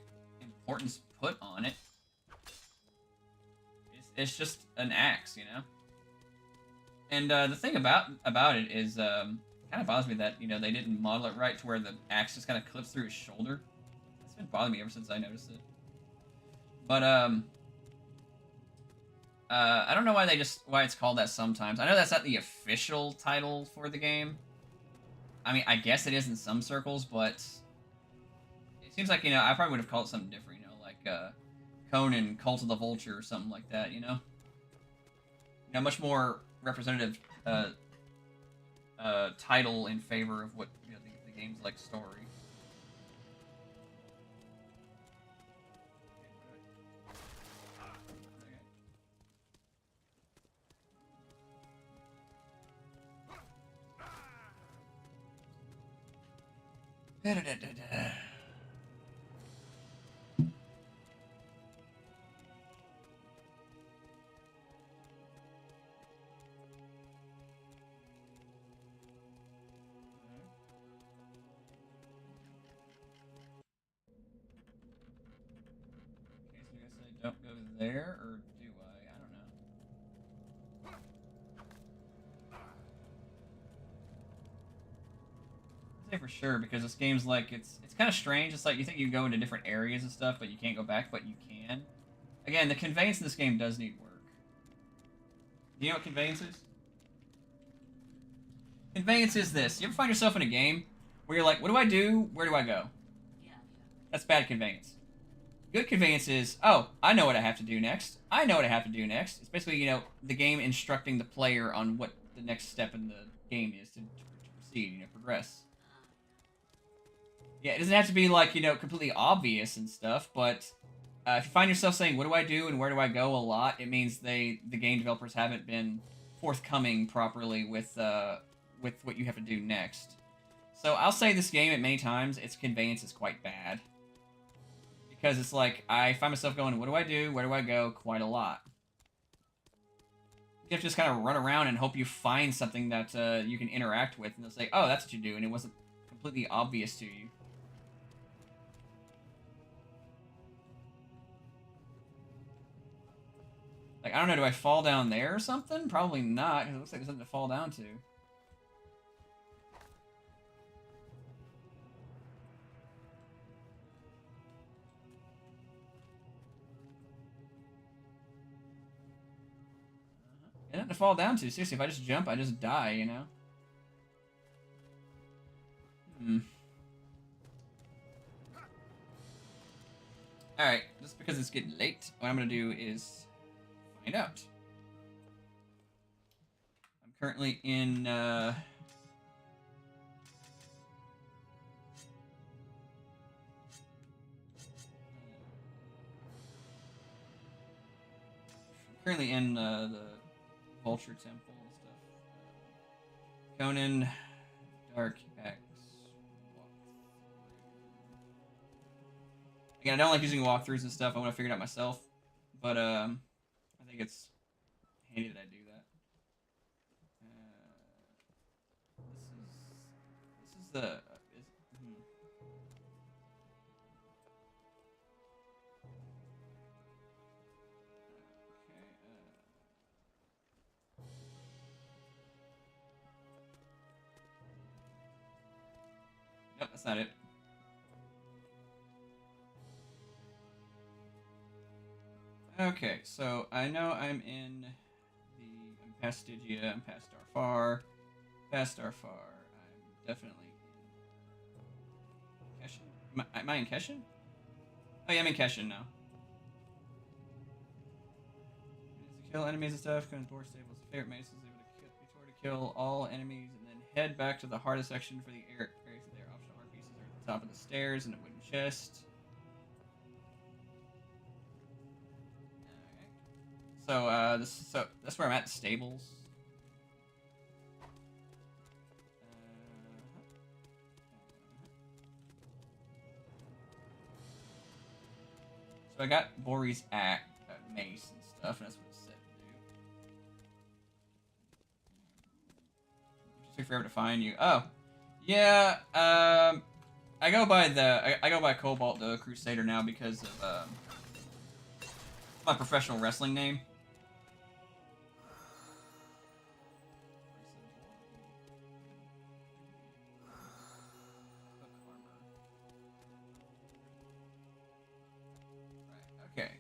importance put on it. It's just an axe, you know? And, the thing about it is, kind of bothers me that, you know, they didn't model it right to where the axe just kind of clips through his shoulder. That's been bothering me ever since I noticed it. But, I don't know why it's called that sometimes. I know that's not the official title for the game. I mean, I guess it is in some circles, but it seems like, I probably would have called it something different, like Conan, Cult of the Vulture, or something like that, much more representative title in favor of what the game's like story. Da-da-da-da-da. Okay, so I guess I don't go there, or do I? I don't know. I'd say for sure, because this game's like, it's kind of strange. It's like you think you go into different areas and stuff, but you can't go back, but you can. Again, the conveyance in this game does need work. Do you know what conveyance is? Conveyance is this. You ever find yourself in a game where you're like, what do I do? Where do I go? That's bad conveyance. Good conveyance is, oh, I know what I have to do next. I know what I have to do next. It's basically, the game instructing the player on what the next step in the game is to proceed, progress. Yeah, it doesn't have to be, like, completely obvious and stuff, but if you find yourself saying, what do I do and where do I go a lot, it means the game developers haven't been forthcoming properly with what you have to do next. So I'll say this game at many times, its conveyance is quite bad. Because it's like, I find myself going, what do I do? Where do I go? Quite a lot. You have to just kind of run around and hope you find something that you can interact with, and they'll say, oh, that's what you do, and it wasn't completely obvious to you. Like, I don't know, do I fall down there or something? Probably not, because it looks like there's something to fall down to. And nothing to fall down to. Seriously, if I just jump, I just die, Alright, just because it's getting late, what I'm going to do is find out. I'm currently in, the Vulture Temple and stuff. Conan, Dark X. Again, I don't like using walkthroughs and stuff. I want to figure it out myself. But I think it's handy that I do that. This is the. Nope, that's not it. Okay, so I know I'm past Stygia, I'm past Darfar. Past Darfar, I'm definitely in Keshin. Am I in Keshin? Oh yeah, I'm in Keshin now. Kill enemies and stuff, Conan's board stables, favorite maces, able to kill all enemies, and then head back to the hardest section for the areas of their optional art pieces are at the top of the stairs and a wooden chest. Okay. So that's where I'm at, the stables. So I got Bori's mace and stuff, and that's what it's set to do. It took forever to find you. Oh, yeah. I go by Cobalt the Crusader now because of my professional wrestling name. Okay.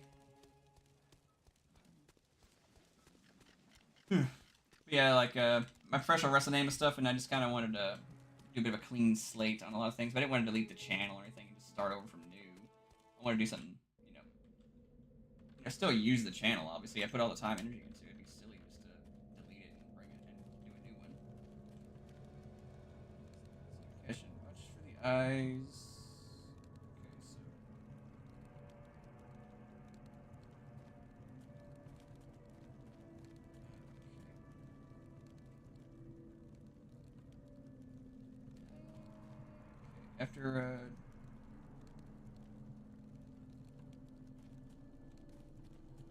Yeah, like my professional wrestling name and stuff, and I just kind of wanted to do a bit of a clean slate on a lot of things, but I didn't want to delete the channel or anything and just start over from new. I want to do something, still use the channel. Obviously, I put all the time and energy into it. It'd be silly just to delete it and bring it and do a new one. Vision much for the eyes. Okay, so. After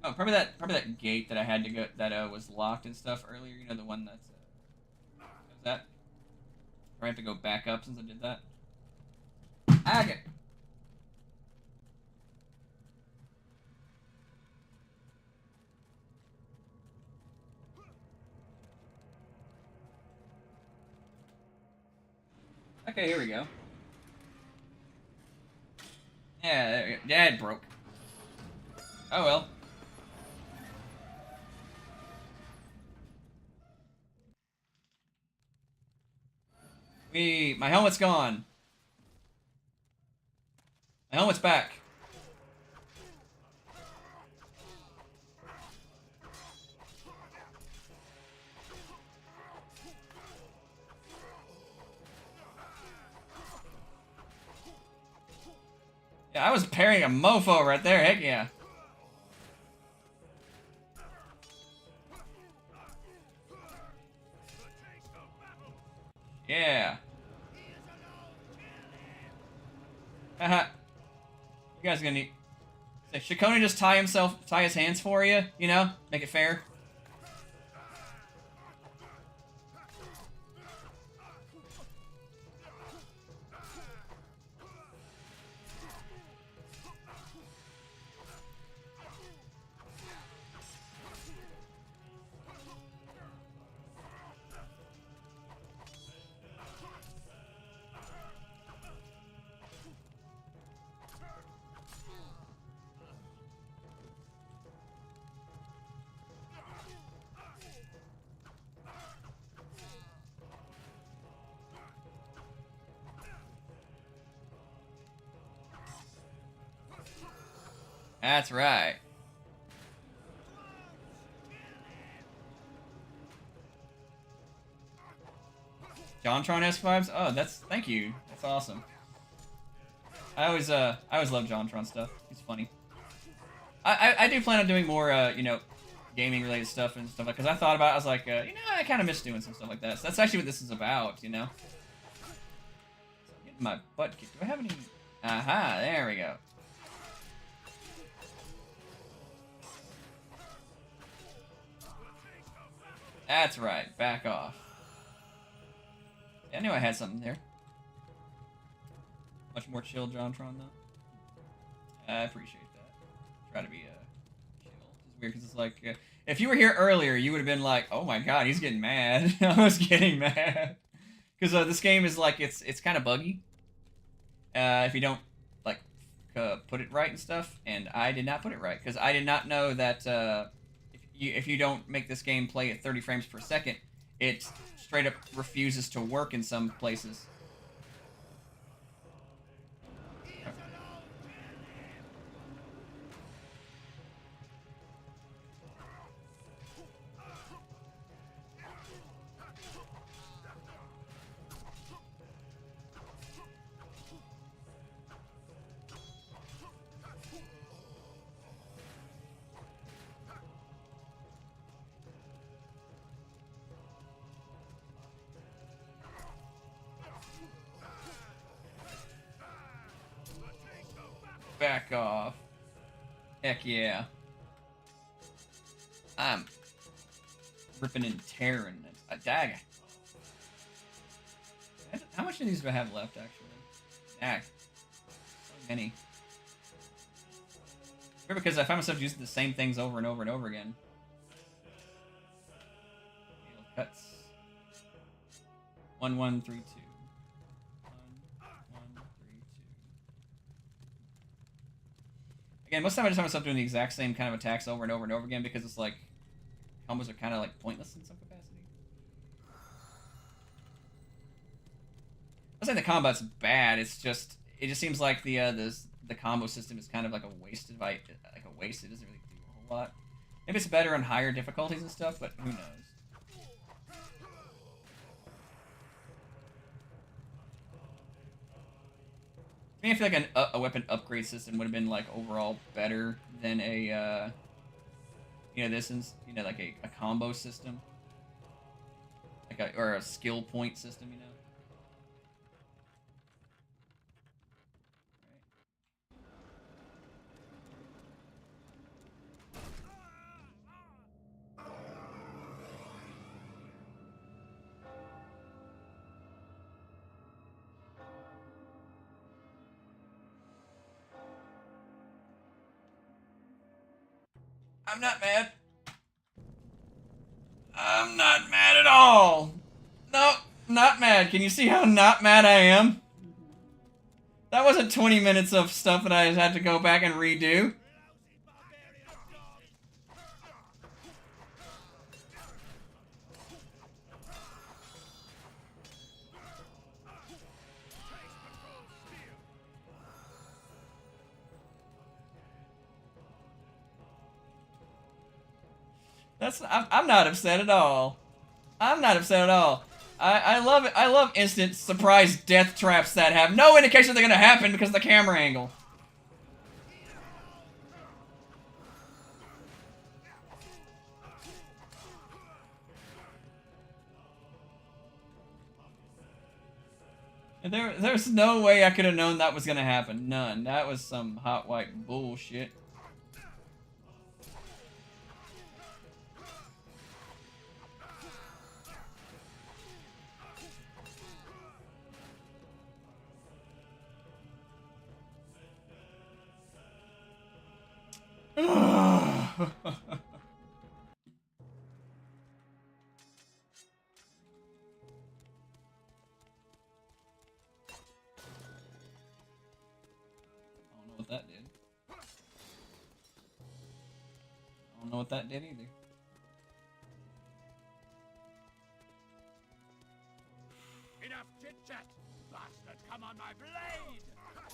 oh, probably that gate that I had to go that was locked and stuff earlier. You know, the one that's was that. Or I have to go back up since I did that. Okay. Okay, here we go. Yeah, yeah, it broke. Oh well. My helmet's gone. My helmet's back. Yeah, I was parrying a mofo right there. Heck yeah. Yeah. Haha. You guys are gonna need. Should Conan just tie his hands for you? You know, make it fair. That's right. JonTron-esque vibes? Oh, thank you. That's awesome. I always love JonTron stuff. He's funny. I do plan on doing more, gaming related stuff and stuff like. Because I thought about it, I was like, I kind of miss doing some stuff like that. So that's actually what this is about, you know. So I'm getting my butt kicked. Do I have any? Aha! There we go. That's right. Back off. Yeah, I knew I had something there. Much more chill, JonTron, though. I appreciate that. Try to be chill. It's weird because it's like, if you were here earlier, you would have been like, "Oh my god, he's getting mad." I was getting mad because this game is like it's kind of buggy. If you don't like put it right and stuff, and I did not put it right because I did not know that if you don't make this game play at 30 frames per second, it straight up refuses to work in some places. Back off. Heck yeah. I'm ripping and tearing. A dagger. How much of these do I have left, actually? So many. Because I find myself using the same things over and over and over again. Cuts. 1, 1, 3, 2. 1, 1, 3, 2. Again, most of the time I just find myself doing the exact same kind of attacks over and over and over again because it's like combos are kind of like pointless in some capacity. I'm saying the combat's bad. It just seems like the combo system is kind of like a waste. It doesn't really do a whole lot. Maybe it's better on higher difficulties and stuff, but who knows? I mean, I feel like a weapon upgrade system would have been like overall better than a like a combo system, or a skill point system, you know. I'm not mad. I'm not mad at all. No, not mad. Can you see how not mad I am? That wasn't 20 minutes of stuff that I had to go back and redo. I'm not upset at all. I'm not upset at all. I love it. I love instant surprise death traps that have no indication they're gonna happen because of the camera angle. There's no way I could have known that was gonna happen. None. That was some hot white bullshit. That did. I don't know what that did either. Enough chit chat, bastard! Come on my blade.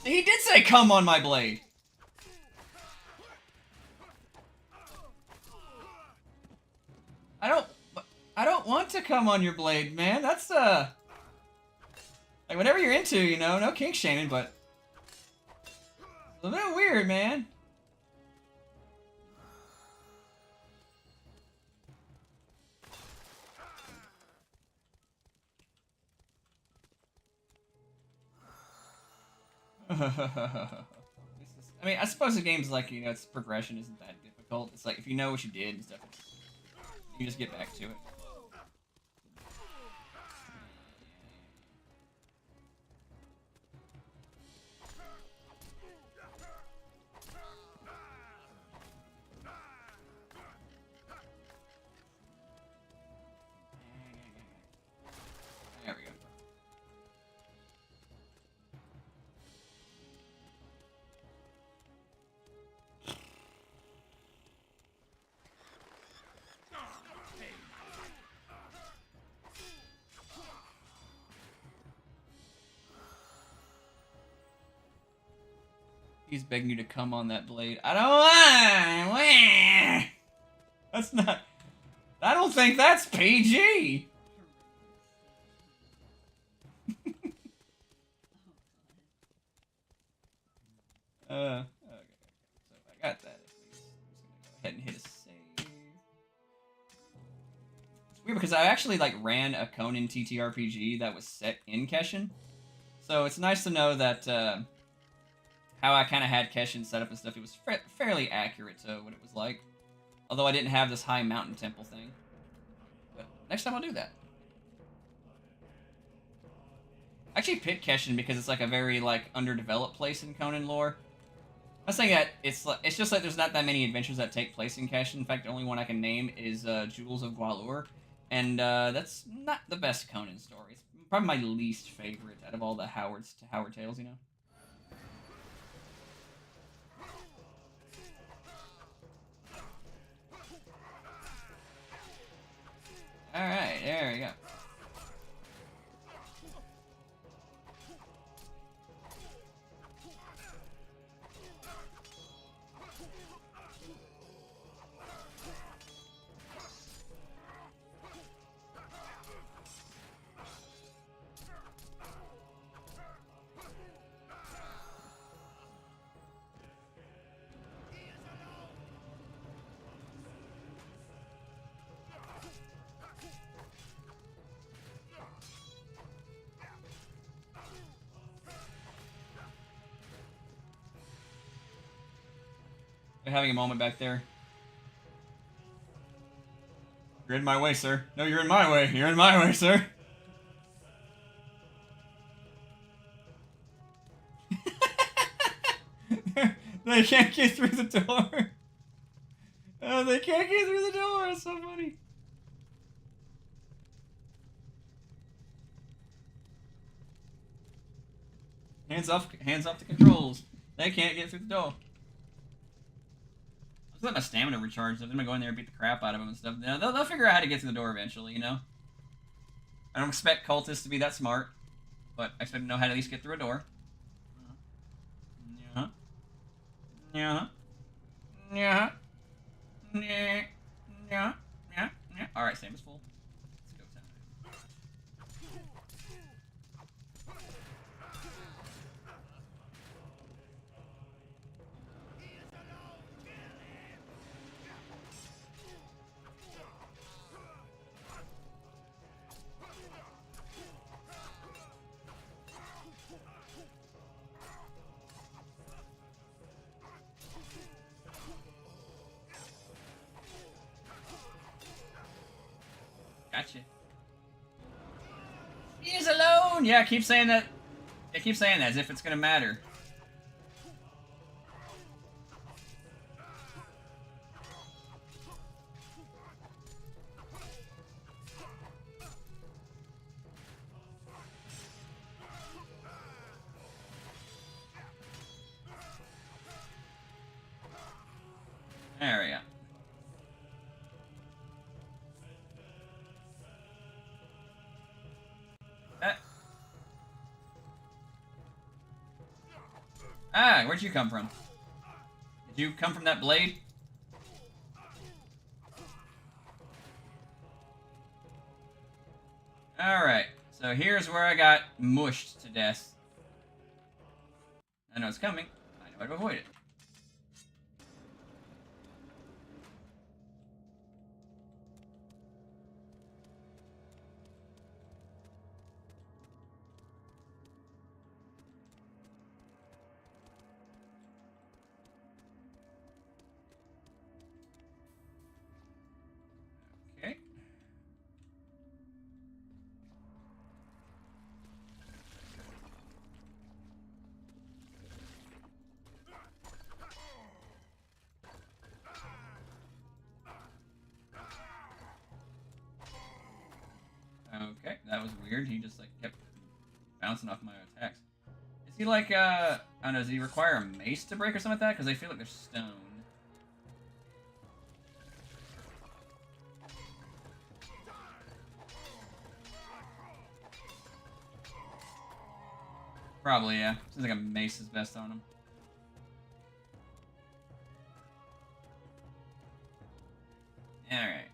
He did say, "Come on my blade." I don't want to come on your blade, man. That's like whatever you're into, you know. No kink shaming, but. A little bit weird, man. I mean, I suppose the game's like, you know, its progression isn't that difficult. It's like, if you know what you did and stuff, you just get back to it. There we go. He's begging you to come on that blade. I don't want. That's not. I don't think that's PG. Okay. So I got that at least. I'm just gonna go ahead and hit a save. It's weird because I actually like ran a Conan TTRPG that was set in Keshin. So it's nice to know that how I kind of had Keshin set up and stuff. It was fairly accurate to what it was like. Although I didn't have this high mountain temple thing. But next time I'll do that. I actually picked Keshin because it's like a very like underdeveloped place in Conan lore. I'm saying that it's just like there's not that many adventures that take place in Keshin. In fact, the only one I can name is Jewels of Gwalur, and that's not the best Conan story. It's probably my least favorite out of all the Howard tales, you know. All right, there we go. We're having a moment back there. You're in my way, sir. No, you're in my way. You're in my way, sir. They can't get through the door. Oh, they can't get through the door. It's so funny. Hands off the controls. They can't get through the door. Let's let my stamina recharge. So I'm gonna go in there and beat the crap out of them and stuff. They'll figure out how to get through the door eventually, you know? I don't expect cultists to be that smart, but I expect to know how to at least get through a door. Yeah. Yeah. Yeah. Yeah. Yeah. Yeah. Yeah. Alright, stamina's full. Let's go time. Gotcha. He's alone! Yeah, keep saying that. Yeah, keep saying that as if it's gonna matter. There we go. Ah, where'd you come from? Did you come from that blade? Alright, so here's where I got mushed to death. I know it's coming. I know how to avoid it. Okay. Okay, that was weird. He just like kept bouncing off my attacks. Is he like I don't know, does he require a mace to break or something like that? Because I feel like there's stone. Probably, yeah. Seems like a mace is best on him. Alright. Alright.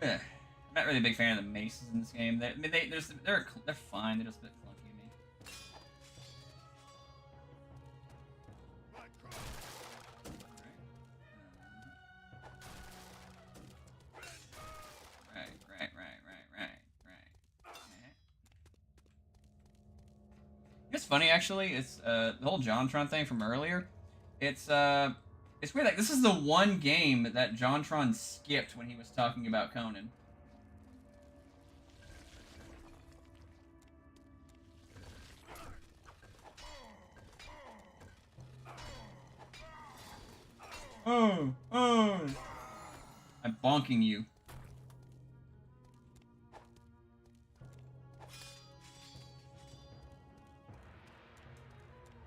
Where are we going? I'm not really a big fan of the maces in this game. They're fine. They're just a bit clunky to me. Right. It's funny actually. It's the whole JonTron thing from earlier. It's weird. Like this is the one game that JonTron skipped when he was talking about Conan. Oh! I'm bonking you.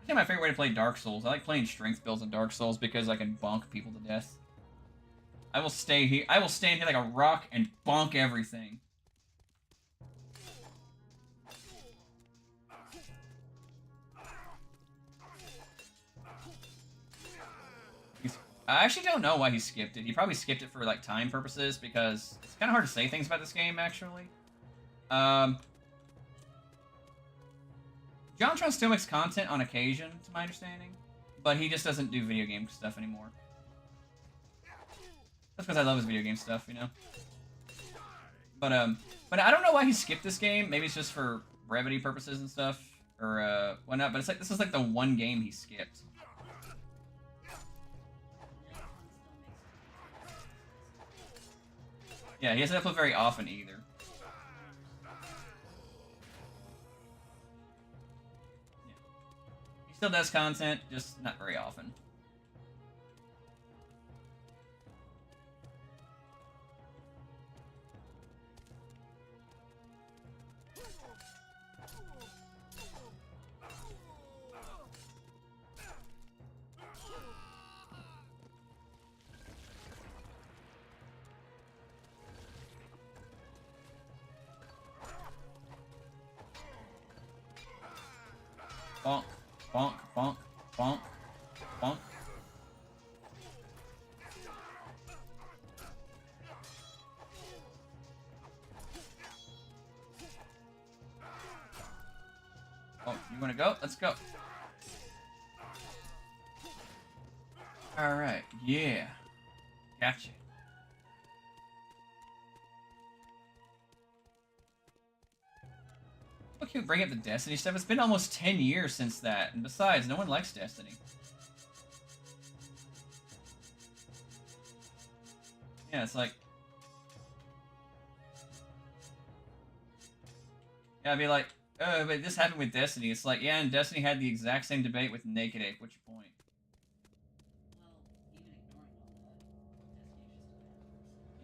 I think my favorite way to play Dark Souls. I like playing strength builds in Dark Souls because I can bonk people to death. I will stay here. I will stand here like a rock and bonk everything. I actually don't know why he skipped it. He probably skipped it for like time purposes because it's kind of hard to say things about this game actually. JonTron still makes content on occasion, to my understanding, but he just doesn't do video game stuff anymore. That's because I love his video game stuff, you know. But I don't know why he skipped this game. Maybe it's just for brevity purposes and stuff, or whatnot. But it's like this is like the one game he skipped. Yeah, he doesn't upload very often either. Yeah. He still does content, just not very often. Bonk, bonk, bonk, bonk, bonk. Oh, you wanna go? Let's go. Alright, yeah. Gotcha. Look, you bring up the Destiny stuff. It's been almost 10 years since that. And besides, no one likes Destiny. Yeah, it's like... Yeah, I'd be like, oh, but this happened with Destiny. It's like, yeah, and Destiny had the exact same debate with Naked Ape. What's your point?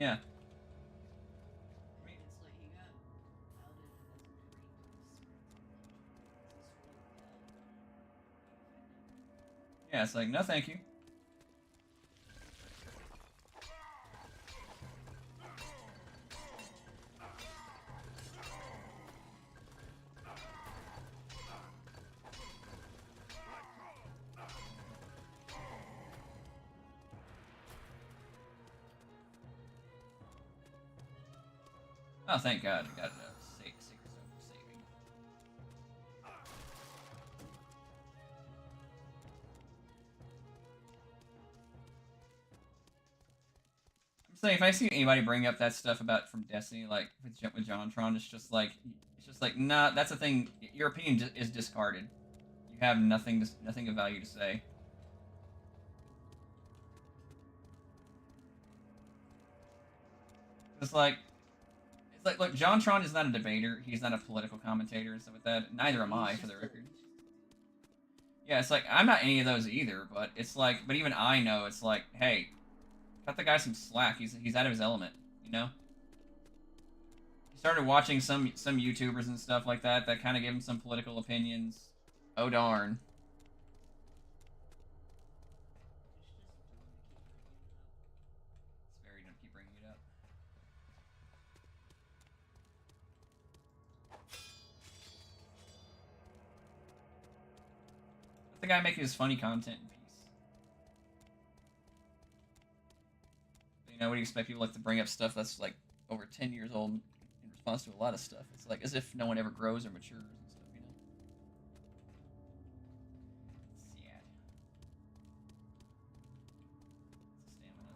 Yeah. Yeah, it's like, no thank you. Oh, thank God. I got a secret zone for saving. I'm saying, if I see anybody bring up that stuff about from Destiny, like with JonTron, it's just like, nah, that's a thing. Your opinion is discarded. You have nothing of value to say. It's like, look, JonTron is not a debater. He's not a political commentator and stuff like that. Neither am I, for the record. Yeah, it's like, I'm not any of those either, but it's like, but even I know, it's like, hey, cut the guy some slack. He's out of his element, you know? He started watching some YouTubers and stuff like that kind of gave him some political opinions. Oh, darn. It's very, don't keep bringing it up. Let the guy making his funny content in peace. You know, what do you expect people like to bring up stuff that's like over 10 years old in response to a lot of stuff? It's like as if no one ever grows or matures and stuff, you know? It's sad. It's a stamina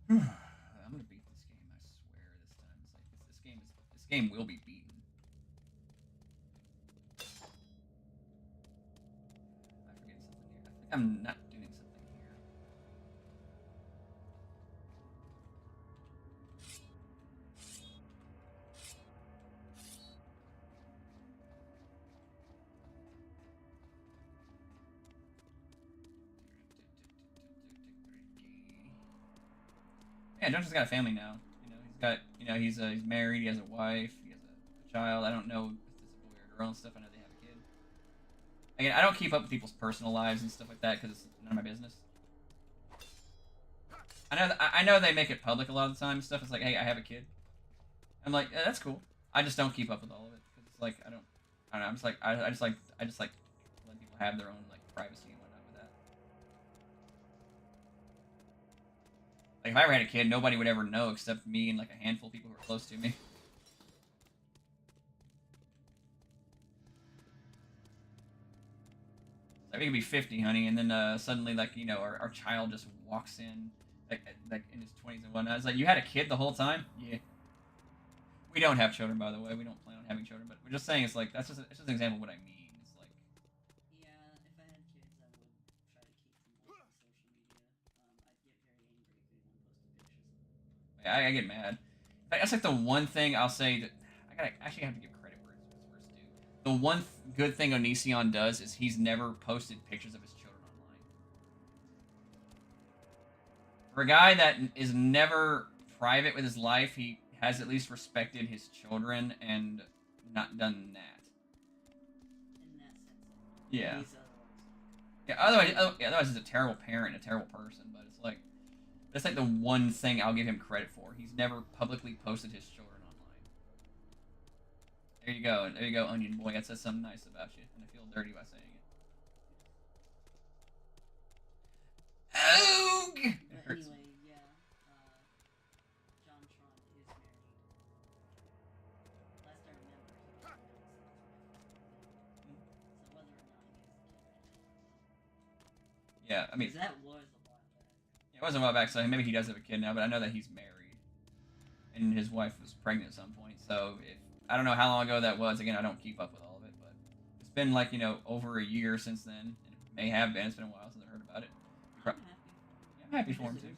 thing. I'm gonna beat this game, I swear, this time. It's like this game will be beaten. I'm forgetting something here. I think I'm not doing something here. Yeah, Dungeon's got a family now. You know, he's got, you know, he's married, he has a wife, he has a child. I don't know if this is a boy or a girl and stuff. I know they have a kid. Again, I don't keep up with people's personal lives and stuff like that because it's none of my business. I know they make it public a lot of the time and stuff. It's like, hey, I have a kid. I'm like, yeah, that's cool. I just don't keep up with all of it because it's like I don't I don't know. I'm just like I just like letting people have their own like privacy and whatnot with that. Like if I ever had a kid, nobody would ever know except me and like a handful of people who are close to me. Like we could be 50, honey, and then suddenly like you know our child just walks in like in his 20s and whatnot. It's like you had a kid the whole time. Yeah. We don't have children, by the way. We don't plan on having children, but we're just saying it's like it's just an example of what I mean. It's like Yeah, if I had kids, I would try to keep them off of social media. I'd get very angry if anyone posted pictures of them. I get mad. That's like the one thing I'll say that I gotta actually have to give credit where it's due. The one good thing Onision does is he's never posted pictures of his children online. For a guy that is never private with his life, he has at least respected his children and not done that. In that sense, Yeah. He's Otherwise he's a terrible parent, and a terrible person. But it's like that's like the one thing I'll give him credit for. He's never publicly posted his children online. There you go, Onion Boy. That says something nice about you, and I feel dirty by saying it. Oh! But anyway, yeah. John Tron is married. Last I remember, he was announced that his wife was pregnant. So whether or not he has a kid, I don't know. Yeah, I mean, 'Cause that was a while back. it wasn't a while back, so maybe he does have a kid now. But I know that he's married, and his wife was pregnant at some point. So I don't know how long ago that was. Again, I don't keep up with all of it, but it's been like over a year since then. And it may have been. It's been a while since I heard about it. I'm happy for him. Yeah, I'm happy for him too. He's a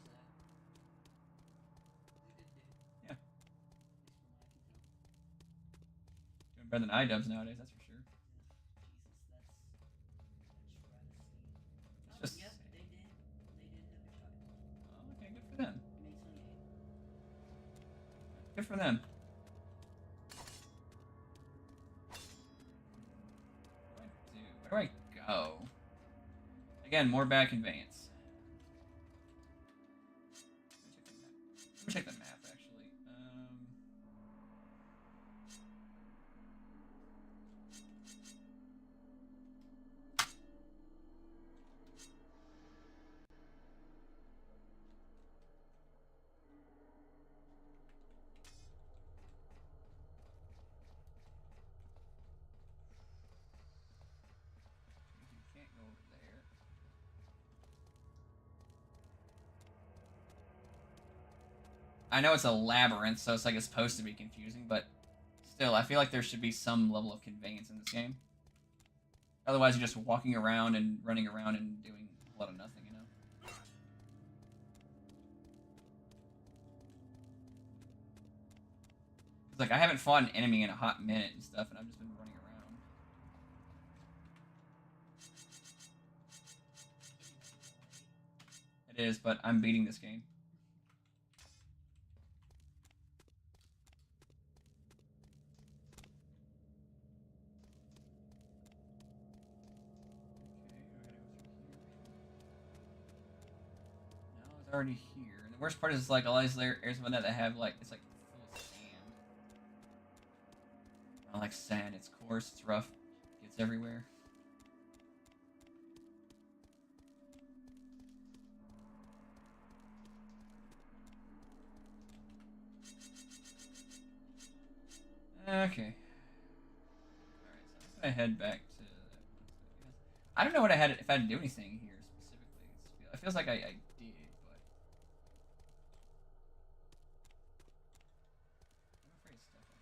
good dude. Yeah. At least from what I can tell. Doing better than iDubbbz nowadays, that's for sure. Jesus, It's that's a travesty. just Yep, they did have a child. Oh, okay, good for them. May 28th. Good for them. Where do I go? Again, more back conveyance. Let me check the map, actually. Can't go over there. I know it's a labyrinth, so it's like it's supposed to be confusing, but still, I feel like there should be some level of conveyance in this game. Otherwise, you're just walking around and running around and doing a lot of nothing, you know? It's like, I haven't fought an enemy in a hot minute and stuff, and I've just been running around. It is, but I'm beating this game. Already here. And the worst part is like all these areas of that have like it's like full of sand. I don't like sand. It's coarse. It's rough. It gets everywhere. Okay. Alright, so I'm gonna head back to that one. I don't know what I had if I had to do anything here specifically. It feels like I did, but I'm afraid stuff like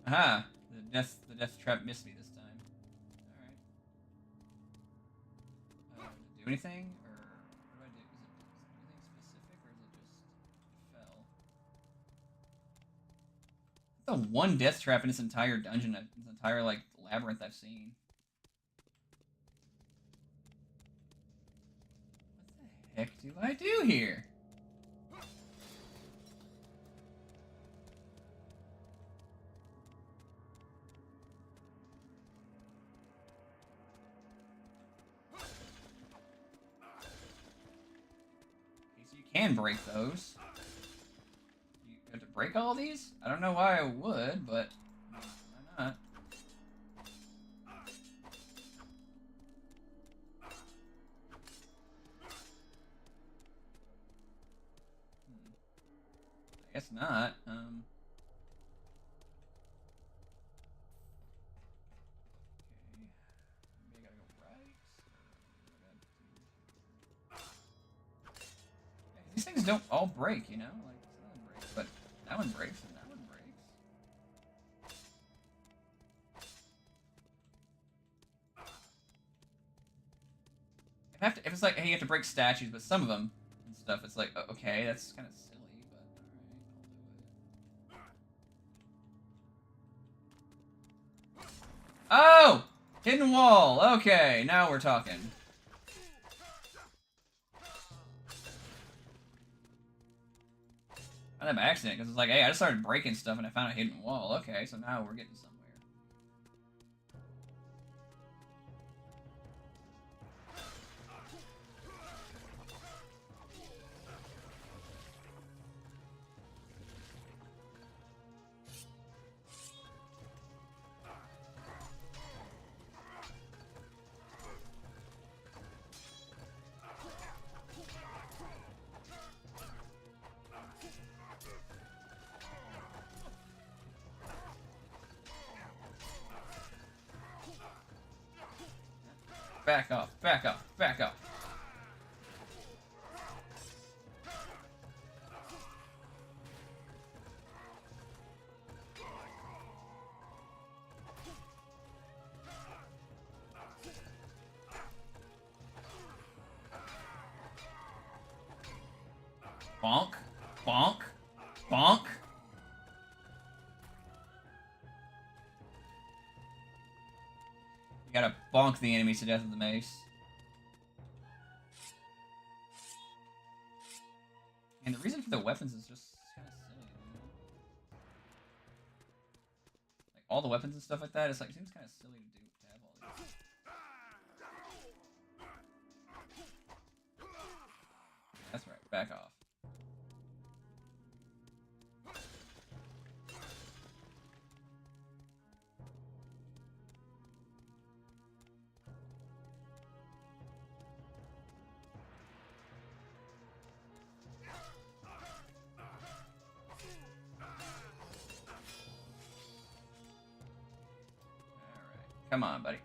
that. Aha! The death trap missed me this time. Alright. Did it do anything? Or what do I do? Is it anything specific or is it just fell? That's the one death trap in this entire dungeon, this entire like labyrinth I've seen. What the heck do I do here? can break those. You have to break all these? I don't know why I would, but why not? I guess not. Maybe I gotta go right. Yeah, these things don't all break, you know? Like, some of them break, but that one breaks and that one breaks. If it's like, hey, you have to break statues, but some of them and stuff, it's like, okay, that's kind of silly, but alright, I'll do it. Oh! Hidden wall! Okay, now we're talking. I had an accident, because it's like, hey, I just started breaking stuff and I found a hidden wall. Okay, so now we're getting somewhere. Back off, back off, back off. Bonk, bonk, bonk. You gotta bonk the enemies to death with the mace. And the reason for the weapons is just kind of silly. You know? Like, all the weapons and stuff like that, it's like, it seems kind of silly to have all these. That's right, back off. Come on, buddy.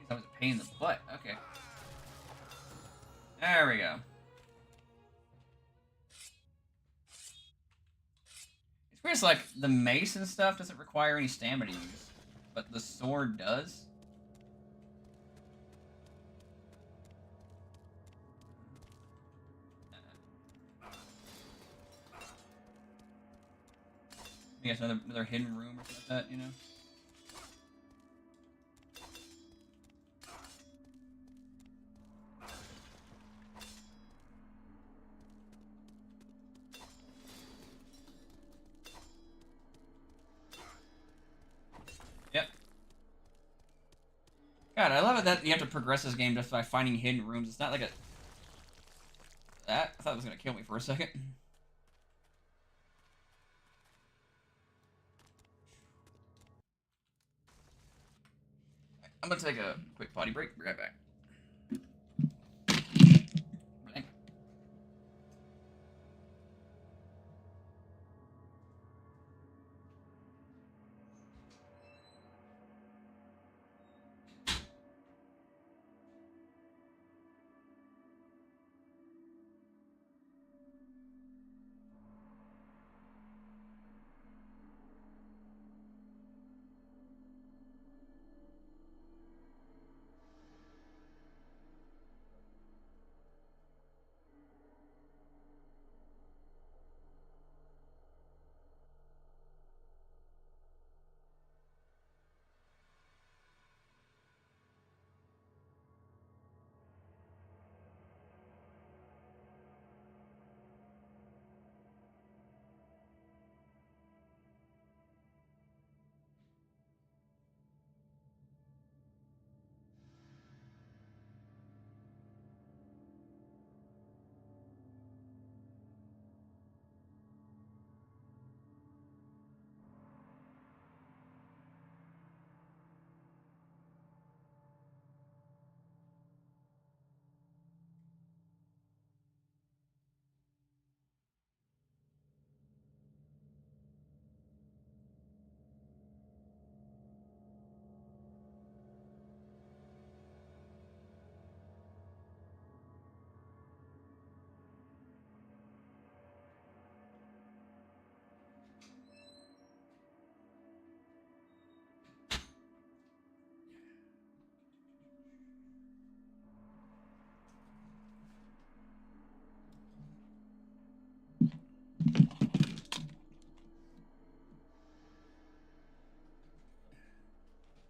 That was a pain in the butt. Okay. There we go. It's weird, it's like the mace and stuff doesn't require any stamina use, but the sword does. I guess another hidden room or something like that, you know? Yep. God, I love it that you have to progress this game just by finding hidden rooms. It's not like a... That? I thought it was going to kill me for a second. I'm going to take a quick potty break. Be right back.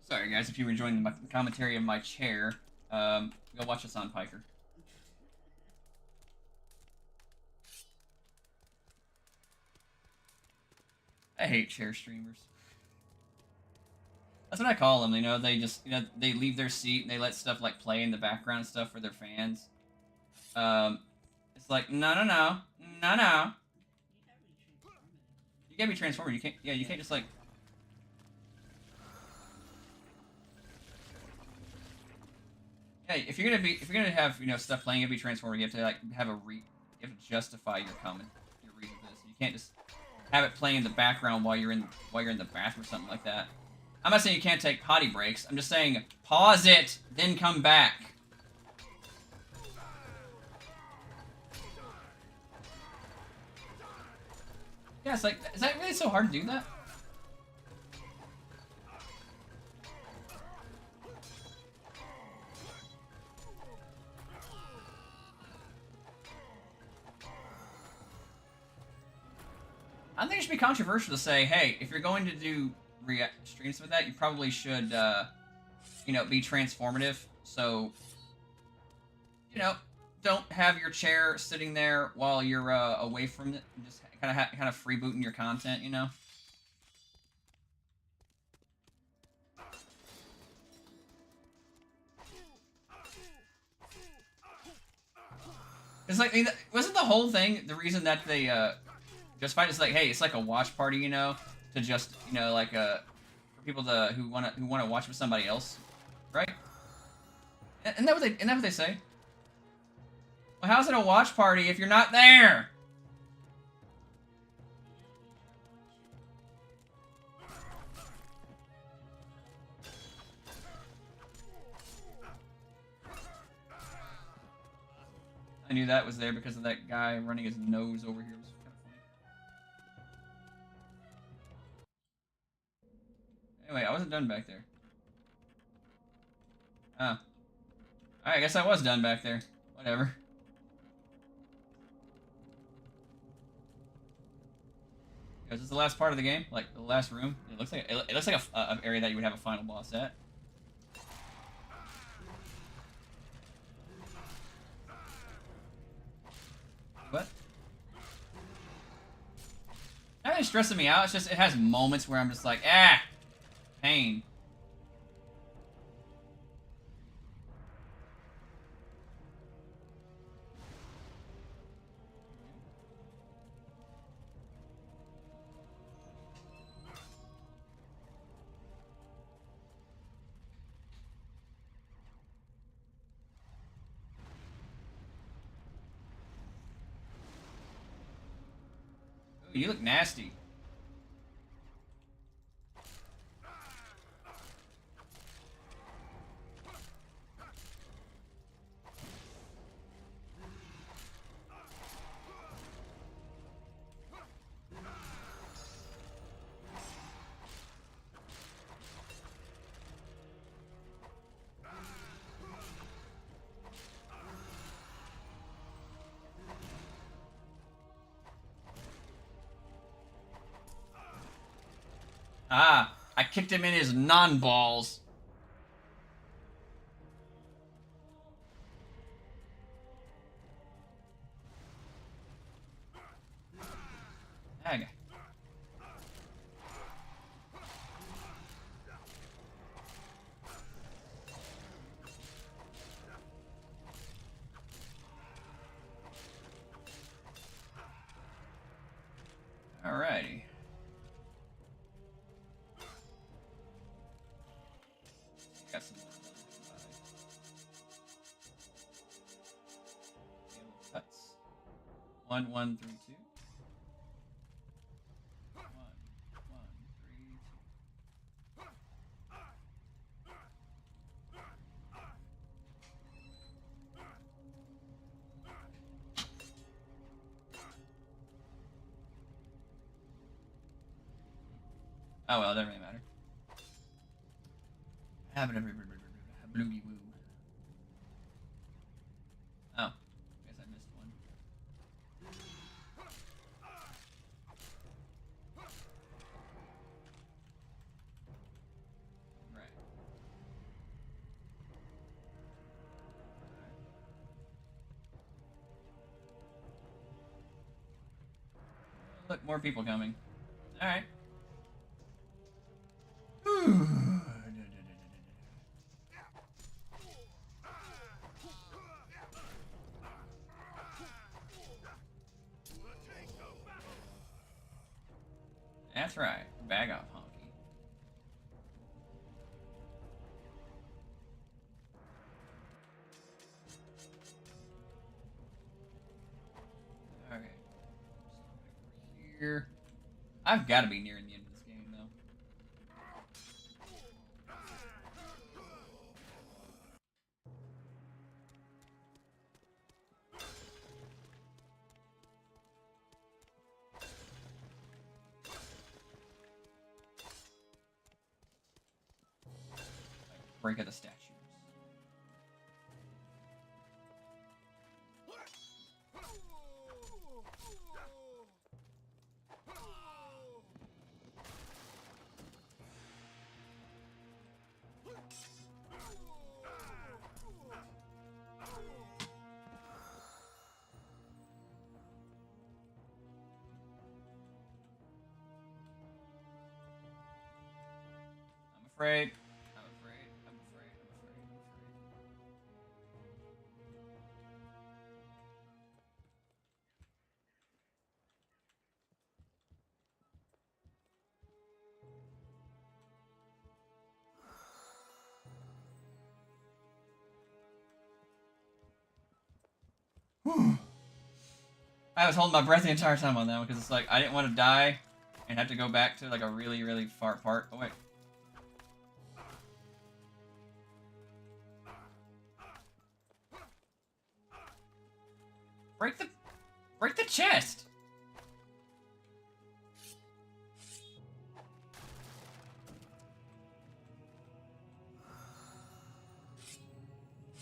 Sorry, guys, if you were enjoying the commentary of my chair, go watch us on Piker. I hate chair streamers. That's what I call them. You know, they just they leave their seat and they let stuff like play in the background stuff for their fans. It's like no. You gotta be transformative. You can't. Yeah, you can't just like. Yeah, if you're gonna have stuff playing, you have to be transformative. You have to like have you have to justify your comment, your reason for this. You can't just have it playing in the background while you're in the bathroom or something like that. I'm not saying you can't take potty breaks. I'm just saying pause it, then come back. Yeah, it's like, is that really so hard to do that? I think it should be controversial to say, hey, if you're going to do streams with that, you probably should, be transformative. So, don't have your chair sitting there while you're away from it. Just kind of freebooting your content, It's like, wasn't the whole thing the reason that they just fight is like, hey, it's like a watch party, to just like for people who wanna watch with somebody else, right? Isn't that what they say? Well, how's it a watch party if you're not there? I knew that was there because of that guy running his nose over here. It was kind of funny. Anyway, I wasn't done back there. Oh. Alright, I guess I was done back there. Whatever. Is this the last part of the game? Like, the last room? It looks like an area that you would have a final boss at. What? Not really stressing me out. It's just, it has moments where I'm just like, pain. Ooh, you look nasty. Ah, I kicked him in his non-balls. Dang. Alrighty. Got some cuts. 1, 1, 3, 2. 1, 1, 3, 2. Oh well, it doesn't really matter. Bloogie woo. Oh, guess I missed one. Right. More people coming. Alright. That's right. Bag off, honky. Okay. Here. I've got to be nearing the end of this game, though. Break of the statues. I'm afraid. I'm afraid. I'm afraid. I'm afraid. I'm afraid. I was holding my breath the entire time on that one because it's like I didn't want to die and have to go back to like a really, really far part. Oh wait. Break the chest.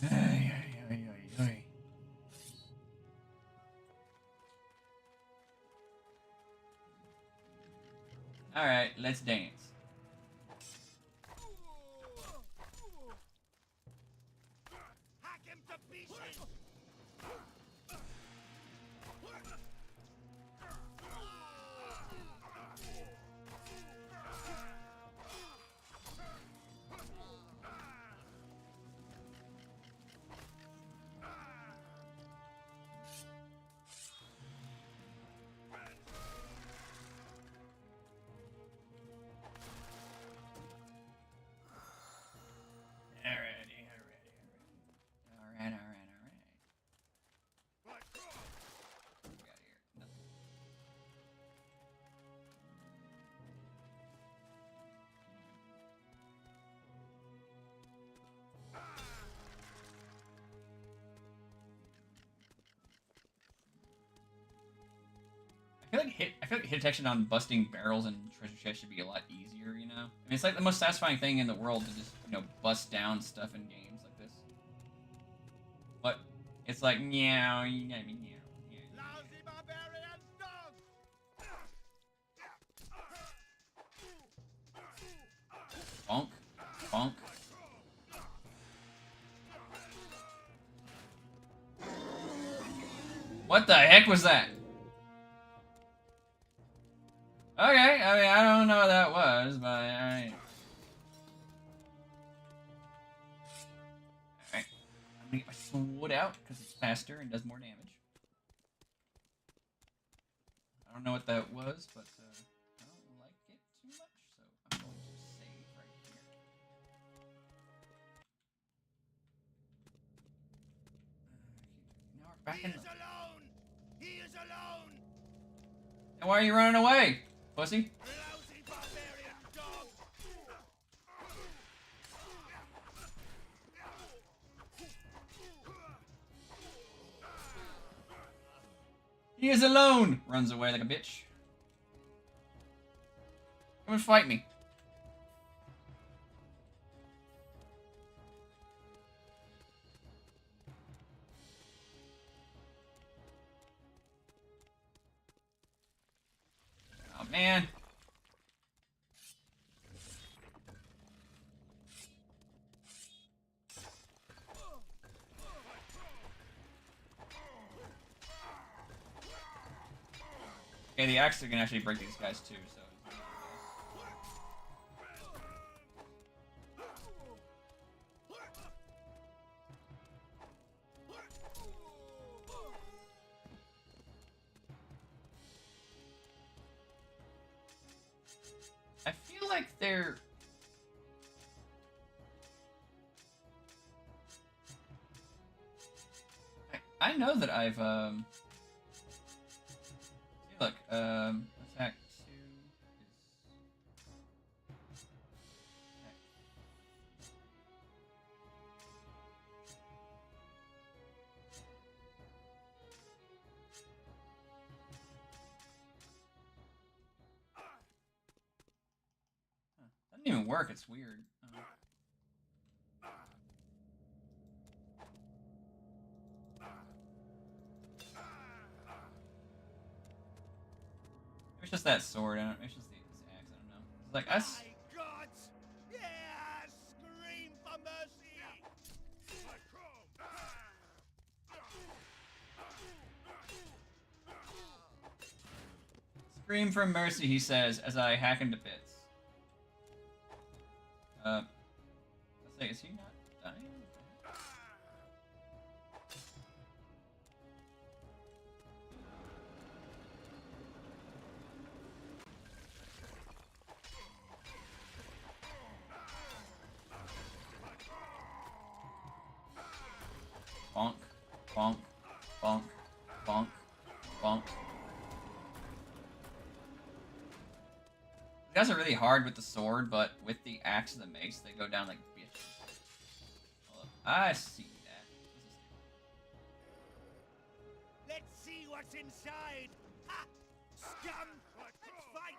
Ay, ay, ay, ay, ay. All right, let's dance. Hack him to pieces! Alright. What we got here? Nothing. I feel like hit detection on busting barrels and treasure chests should be a lot easier, you know? I mean, it's like the most satisfying thing in the world to just, you know, bust down stuff in games like this. But it's like, meow, you gotta be meow. Lousy barbarian dog! Bonk. Bonk. What the heck was that? Okay, I mean, I don't know what that was, but alright. Alright. I'm gonna get my sword out, because it's faster and does more damage. I don't know what that was, but I don't like it too much, so I'm going to save right here. Now we're back in the... Alone! He is alone! And why are you running away, pussy? Lousy barbarian dog! He is alone! Runs away like a bitch. Come and fight me. Oh, man. Okay, the axe can actually break these guys too, so. I feel like they're. I know that I've look, attack 2 is doesn't even work, it's weird. It's just that sword. It's just this axe. I don't know. It's like us. My gods! Yeah! Scream for mercy! Scream for mercy, he says, as I hack him to bits. Let's say, is he not dying? Bonk, bonk, bonk, bonk, bonk. These guys are really hard with the sword, but with the axe and the mace, they go down like bitches. Hold up. I see that. Let's see what's inside! Ha! Scum! Let's fight!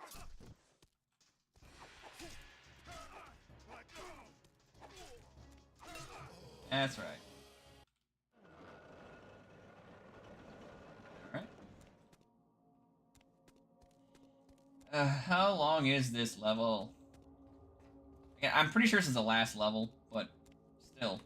That's right. Alright. How long is this level? Yeah, I'm pretty sure this is the last level, but still.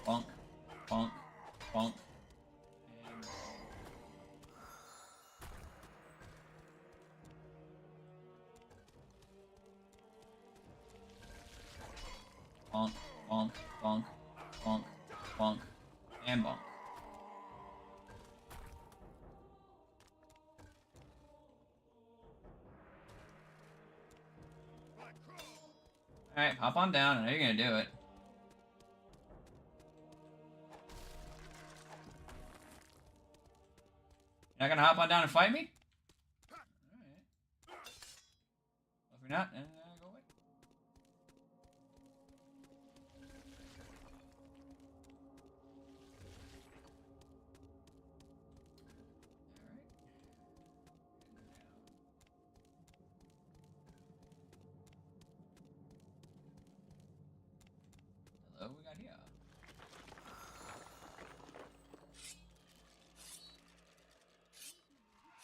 Bonk, bonk, bonk. Bonk, bonk, bonk, bonk, bonk, and bonk. Alright, hop on down. I know you're gonna do it. You're not gonna hop on down and fight me? Alright. Well, if you're not, then go away. Hello, we got here.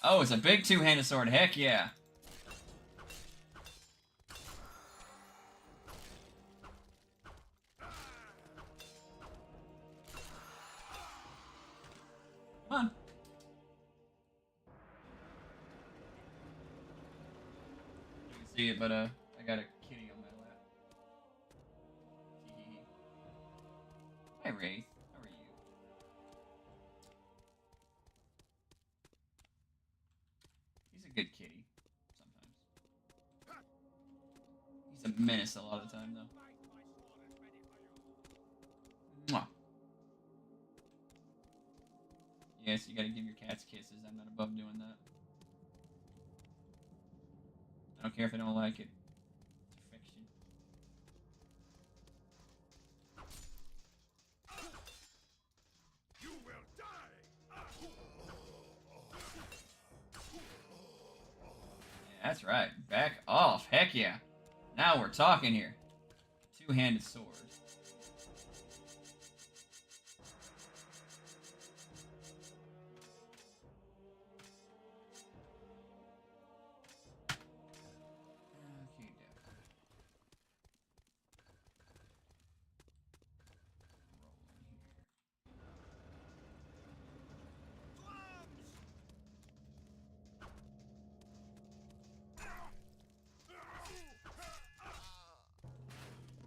Oh, it's a big two-handed sword. Heck yeah. Come on. You can see it, but I got a kitty on my lap. Hi, Wraith. How are you? He's a good kitty. Sometimes. He's a menace a lot of the time, though. Mwah. Yes, you gotta give your cats kisses. I'm not above doing that. I don't care if I don't like it. It's affection. You will die! Yeah, that's right. Back off. Heck yeah. Now we're talking here. Two-handed sword.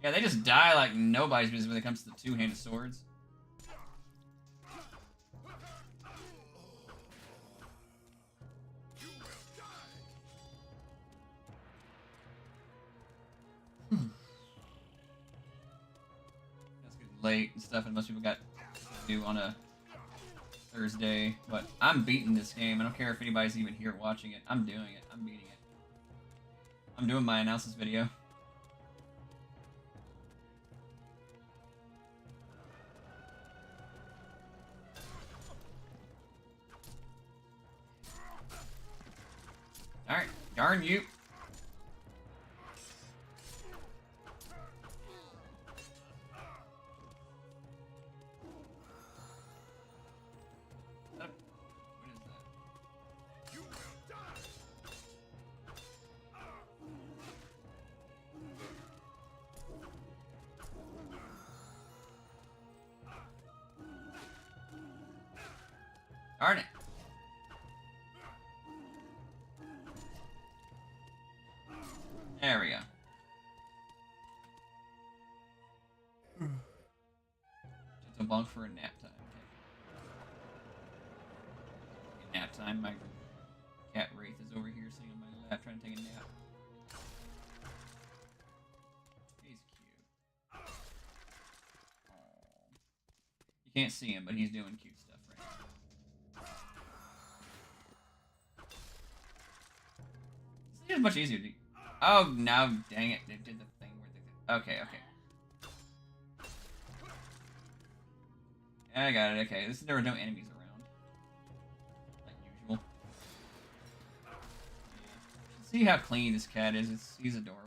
Yeah, they just die like nobody's business when it comes to the two-handed swords. It's getting late and stuff, and most people got to do on a Thursday. But I'm beating this game. I don't care if anybody's even here watching it. I'm doing it. I'm beating it. I'm doing my analysis video. Alright, darn you. What is that? You will die. Darn it. There we go. Just a bunk for a nap time. Okay. Nap time. My cat Wraith is over here sitting on my lap trying to take a nap. He's cute. Aww. You can't see him, but he's doing cute stuff right now. This is much easier to do. Oh, no, dang it. They did the thing where they... Okay, okay. I got it, okay. There were no enemies around. Like usual. Yeah. See how clean this cat is? He's adorable.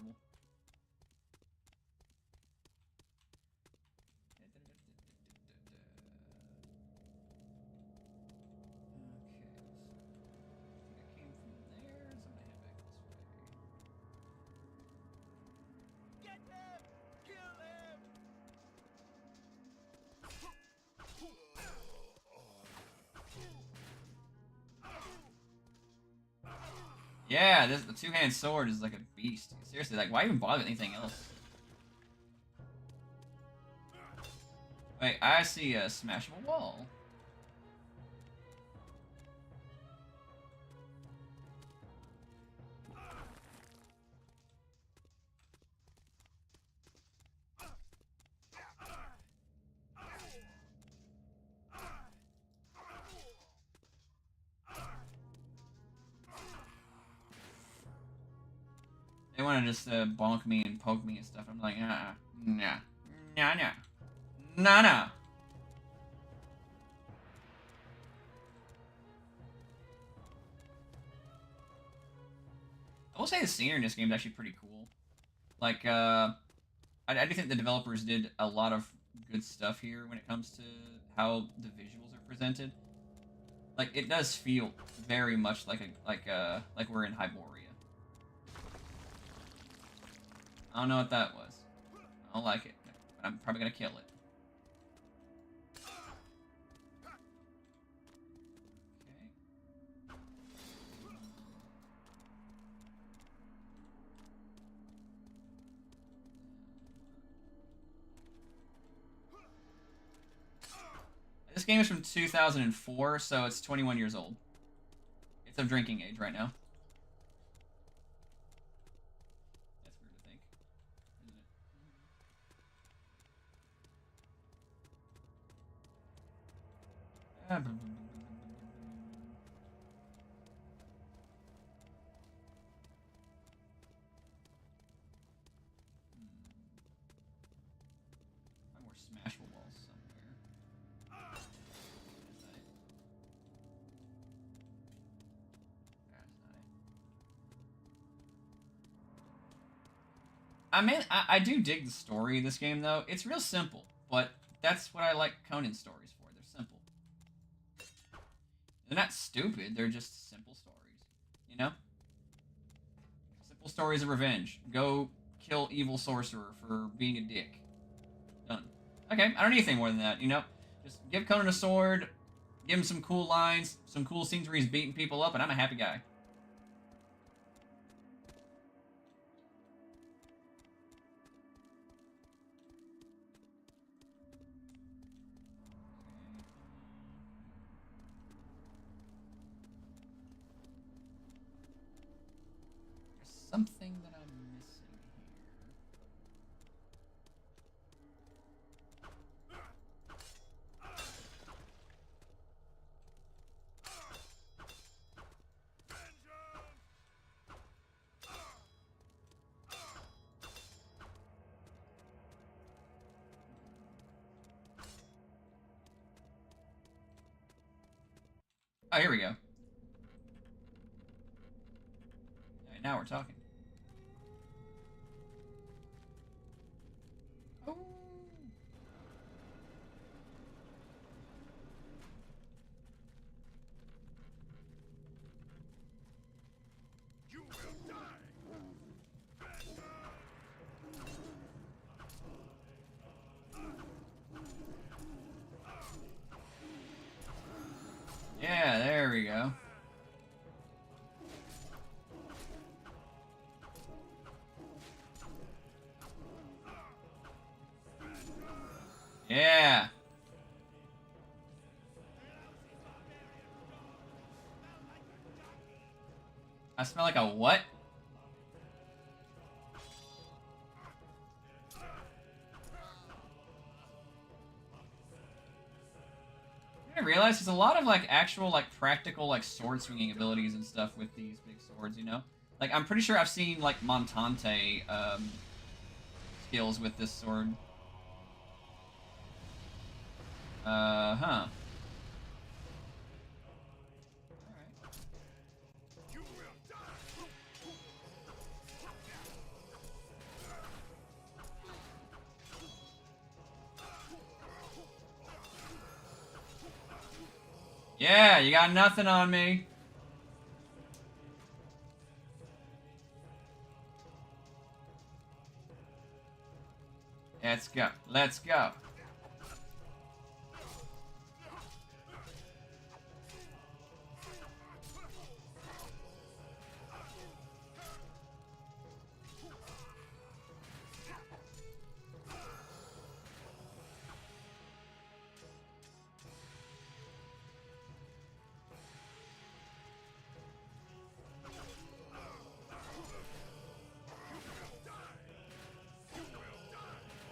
Yeah, the two-hand sword is like a beast. Seriously, like, why even bother with anything else? Wait, I see a smashable wall. They want to just bonk me and poke me and stuff. I'm like, nah, nah, nah, nah, nah, nah. I will say the scenery in this game is actually pretty cool. Like, I do think the developers did a lot of good stuff here when it comes to how the visuals are presented. Like, it does feel very much like we're in Hyboria. I don't know what that was. I don't like it. But I'm probably gonna kill it. This game is from 2004, so it's 21 years old. It's of drinking age right now. That's weird to think, isn't it? Find more smashable walls somewhere. I mean, I do dig the story of this game, though. It's real simple, but that's what I like Conan stories for. They're simple. They're not stupid, they're just simple stories. You know? Simple stories of revenge. Go kill evil sorcerer for being a dick. Done. Okay, I don't need anything more than that, you know? Just give Conan a sword, give him some cool lines, some cool scenes where he's beating people up, and I'm a happy guy. Oh, here we go. Alright, now we're talking. Oh. You will die. Yeah, there we go. Yeah. I smell like a what? I realize there's a lot of like actual like practical like sword swinging abilities and stuff with these big swords, you know? Like I'm pretty sure I've seen like Montante skills with this sword. Huh. Alright. You will die. Yeah, you got nothing on me. Let's go. Let's go.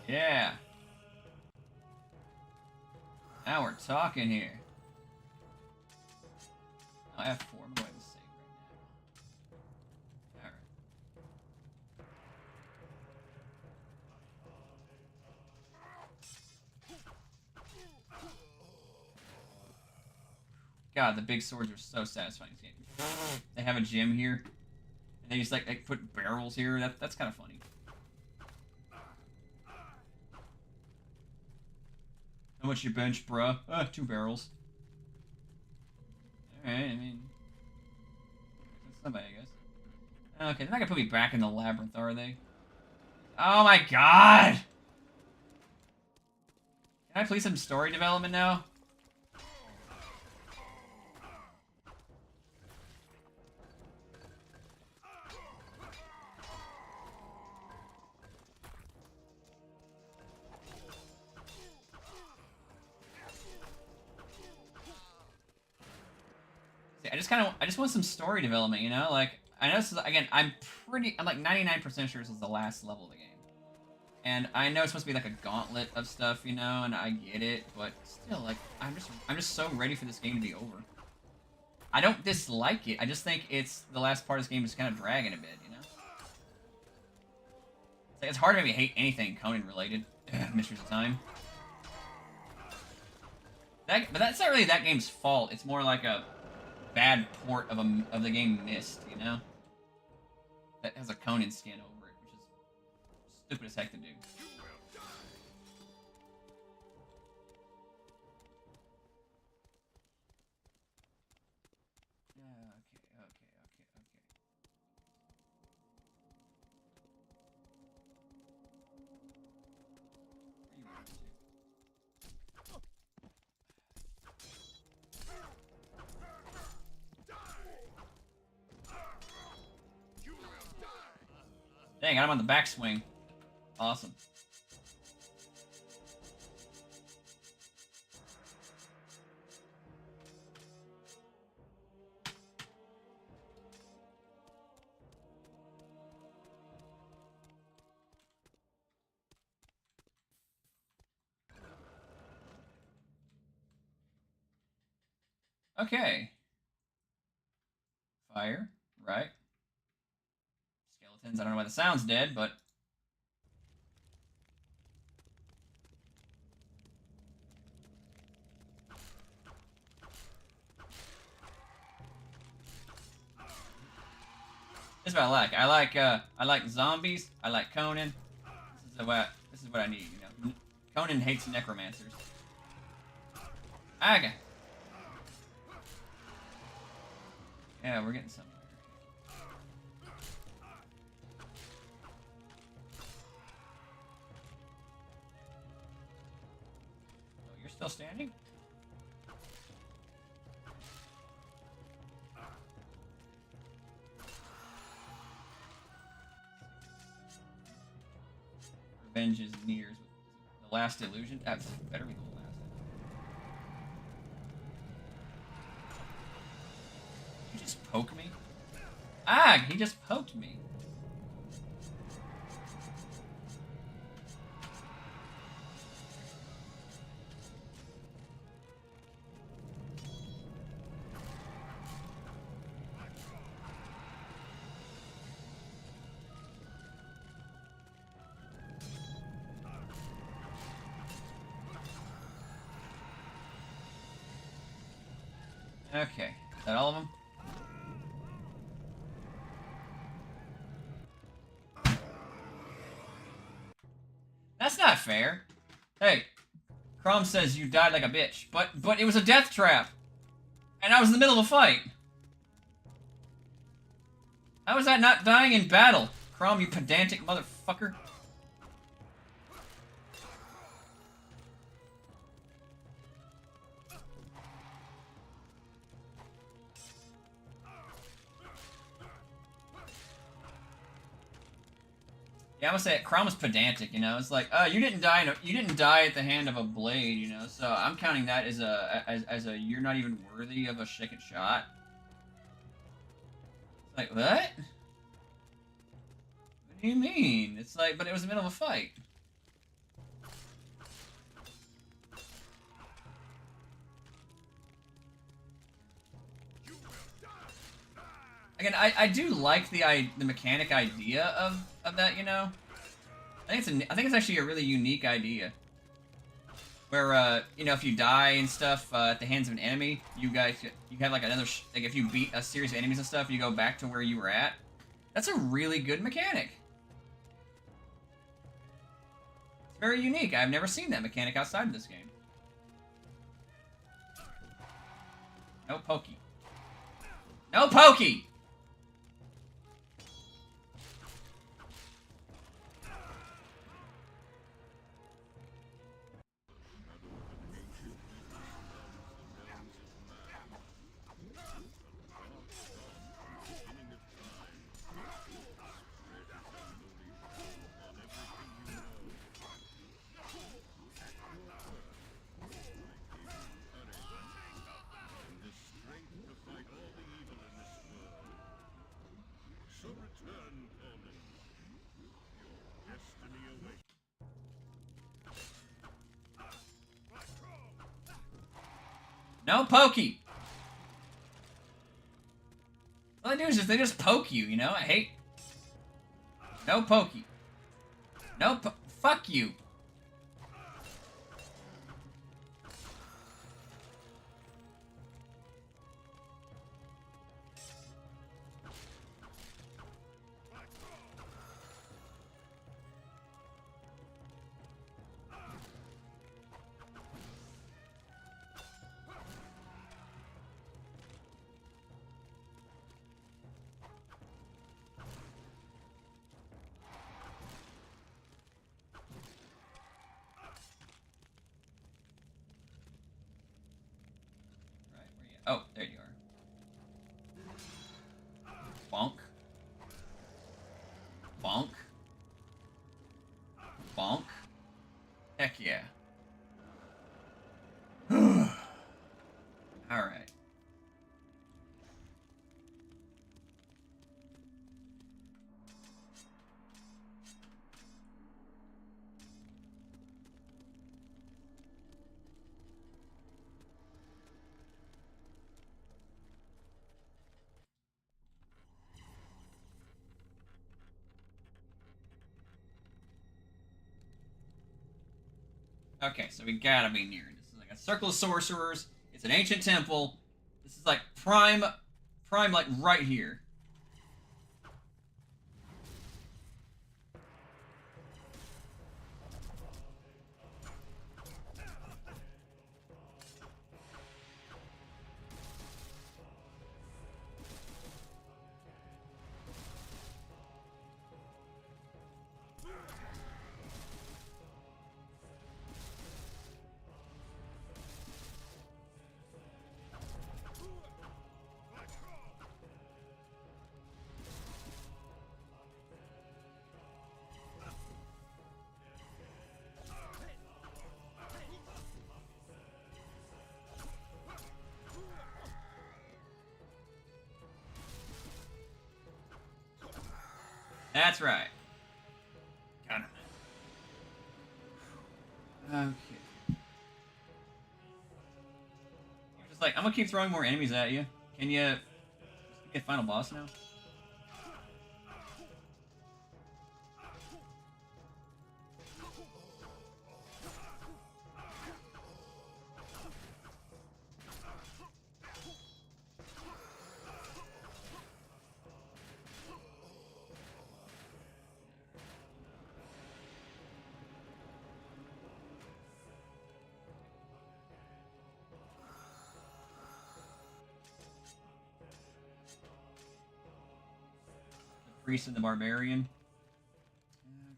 Yeah. Now we're talking here. I have 4. I'm going to save right now. Alright. God, the big swords are so satisfying. They have a gym here. And they just like put barrels here. That's kind of funny. How much you bench, bruh? 2 barrels. Alright, I mean... That's somebody, I guess. Okay, they're not gonna put me back in the labyrinth, are they? Oh my god! Can I please some story development now? I just want some story development, you know? Like, I know this is, again, I'm like 99% sure this is the last level of the game. And I know it's supposed to be like a gauntlet of stuff, you know, and I get it, but still, like, I'm just so ready for this game to be over. I don't dislike it, I just think it's, the last part of this game is kind of dragging a bit, you know? It's hard to make me hate anything Conan related. Mysteries of Time. But that's not really that game's fault, it's more like a bad port of the game Myst, you know? That has a Conan skin over it, which is stupid as heck to do. Okay. Where are you running to? Dang, I'm on the backswing. Awesome. Okay. Fire, right. Skeletons, I don't know why the sound's dead, but... This is what I like. I like zombies. I like Conan. This is what I need. You know, Conan hates necromancers. Okay. Yeah, we're getting somewhere. Oh, you're still standing? Revenge is near. The last illusion? That better be the last. You just poke me? Ah, he just poked me. Okay, is that all of them? That's not fair. Hey, Crom says you died like a bitch, but it was a death trap, and I was in the middle of a fight. How was that not dying in battle? Crom, you pedantic motherfucker. Yeah, I'm gonna say it. Crom was pedantic, you know. It's like, you didn't die. You didn't die at the hand of a blade, you know. So I'm counting that as a you're not even worthy of a second shot. It's like, what? What do you mean? It's like, but it was the middle of a fight. Again, I do like the mechanic idea of that, you know. I think it's actually a really unique idea. Where you know, if you die and stuff at the hands of an enemy, you have like another like if you beat a series of enemies and stuff, you go back to where you were at. That's a really good mechanic. It's very unique. I've never seen that mechanic outside of this game. No pokey. No pokey! No pokey. All they do is they just poke you, you know? I hate... No pokey. No fuck you. Oh, there you are. Bonk. Bonk. Bonk. Heck yeah. Alright. Okay, so we gotta be near. This is like a circle of sorcerers. It's an ancient temple. This is like prime like right here. That's right. Got him. Okay. You're just like, I'm gonna keep throwing more enemies at you. Can you get final boss now? Priest and the Barbarian.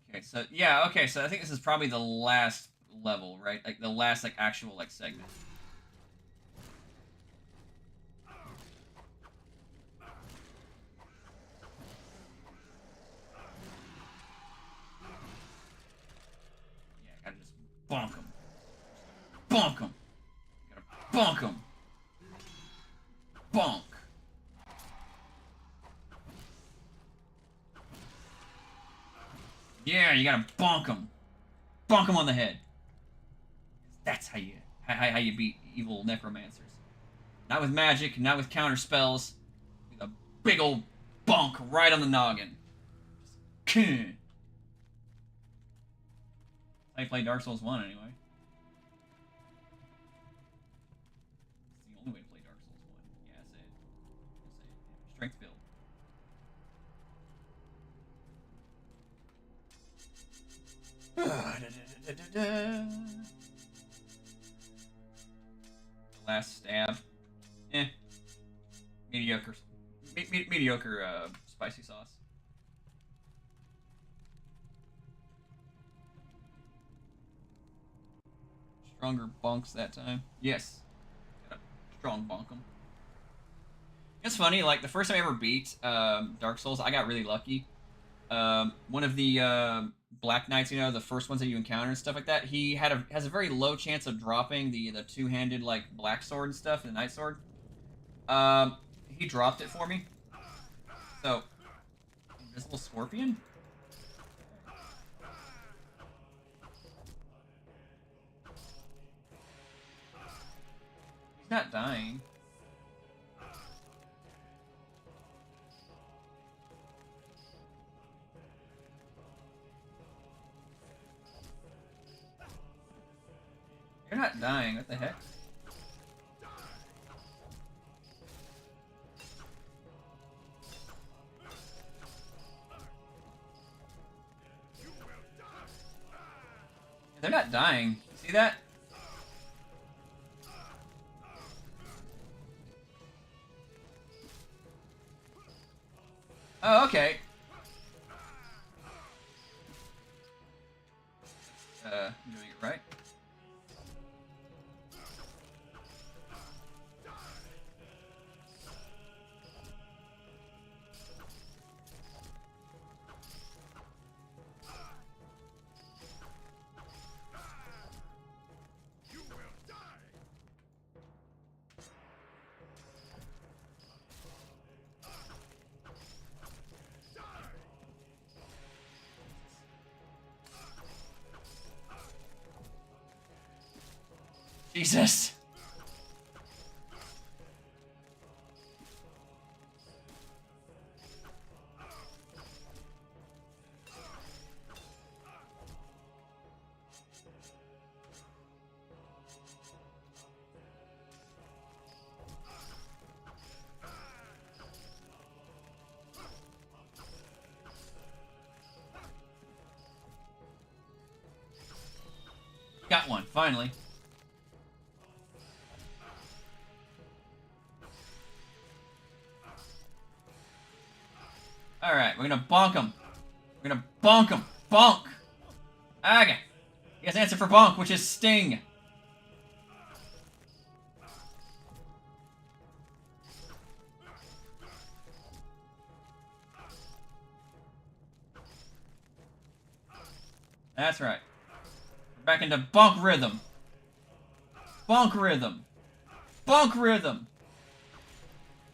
Okay, so yeah, okay, so I think this is probably the last level, right? Like the last like actual like segment. Yeah, gotta just bonk him. Bonk him. Gotta bonk him. Bonk. Yeah, you gotta bonk him. Bonk him on the head. That's how you beat evil necromancers. Not with magic, not with counter spells. With a big old bonk right on the noggin. Just, that's how you play Dark Souls 1 anyway. It's the only way to play Dark Souls 1. Yeah, I say it. Strength build. The last stab. Mediocre. Mediocre spicy sauce. Stronger bonks that time. Yes. Gotta strong bonk them. It's funny, like the first time I ever beat Dark Souls, I got really lucky. One of the Black Knights, you know, the first ones that you encounter and stuff like that, he has a very low chance of dropping the two-handed like black sword and stuff, the Knight Sword. He dropped it for me. So, Invisible Scorpion? He's not dying. You're not dying, what the heck? They're not dying. See that? Oh, okay. I'm doing it right. Jesus. Got one, finally. Alright, we're gonna bonk him. We're gonna bonk him. Bonk! Okay. He has an answer for bonk, which is sting. That's right. We're back into bonk rhythm. Bonk rhythm. Bonk rhythm.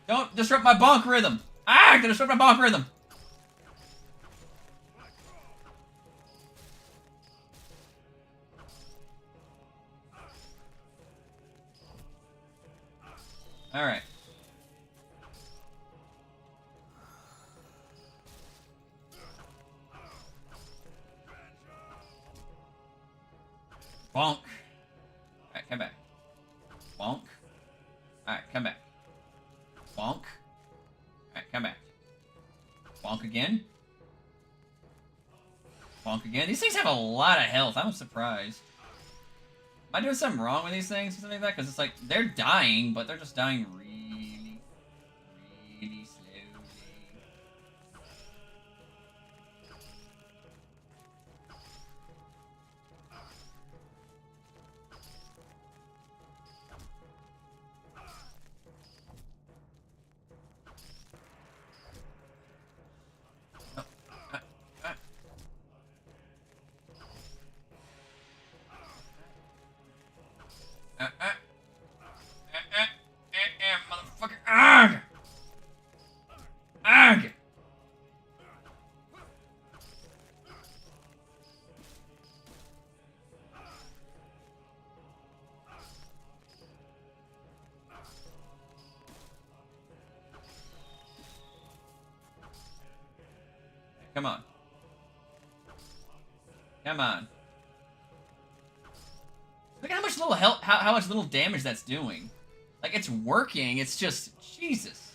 Don't disrupt my bonk rhythm. Ah, don't disrupt my bonk rhythm. All right. Bonk. Alright, come back. Bonk. Alright, come back. Bonk. Alright, come back. Bonk again. Bonk again. These things have a lot of health. I'm surprised. Am I doing something wrong with these things or something like that? Because it's like, they're dying, but they're just dying really, really slowly. Motherfucker. Arg! Arg! Come on. Come on. Look at how much little help, how much little damage that's doing. Like, it's working, it's just, Jesus.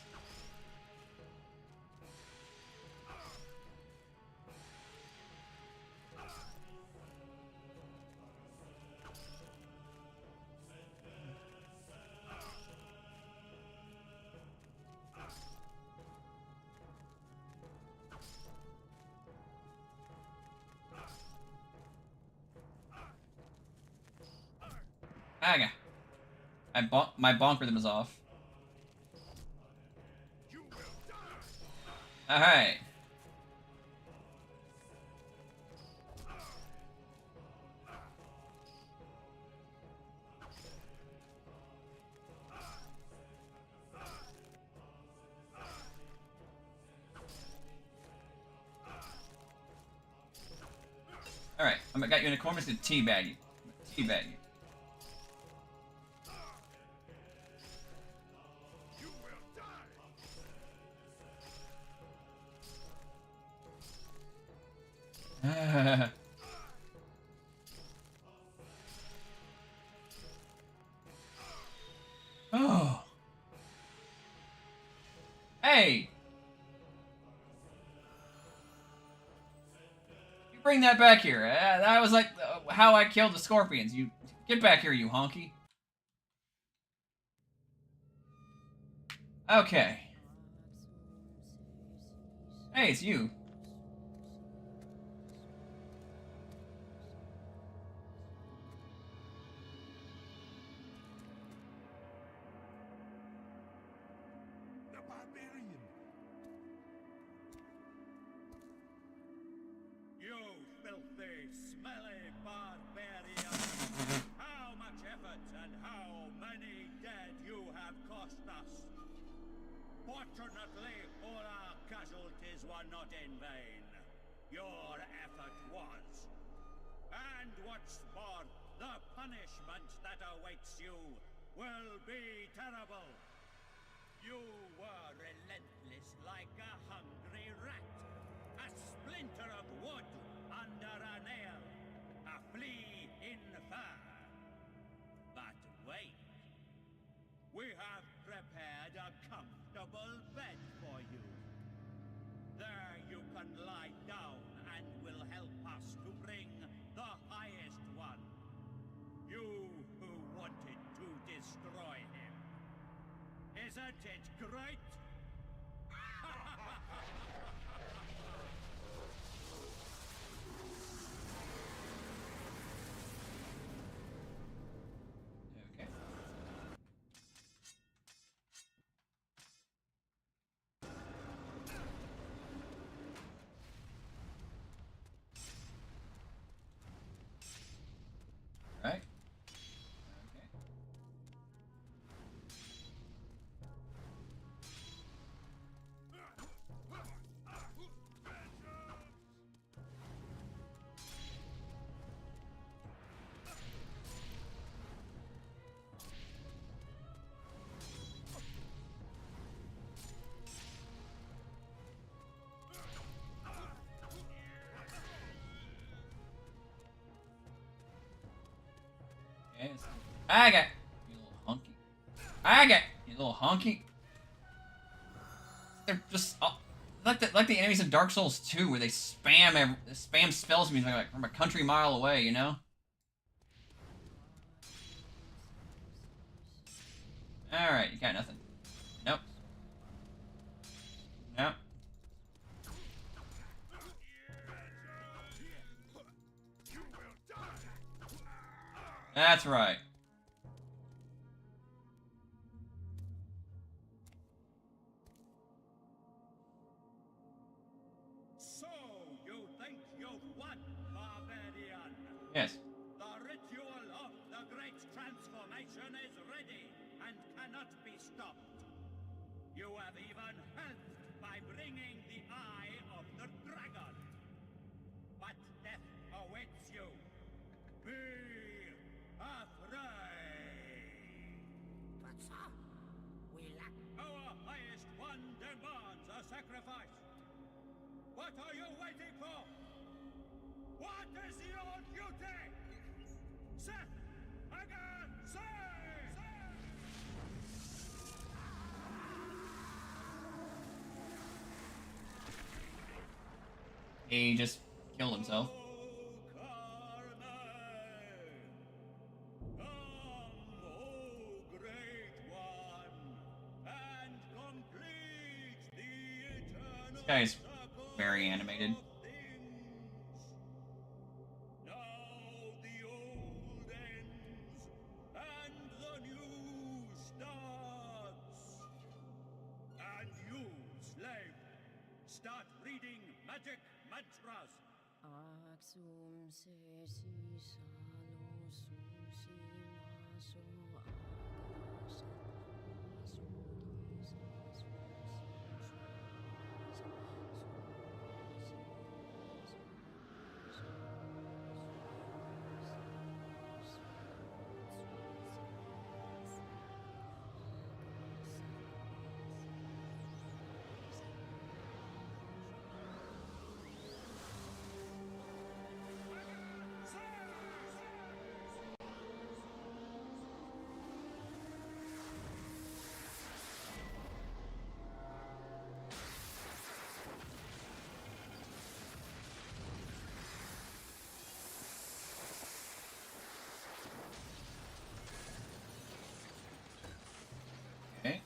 Aga. My bonk rhythm is off. Alright. Alright, I got you in a corner, I'm just gonna teabag you. Teabag you. Oh. Hey. You bring that back here. That was like how I killed the scorpions. You get back here, you honky. Okay. Hey, it's you. Filthy, smelly barbarian! How much effort and how many dead you have cost us! Fortunately, all our casualties were not in vain. Your effort was. And what's more, the punishment that awaits you will be terrible. You were relentless like a hungry rat, a splinter of wood under a nail, a flea in fur. But wait, we have prepared a comfortable bed for you. There you can lie down and will help us to bring the highest one. You who wanted to destroy him. Isn't it great? Yes. I got you, little hunky. I got you, little honky. They're just like the enemies in Dark Souls 2, where they spam spells me like from a country mile away. You know. All right, you got nothing. Nope. Nope. That's right. So, you think you've won, barbarian? Yes. The ritual of the great transformation is ready and cannot be stopped. You have even helped by bringing the Eye of the Dragon. But death awaits you. Be afraid. But sir, we lack... Our highest one demands a sacrifice. What are you waiting for? What is your duty? Seth! Again! Say! He just killed himself. This guy's very animated. Now the old ends and the new starts. And you, slave, start reading magic mantras. Axum se si salo su si maso Okay.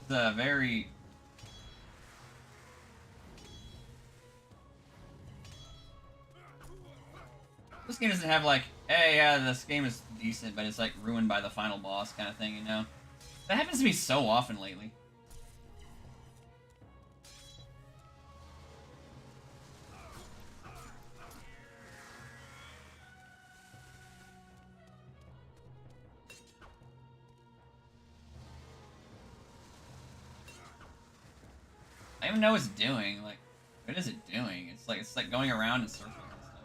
The very this game doesn't have like, hey, yeah, this game is decent, but it's like ruined by the final boss kind of thing, you know? That happens to me so often lately. I don't even know what it's doing. Like, what is it doing? It's like going around in circles and stuff.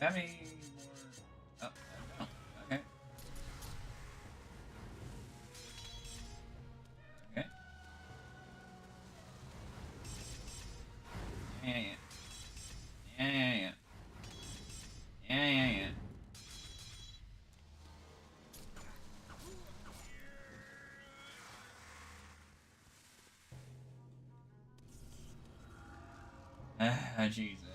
have any more? Oh, I don't. Okay. Okay. Yeah, yeah. Yeah, yeah, yeah. Yeah, yeah, yeah. Ah, Jesus.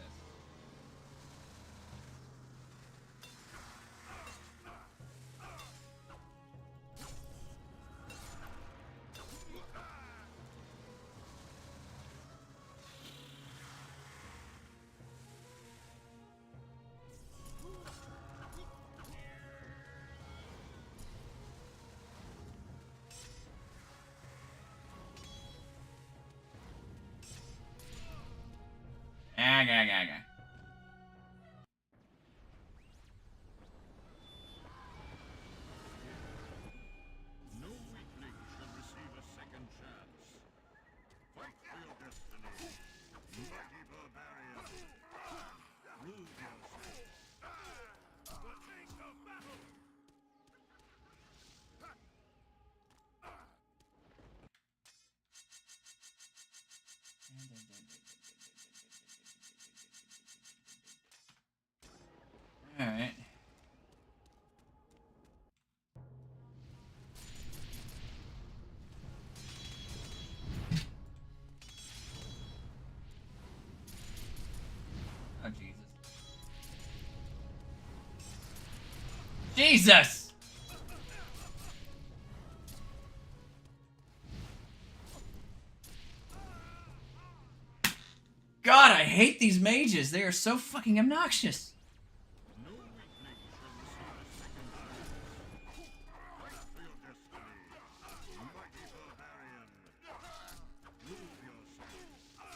Ah, ga, ga, ga. No weakling shall receive a second chance. Fight for your destiny. Mighty barbarian. Prove yourself. The taste of battle. Alright. Oh, Jesus. Jesus! God, I hate these mages. They are so fucking obnoxious. No weakling shall receive a second chance. Fight for your destiny. Mighty barbarian. Prove yourself.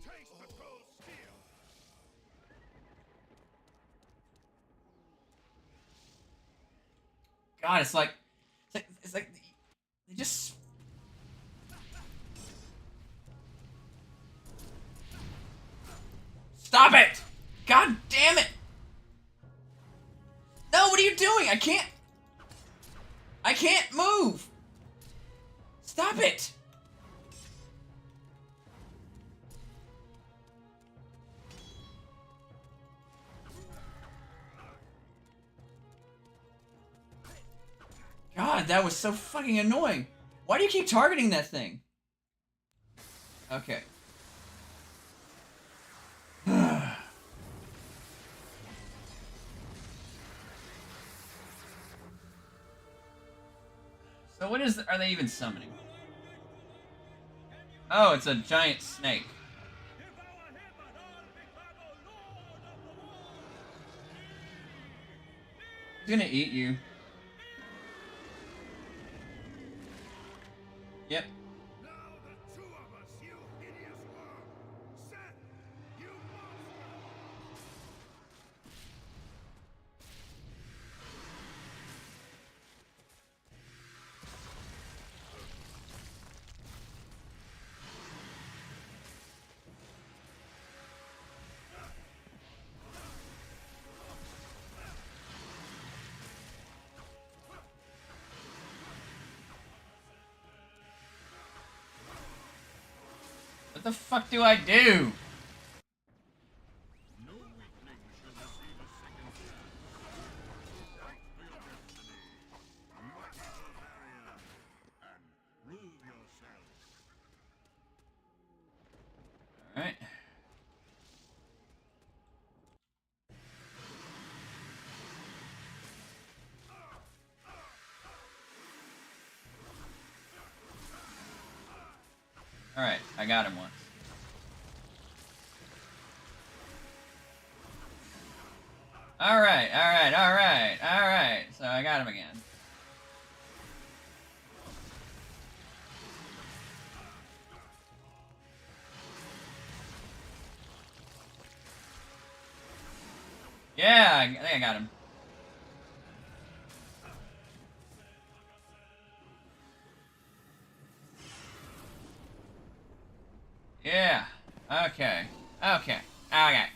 Taste the cold steel. God, it's like they just. Stop it! God damn it! No, what are you doing? I can't move! Stop it! God, that was so fucking annoying. Why do you keep targeting that thing? Okay. So what are they even summoning? Oh, it's a giant snake. He's gonna eat you. Yep. Now the two of us, you hideous worm. Seth, you monster. What the fuck do I do? No weakling shall receive a second chance. Fight for your destiny. Mighty barbarian. And prove yourself. Alright. Alright, I got him once. Alright. So I got him again. Yeah, I think I got him. Yeah. Okay. Alright.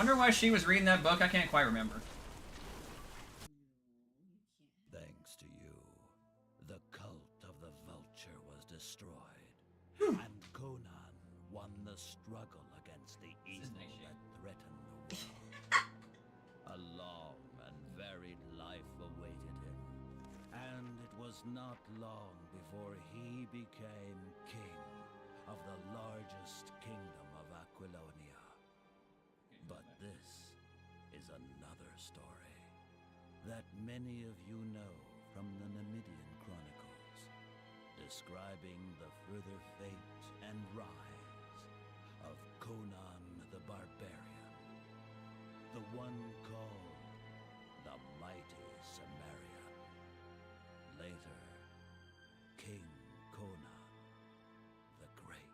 wonder why she was reading that book. I can't quite remember. Thanks to you, the cult of the vulture was destroyed, and Conan won the struggle against the evil that threatened the world. A long and varied life awaited him, and it was not long before he became king of the largest kingdom of Aquilonia. But this is another story that many of you know from the Numidian Chronicles, describing the further fate and rise of Conan the Barbarian, the one called the Mighty Cimmerian. Later, King Conan the Great.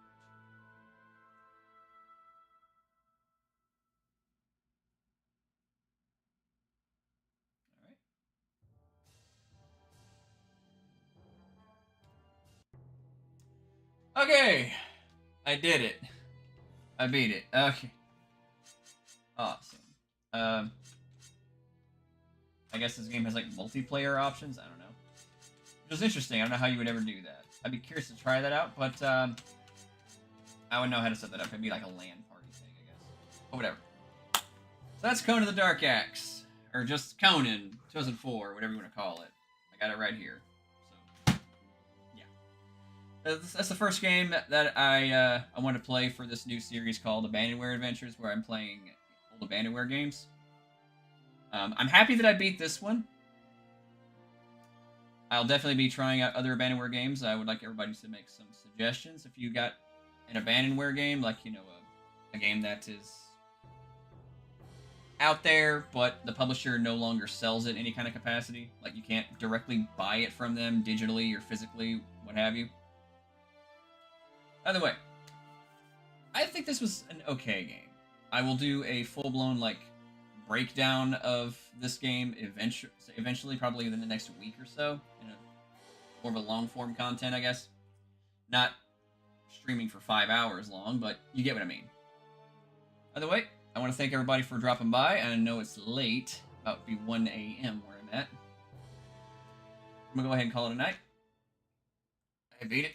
Okay, I did it. I beat it. Okay, awesome. I guess this game has like multiplayer options. I don't know, which is interesting. I don't know how you would ever do that. I'd be curious to try that out, but I would know how to set that up. It'd be like a LAN party thing, I guess. But whatever. So that's Conan the Dark Axe, or just Conan 2004, whatever you want to call it. I got it right here. That's the first game that I want to play for this new series called Abandonware Adventures, where I'm playing old Abandonware games. I'm happy that I beat this one. I'll definitely be trying out other Abandonware games. I would like everybody to make some suggestions. If you got an Abandonware game, like, you know, a game that is out there, but the publisher no longer sells it in any kind of capacity. Like, you can't directly buy it from them digitally or physically, what have you. By the way, I think this was an okay game. I will do a full-blown, like, breakdown of this game eventually, probably in the next week or so, in a more of a long-form content, I guess. Not streaming for 5 hours long, but you get what I mean. By the way, I want to thank everybody for dropping by. I know it's late, about to be 1 a.m. where I'm at. I'm going to go ahead and call it a night. I beat it.